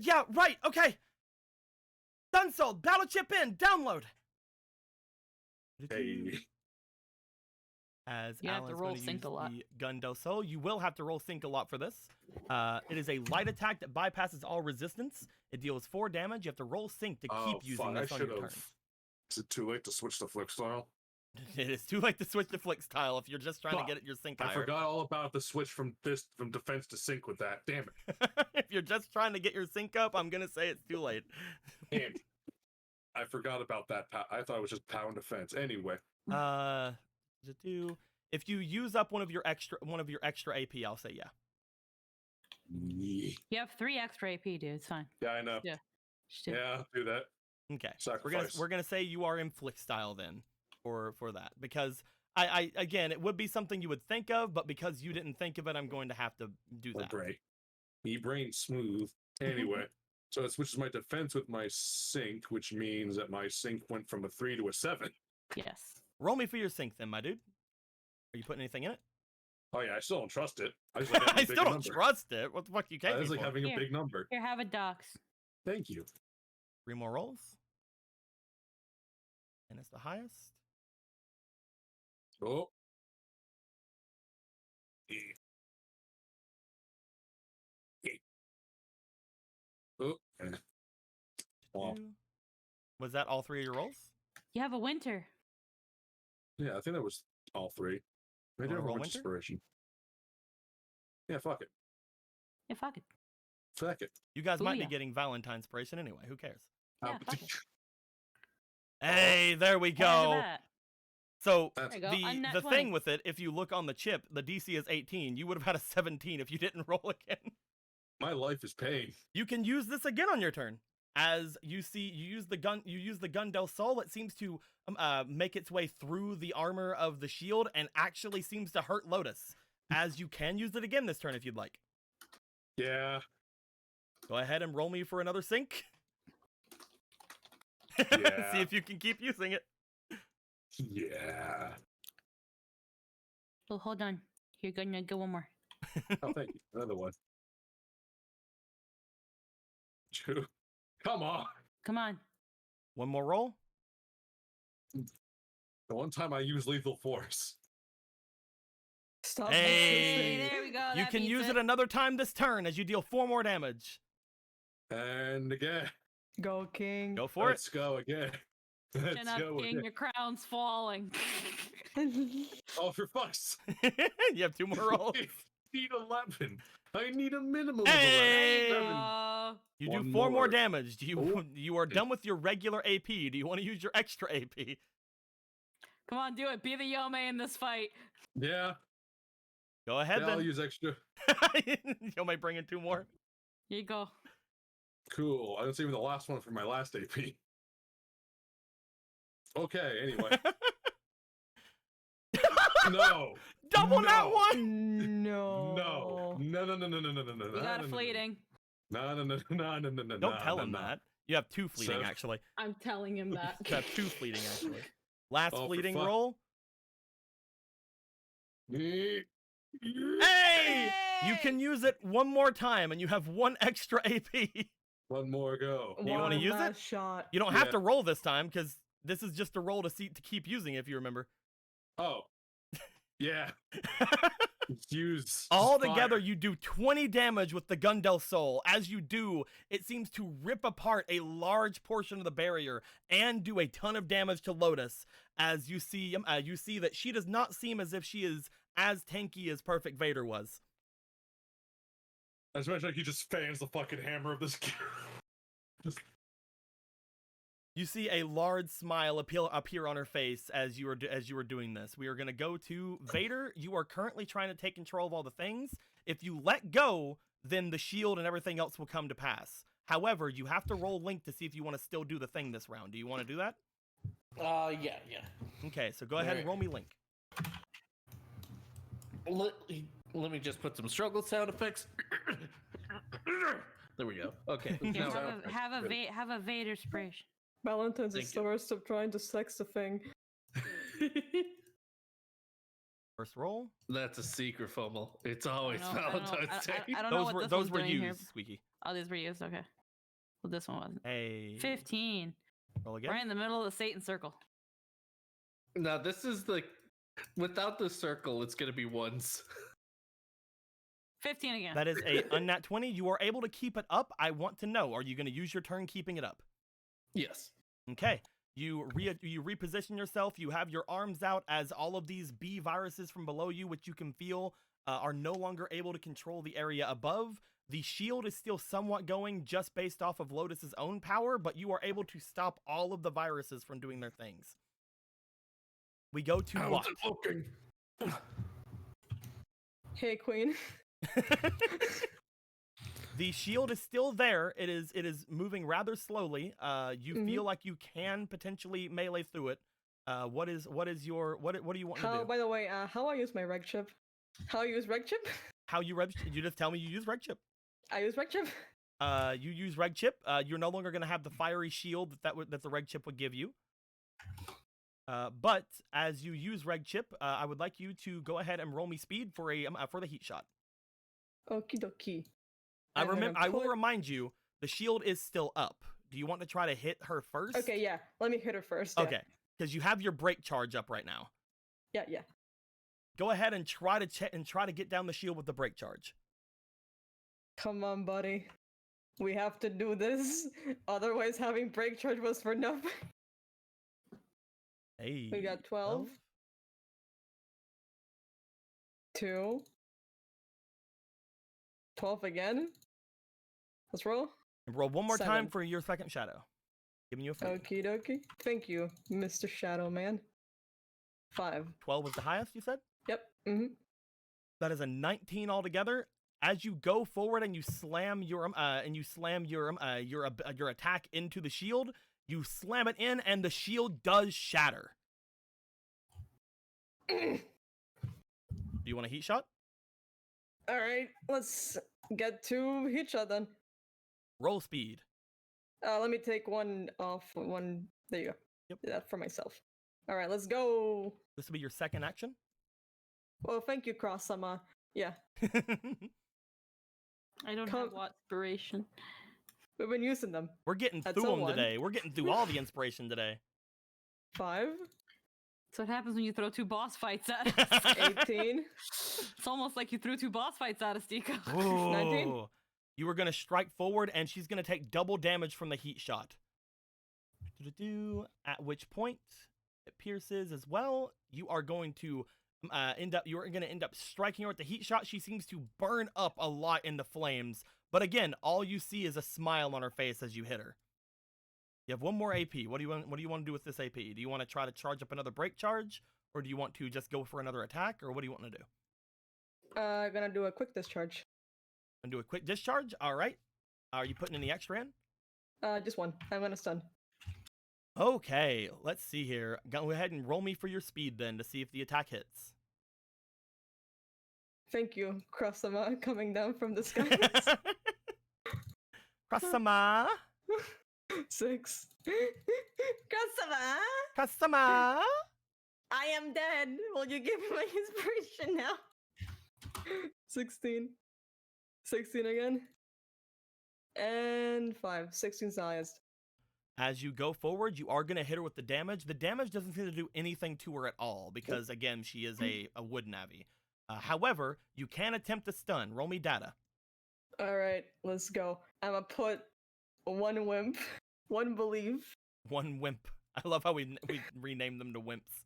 Yeah, right, okay. Done sold. Battle chip in. Download. Hey. As You have to Alan's roll going to sync use a lot. the gun do sol, you will have to roll sync a lot for this. It is a light attack that bypasses all resistance. It deals 4 damage. You have to roll sync to keep using this on your turn. Is it too late to switch to flick style? It is too late to switch to flick style if you're just trying to get your sync higher. I forgot all about the switch from defense to sync with that. Damn it. If you're just trying to get your sync up, I'm gonna say it's too late. Damn. I forgot about that. I thought it was just pound defense. Anyway. If you use up one of your extra AP, I'll say yeah. You have 3 extra AP, dude. It's fine. Yeah, I know. Yeah. Yeah, do that. Okay. Sacrifice. We're gonna say you are in flick style then for that, because I again, it would be something you would think of, but because you didn't think of it, I'm going to have to do that. Me brain smooth. Anyway, so it switches my defense with my sync, which means that my sync went from a 3 to a 7. Yes. Roll me for your sync then, my dude. Are you putting anything in it? Oh yeah, I still don't trust it. I, just like I still don't trust it. What the fuck you can't? I was like having a big number. Here, have a dox. Thank you. 3 more rolls. And it's the highest. Oh. Oh. Wow. Was that all 3 of your rolls? You have a winter. Yeah, I think that was all 3. I did roll inspiration. Yeah, fuck it. Yeah, fuck it. Fuck it. You guys might be Booyah. getting Valentine's inspiration anyway. Who cares? Yeah, fuck it. Hey, there we Look go. at that. So There you go. I'm nat the 20. thing with it, if you look on the chip, the DC is 18. You would have had a 17 if you didn't roll again. My life is pain. You can use this again on your turn. As you see, you use the gun del sol. It seems to make its way through the armor of the shield and actually seems to hurt Lotus. As you can use it again this turn if you'd like. Yeah. Go ahead and roll me for another sync. Yeah. See if you can keep using it. Yeah. Oh, hold on. You're gonna go one more. Oh, thank you. Another one. 2. Come on. Come on. One more roll. The one time I use lethal force. Stop. Hey, there we go. You that can beats use it another time this turn as you deal 4 more damage. And again. Go, King. Go for Let's go again. Let's Chin up, go King. again. Your crown's falling. Oh, for fuck's You have 2 more rolls. I need 11. I need a minimum Hey! of 11. You do One 4 more more. damage. You are done with your regular AP. Do you want to use your extra AP? Come on, do it. Be the Yome in this fight. Yeah. Go ahead Yeah, then. I'll use extra. You might bring in 2 more. Here you go. Cool. I was even the last one for my last AP. Okay, anyway. No. Double that No. one. No. No. No. You got a fleeting. No. Don't tell him that. You have 2 fleeting, So- actually. I'm telling him that. You have 2 fleeting, actually. Last Oh, for fleeting fuck. roll. Hey! Hey! You can use it one more time, and you have 1 extra AP. One more go. You wanna One use it? last shot. You don't have Yeah. to roll this time, because this is just a roll to keep using, if you remember. Oh. Yeah. Use All fire. together, you do 20 damage with the Gundel Soul. As you do, it seems to rip apart a large portion of the barrier and do a ton of damage to Lotus. As you see that she does not seem as if she is as tanky as Perfect Vader was. Especially like he just fans the fucking hammer of this. Just You see a large smile appear on her face as you were doing this. We are going to go to Vader. You are currently trying to take control of all the things. If you let go, then the shield and everything else will come to pass. However, you have to roll Link to see if you want to still do the thing this round. Do you want to do that? Yeah. Okay, so go ahead and roll me Link. Let me just put some struggle sound effects. There we go. Okay. Here, Now- have a Vader spray. Valentine's Thank is the worst of trying to sex the thing. First roll. That's a secret fumble. It's always I don't know- Valentine's Day. I don't know what this Those one's were doing used, here. Squeaky. Oh, these were used. Okay. Well, this one wasn't. Hey. 15. Roll again. Right in the middle of the Satan circle. Now this is the without the circle, it's gonna be ones. 15 again. That is a unnat 20. You are able to keep it up. I want to know, are you going to use your turn keeping it up? Yes. Okay. You reposition yourself. You have your arms out as all of these bee viruses from below you, which you can feel, are no longer able to control the area above. The shield is still somewhat going just based off of Lotus's own power, but you are able to stop all of the viruses from doing their things. We go to how's what? it looking? Hey, Queen. The shield is still there. It is moving rather slowly. You feel like you can potentially melee through it. What do you want to do? By the way, how I use my reg chip? How I use reg chip? How you just tell me you use reg chip. I use reg chip. You use reg chip. You're no longer going to have the fiery shield that the reg chip would give you. But as you use reg chip, I would like you to go ahead and roll me speed for the heat shot. Okie dokie. I will remind you, the shield is still up. Do you want to try to hit her first? Okay, yeah. Let me hit her first. Yeah. Okay, because you have your break charge up right now. Yeah. Go ahead and try to get down the shield with the break charge. Come on, buddy. We have to do this. Otherwise, having break charge was for nothing. Hey. We got 12. 2. 12 again. Let's roll. And roll one more time 7. for your second shadow. Giving you a free. Okie dokie. Thank you, Mr. Shadow Man. 5. 12 was the highest, you said? Yep. Mm-hmm. That is a 19 altogether. As you go forward and you slam your attack into the shield, you slam it in and the shield does shatter. Do you want a heat shot? All right, let's get to heat shot then. Roll speed. Let me take one off. One. There you go. Yep. Do that for myself. All right, let's go. This will be your second action. Well, thank you, Cross-sama. Yeah, I don't have inspiration. we've been using them. We're getting That's through a them one. today. We're getting through all the inspiration today. 5, So what happens when you throw 2 boss fights at us? 18. It's almost like you threw 2 boss fights at us, Deco. 19. Ooh. You were going to strike forward, and she's going to take double damage from the heat shot. At which point, it pierces as well. You are going to end up striking her with the heat shot. She seems to burn up a lot in the flames. But again, all you see is a smile on her face as you hit her. You have one more AP. What do you want to do with this AP? Do you want to try to charge up another break charge, or do you want to just go for another attack, or what do you want to do? Gonna do a quick discharge. And do a quick discharge. All right. Are you putting any extra in? Just one. I'm gonna stun. Okay, let's see here. Go ahead and roll me for your speed then to see if the attack hits. Thank you, Krasama, coming down from the skies. Krasama! 6. Krasama, Krasama! I am dead. Will you give me my inspiration now? 16. 16 again. And 5. 16's the highest. As you go forward, you are going to hit her with the damage. The damage doesn't seem to do anything to her at all because, again, she is a wood Navi. However, you can attempt to stun. Roll me data. Alright, let's go. I'm gonna put 1 wimp, 1 believe. 1 wimp. I love how we rename them to wimps.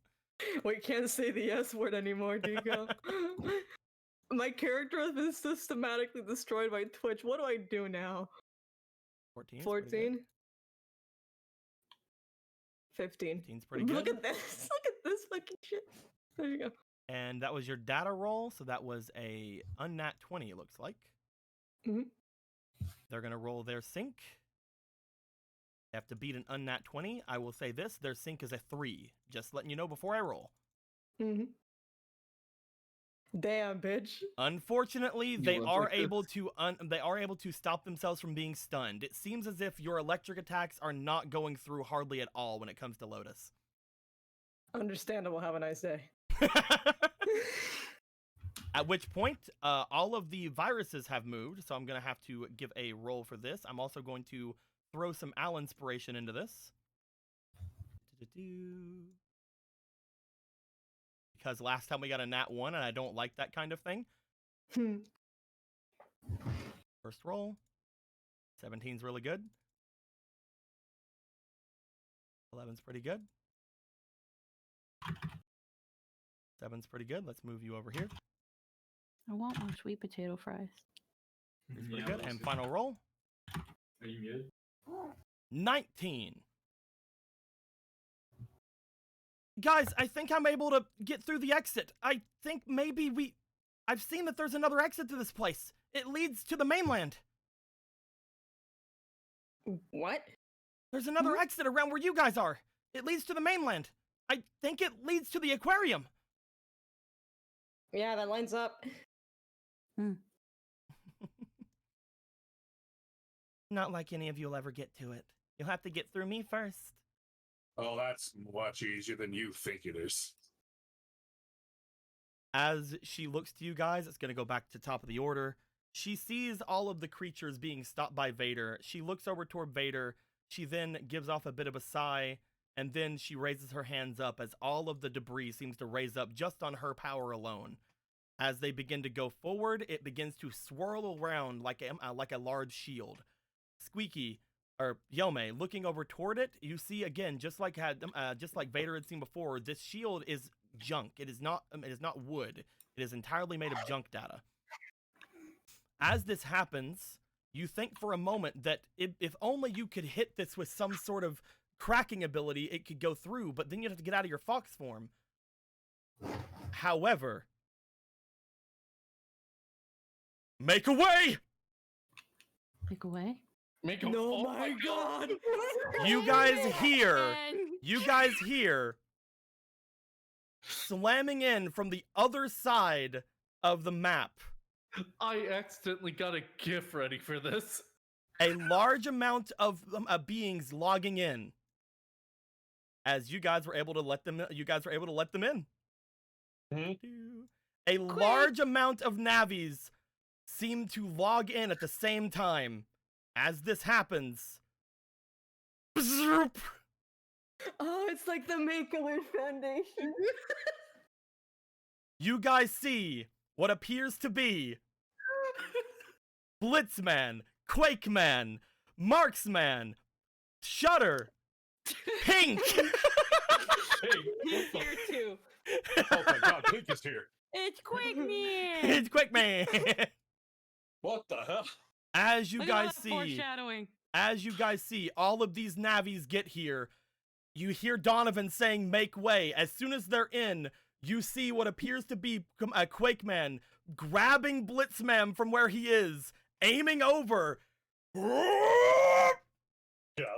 We can't say the S word anymore, Dico. My character has been systematically destroyed by Twitch. What do I do now? 14. 14? 15. 15's pretty good. Look at this. Look at this fucking shit. There you go. And that was your data roll, so that was a unnat 20, it looks like. Mhm. They're going to roll their sync. They have to beat an unnat 20. I will say this, their sync is a 3. Just letting you know before I roll. Mm-hmm. Damn, bitch. Unfortunately, they look are like able to stop themselves from being stunned. It seems as if your electric attacks are not going through hardly at all when it comes to Lotus. Understandable. Have a nice day. At which point, all of the viruses have moved, so I'm going to have to give a roll for this. I'm also going to throw some Al inspiration into this. Because last time we got a nat 1, and I don't like that kind of thing. First roll. 17's really good. 11's pretty good. 7's pretty good. Let's move you over here. I want more sweet potato fries. It's pretty good. And final roll. Are you muted? 19. Guys, I think I'm able to get through the exit. I think maybe I've seen that there's another exit to this place. It leads to the mainland. What? There's another exit around where you guys are. It leads to the mainland. I think it leads to the aquarium. Yeah, that lines up. Not like any of you'll ever get to it. You'll have to get through me first. Oh, that's much easier than you think it is. As she looks to you guys, it's going to go back to top of the order. She sees all of the creatures being stopped by Vader. She looks over toward Vader. She then gives off a bit of a sigh, and then she raises her hands up as all of the debris seems to raise up just on her power alone. As they begin to go forward, it begins to swirl around like a large shield. Squeaky, or Yome, looking over toward it, you see again, just like Vader had seen before, this shield is junk. It is not wood. It is entirely made of junk data. As this happens, you think for a moment that if only you could hit this with some sort of cracking ability, it could go through, but then you'd have to get out of your fox form. However, make a way! Make away. Make a No, my God. You guys hear slamming in from the other side of the map. I accidentally got a GIF ready for this. A large amount of beings logging in. As you guys were able to let them in. A large amount of Navis seem to log in at the same time. As this happens, Oh, it's like the Make-A-Wish Foundation. you guys see what appears to be Blitzman, Quakeman, Marksman, Shudder, Pink. He's here too. Oh my God, Pink is here. It's Quakeman. It's Quakeman. What the hell? As you Look at guys all that see, foreshadowing. all of these Navis get here. You hear Donovan saying, "Make way." As soon as they're in, you see what appears to be a Quakeman grabbing Blitzman from where he is, aiming over. Get out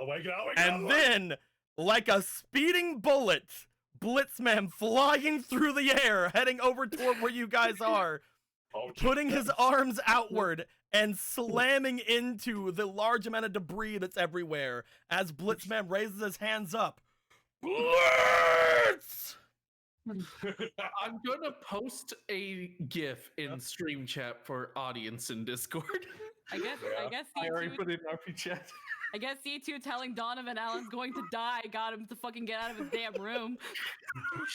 of the way, get out of the way, get out of And the way. then, like a speeding bullet, Blitzman flying through the air, heading over toward where you guys are, Oh, putting his Jesus. arms outward and slamming into the large amount of debris that's everywhere as Blitzman raises his hands up. Blitz! I'm gonna post a GIF in stream chat for audience in Discord. I guess I already C2 put it in RP chat. I guess C2 telling Donovan Allen's going to die got him to fucking get out of his damn room.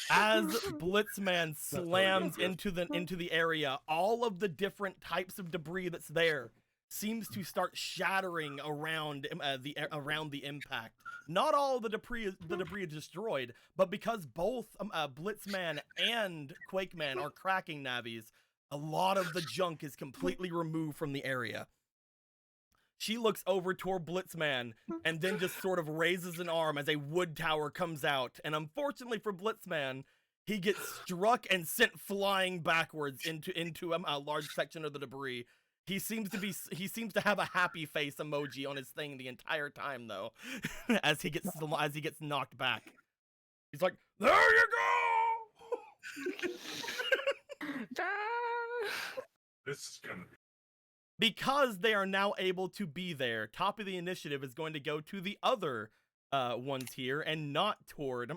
As Blitzman slams into the area, all of the different types of debris that's there seems to start shattering around the impact. Not all of the debris is destroyed, but because both Blitzman and Quakeman are cracking Navis, a lot of the junk is completely removed from the area. She looks over toward Blitzman and then just sort of raises an arm as a wood tower comes out. And unfortunately for Blitzman, he gets struck and sent flying backwards into a large section of the debris. He seems to have a happy face emoji on his thing the entire time though, as he gets knocked back. He's like, "There you go." This is gonna. Because they are now able to be there, top of the initiative is going to go to the other ones here and not toward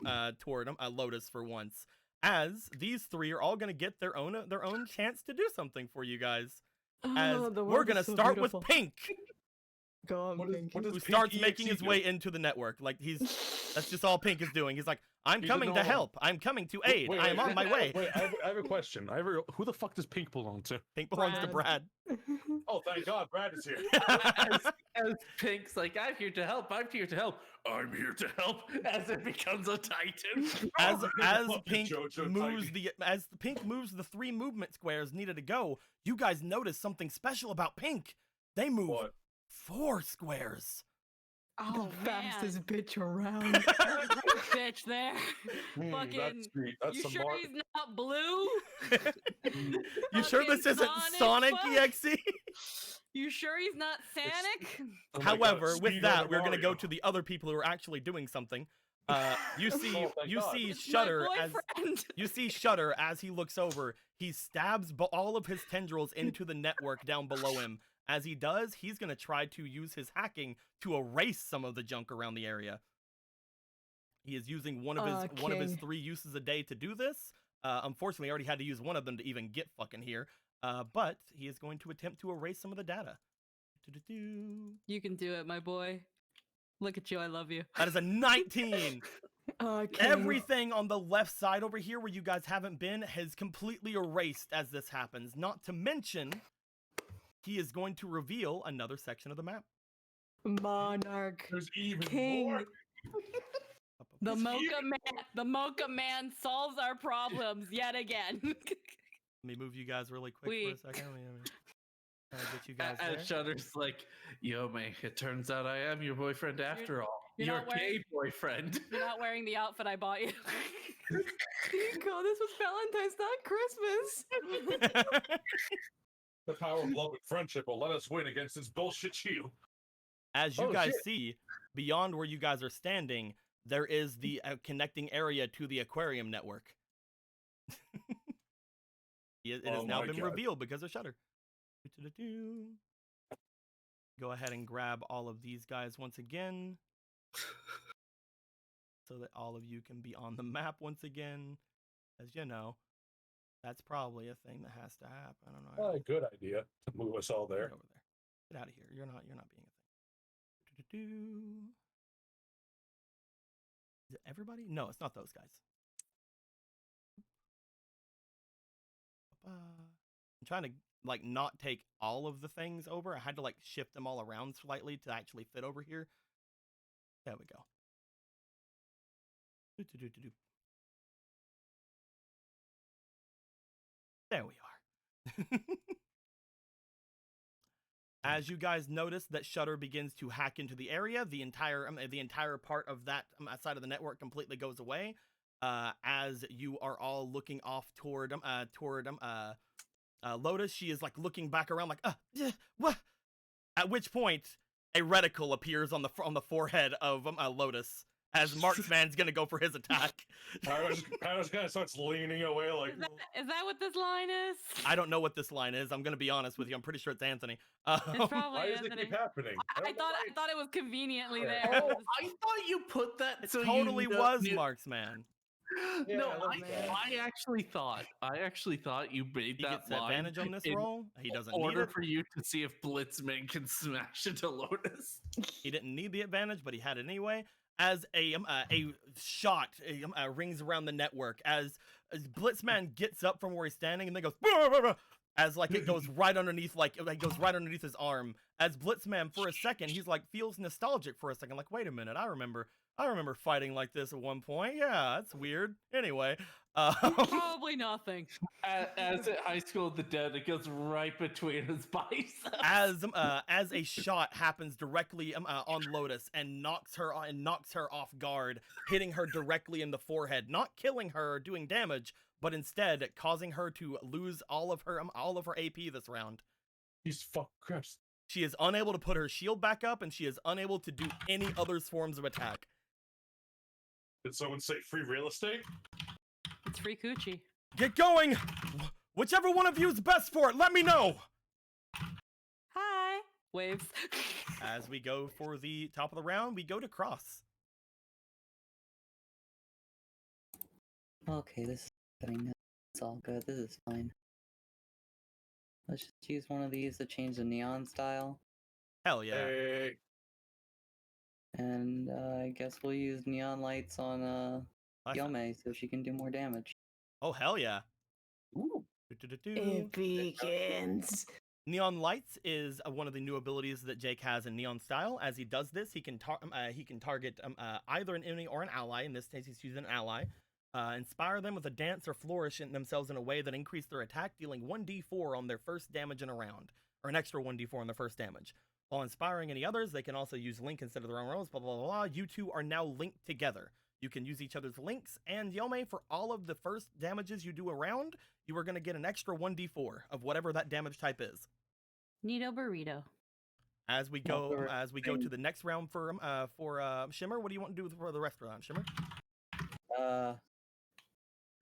Lotus for once, as these three are all going to get their own chance to do something for you guys. As we're going to start with Pink, Go on, Pink. who starts making his way into the network. Like that's just all Pink is doing. He's like, I'm coming to help. I'm coming to aid. I am on my way. Wait, I have a question. Who the fuck does Pink belong to? Pink belongs to Brad. Oh, thank God, Brad is here. as Pink's like, I'm here to help. I'm here to help. I'm here to help. As it becomes a Titan. As Fucking Pink JoJo moves Titan. the 3 movement squares needed to go, you guys notice something special about Pink. They move What? 4 squares. Oh, the fastest bitch around. Bitch there. Fucking. That's sweet. That's You some sure more. he's not blue? You sure this Fucking isn't Sonic fuck? EXE? You sure he's not Sanic? Oh my However, God, with speed that, on we're going to go Mario. to the other people who are actually doing something. You see, Oh, thank you God. see It's Shudder my as boyfriend. you see Shudder as he looks over. He stabs all of his tendrils into the network down below him. As he does, he's going to try to use his hacking to erase some of the junk around the area. He is using one of his King. 3 uses a day to do this. Unfortunately, I already had to use one of them to even get fucking here. But he is going to attempt to erase some of the data. Do-do-do. You can do it, my boy. Look at you, I love you. That is a 19. King. Everything on the left side over here where you guys haven't been has completely erased as this happens. Not to mention, he is going to reveal another section of the map. Monarch. There's even King. more. The Mocha Man solves our problems yet again. Let me move you guys really quick for a second. Let me try to get you guys there. As Shudder's like, yo, man, it turns out I am your boyfriend after all. you're Your not wearing- gay boyfriend. You're not wearing the outfit I bought you. Nico, this was Valentine's, not Christmas. The power of love and friendship will let us win against this bullshit shield. As you Oh, guys shit. see, beyond where you guys are standing, there is the connecting area to the aquarium network. It has Oh now my been God. revealed because of Shudder. Do-do-do. Go ahead and grab all of these guys once again, so that all of you can be on the map once again. As you know, that's probably a thing that has to happen. I don't know. Good idea to move us all Get there. over there. Get out of here. You're not being a thing. Do-do-do. Is it everybody? No, it's not those guys. I'm trying to like not take all of the things over. I had to like shift them all around slightly to actually fit over here. There we go. Do-do-do-do-do. There we are. As you guys notice that Shudder begins to hack into the area, the entire part of that side of the network completely goes away. As you are all looking off toward Lotus, she is like looking back around like, what? At which point, a reticle appears on the forehead of Lotus as Marksman's gonna go for his attack. Paris kind of starts leaning away like. Is that what this line is? I don't know what this line is. I'm gonna be honest with you. I'm pretty sure it's Anthony. It's probably Why does it Anthony. keep happening? I thought it was conveniently there. Oh, I thought you put that. It so totally you was knew- Marksman. Yeah, no, I like that. I actually thought you made He that gets line advantage on this in roll. He doesn't need order it. for you to see if Blitzman can smash into Lotus. He didn't need the advantage, but he had it anyway. As a shot rings around the network, as Blitzman gets up from where he's standing and then goes, "Bah, bah, bah," as like it goes right underneath, like it goes right underneath his arm. As Blitzman, for a second, he's like feels nostalgic for a second, like, wait a minute, I remember fighting like this at one point. Yeah, that's weird. Anyway, Probably nothing. As at High School of the Dead, it goes right between his biceps. as a shot happens directly on Lotus and knocks her off guard, hitting her directly in the forehead, not killing her or doing damage, but instead causing her to lose all of her AP this round. He's fuck Chris. She is unable to put her shield back up, and she is unable to do any other forms of attack. Did someone say free real estate? It's free coochie. Get going! Whichever one of you is best for it, let me know! Hi. Waves. As we go for the top of the round, we go to Cross. Okay, this is fine. It's all good. This is fine. Let's just use one of these to change the neon style. Hell yeah. Hey. And I guess we'll use neon lights on Yome so she can do more damage. Oh, hell yeah. Ooh. It begins. Neon Lights is one of the new abilities that Jake has in Neon Style. As he does this, he can target either an enemy or an ally. In this case, he's using an ally. Inspire them with a dance or flourish in themselves in a way that increase their attack, dealing 1d4 on their first damage in a round, or an extra 1d4 on their first damage. While inspiring any others, they can also use Link instead of their own rolls, blah, blah, blah, blah. You two are now linked together. You can use each other's links, and Yome, for all of the first damages you do around, you are going to get an extra 1d4 of whatever that damage type is. Neato burrito. As we go to the next round for Shimmer, what do you want to do for the rest of the round, Shimmer?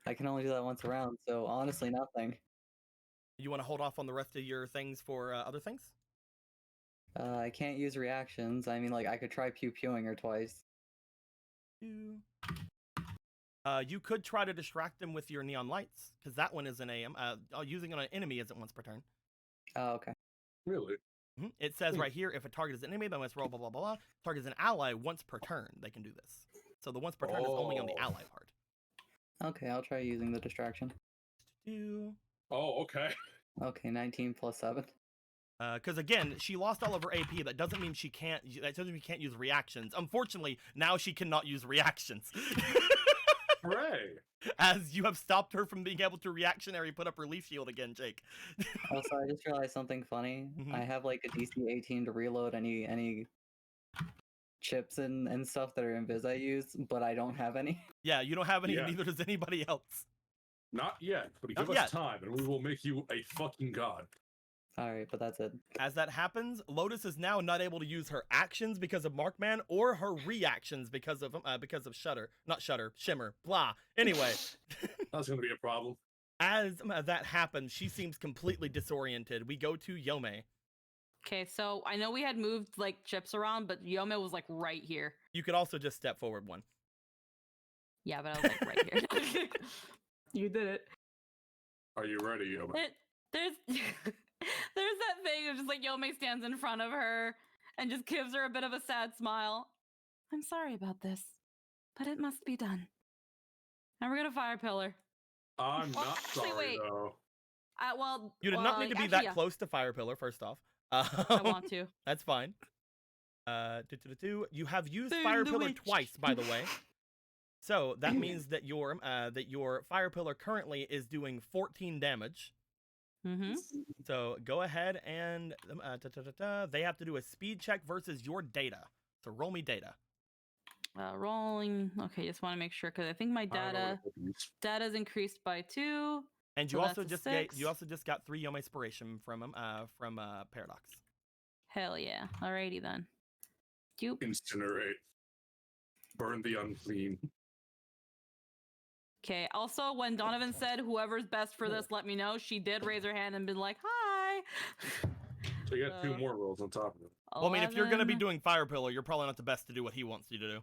I can only do that once around, so honestly, nothing. You want to hold off on the rest of your things for other things? I can't use reactions. I mean, like, I could try pew-pewing her twice. You could try to distract them with your neon lights, because that one is an AM. Using it on an enemy isn't once per turn. Oh, okay. Really? It says right here, if a target is an enemy, then let's roll blah blah blah. Target is an ally once per turn. They can do this. So the once per turn is only on the ally part. Okay, I'll try using the distraction. Oh, okay. Okay, 19 plus 7. Because again, she lost all of her AP. That doesn't mean she can't. That doesn't mean she can't use reactions. Unfortunately, now she cannot use reactions. Hooray! As you have stopped her from being able to reactionary put up her leaf shield again, Jake. Also, I just realized something funny. Mhm. I have like a DC 18 to reload any chips and stuff that are invis I use, but I don't have any. Yeah, you don't have any. Yeah. Neither does anybody else. Not yet, but Not give yet. us time and we will make you a fucking god. Alright, but that's it. As that happens, Lotus is now not able to use her actions because of Markman or her reactions because of Shimmer. Blah. Anyway, That's gonna be a problem. as that happens, she seems completely disoriented. We go to Yome. Okay, so I know we had moved like chips around, but Yome was like right here. You could also just step forward one. Yeah, but I was like right here. You did it. Are you ready, Yoma? There's there's that thing of just like Yome stands in front of her and just gives her a bit of a sad smile. I'm sorry about this, but it must be done. And we're gonna fire pillar. I'm Well, not actually, sorry wait. though. You did not need to be that close to Fire Pillar, first off. I want to. That's fine. You have used Burn Fire the Pillar witch. twice, by the way. So that means that your Fire Pillar currently is doing 14 damage. Mm-hmm. So go ahead and they have to do a speed check versus your data. So roll me data. Rolling. Okay, just want to make sure because I think my data's increased by 2. And you So also that's a just 6. got 3 Yoma Inspiration from Paradox. Hell yeah. Alrighty then. You. Incinerate. Burn the unclean. Okay. Also, when Donovan said whoever's best for this, let me know, she did raise her hand and been like, "Hi." So you got 2 more rolls on top of it. Well, I mean, if you're going to be 11. doing Fire Pillar, you're probably not the best to do what he wants you to do.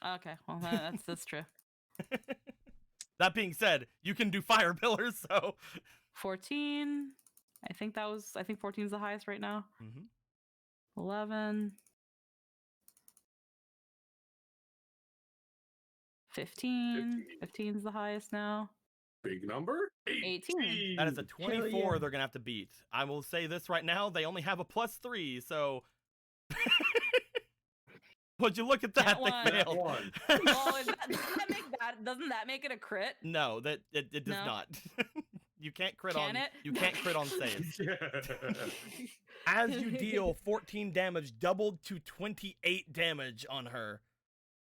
Okay, well that's true. That being said, you can do Fire Pillar, so 14. I think 14 is the highest right now. 11. 15. 15 is the highest now. Big number? 18. that is a 24 yeah. they're going to have to beat. I will say this right now, they only have a +3, so would you look at that? That They one. failed. Well, doesn't that make it a crit? No, that it does No? not. You can't crit Can on it? you can't crit on saves. Yeah. As you deal 14 damage, doubled to 28 damage on her,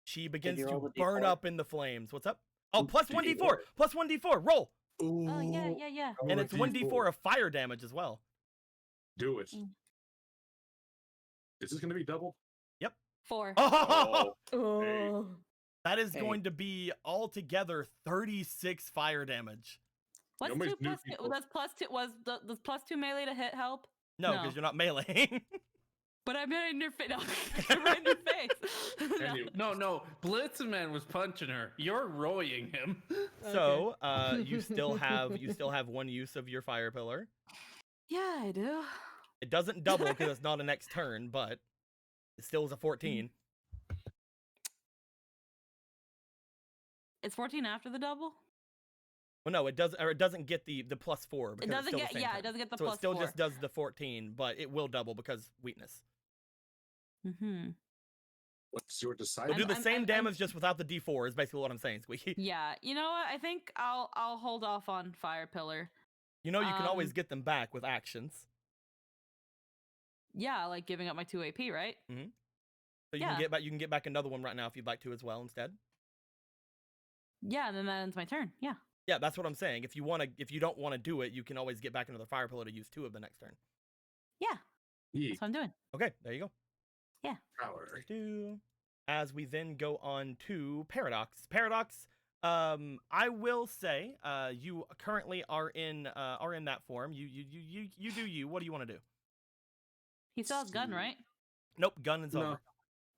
she begins you to roll the burn D4? up in the flames. What's up? Oh, plus D4. 1d4. Plus 1d4. Roll. Oh yeah. And it's 1d4 of fire damage as well. Do it. Mm. Is this going to be double? 4. Oh, Oh. that is Hey. going to be altogether 36 fire damage. What's Nobody's 2 new plus 2? people. That's +2. Does +2 melee to hit help? No, No. because you're not meleeing. But I meant in your face. No, right in your face. No. Anyway. No. Blitzman was punching her. You're roying him. So, you still have 1 use of your fire pillar. Yeah, I do. It doesn't double because it's not a next turn, but it still is a 14. It's 14 after the double? Well, no, it doesn't get the +4. Because It it's doesn't still the get same turn. it doesn't get the So it plus still 4. just does the 14, but it will double because weakness. Mm-hmm. What's your We'll deciding? do the I'm- same I'm- damage just without the D4 is basically what I'm saying, Squeaky. Yeah, you know what? I think I'll hold off on Fire Pillar. You know you can always Um, get them back with actions. Yeah, like giving up my 2 AP, right? So you Yeah. can get back another one right now if you'd like to as well instead. Yeah, and then that ends my turn. Yeah. Yeah, that's what I'm saying. If you don't want to do it, you can always get back another fire pillar to use 2 of the next turn. Yeah. Yeah. That's what I'm doing. Okay, there you go. Power. As we then go on to Paradox. Paradox, I will say, you currently are in that form. You do you. What do you want to do? He still has gun, right? Nope, gun is No. over.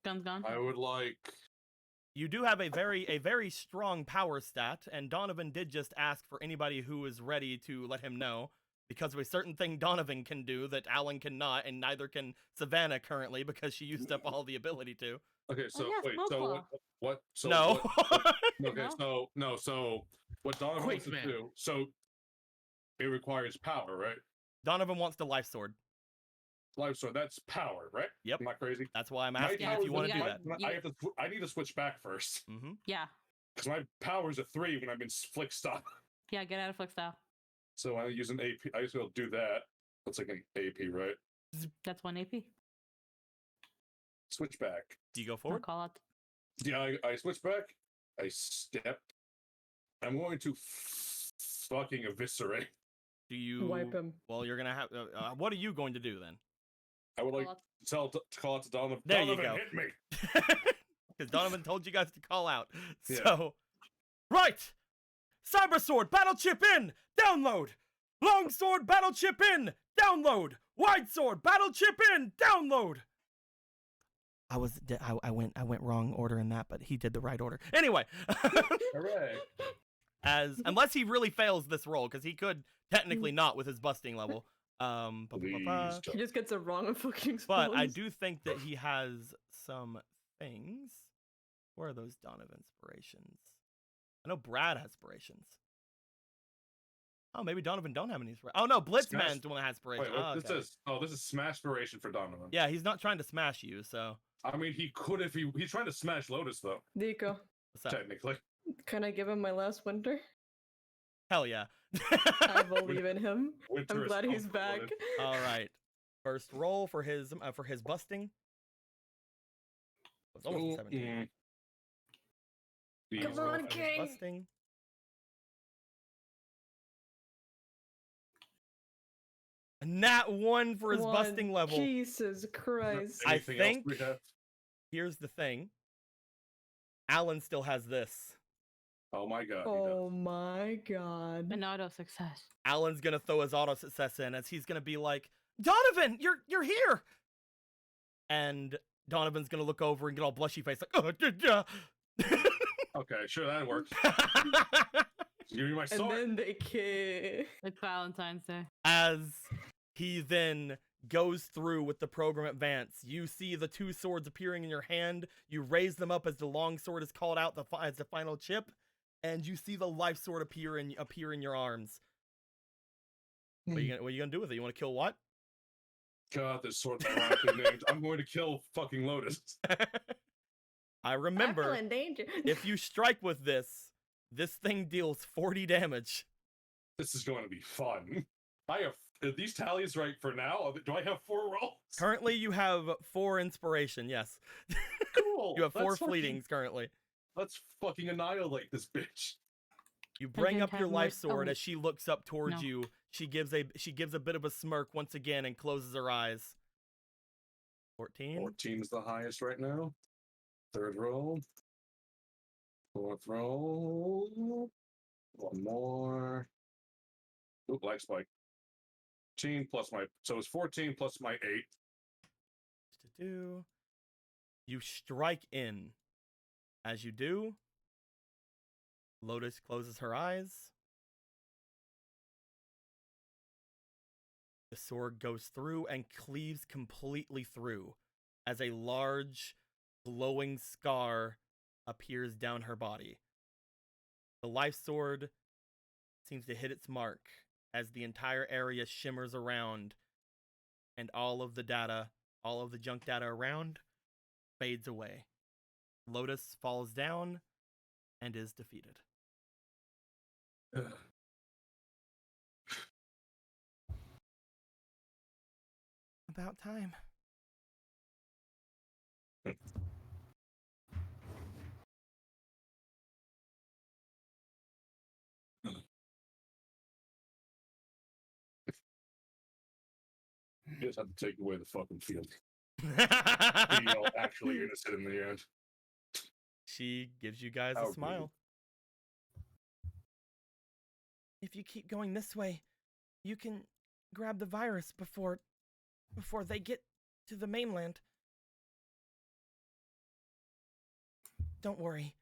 Gun's gone. I would like. You do have a very strong power stat, and Donovan did just ask for anybody who is ready to let him know, because of a certain thing Donovan can do that Alan cannot, and neither can Savannah currently because she used up all the ability to. Okay, so yeah, wait, Smoke so Claw. what? So No. okay, so what Donovan wants to Quick, man. do? So it requires power, right? Donovan wants the life sword. Life sword. That's power, right? Yep. Am I crazy? That's why I'm My asking if power's you want to yeah, do a- that. Yeah. I have to. I need to switch back first Yeah. because my power's a 3 when I've been flick stop. Yeah, get out of Flick style. So I use an AP. I just will do that. That's like an AP, right? That's 1 AP. Switch back. Do you go I'll forward? call out. Yeah, I switch back. I step. I'm going to fucking eviscerate. Do you Wipe him. Well, you're gonna have. What are you going to do then? I would like Call out. to call out to Donovan. There you Donovan, go. hit me. Because Donovan told you guys to call out. Yeah. So, right! Cyber Sword, battle chip in! Download! Long Sword, battle chip in! Download! Wide Sword, battle chip in! Download! I went wrong order in that, but he did the right order. Anyway, Hooray. unless he really fails this roll, because he could technically not with his busting level. Please He just gets it wrong and fucking explodes. But I do think that he has some things. Where are those Donovan inspirations? I know Brad has inspirations. Oh, maybe Donovan don't have any inspirations. Oh no, Blitzman's the one that has inspirations. Wait, what Oh, this okay. is? Oh, this is smashpiration for Donovan. Yeah, he's not trying to smash you, so I mean, he could if he's trying to smash Lotus though. Nico, what's up? Technically. can I give him my last winter? Hell yeah. I believe in him. Winter I'm is glad he's back. comforted. All right. First roll for his busting. It's almost a 17. These Come are- on, His King. busting. A nat 1 for his busting level. Jesus Christ. I Anything else think- we have? Here's the thing. Alan still has this. Oh my god. Oh my god. An auto success. Alan's gonna throw his auto success in as he's gonna be like, Donovan, you're here. And Donovan's gonna look over and get all blushy face like, oh, yeah. Okay, sure, that works. Give me my And sword. then they kiss. It's Valentine's Day. As he then goes through with the program advance, you see the two swords appearing in your hand. You raise them up as the long sword is called out as the final chip, and you see the life sword appear in your arms. What are you gonna do with it? You want to kill what? God, this sword's ironically named. I'm going to kill fucking Lotus. I I remember, feel in danger. if you strike with this thing deals 40 damage. This is going to be fun. I have are these tallies right for now? Do I have 4 rolls? Currently, you have 4 inspiration. Yes, Cool. you have 4 Let's fleetings currently. Let's fucking annihilate this bitch. You bring didn't up your have life much- sword oh, as she looks up towards no. you. She gives a bit of a smirk once again and closes her eyes. 14. 14 is the highest right now. 3rd roll. 4th roll. 1 more. Ooh, black spike. 14 plus my, so it's 14 plus my 8. You strike in. As you do, Lotus closes her eyes. The sword goes through and cleaves completely through as a large, glowing scar appears down her body. The life sword seems to hit its mark as the entire area shimmers around and all of the junk data around fades away. Lotus falls down and is defeated. About time. You just have to take away the fucking field. You're actually innocent in the end. She gives you guys How a smile. If you keep going this way, you can grab the virus before they get to the mainland. Don't worry.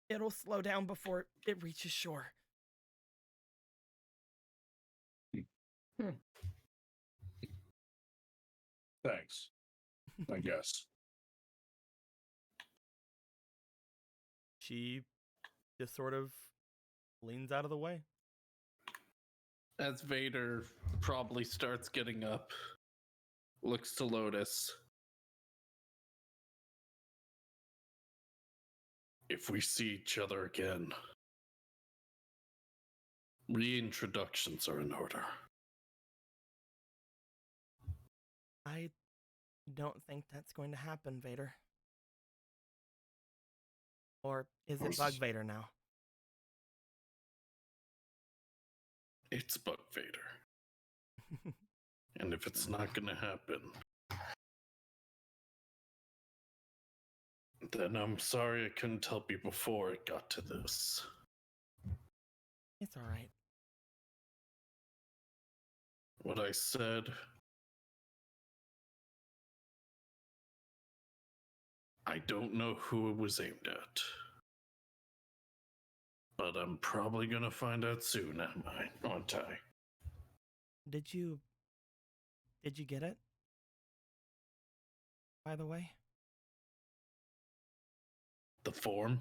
It'll slow down before it reaches shore. Thanks. I guess. She just sort of leans out of the way. As Vader probably starts getting up, looks to Lotus. If we see each other again, reintroductions are in order. I don't think that's going to happen, Vader. Or is it Bug Vader now? It's Bug Vader. And if it's not gonna happen, then I'm sorry I couldn't help you before it got to this. It's alright. What I said, I don't know who it was aimed at. But I'm probably gonna find out soon, aren't I? Did you get it? By the way? The form?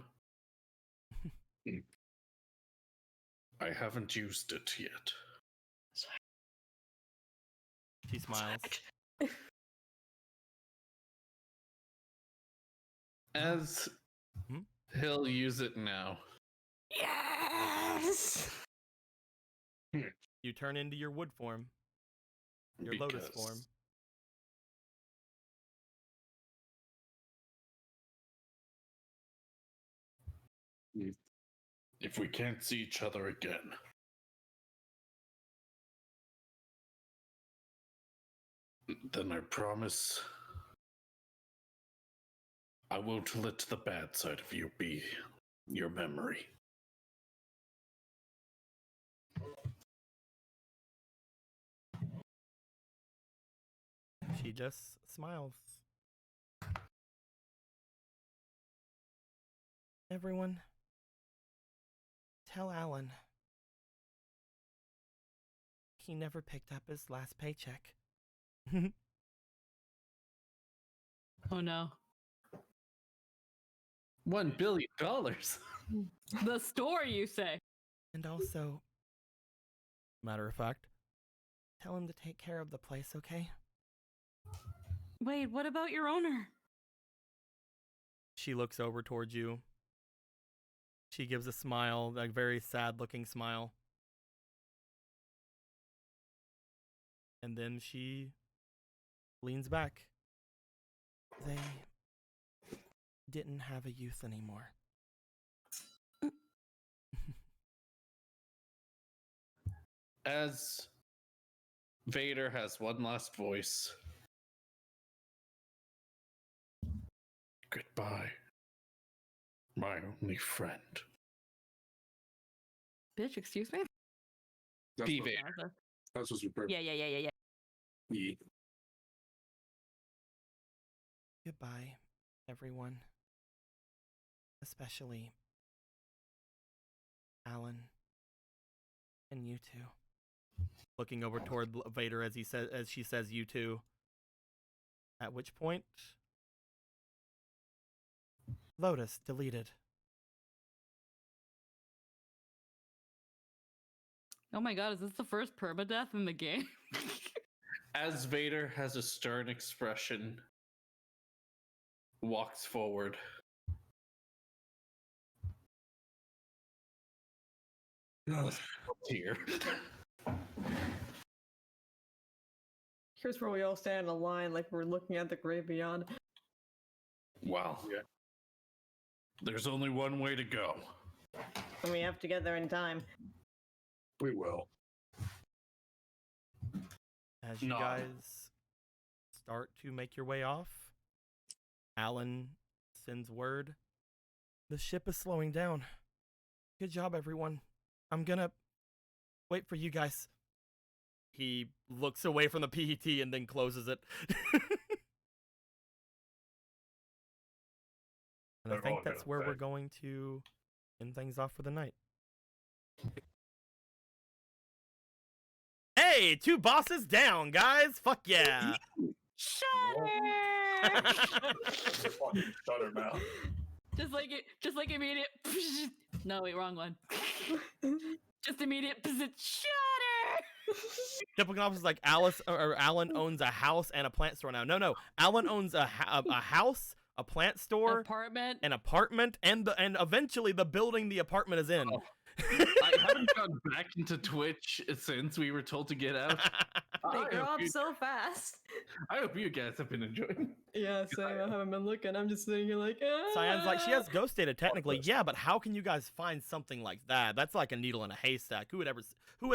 I haven't used it yet. She smiles. As he'll use it now. Yes. You turn into your wood form. Your Lotus form. If we can't see each other again, then I promise I won't let the bad side of you be your memory. She just smiles. Everyone, tell Alan he never picked up his last paycheck. Oh no. $1 billion. The store, you say? And also, matter of fact, tell him to take care of the place, okay? Wait, what about your owner? She looks over towards you. She gives a smile, a very sad looking smile. And then she leans back. They didn't have a youth anymore. As Vader has one last voice. Goodbye, my only friend. Bitch, excuse me? That's Be what- Vader. That's what's your Yeah. Yeah. Goodbye, everyone. Especially Alan and you two. Looking over toward Vader as she says you two. At which point, Lotus deleted. Oh my god, is this the first permadeath in the game? As Vader has a stern expression, walks forward. Here. Here's where we all stand in a line like we're looking at the great beyond. Wow. Yeah. There's only one way to go. And we have to get there in time. We will. As you No. guys start to make your way off, Alan sends word. The ship is slowing down. Good job, everyone. I'm gonna wait for you guys. He looks away from the PET and then closes it. And I They're think all that's gonna where we're bed. going to end things off for the night. Hey, 2 bosses down, guys. Fuck yeah. Shutter! Fucking shut her mouth. just like immediate. No, wait, wrong one. Just immediate. Shutter! Typical is like Alan owns a house and a plant store now. No. Alan owns a house, a plant store, Apartment. an apartment, and eventually the building the apartment is in. Oh. I haven't gone back into Twitch since we were told to get out. They I grow hope up you- so fast. I hope you guys have been enjoying. Yeah, same. I haven't been looking. I'm just sitting here like, Cyan's like, she has ghost data technically, yeah, but how can you guys find something like that? That's like a needle in a haystack. Who would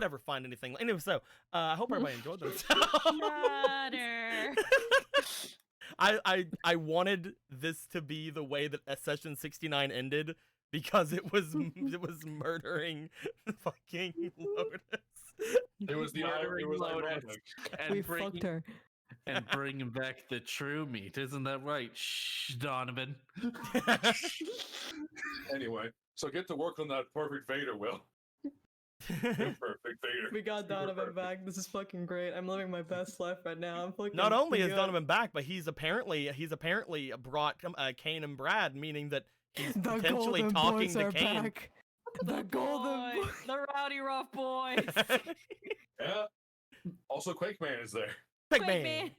ever find anything? Anyway, so I hope everybody enjoyed themselves. Shutter! I wanted this to be the way that session 69 ended because it was murdering fucking Lotus. It was the Murdering it was Lotus. ironic. And we bringing, fucked her. and bringing back the true meat. Isn't that right, Donovan? Anyway, so get to work on that perfect Vader, Will. Perfect Vader. We got Super Donovan perfect. back. This is fucking great. I'm living my best life right now. I'm fucking. Not only is good. Donovan back, but he's apparently brought Kane and Brad, meaning that he's The potentially Golden talking Boys to are Kane. back. The Golden Boys, Boys. the Rowdy Rough Boys. Yeah. Also, Quake Man is there. Big Quick, man.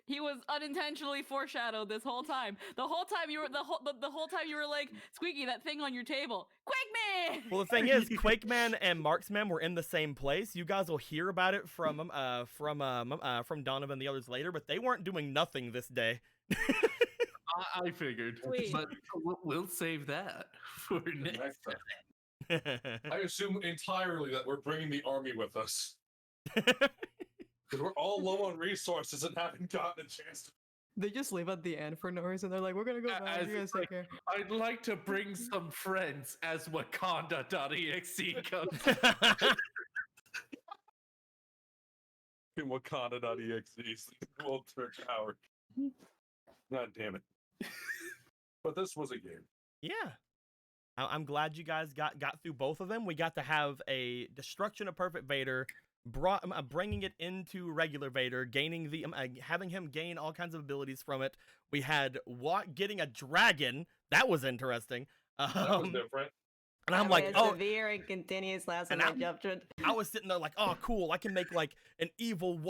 He was unintentionally foreshadowed this whole time. The whole time you were like, Squeaky, that thing on your table. Quick man! Well, the thing is, Quakeman and Marksman were in the same place. You guys will hear about it from Donovan and the others later, but they weren't doing nothing this day. I figured. Sweet. But we'll save that for next Next time. time. I assume entirely that we're bringing the army with us. Because we're all low on resources and haven't gotten a chance to They just leave at the end for no reason. They're like, we're gonna go back. As You guys it's take like, care. I'd like to bring some friends as Wakanda.exe comes. In Wakanda.exe, Walter Howard. God damn it. But this was a game. Yeah. I'm glad you guys got through both of them. We got to have a destruction of Perfect Vader, bringing it into regular Vader, gaining the having him gain all kinds of abilities from it. We had getting a dragon. That was interesting. That was different. And I'm like, oh, severe and continuous last and my I'm- judgment. I was sitting there like, oh, cool. I can make like an evil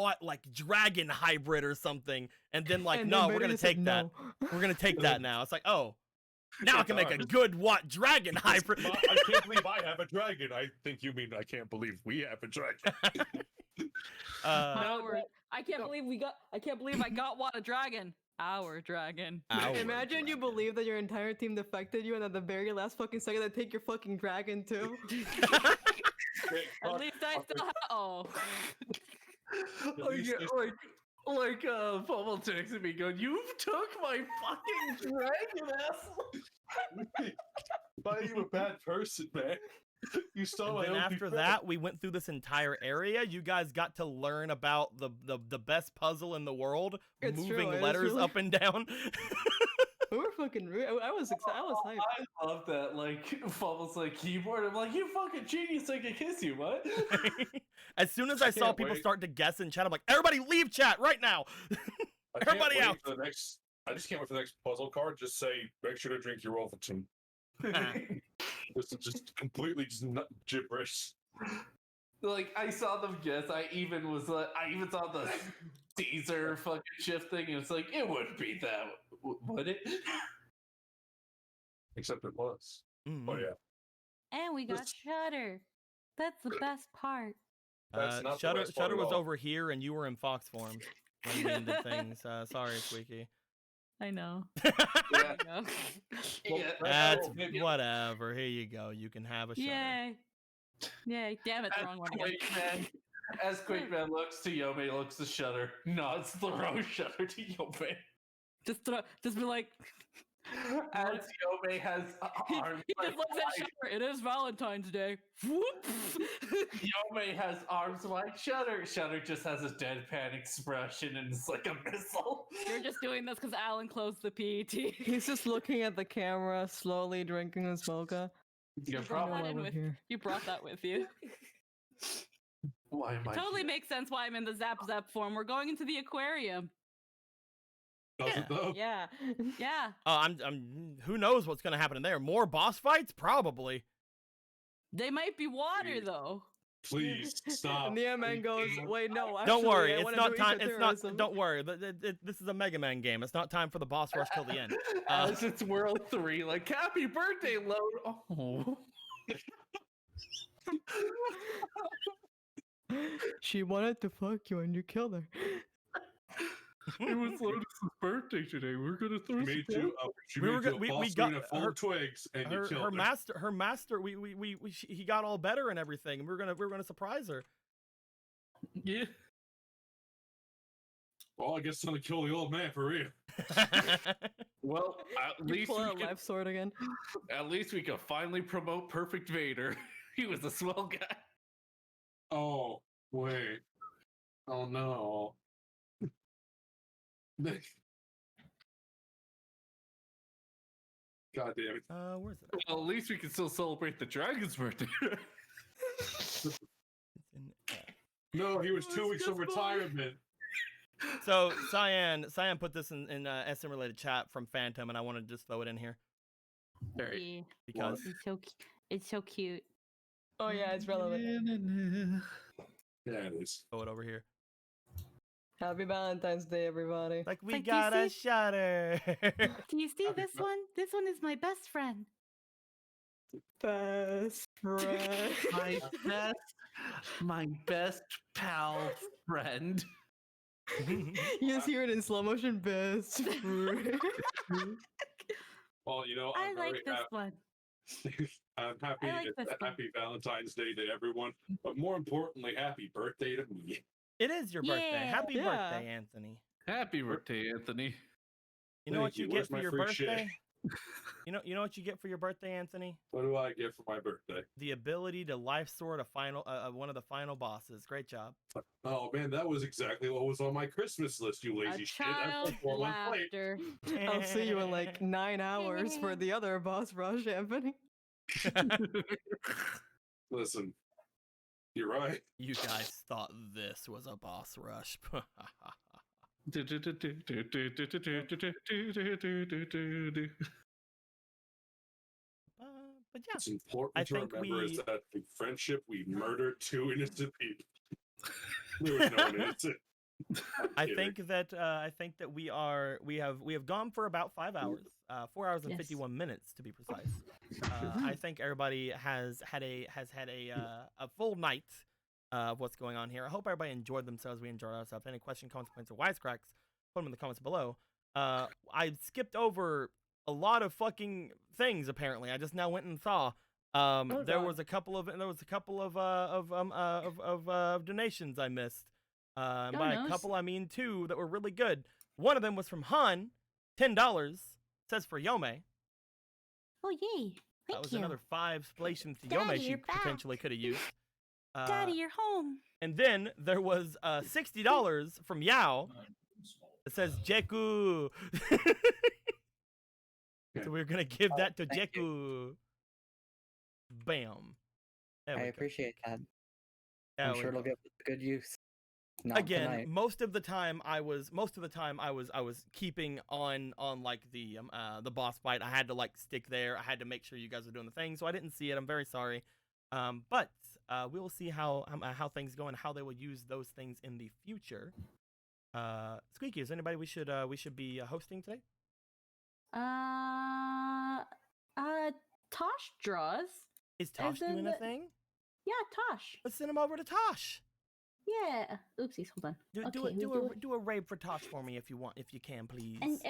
dragon hybrid or something. And then like, And no, then we're Vader gonna just said take that. no. We're gonna take that now. It's like, oh, now I It's can make a ours. good dragon hybrid. I can't believe I have a dragon. I think you mean I can't believe we have a dragon. Howard, I can't believe I got a dragon. Our dragon. Our Imagine you believe that your entire team defected you, and at the very last fucking second, they take your fucking dragon too. At least I still have. Oh. Bubble texted me going, "You took my fucking dragon, asshole." Why are you a bad person, man? You stole And my then only after friend. that, we went through this entire area. You guys got to learn about the best puzzle in the world, It's true, moving it was letters really- up and down. We were fucking rude. I was excited. I was hyped. I love that. Like, Bubbles like keyboard. I'm like, you fucking genius. I can kiss you. What? As soon as I saw can't people wait. start to guess in chat, I'm like, everybody leave chat right now. I can't Everybody wait out. for the next. I just can't wait for the next puzzle card. Just say, make sure to drink your Wolverton. This is just completely just gibberish. Like, I saw them guess. I even saw the Caesar fucking shift thing. And it's like, it wouldn't be that, would it? Except it was. Mhm. Oh yeah. And we got Just- Shutter. That's the best part. That's not the Shutter best part at was all. over here, and you were in fox form when we ended things. Sorry, Squeaky. I know. Yeah. There you go. Yeah. That's maybe- whatever. Here you go. You can have a Shutter. Yay. Yay. Damn it, the wrong one again. As Quakeman looks to Yome, looks to Shutter, nods throw Shutter to Yome. Just be like, As Yome has arms he like just looks at Shutter. It is Valentine's Day. Whoop. Yome has arms like Shutter. Shutter just has a deadpan expression and it's like a missile. You're just doing this because Alan closed the PET. He's just looking at the camera, slowly drinking his mocha. Yeah, I know brought why that in we're with- here. You brought that with you. Why am I Totally here? makes sense why I'm in the Zap form. We're going into the aquarium. Does it though? Yeah. Yeah. Oh, I'm. Who knows what's gonna happen in there? More boss fights, probably. They might be water Jeez. though. Please stop. And the man goes, wait, no, actually, Don't worry, I it's wanna not do time. It's not. ecotourism." Don't worry. This is a Mega Man game. It's not time for the boss rush till the end. As it's World 3, like, happy birthday, Load. Oh. She wanted to fuck you and you killed her. It was Lotus's birthday today. We're gonna throw She made some you. She We made were you go- a we false got arena full her- of twigs, and you Her killed her master. He got all better and everything. We were gonna surprise her. Yeah. Well, I guess I'm gonna kill the old man for real. Well, at You least pull we out a can, life sword again. at least we can finally promote Perfect Vader. He was a swell guy. Oh wait. Oh no. God damn it. Where's it? Well, at least we can still celebrate the dragon's birthday. It's in, No, he was 2 Let's weeks get of retirement. So Cyan put this in SM related chat from Phantom, and I want to just throw it in here Yeah. because It's so cute. Oh yeah, it's relevant. Yeah, it is. throw it over here. Happy Valentine's Day, everybody. Like we like, do you got a see- Shutter. Do you see Happy this Val- one? This one is my best friend. Best friend. my best pal friend. You just hear it in slow motion. Best friend. Well, you know, I I'm like very this happy. one. I'm happy. I like this one. Happy Valentine's Day to everyone, but more importantly, happy birthday to me. It is your birthday. Yeah. Happy Yeah. birthday, Anthony. Happy birthday, Anthony. You know Thank what you you. get Where's for my your free shit? birthday? You know what you get for your birthday, Anthony? What do I get for my birthday? The ability to life sword a final one of the final bosses. Great job. Oh man, that was exactly what was on my Christmas list, you A lazy shit. That's child's like 4 months late. laughter. I'll see you in like 9 hours for the other boss rush, Anthony. Listen, you're right. You guys thought this was a boss rush. But yeah, What's important I to think remember is we- that through friendship, we murdered 2 innocent people. There was no one innocent. I think that we have gone for about 5 hours, 4 hours and Yes. 51 minutes to be precise. I think everybody has had a full night of what's going on here. I hope everybody enjoyed themselves. We enjoyed ourselves. Any question, comments, points, or wisecracks, put them in the comments below. I skipped over a lot of fucking things. Apparently, I just now went and saw. There was a couple of donations I missed. And by a couple, I mean 2 that were really good. One of them was from Han, $10. Says for Yome. Oh, yay. That Thank was you. another 5 splations to Daddy, Yome she you're back. potentially could have used. Daddy, you're home. And then there was $60 from Yao. It says Jeku. So we're gonna give that to thank Jeku. Bam. There I we go. appreciate that. There I'm we sure it'll go. get good use. Not Again, tonight. most of the time I was keeping on like the boss fight. I had to like stick there. I had to make sure you guys were doing the thing, so I didn't see it. I'm very sorry. But we will see how things go and how they will use those things in the future. Squeaky, is there anybody we should be hosting today? Tosh draws. Is Tosh in doing a the- thing? Yeah, Tosh. Let's send him over to Tosh. Yeah. Oopsies, hold on. Do a raid for Tosh for me if you can, please. And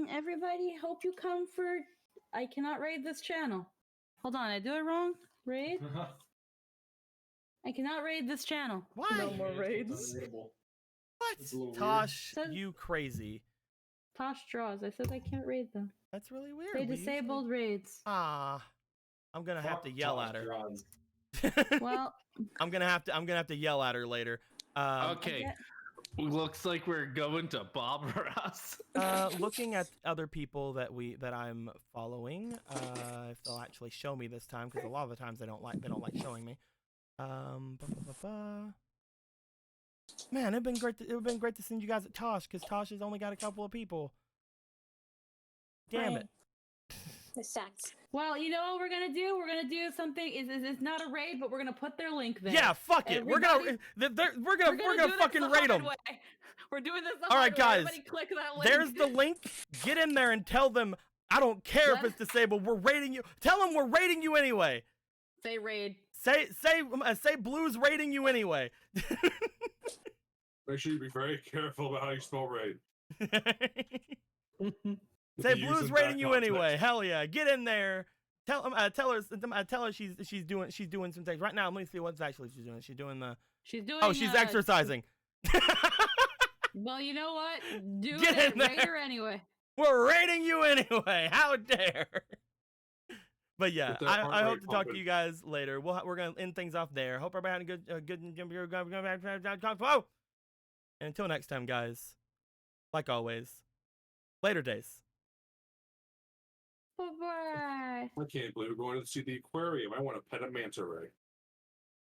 everybody, hope you come for. I cannot raid this channel. Hold on, I do it wrong. Raid. I cannot raid this channel. Why? No more raids. What? It's a little weird. Tosh, Says- you crazy. Tosh draws. I said I can't raid them. That's really weird. They We usually- disabled raids. Ah, I'm gonna have to yell at her. Well, I'm gonna have to yell at her later. Okay. Looks like we're going to Bob Ross. Looking at other people that I'm following, if they'll actually show me this time, because a lot of the times they don't like showing me. Man, it would been great to send you guys at Tosh, because Tosh has only got a couple of people. Damn it. This sucks. well, you know what we're gonna do? We're gonna do something. It's not a raid, but we're gonna put their link there. Yeah, fuck it. We're gonna fucking raid them. We're doing this the All right, hard way. guys. Everybody click that link. There's the link. Get in there and tell them I don't care if it's disabled. We're raiding you. Tell them we're raiding you anyway. Say raid. Say Blue's raiding you anyway. Make sure you be very careful about how you spell raid. Say If you use Blue's in raiding that you context. anyway. Hell yeah, get in there. Tell her she's doing some things right now. Let me see what's actually she's doing. She's doing the. She's doing. Oh, she's exercising. Well, you know what? Do Get it. in there. Raid her anyway. We're raiding you anyway. How dare? But yeah, Get that I heart hope rate to talk to pumping. you guys later. We're gonna end things off there. Hope everybody had a good. Whoa! And until next time, guys. Like always, later days. Bye bye. I can't believe we're going to see the aquarium. I want to pet a manta ray.